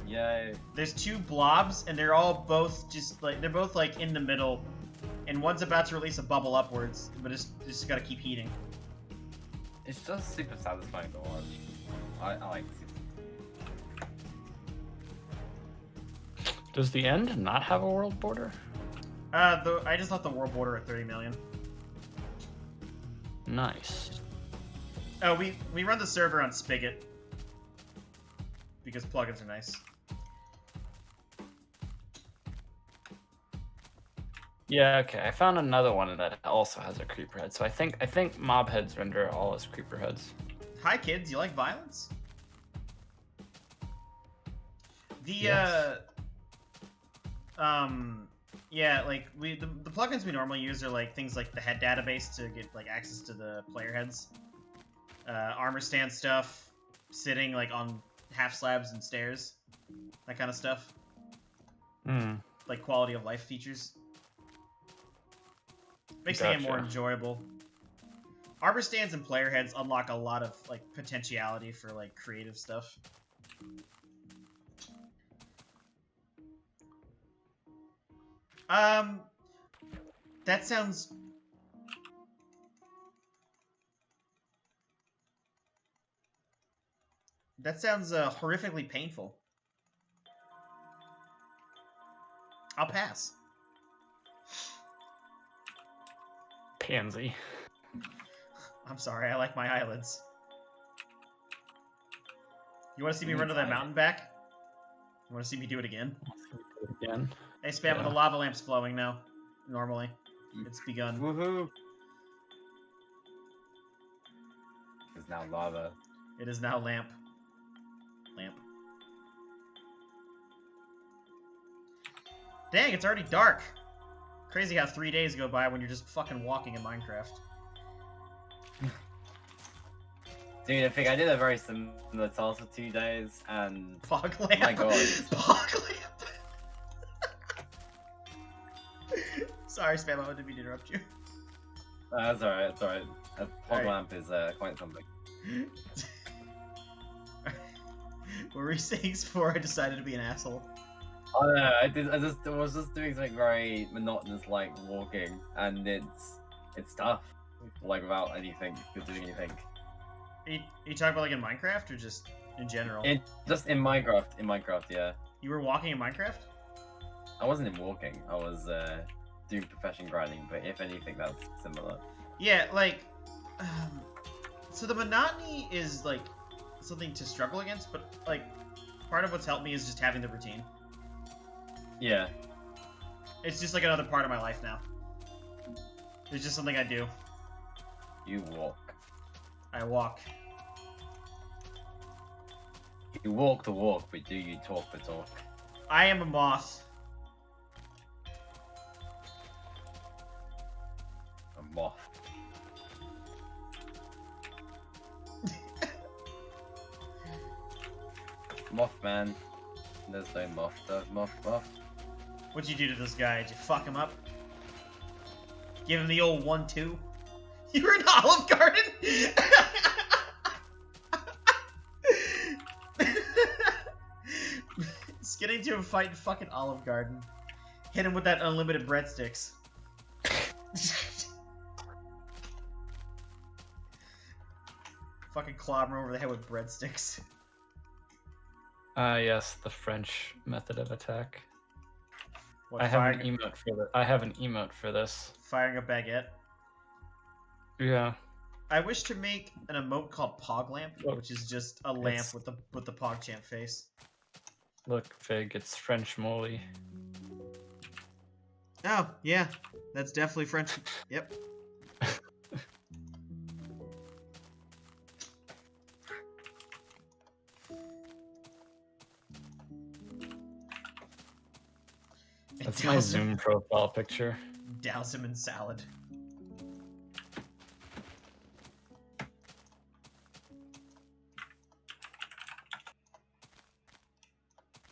Yay. There's 2 blobs, and they're all both just like they're both like in the middle, and one's about to release a bubble upwards, but it's just gotta keep heating. It's just super satisfying to watch. I like it. Does the end not have a world border? I just left the world border at 30 million. Nice. Oh, we run the server on Spigot because plugins are nice. Yeah, okay. I found another one that also has a creeper head. So I think mob heads render all as creeper heads. Hi kids, you like violence? The Yes. yeah, like the plugins we normally use are like things like the head database to get like access to the player heads, armor stand stuff, sitting like on half slabs and stairs, that kind of stuff. Like quality of life features. Makes the game more Gotcha. enjoyable. Armor stands and player heads unlock a lot of like potentiality for like creative stuff. That sounds... That sounds horrifically painful. I'll pass. Pansy. I'm sorry, I like my eyelids. You want to see me run to that mountain back? You want to see me do it again? Again. Hey, Spam, Yeah. the lava lamp's flowing now. Normally. It's begun. Woohoo! It's now lava. It is now lamp. Lamp. Dang, it's already dark. Crazy how 3 days go by when you're just fucking walking in Minecraft. Dude, I think I did a very similar task for 2 days, and Fog lamp. my god. Fog lamp. Sorry, Spam, I didn't mean to interrupt you. That's alright, that's alright. A fog Alright. lamp is quite something. What were you saying before I decided to be an asshole? I don't know, I was just doing something very monotonous, like walking, and it's tough, like without anything, doing anything. Are you talking about like in Minecraft or just in general? Just in Minecraft, yeah. You were walking in Minecraft? I wasn't in walking, I was doing profession grinding, but if anything, that's similar. Yeah, like, so the monotony is like something to struggle against, but like part of what's helped me is just having the routine. Yeah. It's just like another part of my life now. It's just something I do. You walk. I walk. You walk the walk, but do you talk the talk? I am a moth. A moth. Mothman. There's no moth. There's moth. What'd you do to this guy? Did you fuck him up? Give him the old 1-2? You were in Olive Garden? Just getting to a fight in fucking Olive Garden. Hit him with that unlimited breadsticks. Fucking clobber him over the head with breadsticks. Yes, the French method of attack. What, I have an emote for that. I have an emote for this. firing a baguette. Yeah. I wish to make an emote called Pog Lamp, Look, which is just a lamp it's- with the PogChamp face. Look, Fig, it's French moly. Oh, yeah. That's definitely French. Yep. That's my Zoom profile picture. Douse him in salad.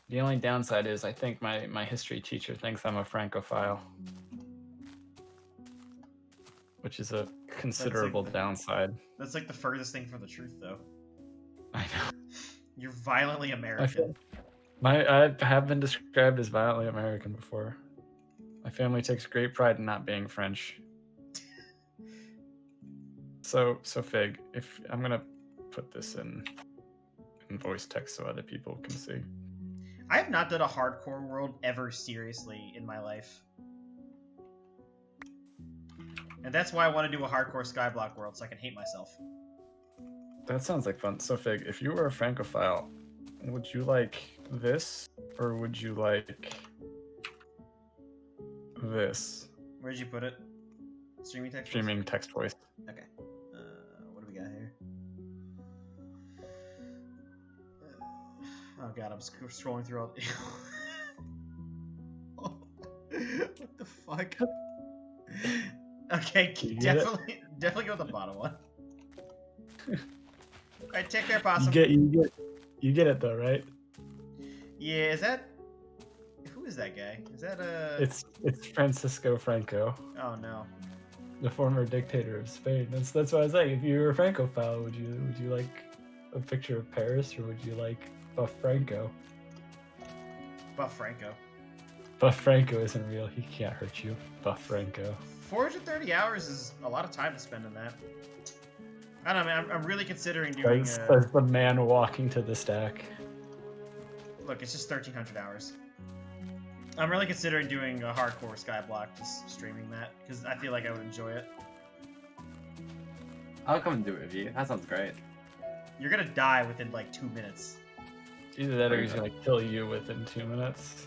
The only downside is I think my history teacher thinks I'm a Francophile. which is a considerable the- downside. That's like the furthest thing from the truth, though. I know. You're violently I American. I have been described as violently American before. My family takes great pride in not being French. So Fig, if I'm gonna put this in voice text so other people can see. I have not done a hardcore world ever seriously in my life. And that's why I want to do a hardcore Skyblock world, so I can hate myself. That sounds like fun. So Fig, if you were a Francophile, would you like this or would you like this? Where'd you put it? Streaming text? Streaming text voice. Okay. What do we got here? Oh god, I'm scrolling through all. What the fuck? Okay, definitely go with the bottom one. Alright, take care, possum. You get it though, right? Yeah, is that? Who is that guy? Is that It's Francisco Franco, Oh no. the former dictator of Spain. That's what I was like. If you were a Francophile, would you like a picture of Paris or would you like Buff Franco? Buff Franco. Buff Franco isn't real. He can't hurt you. Buff Franco. 430 hours is a lot of time to spend on that. I don't know, man. I'm really considering doing. Says the man walking to the stack. Look, it's just 1,300 hours. I'm really considering doing a hardcore Skyblock, just streaming that, because I feel like I would enjoy it. I'll come and do it with you. That sounds great. You're gonna die within like 2 minutes. Either that or he's gonna kill you within 2 minutes.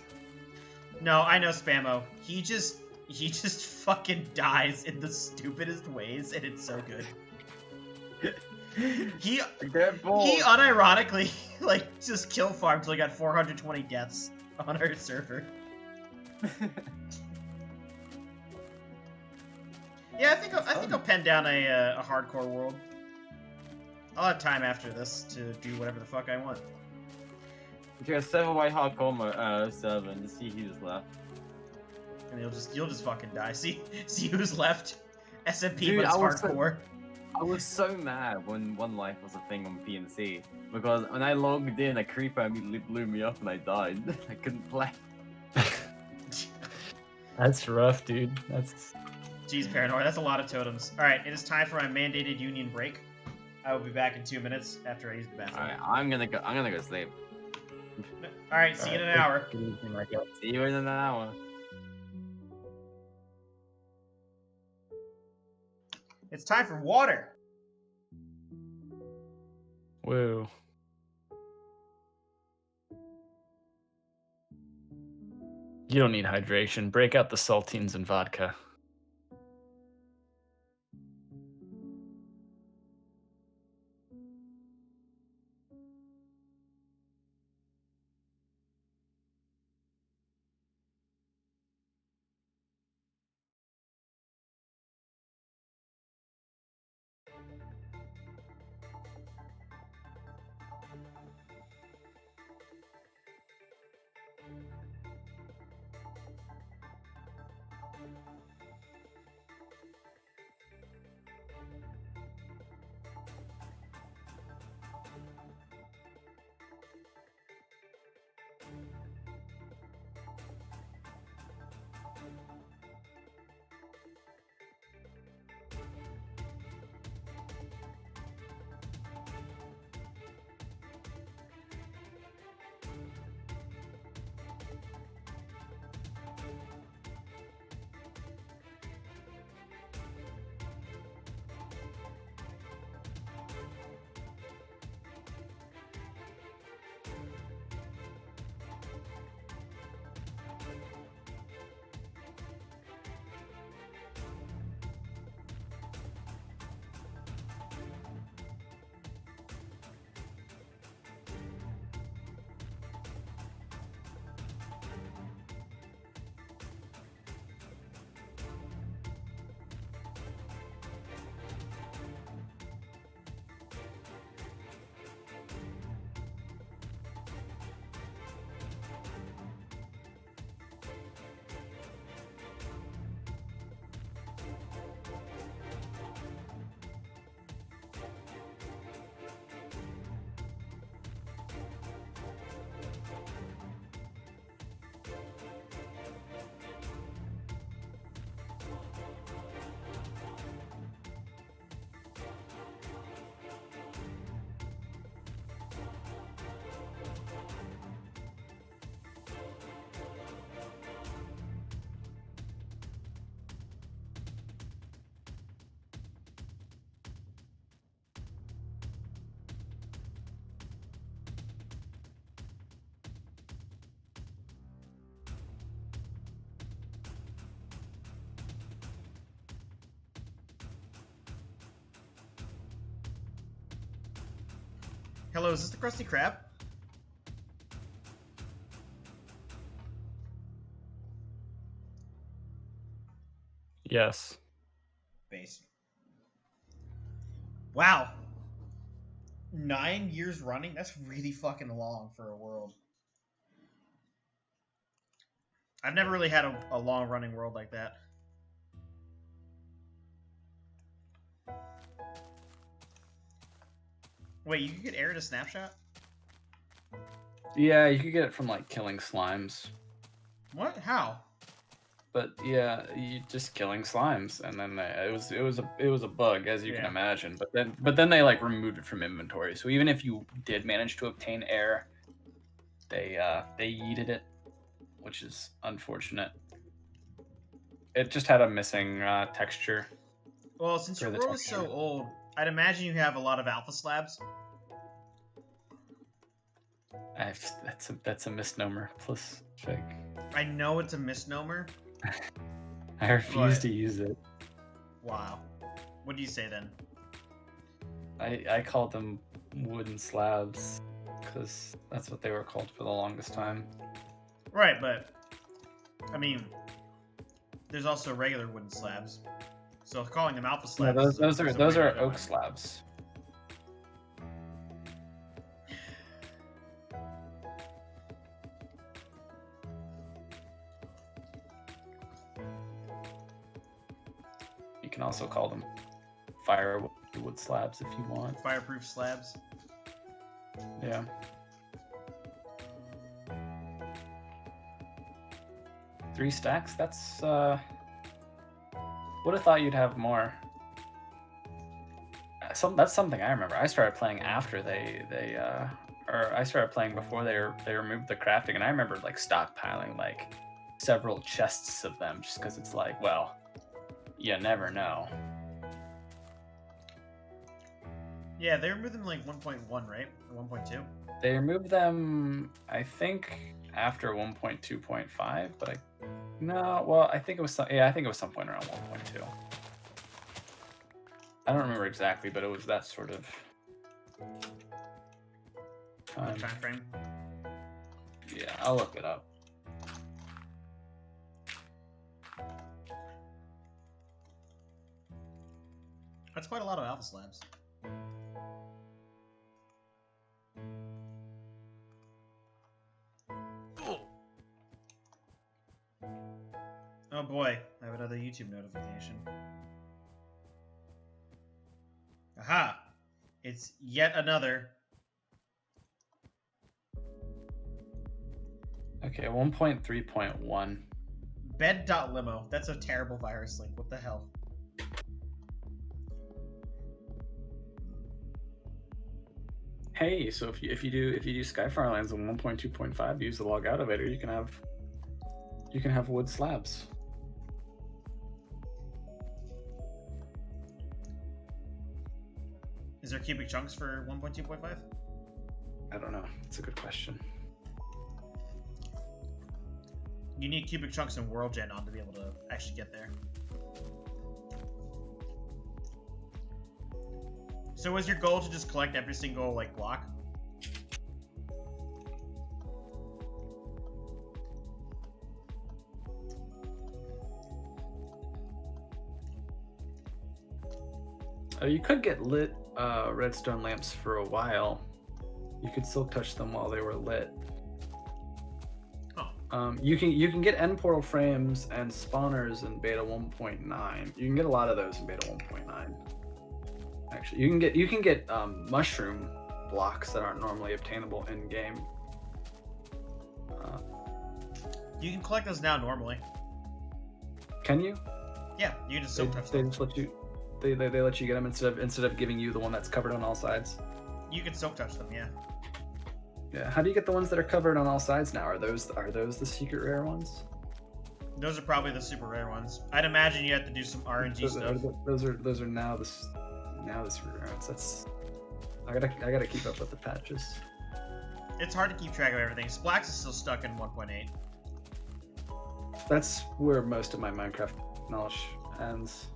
No, I know Spammo. He just fucking dies in the stupidest ways, and it's so good. He unironically like just kill farmed till he got 420 deaths on our server. Yeah, I think I'll pen down a hardcore world. I'll have time after this to do whatever the fuck I want. Do a 7-way hardcore server and see who's left. And you'll just fucking die. See who's left. SMP, Dude, but it's I was hardcore. I was so mad when One Life was a thing on PNC because when I logged in, a creeper immediately blew me up and I died. I couldn't play. That's rough, dude. That's. Jeez, Paranoid, that's a lot of totems. Alright, it is time for my mandated union break. I will be back in 2 minutes after I use the bathroom. Alright, I'm gonna go sleep. Alright, see you in an hour. Good evening, my guy. See you in an hour. It's time for water. Woo. You don't need hydration. Break out the saltines and vodka. Hello, is this the Krusty Krab? Yes. Base. Wow. 9 years running? That's really fucking long for a world. I've never really had a long running world like that. Wait, you could get air to snapshot? Yeah, you could get it from like killing slimes. What? How? But yeah, you just killing slimes, and then it was a bug, as you can Yeah. imagine. But then they like removed it from inventory. So even if you did manage to obtain air, they yeeted it, which is unfortunate. It just had a missing texture. Well, since your For the world is so texture. old, I'd imagine you have a lot of alpha slabs. That's a misnomer. Plus fig. I know it's a misnomer. I refuse But- to use it. Wow. What do you say then? I called them wooden slabs because that's what they were called for the longest time. Right, but I mean, there's also regular wooden slabs. So calling them alpha No, slabs. those is a are weird oak one. slabs. You can also call them firewood slabs if you want. Fireproof slabs. Yeah. Three stacks? That's would have thought you'd have more. That's something I remember. I started playing after or I started playing before they removed the crafting, and I remember like stockpiling like several chests of them just because it's like, well, you never know. Yeah, they removed them like 1.1, right? Or 1.2? They removed them, I think, after 1.2.5, but I think it was I think it was some point around 1.2. I don't remember exactly, but it was that sort of time. Time frame. Yeah, I'll look it up. That's quite a lot of alpha slabs. Oh boy, I have another YouTube notification. Aha! It's yet another. Okay, 1.3.1. Bed.limo. That's a terrible virus link. What the hell? Hey, so if you do Skyfire Lands on 1.2.5, use the log out elevator, you can have wood slabs. Is there cubic chunks for 1.2.5? I don't know. It's a good question. You need cubic chunks in World Gen on to be able to actually get there. So was your goal to just collect every single like block? You could get lit redstone lamps for a while. You could silk touch them while they were lit. Oh. You can get end portal frames and spawners in beta 1.9. You can get a lot of those in beta 1.9. Actually, you can get mushroom blocks that aren't normally obtainable in game. You can collect those now normally. Can you? Yeah, you can just silk touch They them. just let you. They let you get them instead of giving you the one that's covered on all sides. You can silk touch them, yeah. Yeah. How do you get the ones that are covered on all sides now? Are those the secret rare ones? Those are probably the super rare ones. I'd imagine you have to do some RNG stuff. Those are now the secret rare ones. That's I gotta keep up with the patches. It's hard to keep track of everything. Splax is still stuck in 1.8. That's where most of my Minecraft knowledge ends.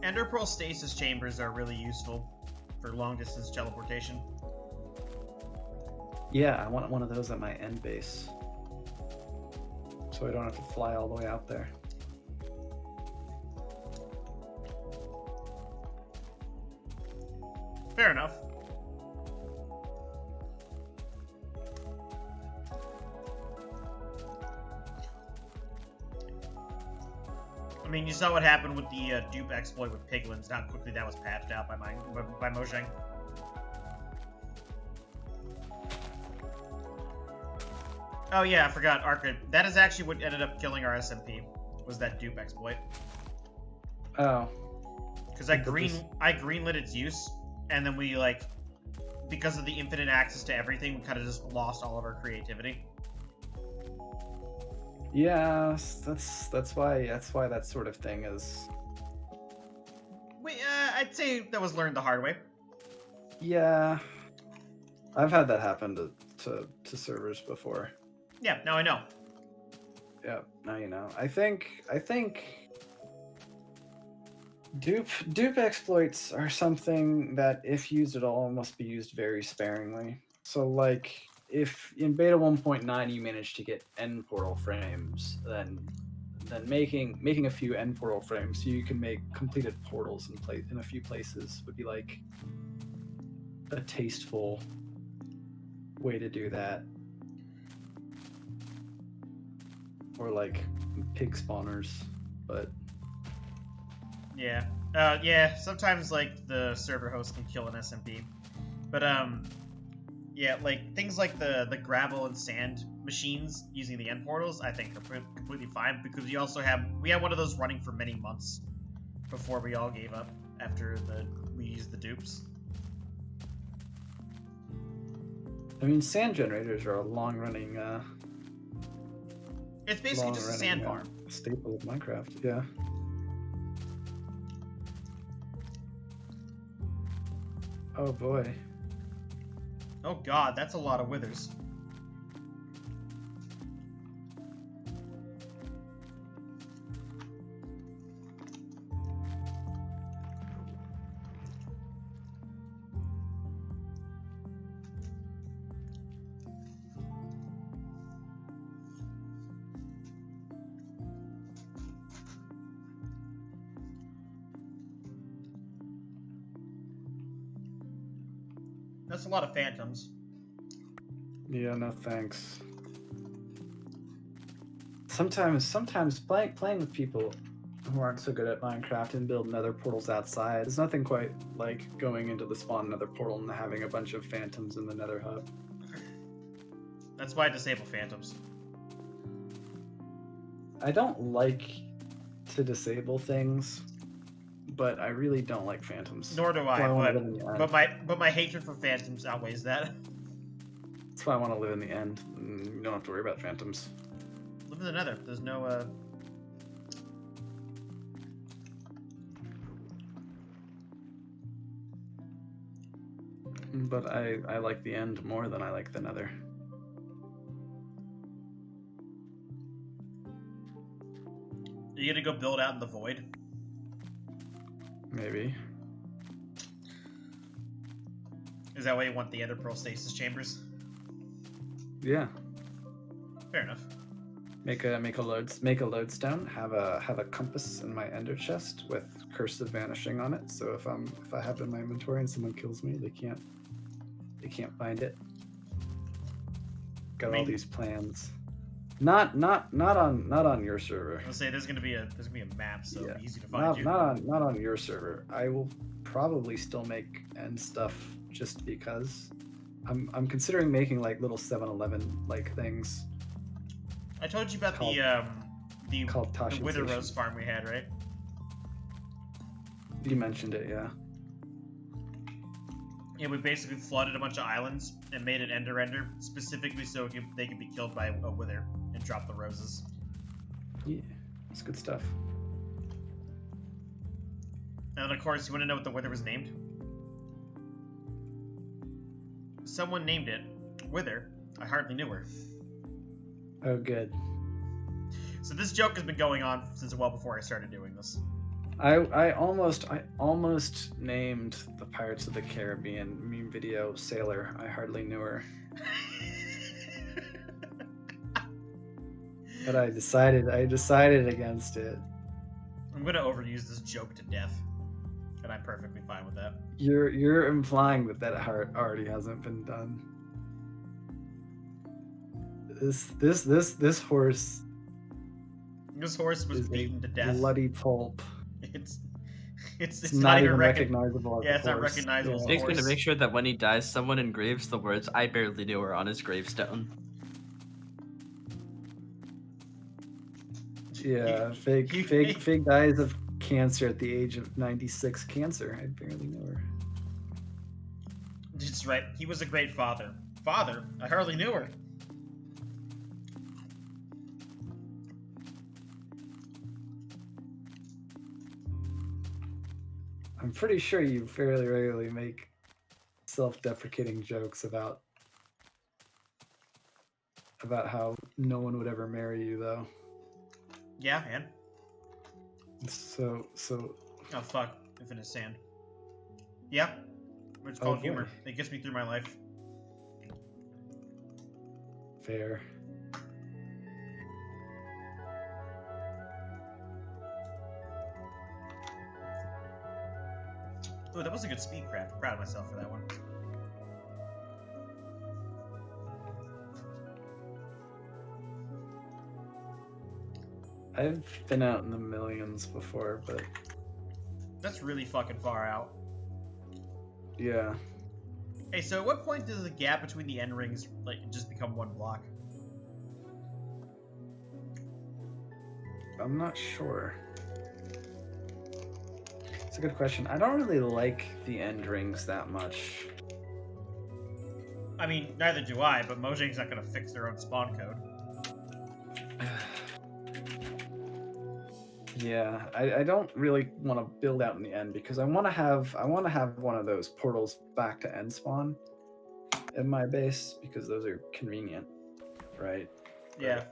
Ender Pearl stasis chambers are really useful for long distance teleportation. Yeah, I want one of those at my end base, so I don't have to fly all the way out there. Fair enough. I mean, you saw what happened with the dupe exploit with piglins, how quickly that was patched out by Mojang. Oh yeah, I forgot, Arcade. That is actually what ended up killing our SMP, was that dupe exploit. Oh. Because I greenlit its use, and then we, like, because of the infinite access to everything, we kind of just lost all of our creativity. Yeah, that's why that sort of thing is. I'd say that was learned the hard way. Yeah, I've had that happen to servers before. Yeah, now I know. Yeah, now you know. I think dupe exploits are something that, if used at all, must be used very sparingly. So, like, if in beta 1.9 you manage to get end portal frames, then making a few end portal frames so you can make completed portals in a few places would be like a tasteful way to do that. Or like pig spawners, but yeah, yeah. Sometimes like the server host can kill an SMP, but yeah, like things like the gravel and sand machines using the end portals, I think are completely fine, because we had one of those running for many months before we all gave up after we used the dupes. I mean, sand generators are a long-running. It's basically just a sand farm. Staple of Minecraft, yeah. Oh boy. Oh god, that's a lot of withers. That's a lot of phantoms. Yeah, no thanks. Sometimes playing with people who aren't so good at Minecraft and building nether portals outside, there's nothing quite like going into the spawn nether portal and having a bunch of phantoms in the nether hub. That's why I disable phantoms. I don't like to disable things, but I really don't like phantoms. Nor do I, That's why wanna live in the end. but my hatred for phantoms outweighs that. That's why I want to live in the end. You don't have to worry about phantoms. Live in the nether. There's no But I like the end more than I like the nether. Are you gonna go build out in the void? Maybe. Is that why you want the Ender Pearl stasis chambers? Yeah. Fair enough. Make a lodestone. Have a compass in my ender chest with Curse of Vanishing on it. So if I have it in my inventory and someone kills me, they can't find it. Got all these plans. Not on your server. I'll say there's gonna be a map, so Yeah. it'll be easy to find you. Not on your server. I will probably still make end stuff just because. I'm considering making like little 7-Eleven like things. I told you about called the Tashin Wither Station. Rose farm we had, right? You mentioned it, yeah. Yeah, we basically flooded a bunch of islands and made an ender specifically so they could be killed by a wither and drop the roses. Yeah, it's good stuff. And of course, you want to know what the wither was named? Someone named it Wither. I hardly knew her. Oh, good. So this joke has been going on since well before I started doing this. I almost named the Pirates of the Caribbean meme video Sailor. I hardly knew her, but I decided against it. I'm gonna overuse this joke to death, and I'm perfectly fine with that. You're implying that already hasn't been done. This horse This horse was is beaten to a death. bloody pulp. It's not even recognizable. As Yeah, a it's not horse. recognizable as a Jake's horse. gonna make sure that when he dies, someone engraves the words "I barely knew her" on his gravestone. Yeah, Fig dies of cancer at the age of 96. Cancer. I barely knew her. That's right. He was a great father. Father? I hardly knew her. I'm pretty sure you fairly regularly make self-deprecating jokes about how no one would ever marry you, though. Yeah, man. So Oh, fuck. Infinite sand. Yeah. It's called humor. It gets me through my life. fair. Ooh, that was a good speed craft. I'm proud of myself for that one. I've been out in the millions before, but That's really fucking far out. yeah. Hey, so at what point does the gap between the end rings like just become one block? I'm not sure. It's a good question. I don't really like the end rings that much. I mean, neither do I, but Mojang's not gonna fix their own spawn code. Yeah, I don't really want to build out in the end because I want to have one of those portals back to end spawn in my base because those are convenient, right? Yeah.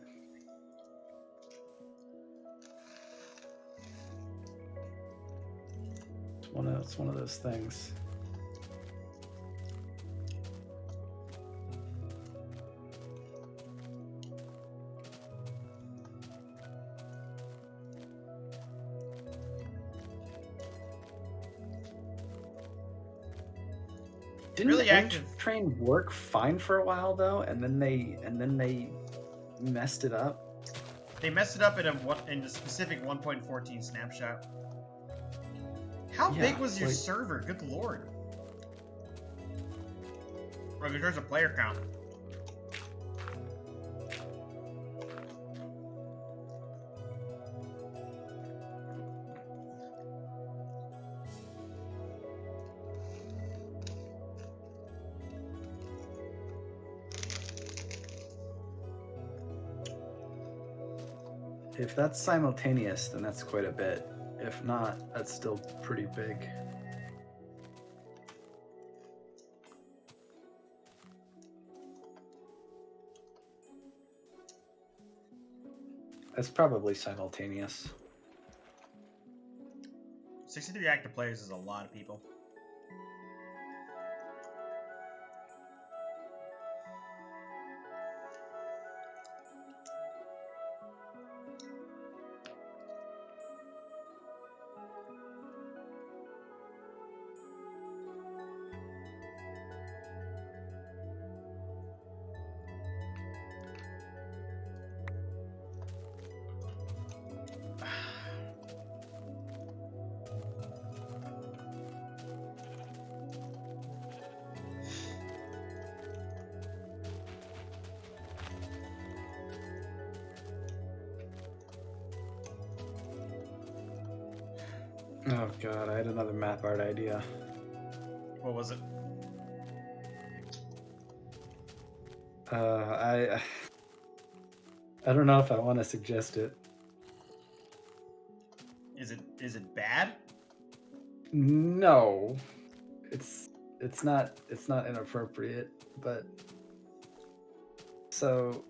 It's one of those things. Didn't Really the end active. train work fine for a while though, and then they messed it up? They messed it up in a specific 1.14 snapshot. How Yeah, big was your like- server? Good lord. Oh, there's a player count. If that's simultaneous, then that's quite a bit. If not, that's still pretty big. That's probably simultaneous. 63 active players is a lot of people. Oh god, I had another map art idea. What was it? I don't know if I want to suggest it. Is it bad? No, it's not inappropriate, but so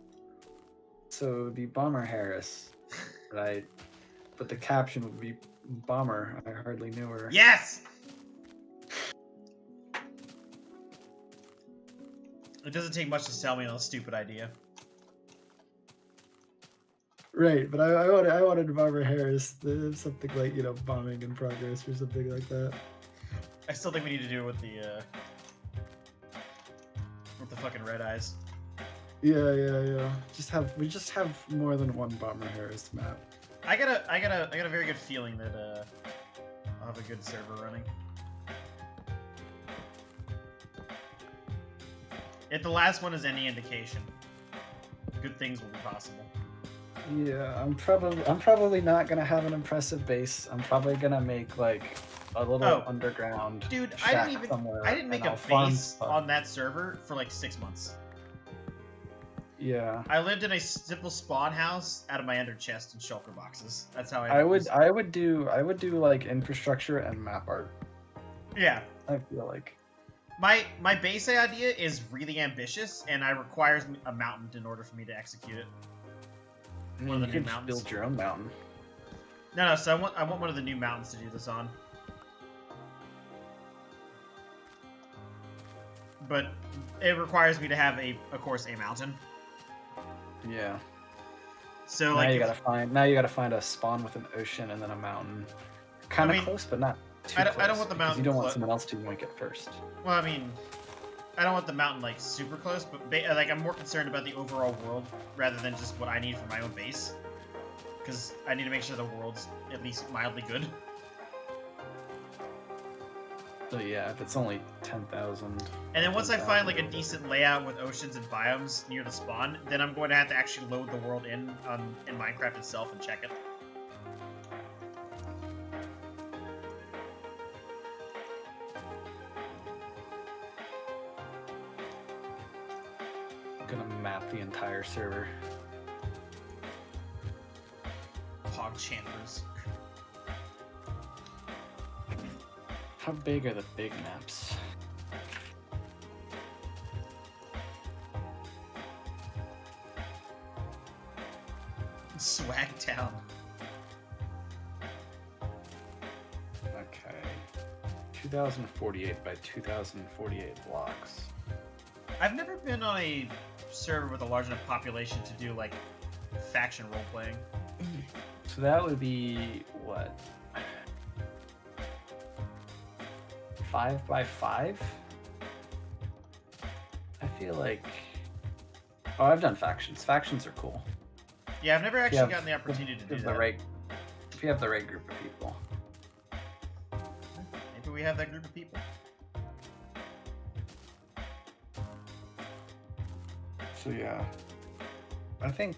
the Bomber Harris, right? but the caption would be Bomber. I hardly knew her. Yes! It doesn't take much to sell me on a stupid idea. Right, but I wanted Barbara Harris, something like, you know, bombing in progress or something like that. I still think we need to do it with the fucking red eyes. Yeah. We just have more than one Bomber Harris map. I got a very good feeling that I'll have a good server running. If the last one is any indication, good things will be possible. Yeah, I'm probably not gonna have an impressive base. I'm probably gonna make like a little underground. Dude, shack I didn't make a base on that server for like 6 months. Yeah. I lived in a simple spawn house out of my ender chest and shulker boxes. That's how I would do like infrastructure and map art. Yeah. I feel like. My base idea is really ambitious, and it requires a mountain in order for me to execute it. One of the you new could mountains. build your own mountain. No, so I want one of the new mountains to do this on. But it requires me to have of course, a mountain. Yeah. So now like you gotta find a spawn with an ocean and then a mountain. Kind of close, but not too close. I don't want the mountain. You don't want someone else to yoink it first. Well, I mean, I don't want the mountain like super close, but like I'm more concerned about the overall world rather than just what I need for my own base. Because I need to make sure the world's at least mildly good. So yeah, if it's only 10,000. And then once I find like a decent layout with oceans and biomes near the spawn, then I'm going to have to actually load the world in Minecraft itself and check it. I'm gonna map the entire server. Hog chambers. How big are the big maps? Swag town. Okay. 2048 by 2048 blocks. I've never been on a server with a large enough population to do like faction role playing. So that would be what? 5 by 5? I feel like. Oh, I've done factions. Factions are cool. Yeah, I've never actually gotten the opportunity to do that. If you have the right group of people. Maybe we have that group of people. So yeah, I think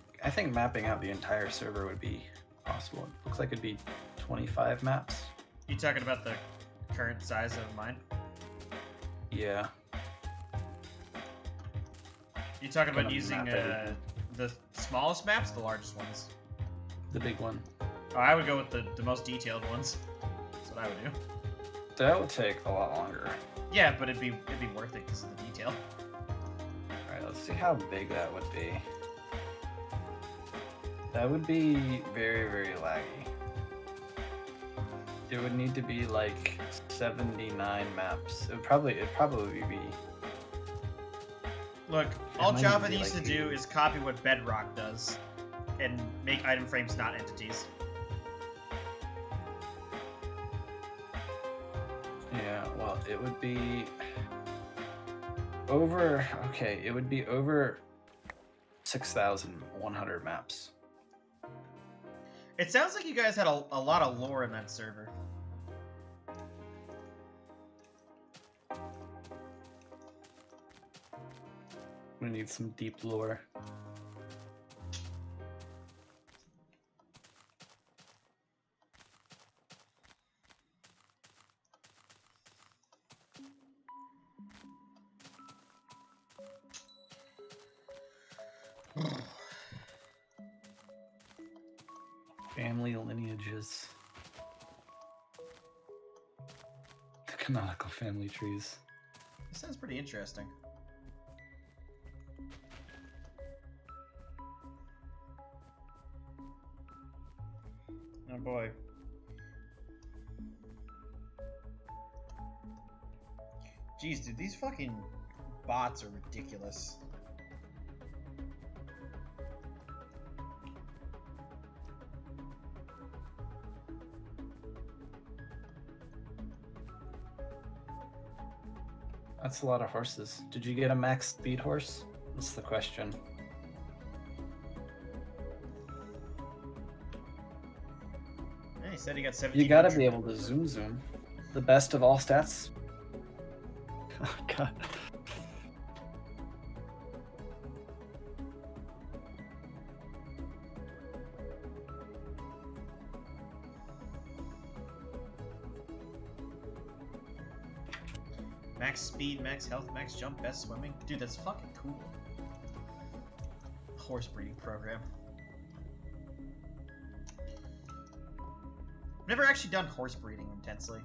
mapping out the entire server would be possible. It looks like it'd be 25 maps. You talking about the current size of mine? Yeah. You talking about Gonna using map everything. the smallest maps, the largest ones? The big one. Oh, I would go with the most detailed ones. That's what I would do. That would take a lot longer. Yeah, but it'd be worth it because of the detail. Alright, let's see how big that would be. That would be very, very laggy. It would need to be like 79 maps. It'd probably be. Look, all might Java even be needs like to do is copy what Bedrock does and make item frames not entities. Yeah, well, it would be over. Okay, it would be over 6,100 maps. It sounds like you guys had a lot of lore in that server. I'm gonna need some deep lore. Family lineages. The canonical family trees. This sounds pretty interesting. Oh boy. Jeez, dude, these fucking bots are ridiculous. That's a lot of horses. Did you get a max speed horse? That's the question. Yeah, he said he got 17. You gotta be able to zoom. The best of all stats. Oh god. Max speed, max health, max jump, best swimming. Dude, that's fucking cool. Horse breeding program. Never actually done horse breeding intensely.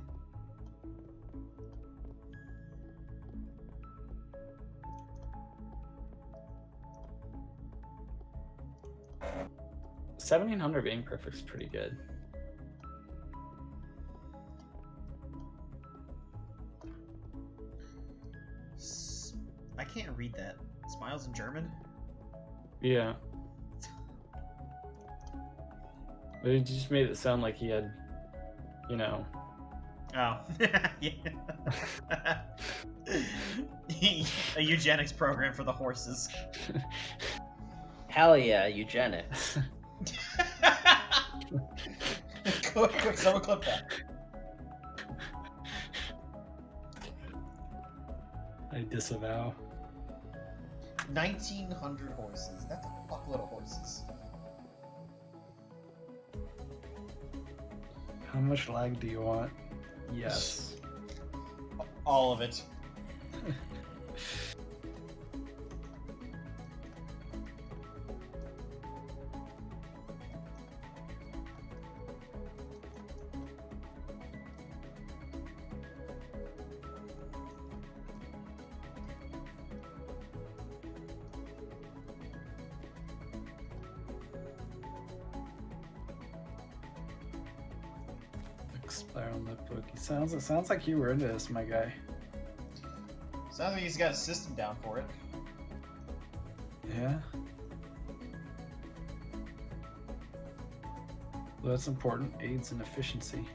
$1,700 being perfect's pretty good. I can't read that. Smiles in German? Yeah. They just made it sound like he had, you know. Oh. Yeah. A eugenics program for the horses. Hell yeah, eugenics. Quick, someone clip that. I disavow. 1,900 horses. That's a fuckload of horses. How much lag do you want? Yes. All of it. Spiral notebook. It sounds like you were into this, my guy. Sounds like he's got a system down for it. Yeah. Well, that's important. Aids in efficiency.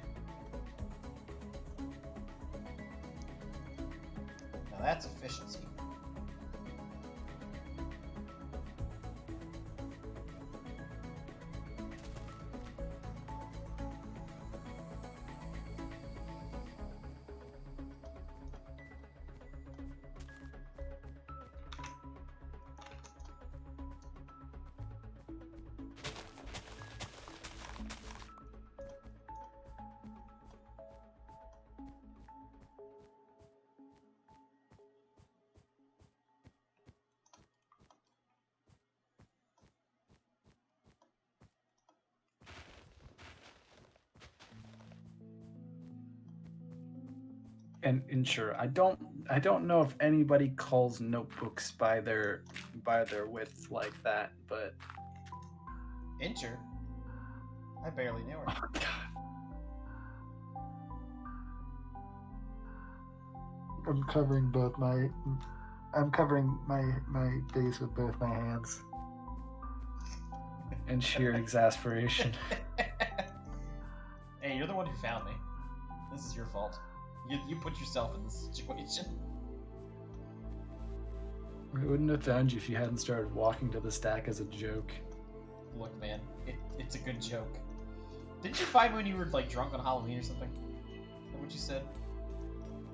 Now that's efficiency. And sure, I don't know if anybody calls notebooks by their width like that, but Incher? I barely knew her. oh god. I'm covering my face with both my hands. In sheer exasperation. Hey, you're the one who found me. This is your fault. You put yourself in this situation. I wouldn't have found you if you hadn't started walking to the stack as a joke. Look, man, it's a good joke. Didn't you find me when you were like drunk on Halloween or something? Is that what you said?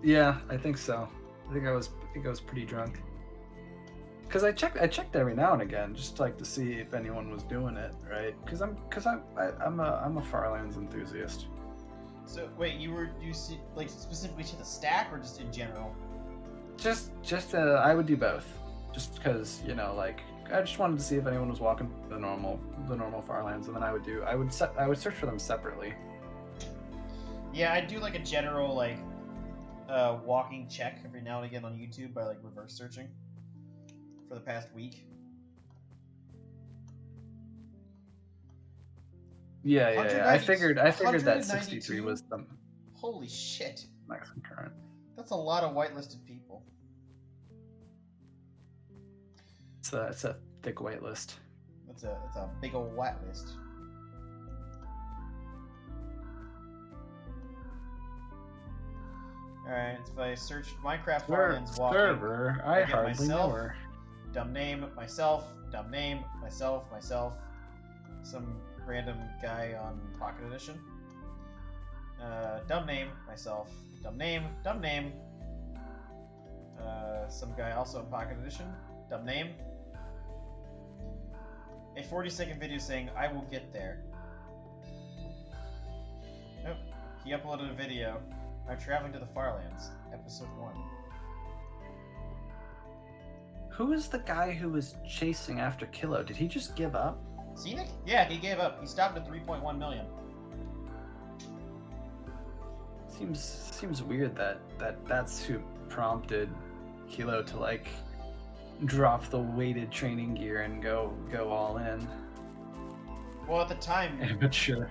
Yeah, I think so. I think I was pretty drunk. Cause I checked every now and again, just like to see if anyone was doing it, right? Cause I'm a Farlands enthusiast. So wait, you see like specifically to the stack or just in general? Just I would do both. Just because, you know, like I just wanted to see if anyone was walking the normal Farlands, and then I would search for them separately. Yeah, I do like a general like walking check every now and again on YouTube by like reverse searching for the past week. Yeah, yeah, yeah. I 190 figured that 63 192? was the Holy shit. max concurrent. That's a lot of whitelisted people. It's a thick whitelist. It's a big old whitelist. Alright, if I search Minecraft Farlands walking, Server, I get hardly myself. know her. dumb name, myself, some random guy on Pocket Edition. Dumb name, myself, dumb name. Some guy also in Pocket Edition, dumb name. A 40-second video saying, I will get there. Nope, he uploaded a video. I'm traveling to the Farlands, episode 1. Who is the guy who was chasing after Kilo? Did he just give up? Scenic? Yeah, he gave up. He stopped at 3.1 million. Seems weird that's who prompted Kilo to like drop the weighted training gear and go all in. Well, at the time, But sure.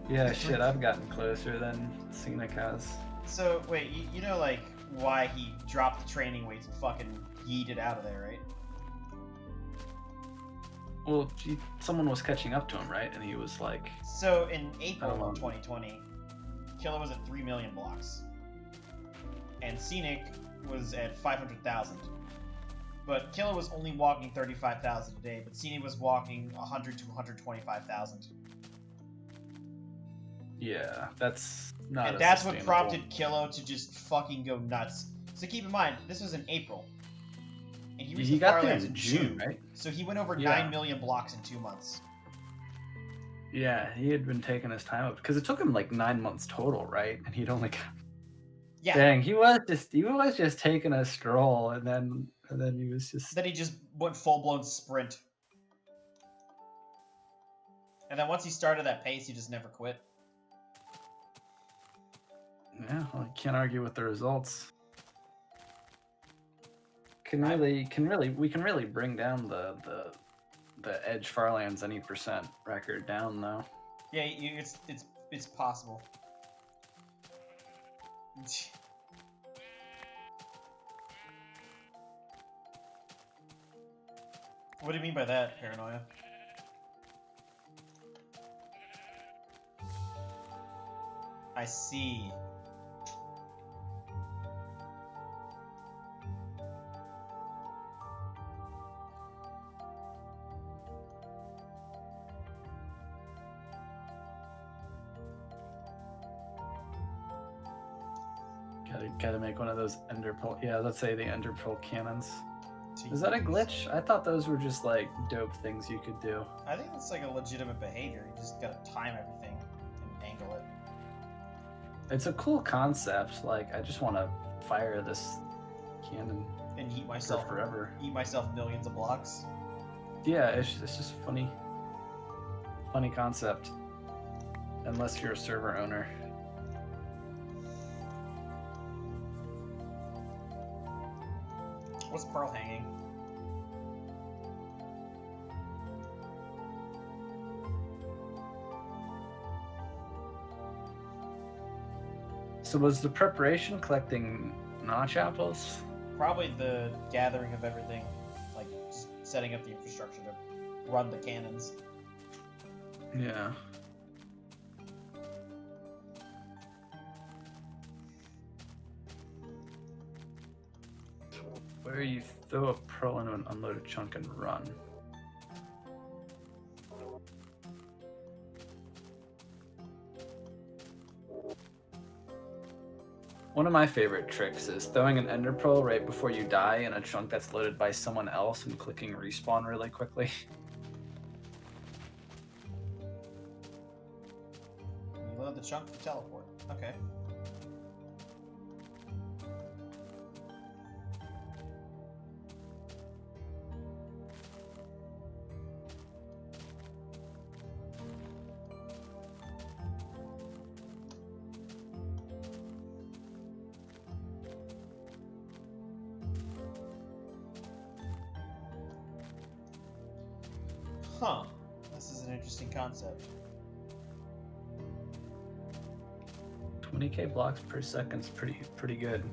Yeah, shit, I've gotten closer than Scenic has. so wait, you know like why he dropped the training weights and fucking yeeted out of there, right? Well, someone was catching up to him, right? And he was like, So in April I don't know. of 2020, Killer was at 3 million blocks, and Scenic was at 500,000. But Killer was only walking 35,000 a day, but Scenic was walking 100 to 125,000. yeah, that's not. And a that's what sustainable- prompted Kilo to just fucking go nuts. So keep in mind, this was in April. And he reached He the got there Farlands in June, right? So he went over Yeah. 9 million blocks in 2 months. Yeah, he had been taking his time up because it took him like 9 months total, right? And he'd only got. Yeah. Dang, he was just taking a stroll, and then he was just. Then he just went full-blown sprint. And then once he started that pace, he just never quit. Yeah, well, you can't argue with the results. We can really bring down the Edge Farlands any percent record down though. Yeah, it's possible. What do you mean by that, Paranoia? I see. Gotta make one of those ender pearl. Yeah, let's say the ender pearl cannons. Is that a glitch? I thought those were just like dope things you could do. I think that's like a legitimate behavior. You just gotta time everything and angle it. It's a cool concept. Like, I just want to fire this cannon And eat for myself forever. Eat myself millions of blocks. Yeah, it's just funny concept. Unless you're a server owner. What's Pearl hanging? So was the preparation collecting notch apples? Probably the gathering of everything, like just setting up the infrastructure to run the cannons. Yeah. Where you throw a pearl into an unloaded chunk and run. One of my favorite tricks is throwing an ender pearl right before you die in a chunk that's loaded by someone else and clicking respawn really quickly. You load the chunk to teleport. Okay. Huh. This is an interesting concept. 20k blocks per second is pretty good.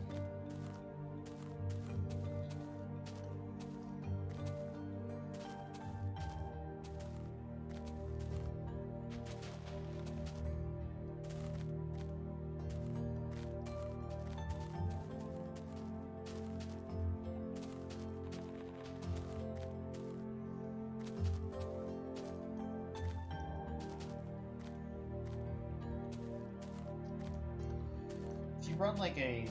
If you run like a...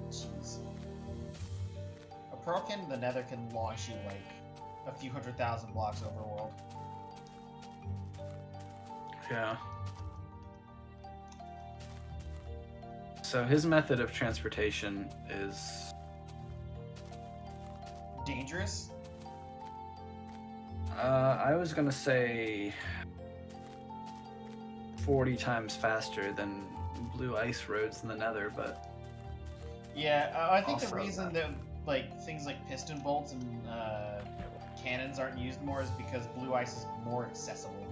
Jeez. A Pearl Cannon in the Nether can launch you like a few 100,000 blocks overworld. Yeah. So his method of transportation is Dangerous? I was gonna say 40 times faster than blue ice roads in the Nether, but Yeah, I think the Also reason that like things like piston bolts and cannons aren't used more is because blue ice is more accessible.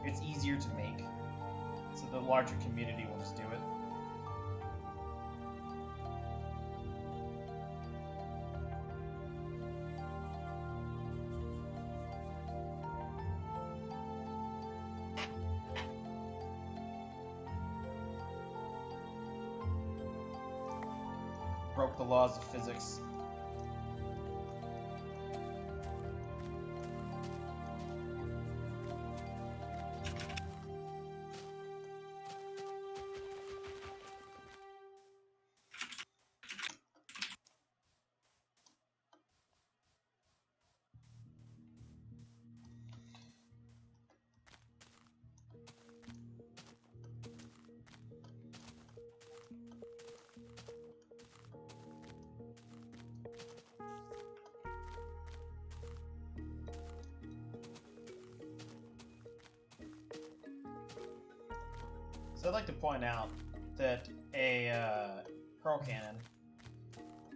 It's easier to make, so the larger community will just do it. Broke the laws of physics. So I'd like to point out that a Pearl Cannon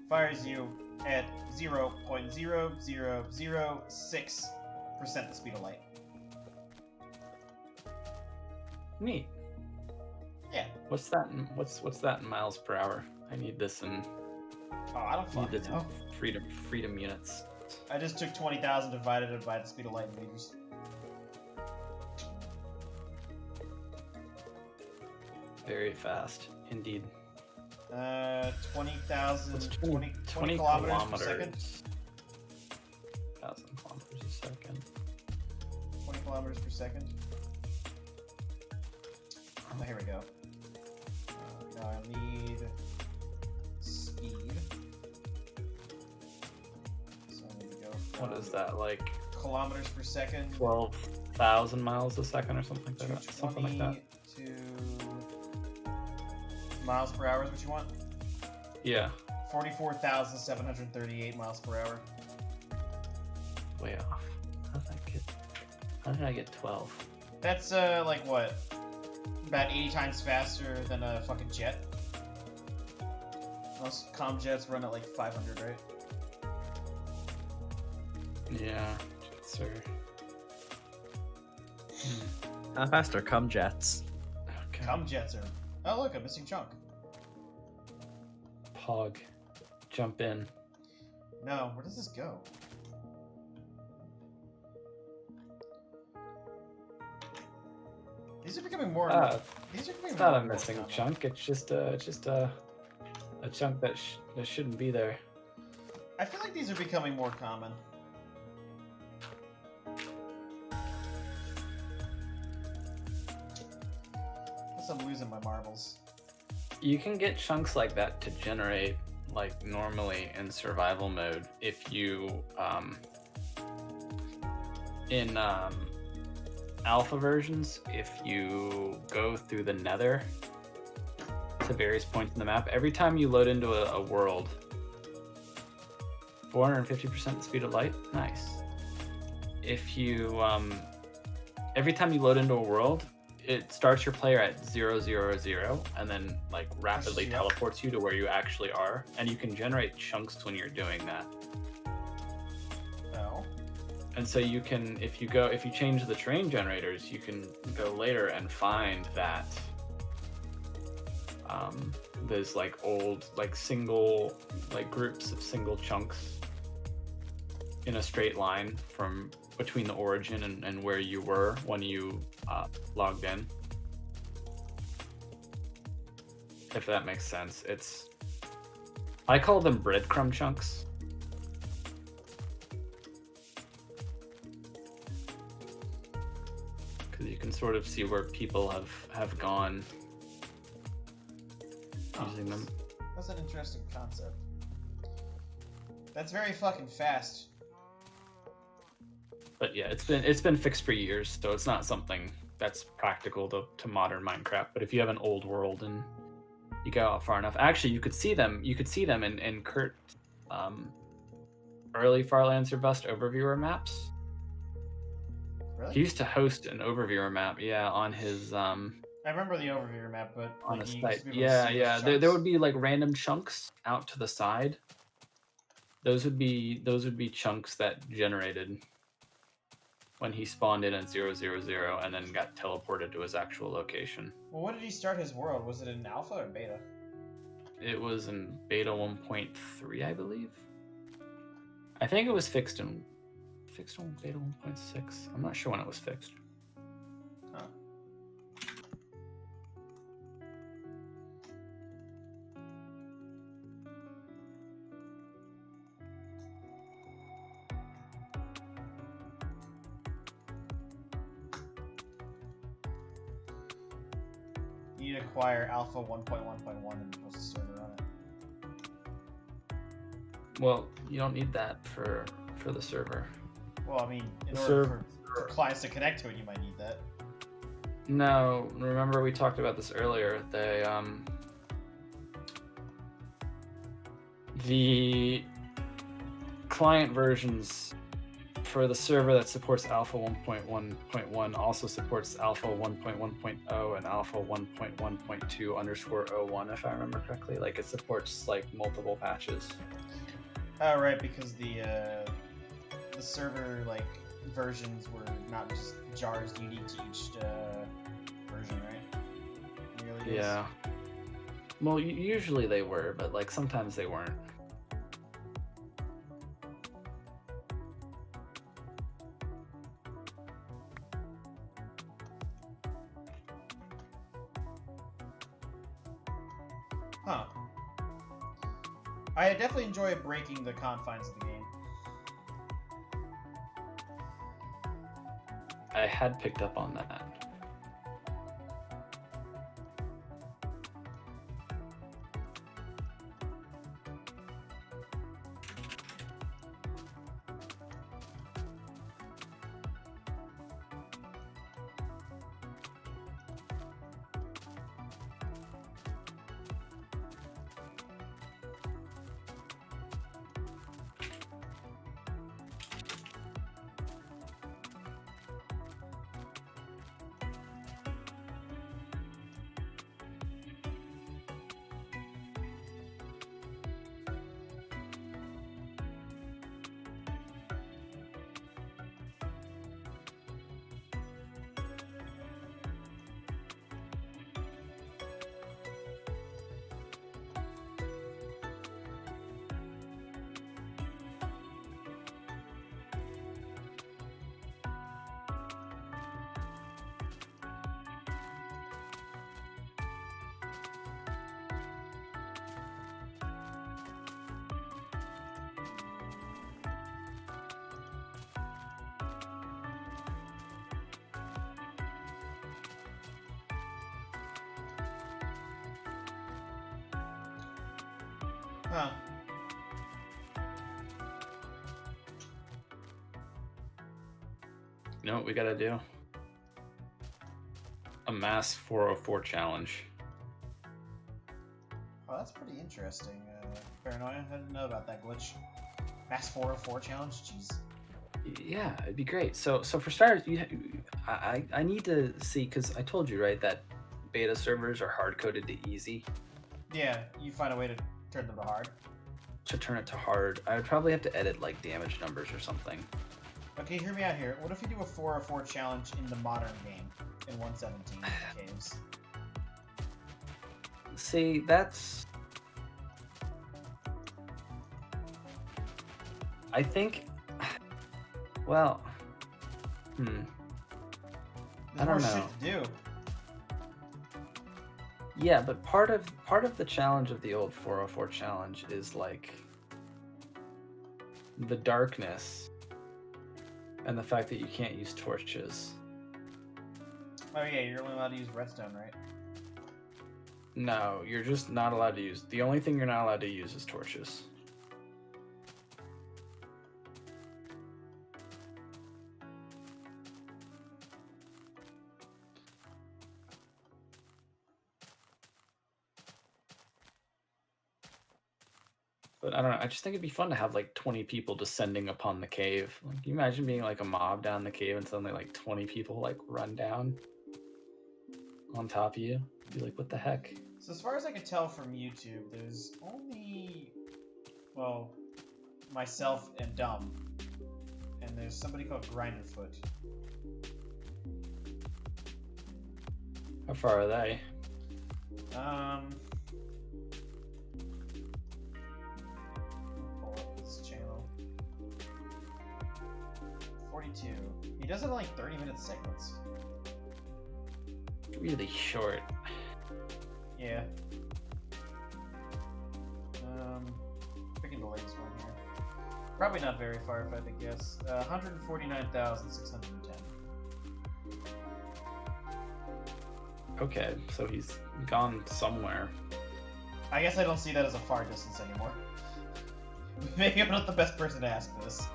fires you at 0.0006% the speed of light. neat. Yeah. What's that? What's that in miles per hour? I need this in. Oh, I don't Need fucking this know. in freedom units. I just took 20,000 divided it by the speed of light in meters. Very fast, indeed. 20,000, What's 20 kilometers per second. 1,000 kilometers a second. 20 kilometers per second. Oh, here we go. Now I need speed. So I need to go from What is that, like kilometers per second 12,000 miles a second or something like that? Something like that. to miles per hour is what you want? Yeah, 44,738 miles per hour. way off. How did I get 12? That's like what? About 80 times faster than a fucking jet. Most comm jets run at like 500, right? Yeah, sir. How fast are cum jets? Okay. Comm jets are. Oh look, a missing chunk. Pog, jump in. No, where does this go? These are becoming more. These are becoming It's more not a and more missing common. chunk. It's just a chunk that shouldn't be there. I feel like these are becoming more common. Guess I'm losing my marbles. You can get chunks like that to generate like normally in survival mode if you in alpha versions, if you go through the nether to various points in the map, every time you load into a world, 450% the speed of light, nice. If you every time you load into a world, it starts your player at 000 and then like rapidly Pushes you up. teleports you to where you actually are, and you can generate chunks when you're doing that. No. And so you can, if you change the terrain generators, you can go later and find that there's like old, like single, like groups of single chunks in a straight line from between the origin and where you were when you logged in. If that makes sense. I call them breadcrumb chunks. Because you can sort of see where people have gone using them. That's an interesting concept. That's very fucking fast. But yeah, it's been fixed for years, so it's not something that's practical to modern Minecraft. But if you have an old world and you go out far enough, actually, you could see them in Kurt early Farlands Bust overviewer maps. Really? He used to host an overviewer map, yeah, on his I remember the overview map, but on like, the you site. used to be able to Yeah, see yeah. those There chunks. would be like random chunks out to the side. Those would be chunks that generated when he spawned in at 000 and then got teleported to his actual location. Well, when did he start his world? Was it in alpha or beta? It was in beta 1.3, I believe. I think it was fixed on beta 1.6. I'm not sure when it was fixed. Huh. You need to acquire alpha 1.1.1 and host a server on it. Well, you don't need that for the server. Well, I mean, in The order for clients to connect to it, you might need that. No, remember we talked about this earlier. The client versions for the server that supports alpha 1.1.1 also supports alpha 1.1.0 and alpha 1.1.2_01, if I remember correctly. Like, it supports like multiple patches. Oh, right, because the server like versions were not just jars unique to each version, right? In the early days. Yeah. Well, usually they were, but like sometimes they weren't. Huh. I definitely enjoy breaking the confines of the game. I had picked up on that. Huh. You know what we gotta do? A mass 404 challenge. Oh, that's pretty interesting. Paranoia, I didn't know about that glitch. Mass 404 challenge? Jeez. Yeah, it'd be great. So for starters, I need to see, because I told you, right, that beta servers are hard-coded to easy. Yeah, you find a way to turn them to hard. To turn it to hard, I would probably have to edit like damage numbers or something. Okay, hear me out here. What if you do a 404 challenge in the modern game in 117 caves? See, that's. I think. Well. There's I don't more know. shit to do. Yeah, but part of the challenge of the old 404 challenge is like the darkness and the fact that you can't use torches. Oh yeah, you're only allowed to use redstone, right? No, you're just not allowed to use. The only thing you're not allowed to use is torches. But I don't know. I just think it'd be fun to have like 20 people descending upon the cave. Like, can you imagine being like a mob down the cave and suddenly like 20 people like run down on top of you? Be like, what the heck? So as far as I can tell from YouTube, there's only, well, myself and Dumb, and there's somebody called Grinderfoot. How far are they? Pull up his channel. 42. He does it in like 30-minute segments. Really short. Yeah. Picking the latest one here. Probably not very far if I had to guess. 149,610. Okay, so he's gone somewhere. I guess I don't see that as a far distance anymore. Maybe I'm not the best person to ask this.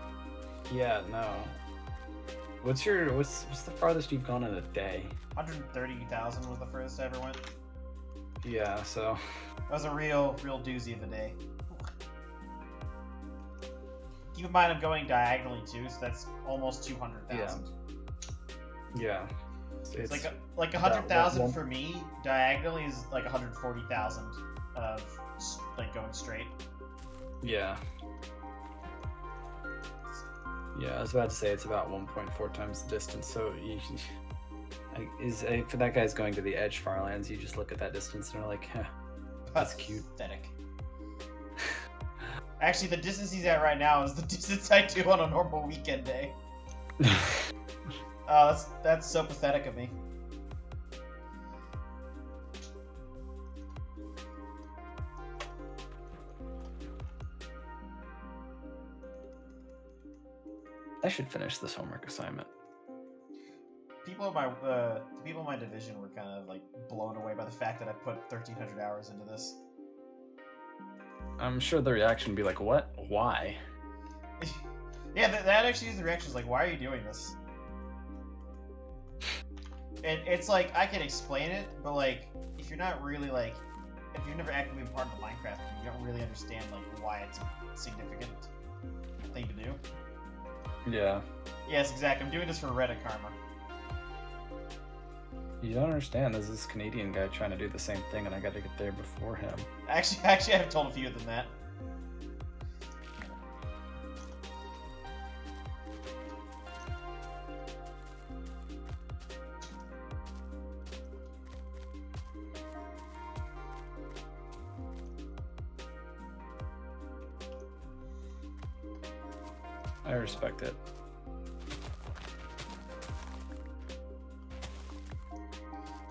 Yeah, no. What's the farthest you've gone in a day? 130,000 was the furthest I ever went. Yeah, so That was a real doozy of a day. Keep in mind I'm going diagonally too, so that's almost 200,000. yeah. It's like that 100,000 one- for me. Diagonally is like 140,000 of like going straight. Yeah. Yeah, I was about to say it's about 1.4 times the distance. So for that guy's going to the edge farlands, you just look at that distance and are like, huh, that's cute. Pathetic. Actually, the distance he's at right now is the distance I do on a normal weekend day. That's so pathetic of me. I should finish this homework assignment. People in my the people in my division were kind of like blown away by the fact that I put 1,300 hours into this. I'm sure the reaction would be like, what? Why? Yeah, that actually is the reaction. Is like, why are you doing this? And it's like I can explain it, but like if you're not really like, if you've never actively been part of the Minecraft, you don't really understand like why it's a significant thing to do. Yeah. Yes, exactly. I'm doing this for Reddit karma. You don't understand. There's this Canadian guy trying to do the same thing, and I got to get there before him. Actually, I have told a few than that. I respect it.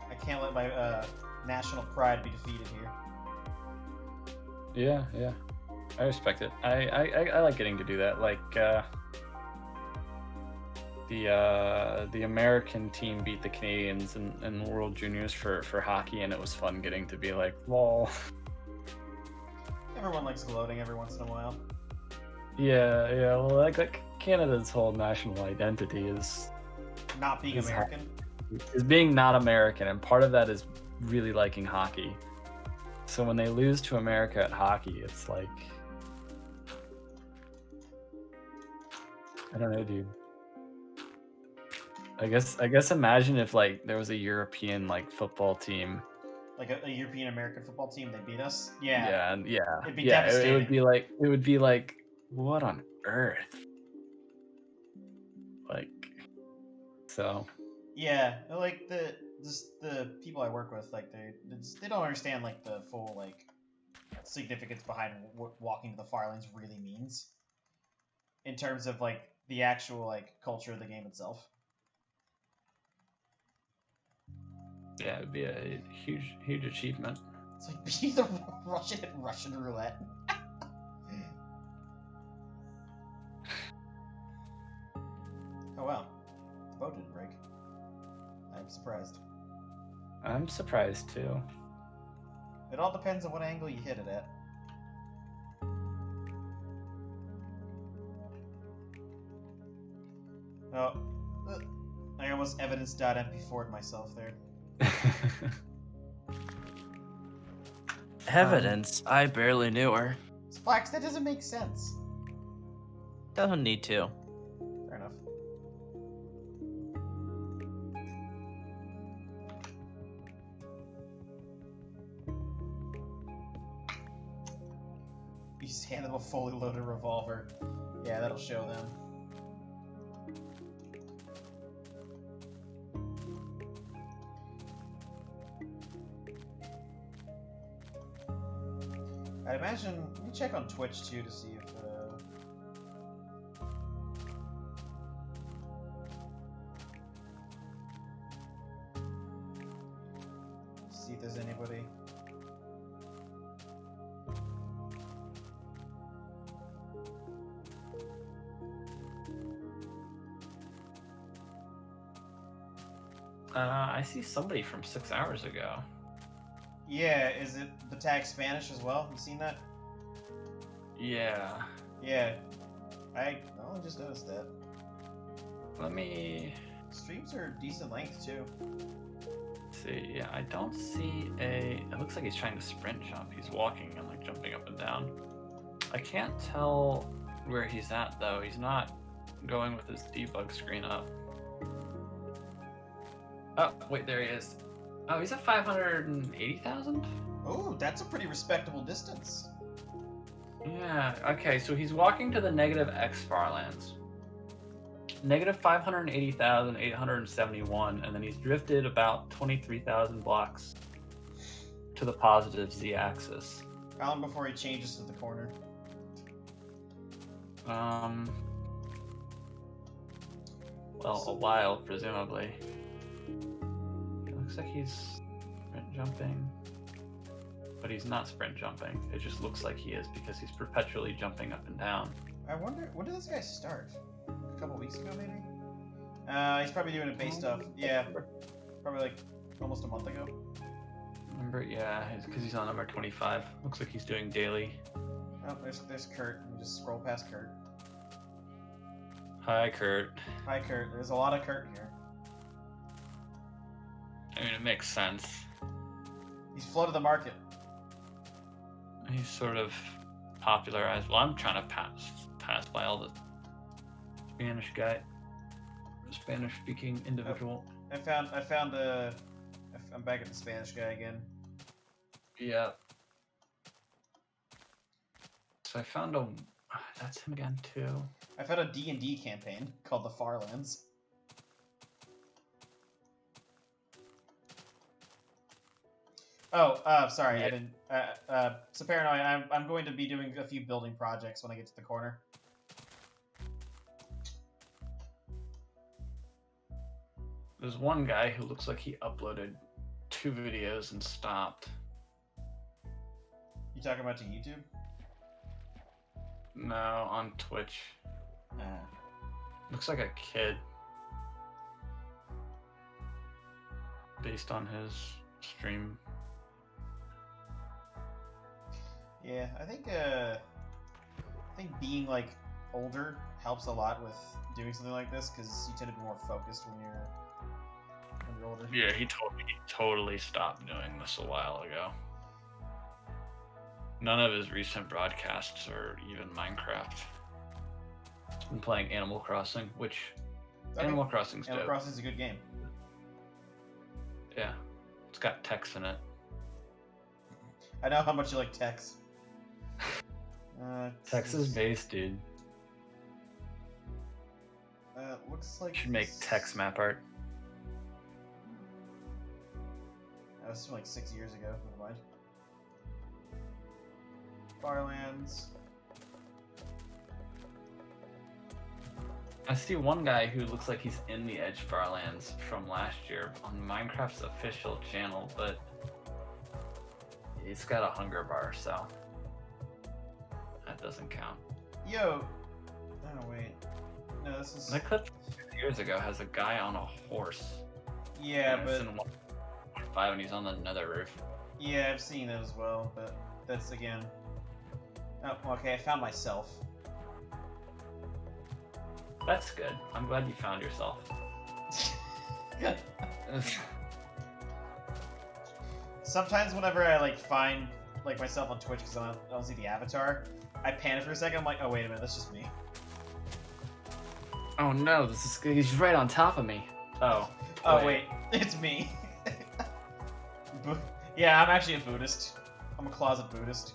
I can't let my national pride be defeated here. Yeah. I respect it. I like getting to do that. Like the American team beat the Canadians in World Juniors for hockey, and it was fun getting to be like, lol. Everyone likes gloating every once in a while. Yeah. Well, like Canada's whole national identity is Not being American. being not American, and part of that is really liking hockey. So when they lose to America at hockey, it's like, I don't know, dude. I guess imagine if like there was a European like football team. Like a European American football team, they beat us. Yeah. It'd be It devastating. would be like, what on earth? So Yeah, like the people I work with, like they don't understand like the full like significance behind what walking to the far lanes really means in terms of like the actual like culture of the game itself. yeah, it'd be a huge achievement. It's like be the Russian roulette. Oh wow, the boat didn't break. I'm surprised. I'm surprised too. It all depends on what angle you hit it at. Oh, I almost evidence.mp4'd myself there. Evidence? I barely knew her. Splax, that doesn't make sense. Doesn't need to. Fair enough. You just hand them a fully loaded revolver. Yeah, that'll show them. I'd imagine, let me check on Twitch too to see if, see if there's anybody. I see somebody from 6 hours ago. Yeah, is it the tag Spanish as well? You seen that? Yeah. Yeah. I only just noticed that. Let me Streams are decent length too. see. Yeah, I don't see a. It looks like he's trying to sprint jump. He's walking and like jumping up and down. I can't tell where he's at though. He's not going with his debug screen up. Oh, wait, there he is. Oh, he's at 580,000? Oh, that's a pretty respectable distance. Yeah, okay, so he's walking to the negative X Farlands. Negative 580,871, and then he's drifted about 23,000 blocks to the positive Z axis. How long before he changes to the corner? Well, a while, presumably. It looks like he's sprint jumping. But he's not sprint jumping. It just looks like he is because he's perpetually jumping up and down. I wonder, when did this guy start? A couple weeks ago, maybe? He's probably doing it based off, yeah, probably like almost a month ago. Remember, yeah, because he's on number 25. Looks like he's doing daily. Oh, there's Kurt. Let me just scroll past Kurt. Hi, Kurt. Hi, Kurt. There's a lot of Kurt here. I mean, it makes sense. He's flooded the market. He's sort of popularized. Well, I'm trying to pass by all the Spanish guy, Spanish-speaking individual. I'm back at the Spanish guy again. Yeah. So I found a. That's him again too. I found a D&D campaign called the Farlands. Oh, sorry, Yeah. I didn't. So Paranoid, I'm going to be doing a few building projects when I get to the corner. There's one guy who looks like he uploaded 2 videos and stopped. You talking about to YouTube? No, on Twitch. Ah. Looks like a kid. Based on his stream. Yeah, I think being like older helps a lot with doing something like this because you tend to be more focused when you're older. Yeah, he totally stopped doing this a while ago. None of his recent broadcasts are even Minecraft. He's been playing Animal Crossing, which Animal Crossing's dope. Animal Crossing's a good game. Yeah, it's got text in it. I know how much you like text. Texas based, dude. Looks like Should make text map art. That's from like 6 years ago. Never mind. Farlands. I see one guy who looks like he's in the Edge Farlands from last year on Minecraft's official channel, but he's got a hunger bar, so that doesn't count. Yo. Oh wait. No, this is. That clip 6 years ago has a guy on a horse. Yeah, and it's but in 1.5 and he's on the nether roof. yeah, I've seen that as well. But that's again. Oh, okay. I found myself. That's good. I'm glad you found yourself. Sometimes whenever I like find like myself on Twitch because I don't see the avatar, I panic for a second. I'm like, oh wait a minute, that's just me. Oh no, he's right on top of me. Oh. Oh wait, it's me. Yeah, I'm actually a Buddhist. I'm a closet Buddhist.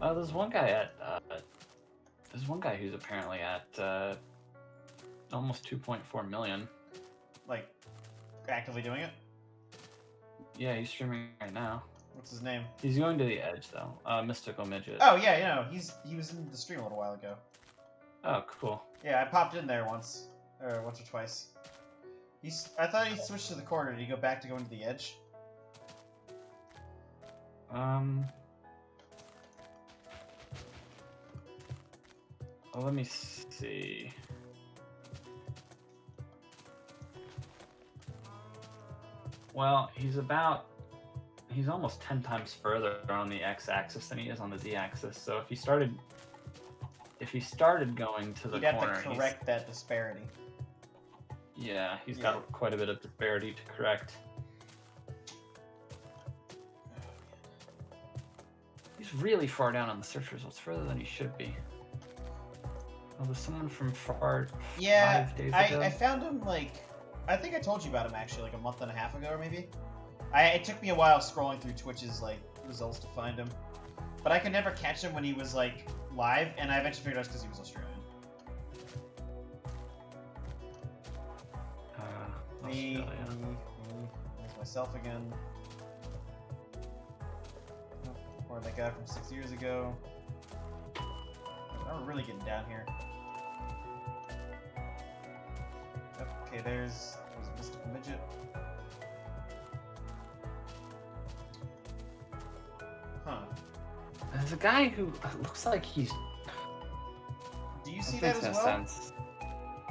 There's one guy who's apparently at almost 2.4 million. Like, actively doing it? Yeah, he's streaming right now. What's his name? He's going to the Edge though. Mystical Midget. Oh yeah, you know, he was in the stream a little while ago. Oh, cool. Yeah, I popped in there once or twice. I thought he switched to the corner. Did he go back to going to the Edge? Well, let me see. Well, he's almost 10 times further on the x-axis than he is on the z-axis. So if he started going to the You'd corner, have to correct that disparity. Yeah, he's got quite a bit of disparity to correct. He's really far down on the search results, further than he should be. Oh, there's someone from far 5 days ago. I found him like, I think I told you about him actually like a month and a half ago or maybe. It took me a while scrolling through Twitch's like results to find him, but I could never catch him when he was like live, and I eventually figured out because he was Australian. Me, there's myself again. Or that guy from 6 years ago. I'm really getting down here. Okay, there's Mystical Midget. Huh. There's a guy who looks like he's. Do you see that as well? Sense.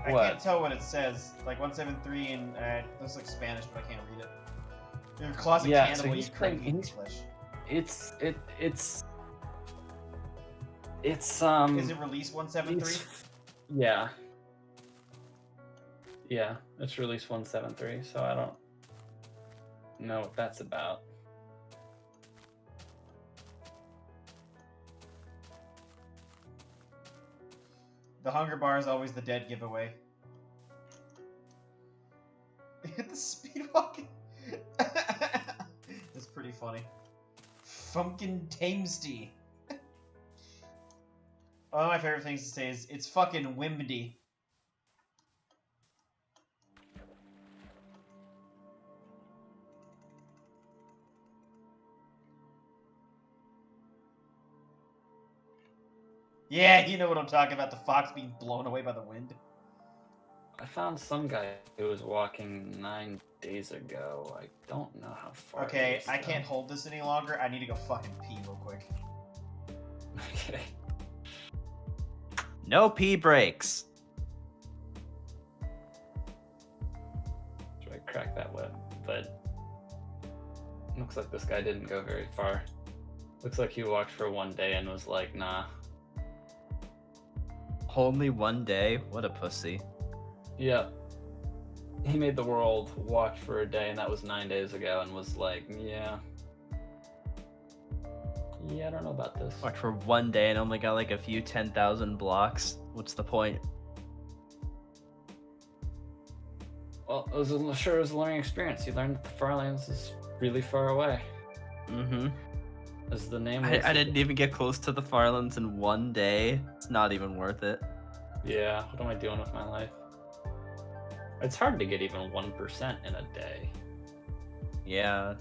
I What? can't tell what it says. Like 173 and it looks like Spanish, but I can't read it. You're a closet Yeah, so cannibal. he's You crave playing- meat flesh. It's Is it release 173? Yeah. Yeah, it's release 173, so I don't know what that's about. The hunger bar is always the dead giveaway. Hit the speed walking. That's pretty funny. Funkin' Tamesty. One of my favorite things to say is, it's fucking Wimdy. Yeah, you know what I'm talking about, the fox being blown away by the wind. I found some guy who was walking 9 days ago. I don't know how far. Okay, it is, I though. can't hold this any longer. I need to go fucking pee real quick. Okay. No pee breaks. Should I crack that whip? But looks like this guy didn't go very far. Looks like he walked for 1 day and was like, nah. Only 1 day? What a pussy. Yep. He made the world walk for a day, and that was 9 days ago, and was like, yeah. Yeah, I don't know about this. Walked for 1 day and only got like a few 10,000 blocks. What's the point? Well, it was sure it was a learning experience. You learned that the Farlands is really far away. Mm-hmm. As the name I didn't even get close to the Farlands in 1 day. It's not even worth it. Yeah, what am I doing with my life? It's hard to get even 1% in a day. Yeah.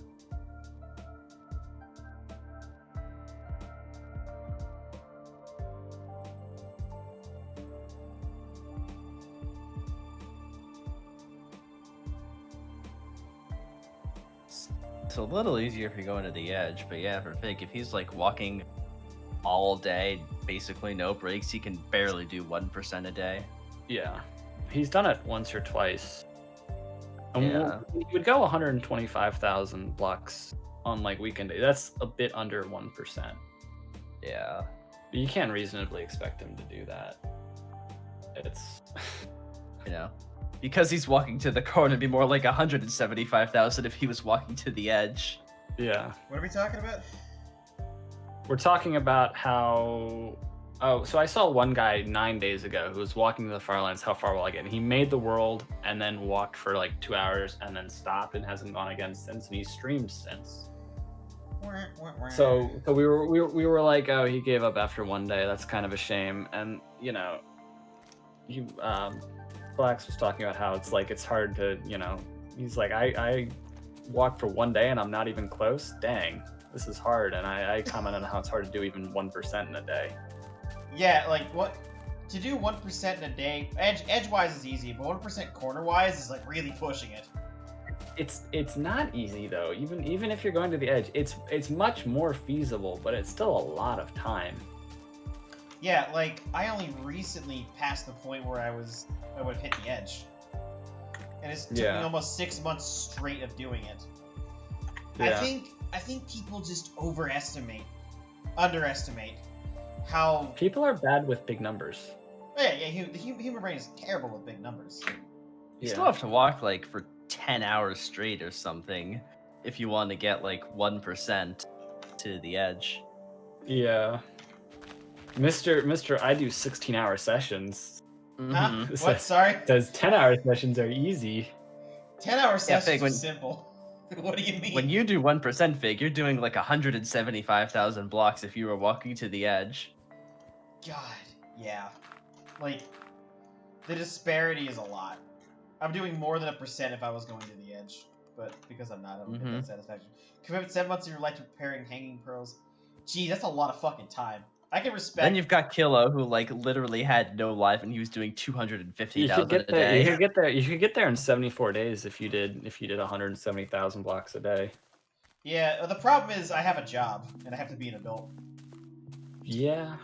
It's a little easier if you go into the edge, but yeah, for Fig, if he's like walking all day, basically no breaks, he can barely do 1% a day. Yeah. He's done it once or twice. And Yeah. he would go 125,000 blocks on like weekend day. That's a bit under 1%. Yeah. You can't reasonably expect him to do that. It's You know, because he's walking to the corner, it'd be more like 175,000 if he was walking to the edge. yeah. What are we talking about? We're talking about how. Oh, so I saw one guy 9 days ago who was walking to the far lands. How far will I get? And he made the world and then walked for like 2 hours and then stopped and hasn't gone again since. And he streamed since. So we were like, oh, he gave up after 1 day. That's kind of a shame. And you know, he Flax was talking about how it's like it's hard to, you know, he's like, I walked for 1 day and I'm not even close. Dang, this is hard. And I commented on how it's hard to do even 1% in a day. Yeah, like what to do 1% in a day. Edgewise is easy, but 1% corner-wise is like really pushing it. It's not easy though. Even if you're going to the edge, it's much more feasible, but it's still a lot of time. Yeah, like I only recently passed the point where I would hit the edge, and it's took me almost 6 months straight of doing it. Yeah. I think people just underestimate how People are bad with big numbers. the human brain is terrible with big numbers. You still have to walk like for 10 hours straight or something if you want to get like 1% to the edge. Yeah. Mr. I do 16-hour sessions. Huh? What? Sorry? Says 10-hour sessions are easy. 10-hour sessions Fig, are simple. What do you mean? When you do 1% Fig, you're doing like 175,000 blocks if you were walking to the edge. God, yeah. Like, the disparity is a lot. I'm doing more than 1% if I was going to the edge, but because I'm not, I don't get that satisfaction. Commit 7 months of your life to preparing hanging pearls. Gee, that's a lot of fucking time. I can respect. Then you've got Killo, who like literally had no life, and he was doing 250,000 a day. You could get there in 74 days if you did 170,000 blocks a day. Yeah, the problem is I have a job and I have to be an adult. Yeah.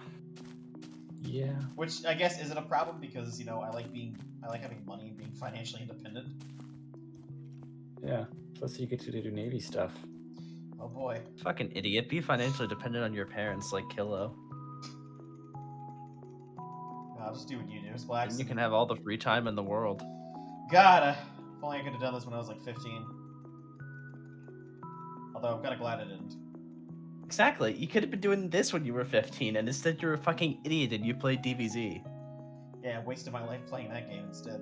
Yeah. Which I guess isn't a problem because, you know, I like having money and being financially independent. Yeah. Plus you get to do Navy stuff. Oh boy. Fucking idiot. Be financially dependent on your parents like Killo. I'll just do what you do, Splax. And you can have all the free time in the world. God, if only I could have done this when I was like 15. Although I'm kind of glad I didn't. Exactly. You could have been doing this when you were 15, and instead you're a fucking idiot and you played DBZ. Yeah, I wasted my life playing that game instead.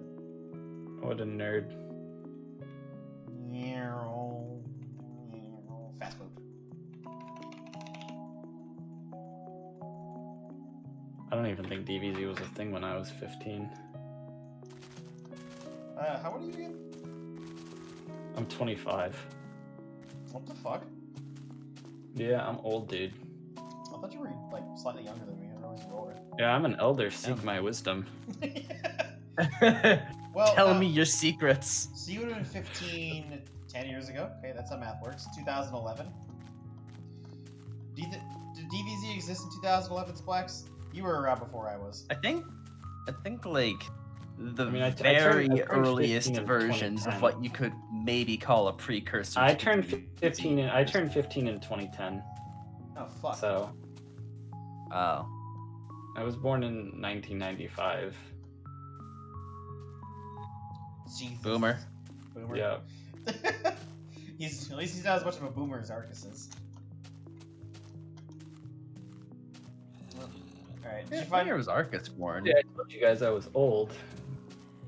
What a nerd. Fast move. I don't even think DBZ was a thing when I was 15. How old are you again? I'm 25. What the fuck? Yeah, I'm old, dude. I thought you were like slightly younger than me. I didn't realize you were older. Yeah, I'm an elder. Seek my wisdom. Well, Tell me your secrets. So you would have been 15 10 years ago. Okay, that's how math works. 2011. Did DBZ exist in 2011, Splax? You were around before I was. I think like the I very turned earliest 15 in versions of 2010. what you could maybe call a precursor. I to turned DBZ. 15 in I turned 15 in 2010. Oh fuck. So Oh. I was born in 1995. Jesus. Boomer. Boomer. Yeah. At least he's not as much of a boomer as Arcus is. Alright, did you find Where was Arcus born? Yeah, I told you guys I was old.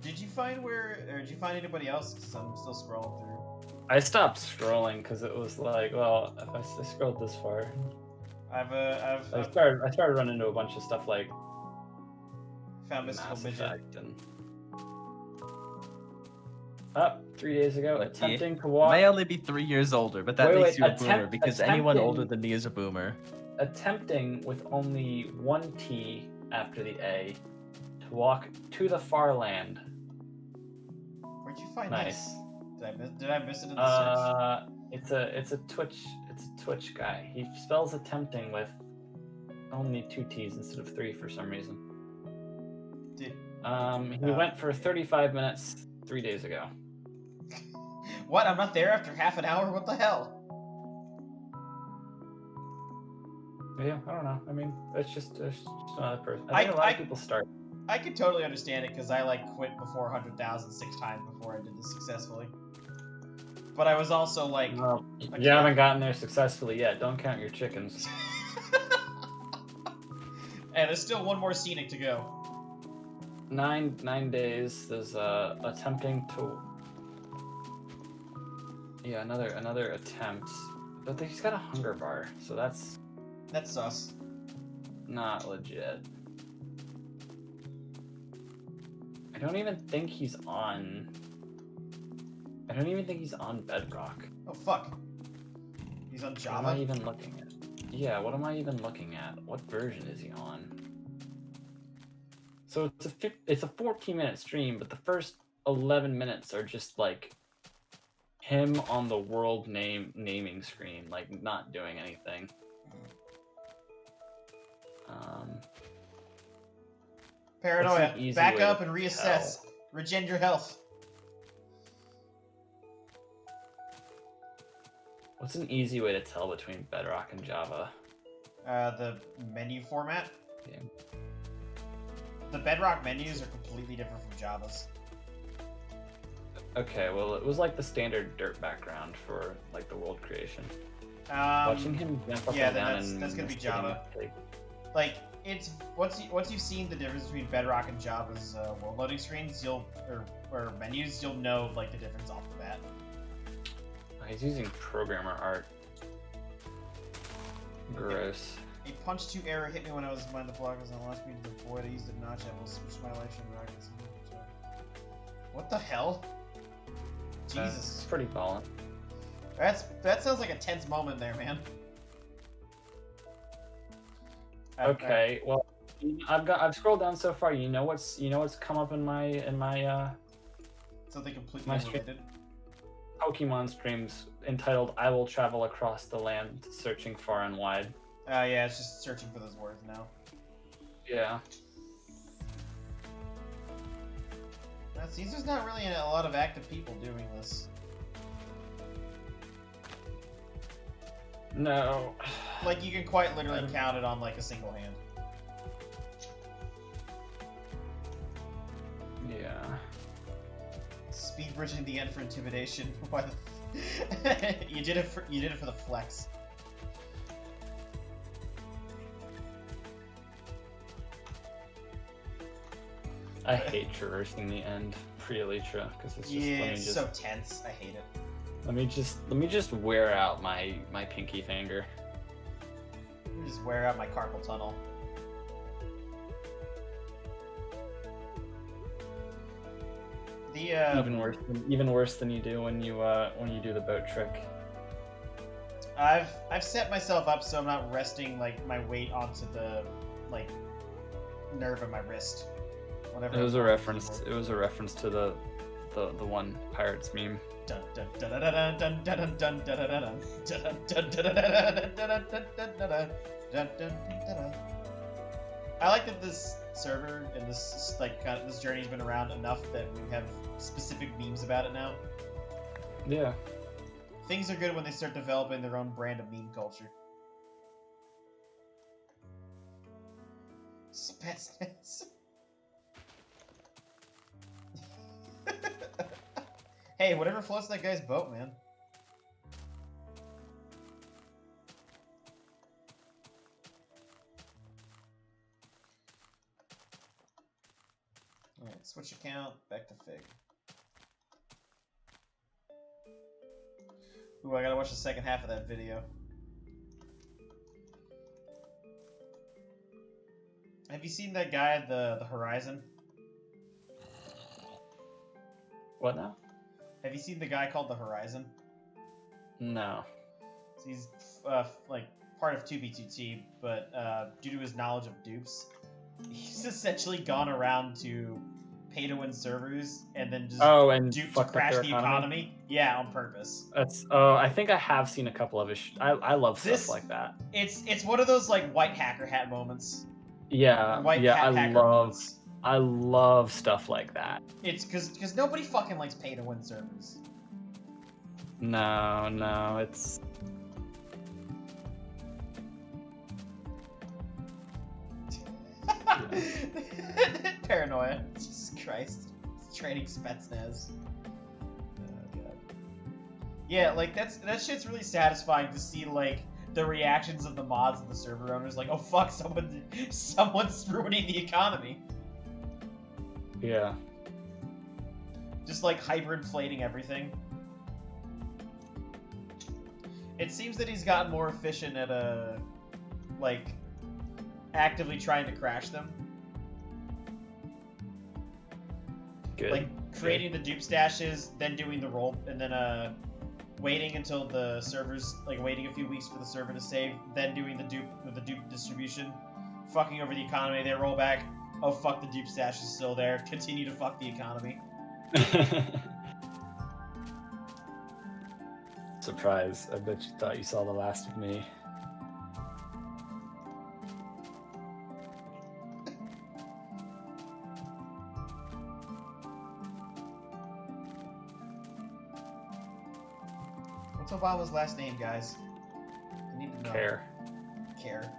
Did you find anybody else? Because I'm still scrolling through. I stopped scrolling because it was like, well, if I scrolled this far, I started running into a bunch of stuff like found Mystical Mass Midget. Effect and Up 3 days ago, Lucky. attempting to I walk. may only be 3 years older, but that Wait, makes wait, you a boomer because anyone older attempting- than me is a boomer. Attempting with only one T after the A to walk to the far land. Where'd you find Nice. this? Did I miss it in the search? It's a Twitch guy. He spells attempting with only 2 T's instead of 3 for some reason. He went for 35 minutes 3 days ago. What? I'm not there after half an hour? What the hell? Yeah, I don't know. I mean, it's just another person. I think a lot of people start. I could totally understand it because I like quit before 100,000 6 times before I did this successfully. But I was also like, Well, you haven't gotten there successfully yet. Don't count your chickens. and there's still one more scenic to go. 9 days. There's attempting to. Yeah, another attempt. But he's got a hunger bar, so that's sus. not legit. I don't even think he's on. I don't even think he's on Bedrock. Oh fuck. He's on Java. What am I even looking at? Yeah, what am I even looking at? What version is he on? So it's a 14-minute stream, but the first 11 minutes are just like him on the world naming screen, like not doing anything. Paranoia. Easy Back way up to and reassess. Regen your health. What's an easy way to tell between Bedrock and Java? The menu format. Yeah. The Bedrock menus are completely different from Java's. Okay, well, it was like the standard dirt background for like the world creation. Watching him jump up yeah, and down that's gonna be misclick Java. and Like it's once you've seen the difference between Bedrock and Java's world loading screens, or menus, you'll know like the difference off the bat. He's using programmer art. Gross. A punch 2 error hit me when I was behind the block as I launched me to the void. I used a notch and will switch my life from rockets. What the hell? Jesus. It's pretty ballin'. That sounds like a tense moment there, man. Okay, well, I've scrolled down so far. You know what's come up in my something completely my stream. unrelated. Pokemon streams entitled "I will travel across the land, searching far and wide." Yeah, it's just searching for those words now. Yeah. It seems there's not really a lot of active people doing this. No. Like, you can quite literally count it on, like, a single hand. Yeah. Speed bridging the end for intimidation. Why the... you did it for the flex. I hate traversing the end pre-Elytra because it's just it's so tense. I hate it. Let me just wear out my pinky finger. Let me just wear out my carpal tunnel. The even worse than you do when you do the boat trick. I've set myself up so I'm not resting like my weight onto the like nerve of my wrist. Whatever. It was a reference. It was a reference to the one Pirates meme. I like that this server and this this journey's been around enough that we have specific memes about it now. Yeah. Things are good when they start developing their own brand of meme culture. Spetsnaz. Hey, whatever floats that guy's boat, man. Alright, switch account, back to Fig. Ooh, I gotta watch the second half of that video. Have you seen that guy at the Horizon? What now? Have you seen the guy called the Horizon? No. So he's like part of 2B2T, but due to his knowledge of dupes, he's essentially gone around to pay-to-win servers and then just and dupe to fucked up crash their the economy? Yeah, on purpose. That's I think I have seen a couple of his. I love This- stuff like that. It's one of those like white hacker hat moments. Yeah, White yeah, hat I hacker love moments. I love stuff like that. It's because nobody fucking likes pay-to-win servers. No, it's Paranoia. Jesus Christ. It's training Spetsnaz. Oh, God. Yeah, like that shit's really satisfying to see like the reactions of the mods and the server owners like, oh fuck, someone's ruining the economy. yeah. Just like hyperinflating everything. It seems that he's gotten more efficient at like actively trying to crash them. Good. Like creating the dupe stashes, then doing the roll, and then waiting until the servers, like waiting a few weeks for the server to save, then doing the dupe distribution, fucking over the economy. They roll back. Oh fuck, the dupe stash is still there. Continue to fuck the economy. Surprise! I bet you thought you saw the last of me. What's Obama's last name, guys? I need to know. Care. Care.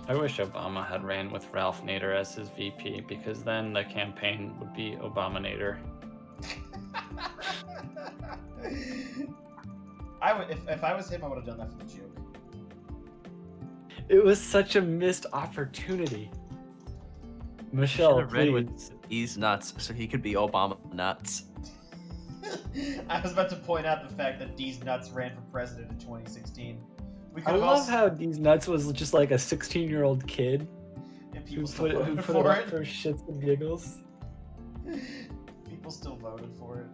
I wish Obama had ran with Ralph Nader as his VP, because then the campaign would be Obama-Nader. If I was him, I would have done that for the joke. It was such a missed opportunity. Michelle, Should've read please. with these nuts so he could be Obama nuts. I was about to point out the fact that D's Nuts ran for president in 2016. We I could have love also, how These Nuts was just like a 16-year-old kid and who people still put it voted up for it. for shits and giggles. People still voted for it.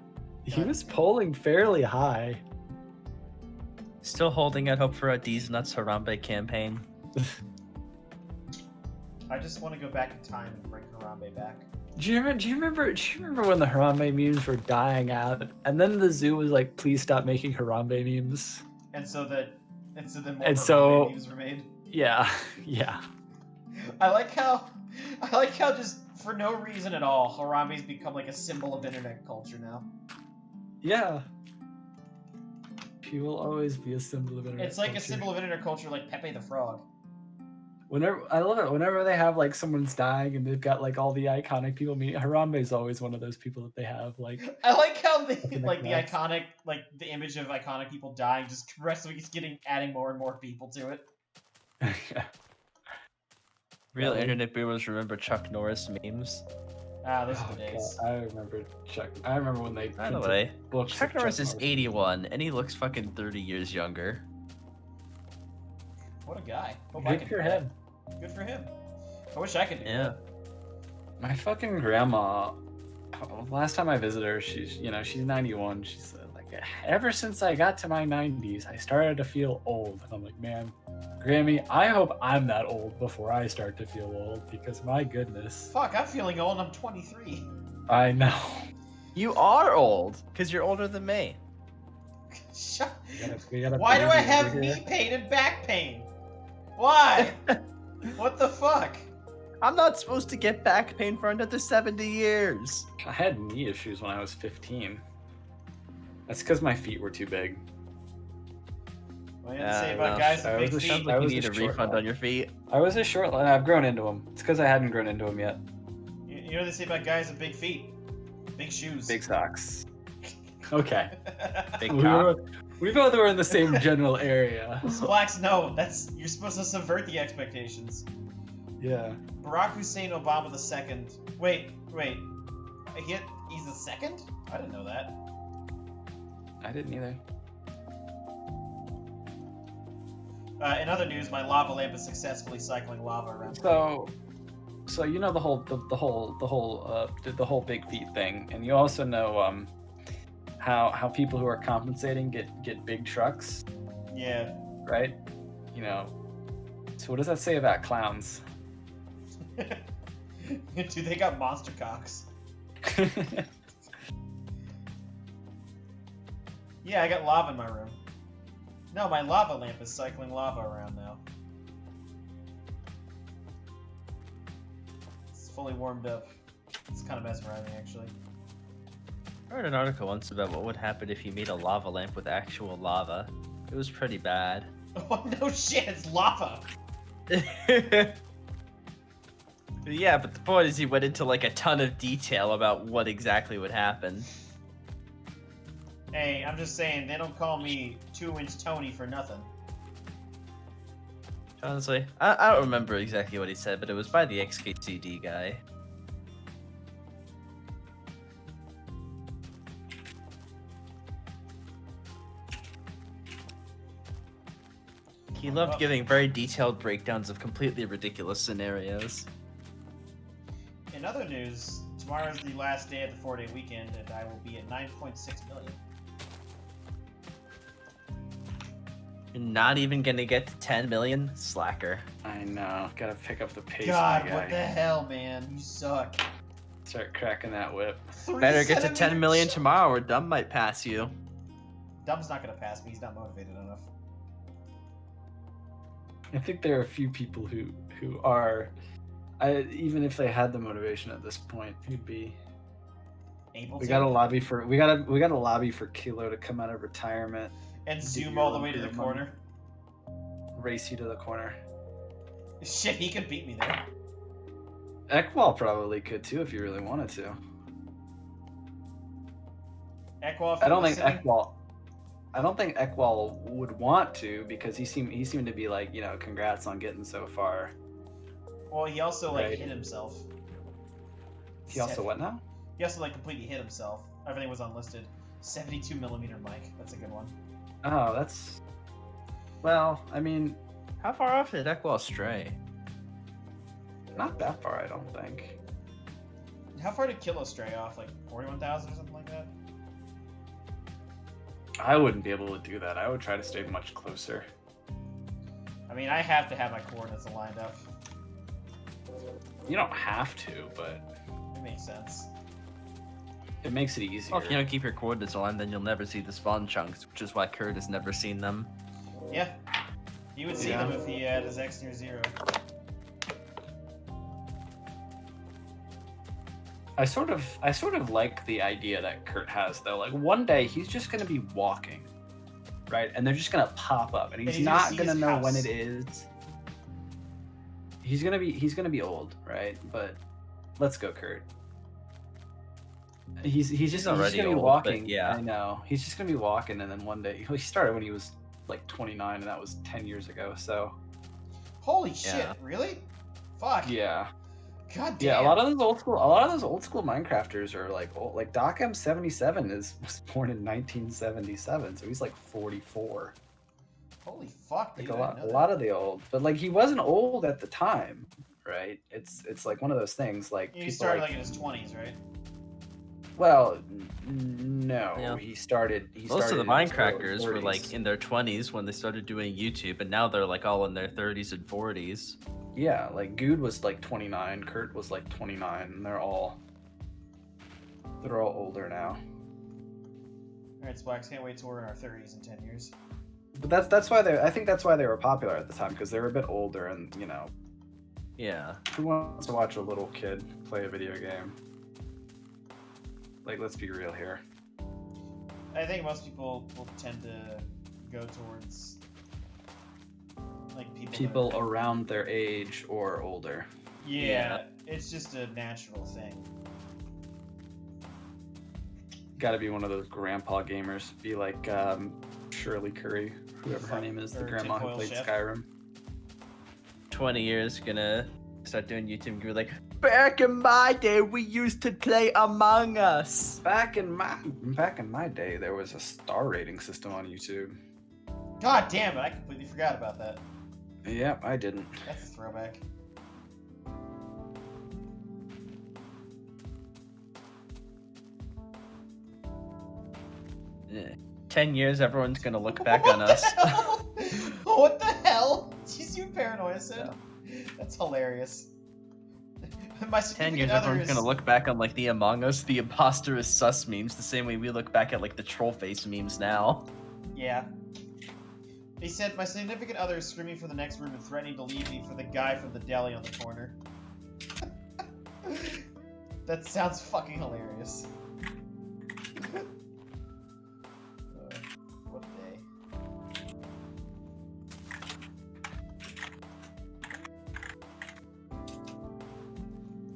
He was polling fairly high. Still holding out hope for a D's Nuts Harambe campaign. I just want to go back in time and bring Harambe back. Do you remember when the Harambe memes were dying out, and then the zoo was like, "Please stop making Harambe memes." And so then more And Harambe so- memes were made. Yeah, yeah. I like how just for no reason at all, Harambe's become like a symbol of internet culture now. Yeah. He will always be a symbol of internet It's like culture. a symbol of internet culture, like Pepe the Frog. I love it. Whenever they have like someone's dying and they've got like all the iconic people meet, Harambe's always one of those people that they have. Like, I like how the Fucking like the nuts. iconic like the image of iconic people dying just progressively keeps adding more and more people to it. Real Yeah. internet boomers remember Chuck Norris memes. Ah, those are Oh, the days. God, I remember Chuck. I remember when they. By the printed way, books Chuck of Norris is Norris. 81 and he looks fucking 30 years younger. What a guy. Hope I Good can for do that. him. Good for him. I wish I could do Yeah. that. My fucking grandma. Last time I visited her, she's 91. She said like, ever since I got to my 90s, I started to feel old. And I'm like, man, Grammy, I hope I'm that old before I start to feel old, because my goodness, Fuck, I'm feeling old. I'm 23. I know. You are old, because you're older than me. Shut. We gotta Why do I baby have over knee here. pain and back pain? Why? What the fuck? I'm not supposed to get back pain for another 70 years. I had knee issues when I was 15. That's because my feet were too big. What do you have to say Yeah, about well, guys I with big was a feet? Sounds I like you was need a a short refund guy. on your feet. I was a short line. I've grown into them. It's because I hadn't grown into them yet. You know what they say about guys with big feet? Big shoes. Big socks. Okay. Big we, cock. we both were in the same general area. Blacks, no. You're supposed to subvert the expectations. Yeah. Barack Hussein Obama II. Wait. He's the second? I didn't know that. I didn't either. In other news, my lava lamp is successfully cycling lava around. So you know the whole big feet thing, and you also know how people who are compensating get big trucks, Yeah. right? You know. So what does that say about clowns? Dude, they got monster cocks. Yeah, I got lava in my room. No, my lava lamp is cycling lava around now. It's fully warmed up. It's kind of mesmerizing, actually. I read an article once about what would happen if you made a lava lamp with actual lava. It was pretty bad. Oh, no shit, it's lava! Yeah, but the point is he went into like a ton of detail about what exactly would happen. Hey, I'm just saying, they don't call me 2-inch Tony for nothing. Honestly, I don't remember exactly what he said, but it was by the XKCD guy. He loved giving very detailed breakdowns of completely ridiculous scenarios. In other news, tomorrow's the last day of the 4-day weekend, and I will be at 9.6 million. You're not even gonna get to 10 million? Slacker. I know. Gotta pick up the pace. God, my guy. what the hell, man? You suck. Start cracking that whip. 3 Better get to 10 centimeters? million tomorrow or Dumb might pass you. Dumb's not gonna pass me, he's not motivated enough. I think there are a few people who are, even if they had the motivation at this point, who'd be. Able We to? gotta lobby for Kilo to come out of retirement, And do zoom your all the own way to the money. corner. race you to the corner. Shit, he could beat me there. Ekwal probably could too if you really wanted to. Ekwal, if I you're don't think listening, Ekwal would want to because he seemed to be like, you know, congrats on getting so far. Well, he also like Right. hit himself. He also what now? He also like completely hit himself. Everything was unlisted. 72mm mic. That's a good one. Oh, that's. Well, I mean, How far off did Ekwal stray? not that far, I don't think. How far did Kilo stray off? Like 41,000 or something like that? I wouldn't be able to do that. I would try to stay much closer. I mean, I have to have my coordinates aligned up. You don't have to, but It makes sense. it makes it easier. Well, if you don't keep your coordinates aligned, then you'll never see the spawn chunks, which is why Kurt has never seen them. Yeah. You would see Yeah. them if he had his X near 0. I sort of like the idea that Kurt has though. Like one day he's just gonna be walking, right? And they're just gonna pop up, and he's he's gonna not see gonna his know when house. it is. He's gonna be old, right? But let's go, Kurt. He's just already gonna be old, but walking. yeah. I know. He's just gonna be walking, and then one day he started when he was like 29, and that was 10 years ago. So Holy shit, Yeah. really? Fuck. yeah. God damn. Yeah, a lot of those old school Minecrafters are like old. Like DocM77 was born in 1977, so he's like 44. Holy fuck, dude. Like I a didn't know lot of the old, but like he wasn't old at the time, right? It's like one of those things. Like that. He people started like in his 20s, right? well, no, Yeah. he started. Most of the in his early Minecrackers were 40s. like in their 20s when they started doing YouTube, and now they're like all in their 30s and 40s. Yeah, like Good was like 29, Kurt was like 29, and they're all older now. Alright, Splax, can't wait till we're in our 30s in 10 years. But that's why I think that's why they were popular at the time, because they were a bit older, and you know, Yeah. who wants to watch a little kid play a video game? Like, let's be real here. I think most people will tend to go towards like people that are- Around their age or older. Yeah, it's just a natural thing. Got to be one of those grandpa gamers. Be like Shirley Curry, whoever her name is, the Or grandma who tinfoil played chef. Skyrim. 20 years gonna start doing YouTube and be like, back in my day, we used to play Among Us. Back in my day, there was a star rating system on YouTube. God damn it! I completely forgot about that. Yep, I didn't. That's a throwback. Eh, 10 years, everyone's gonna look back on us. What the hell? Jeez, you paranoia, Sid. Yeah. That's hilarious. My 10 years, significant other everyone's is... gonna look back on like the Among Us, the imposter is sus memes, the same way we look back at like the troll face memes now. Yeah. He said, my significant other is screaming for the next room and threatening to leave me for the guy from the deli on the corner. That sounds fucking hilarious. What a day.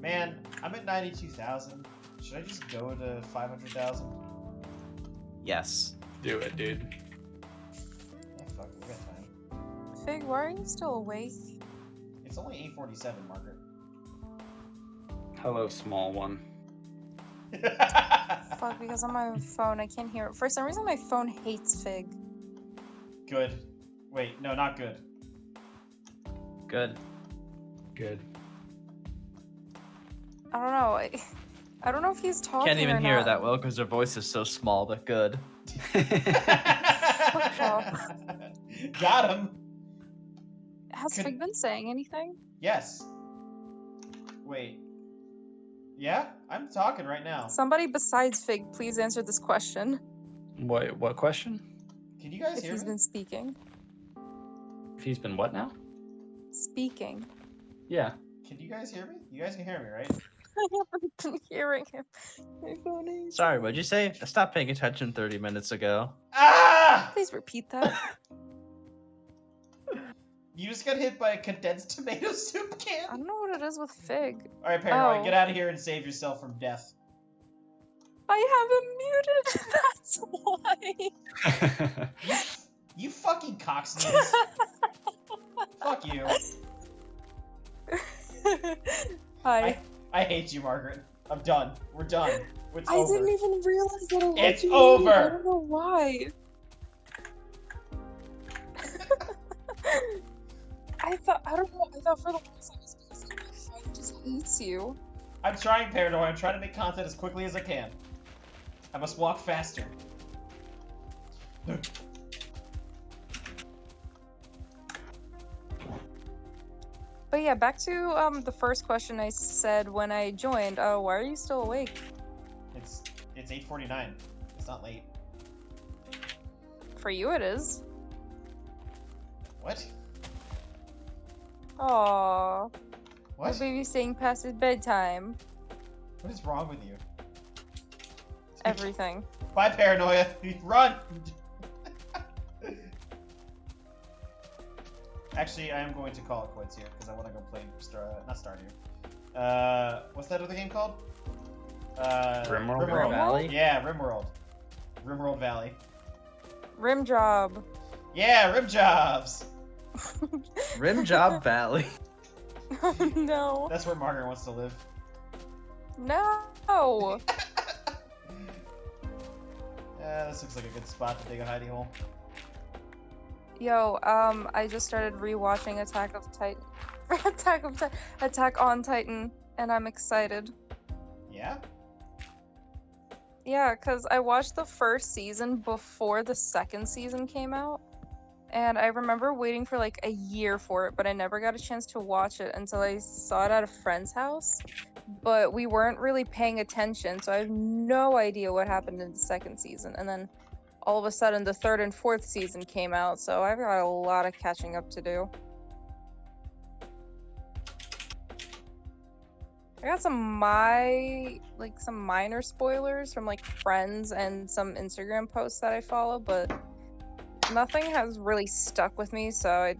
Man, I'm at 92,000. Should I just go to 500,000? Yes. Do it, dude. Yeah, fuck, we got time. Fig, why are you still awake? It's only 8:47, Margaret. Hello, small one. Fuck, because on my phone I can't hear it. For some reason my phone hates Fig. Good. Wait, no, not good. Good. Good. I don't know. I don't know if he's talking Can't even or hear her not. that well because her voice is so small, but good. off. Got him. Has Could- Fig been saying anything? Yes. Wait. Yeah, I'm talking right now. Somebody besides Fig, please answer this question. What question? Can you guys If hear he's me? been speaking. If he's been what now? Speaking. Yeah. Can you guys hear me? You guys can hear me, right? I haven't been hearing him. My phone is... Sorry, what'd you say? I stopped paying attention 30 minutes ago. Ah! Please repeat that. You just got hit by a condensed tomato soup I can? don't know what it is with Fig. Alright, Paranoid, Oh. get out of here and save yourself from death. I have him muted. That's why. You fucking cocksneeze. Fuck you. Hi. I hate you, Margaret. I'm done. We're done. It's I over. didn't even realize that it It's was over. I don't know why. I thought for the first time it was because my phone just hates you. I'm trying, Paranoid. I'm trying to make content as quickly as I can. I must walk faster. But yeah, back to the first question I said when I joined. Oh, why are you still awake? It's 8:49. It's not late. For you it is. What? Aww. The What? baby's staying past his bedtime. What is wrong with you? Everything. Bye, Paranoia. Run! Actually, I am going to call it quits here because I want to go play not Stardew. What's that other game called? Rimworld Valley? Yeah, Rimworld. Rimworld Valley. Rim job. Yeah, Rim Jobs. Rim Job Valley. Oh no. That's where Margaret wants to live. No. This looks like a good spot to dig a hidey hole. Yo, I just started rewatching Attack on Titan, and I'm excited. Yeah? Yeah, because I watched the first season before the second season came out, and I remember waiting for like a year for it, but I never got a chance to watch it until I saw it at a friend's house. But we weren't really paying attention, so I have no idea what happened in the second season. And then all of a sudden, the third and fourth season came out, so I've got a lot of catching up to do. I got some minor spoilers from like friends and some Instagram posts that I follow, but nothing has really stuck with me, so I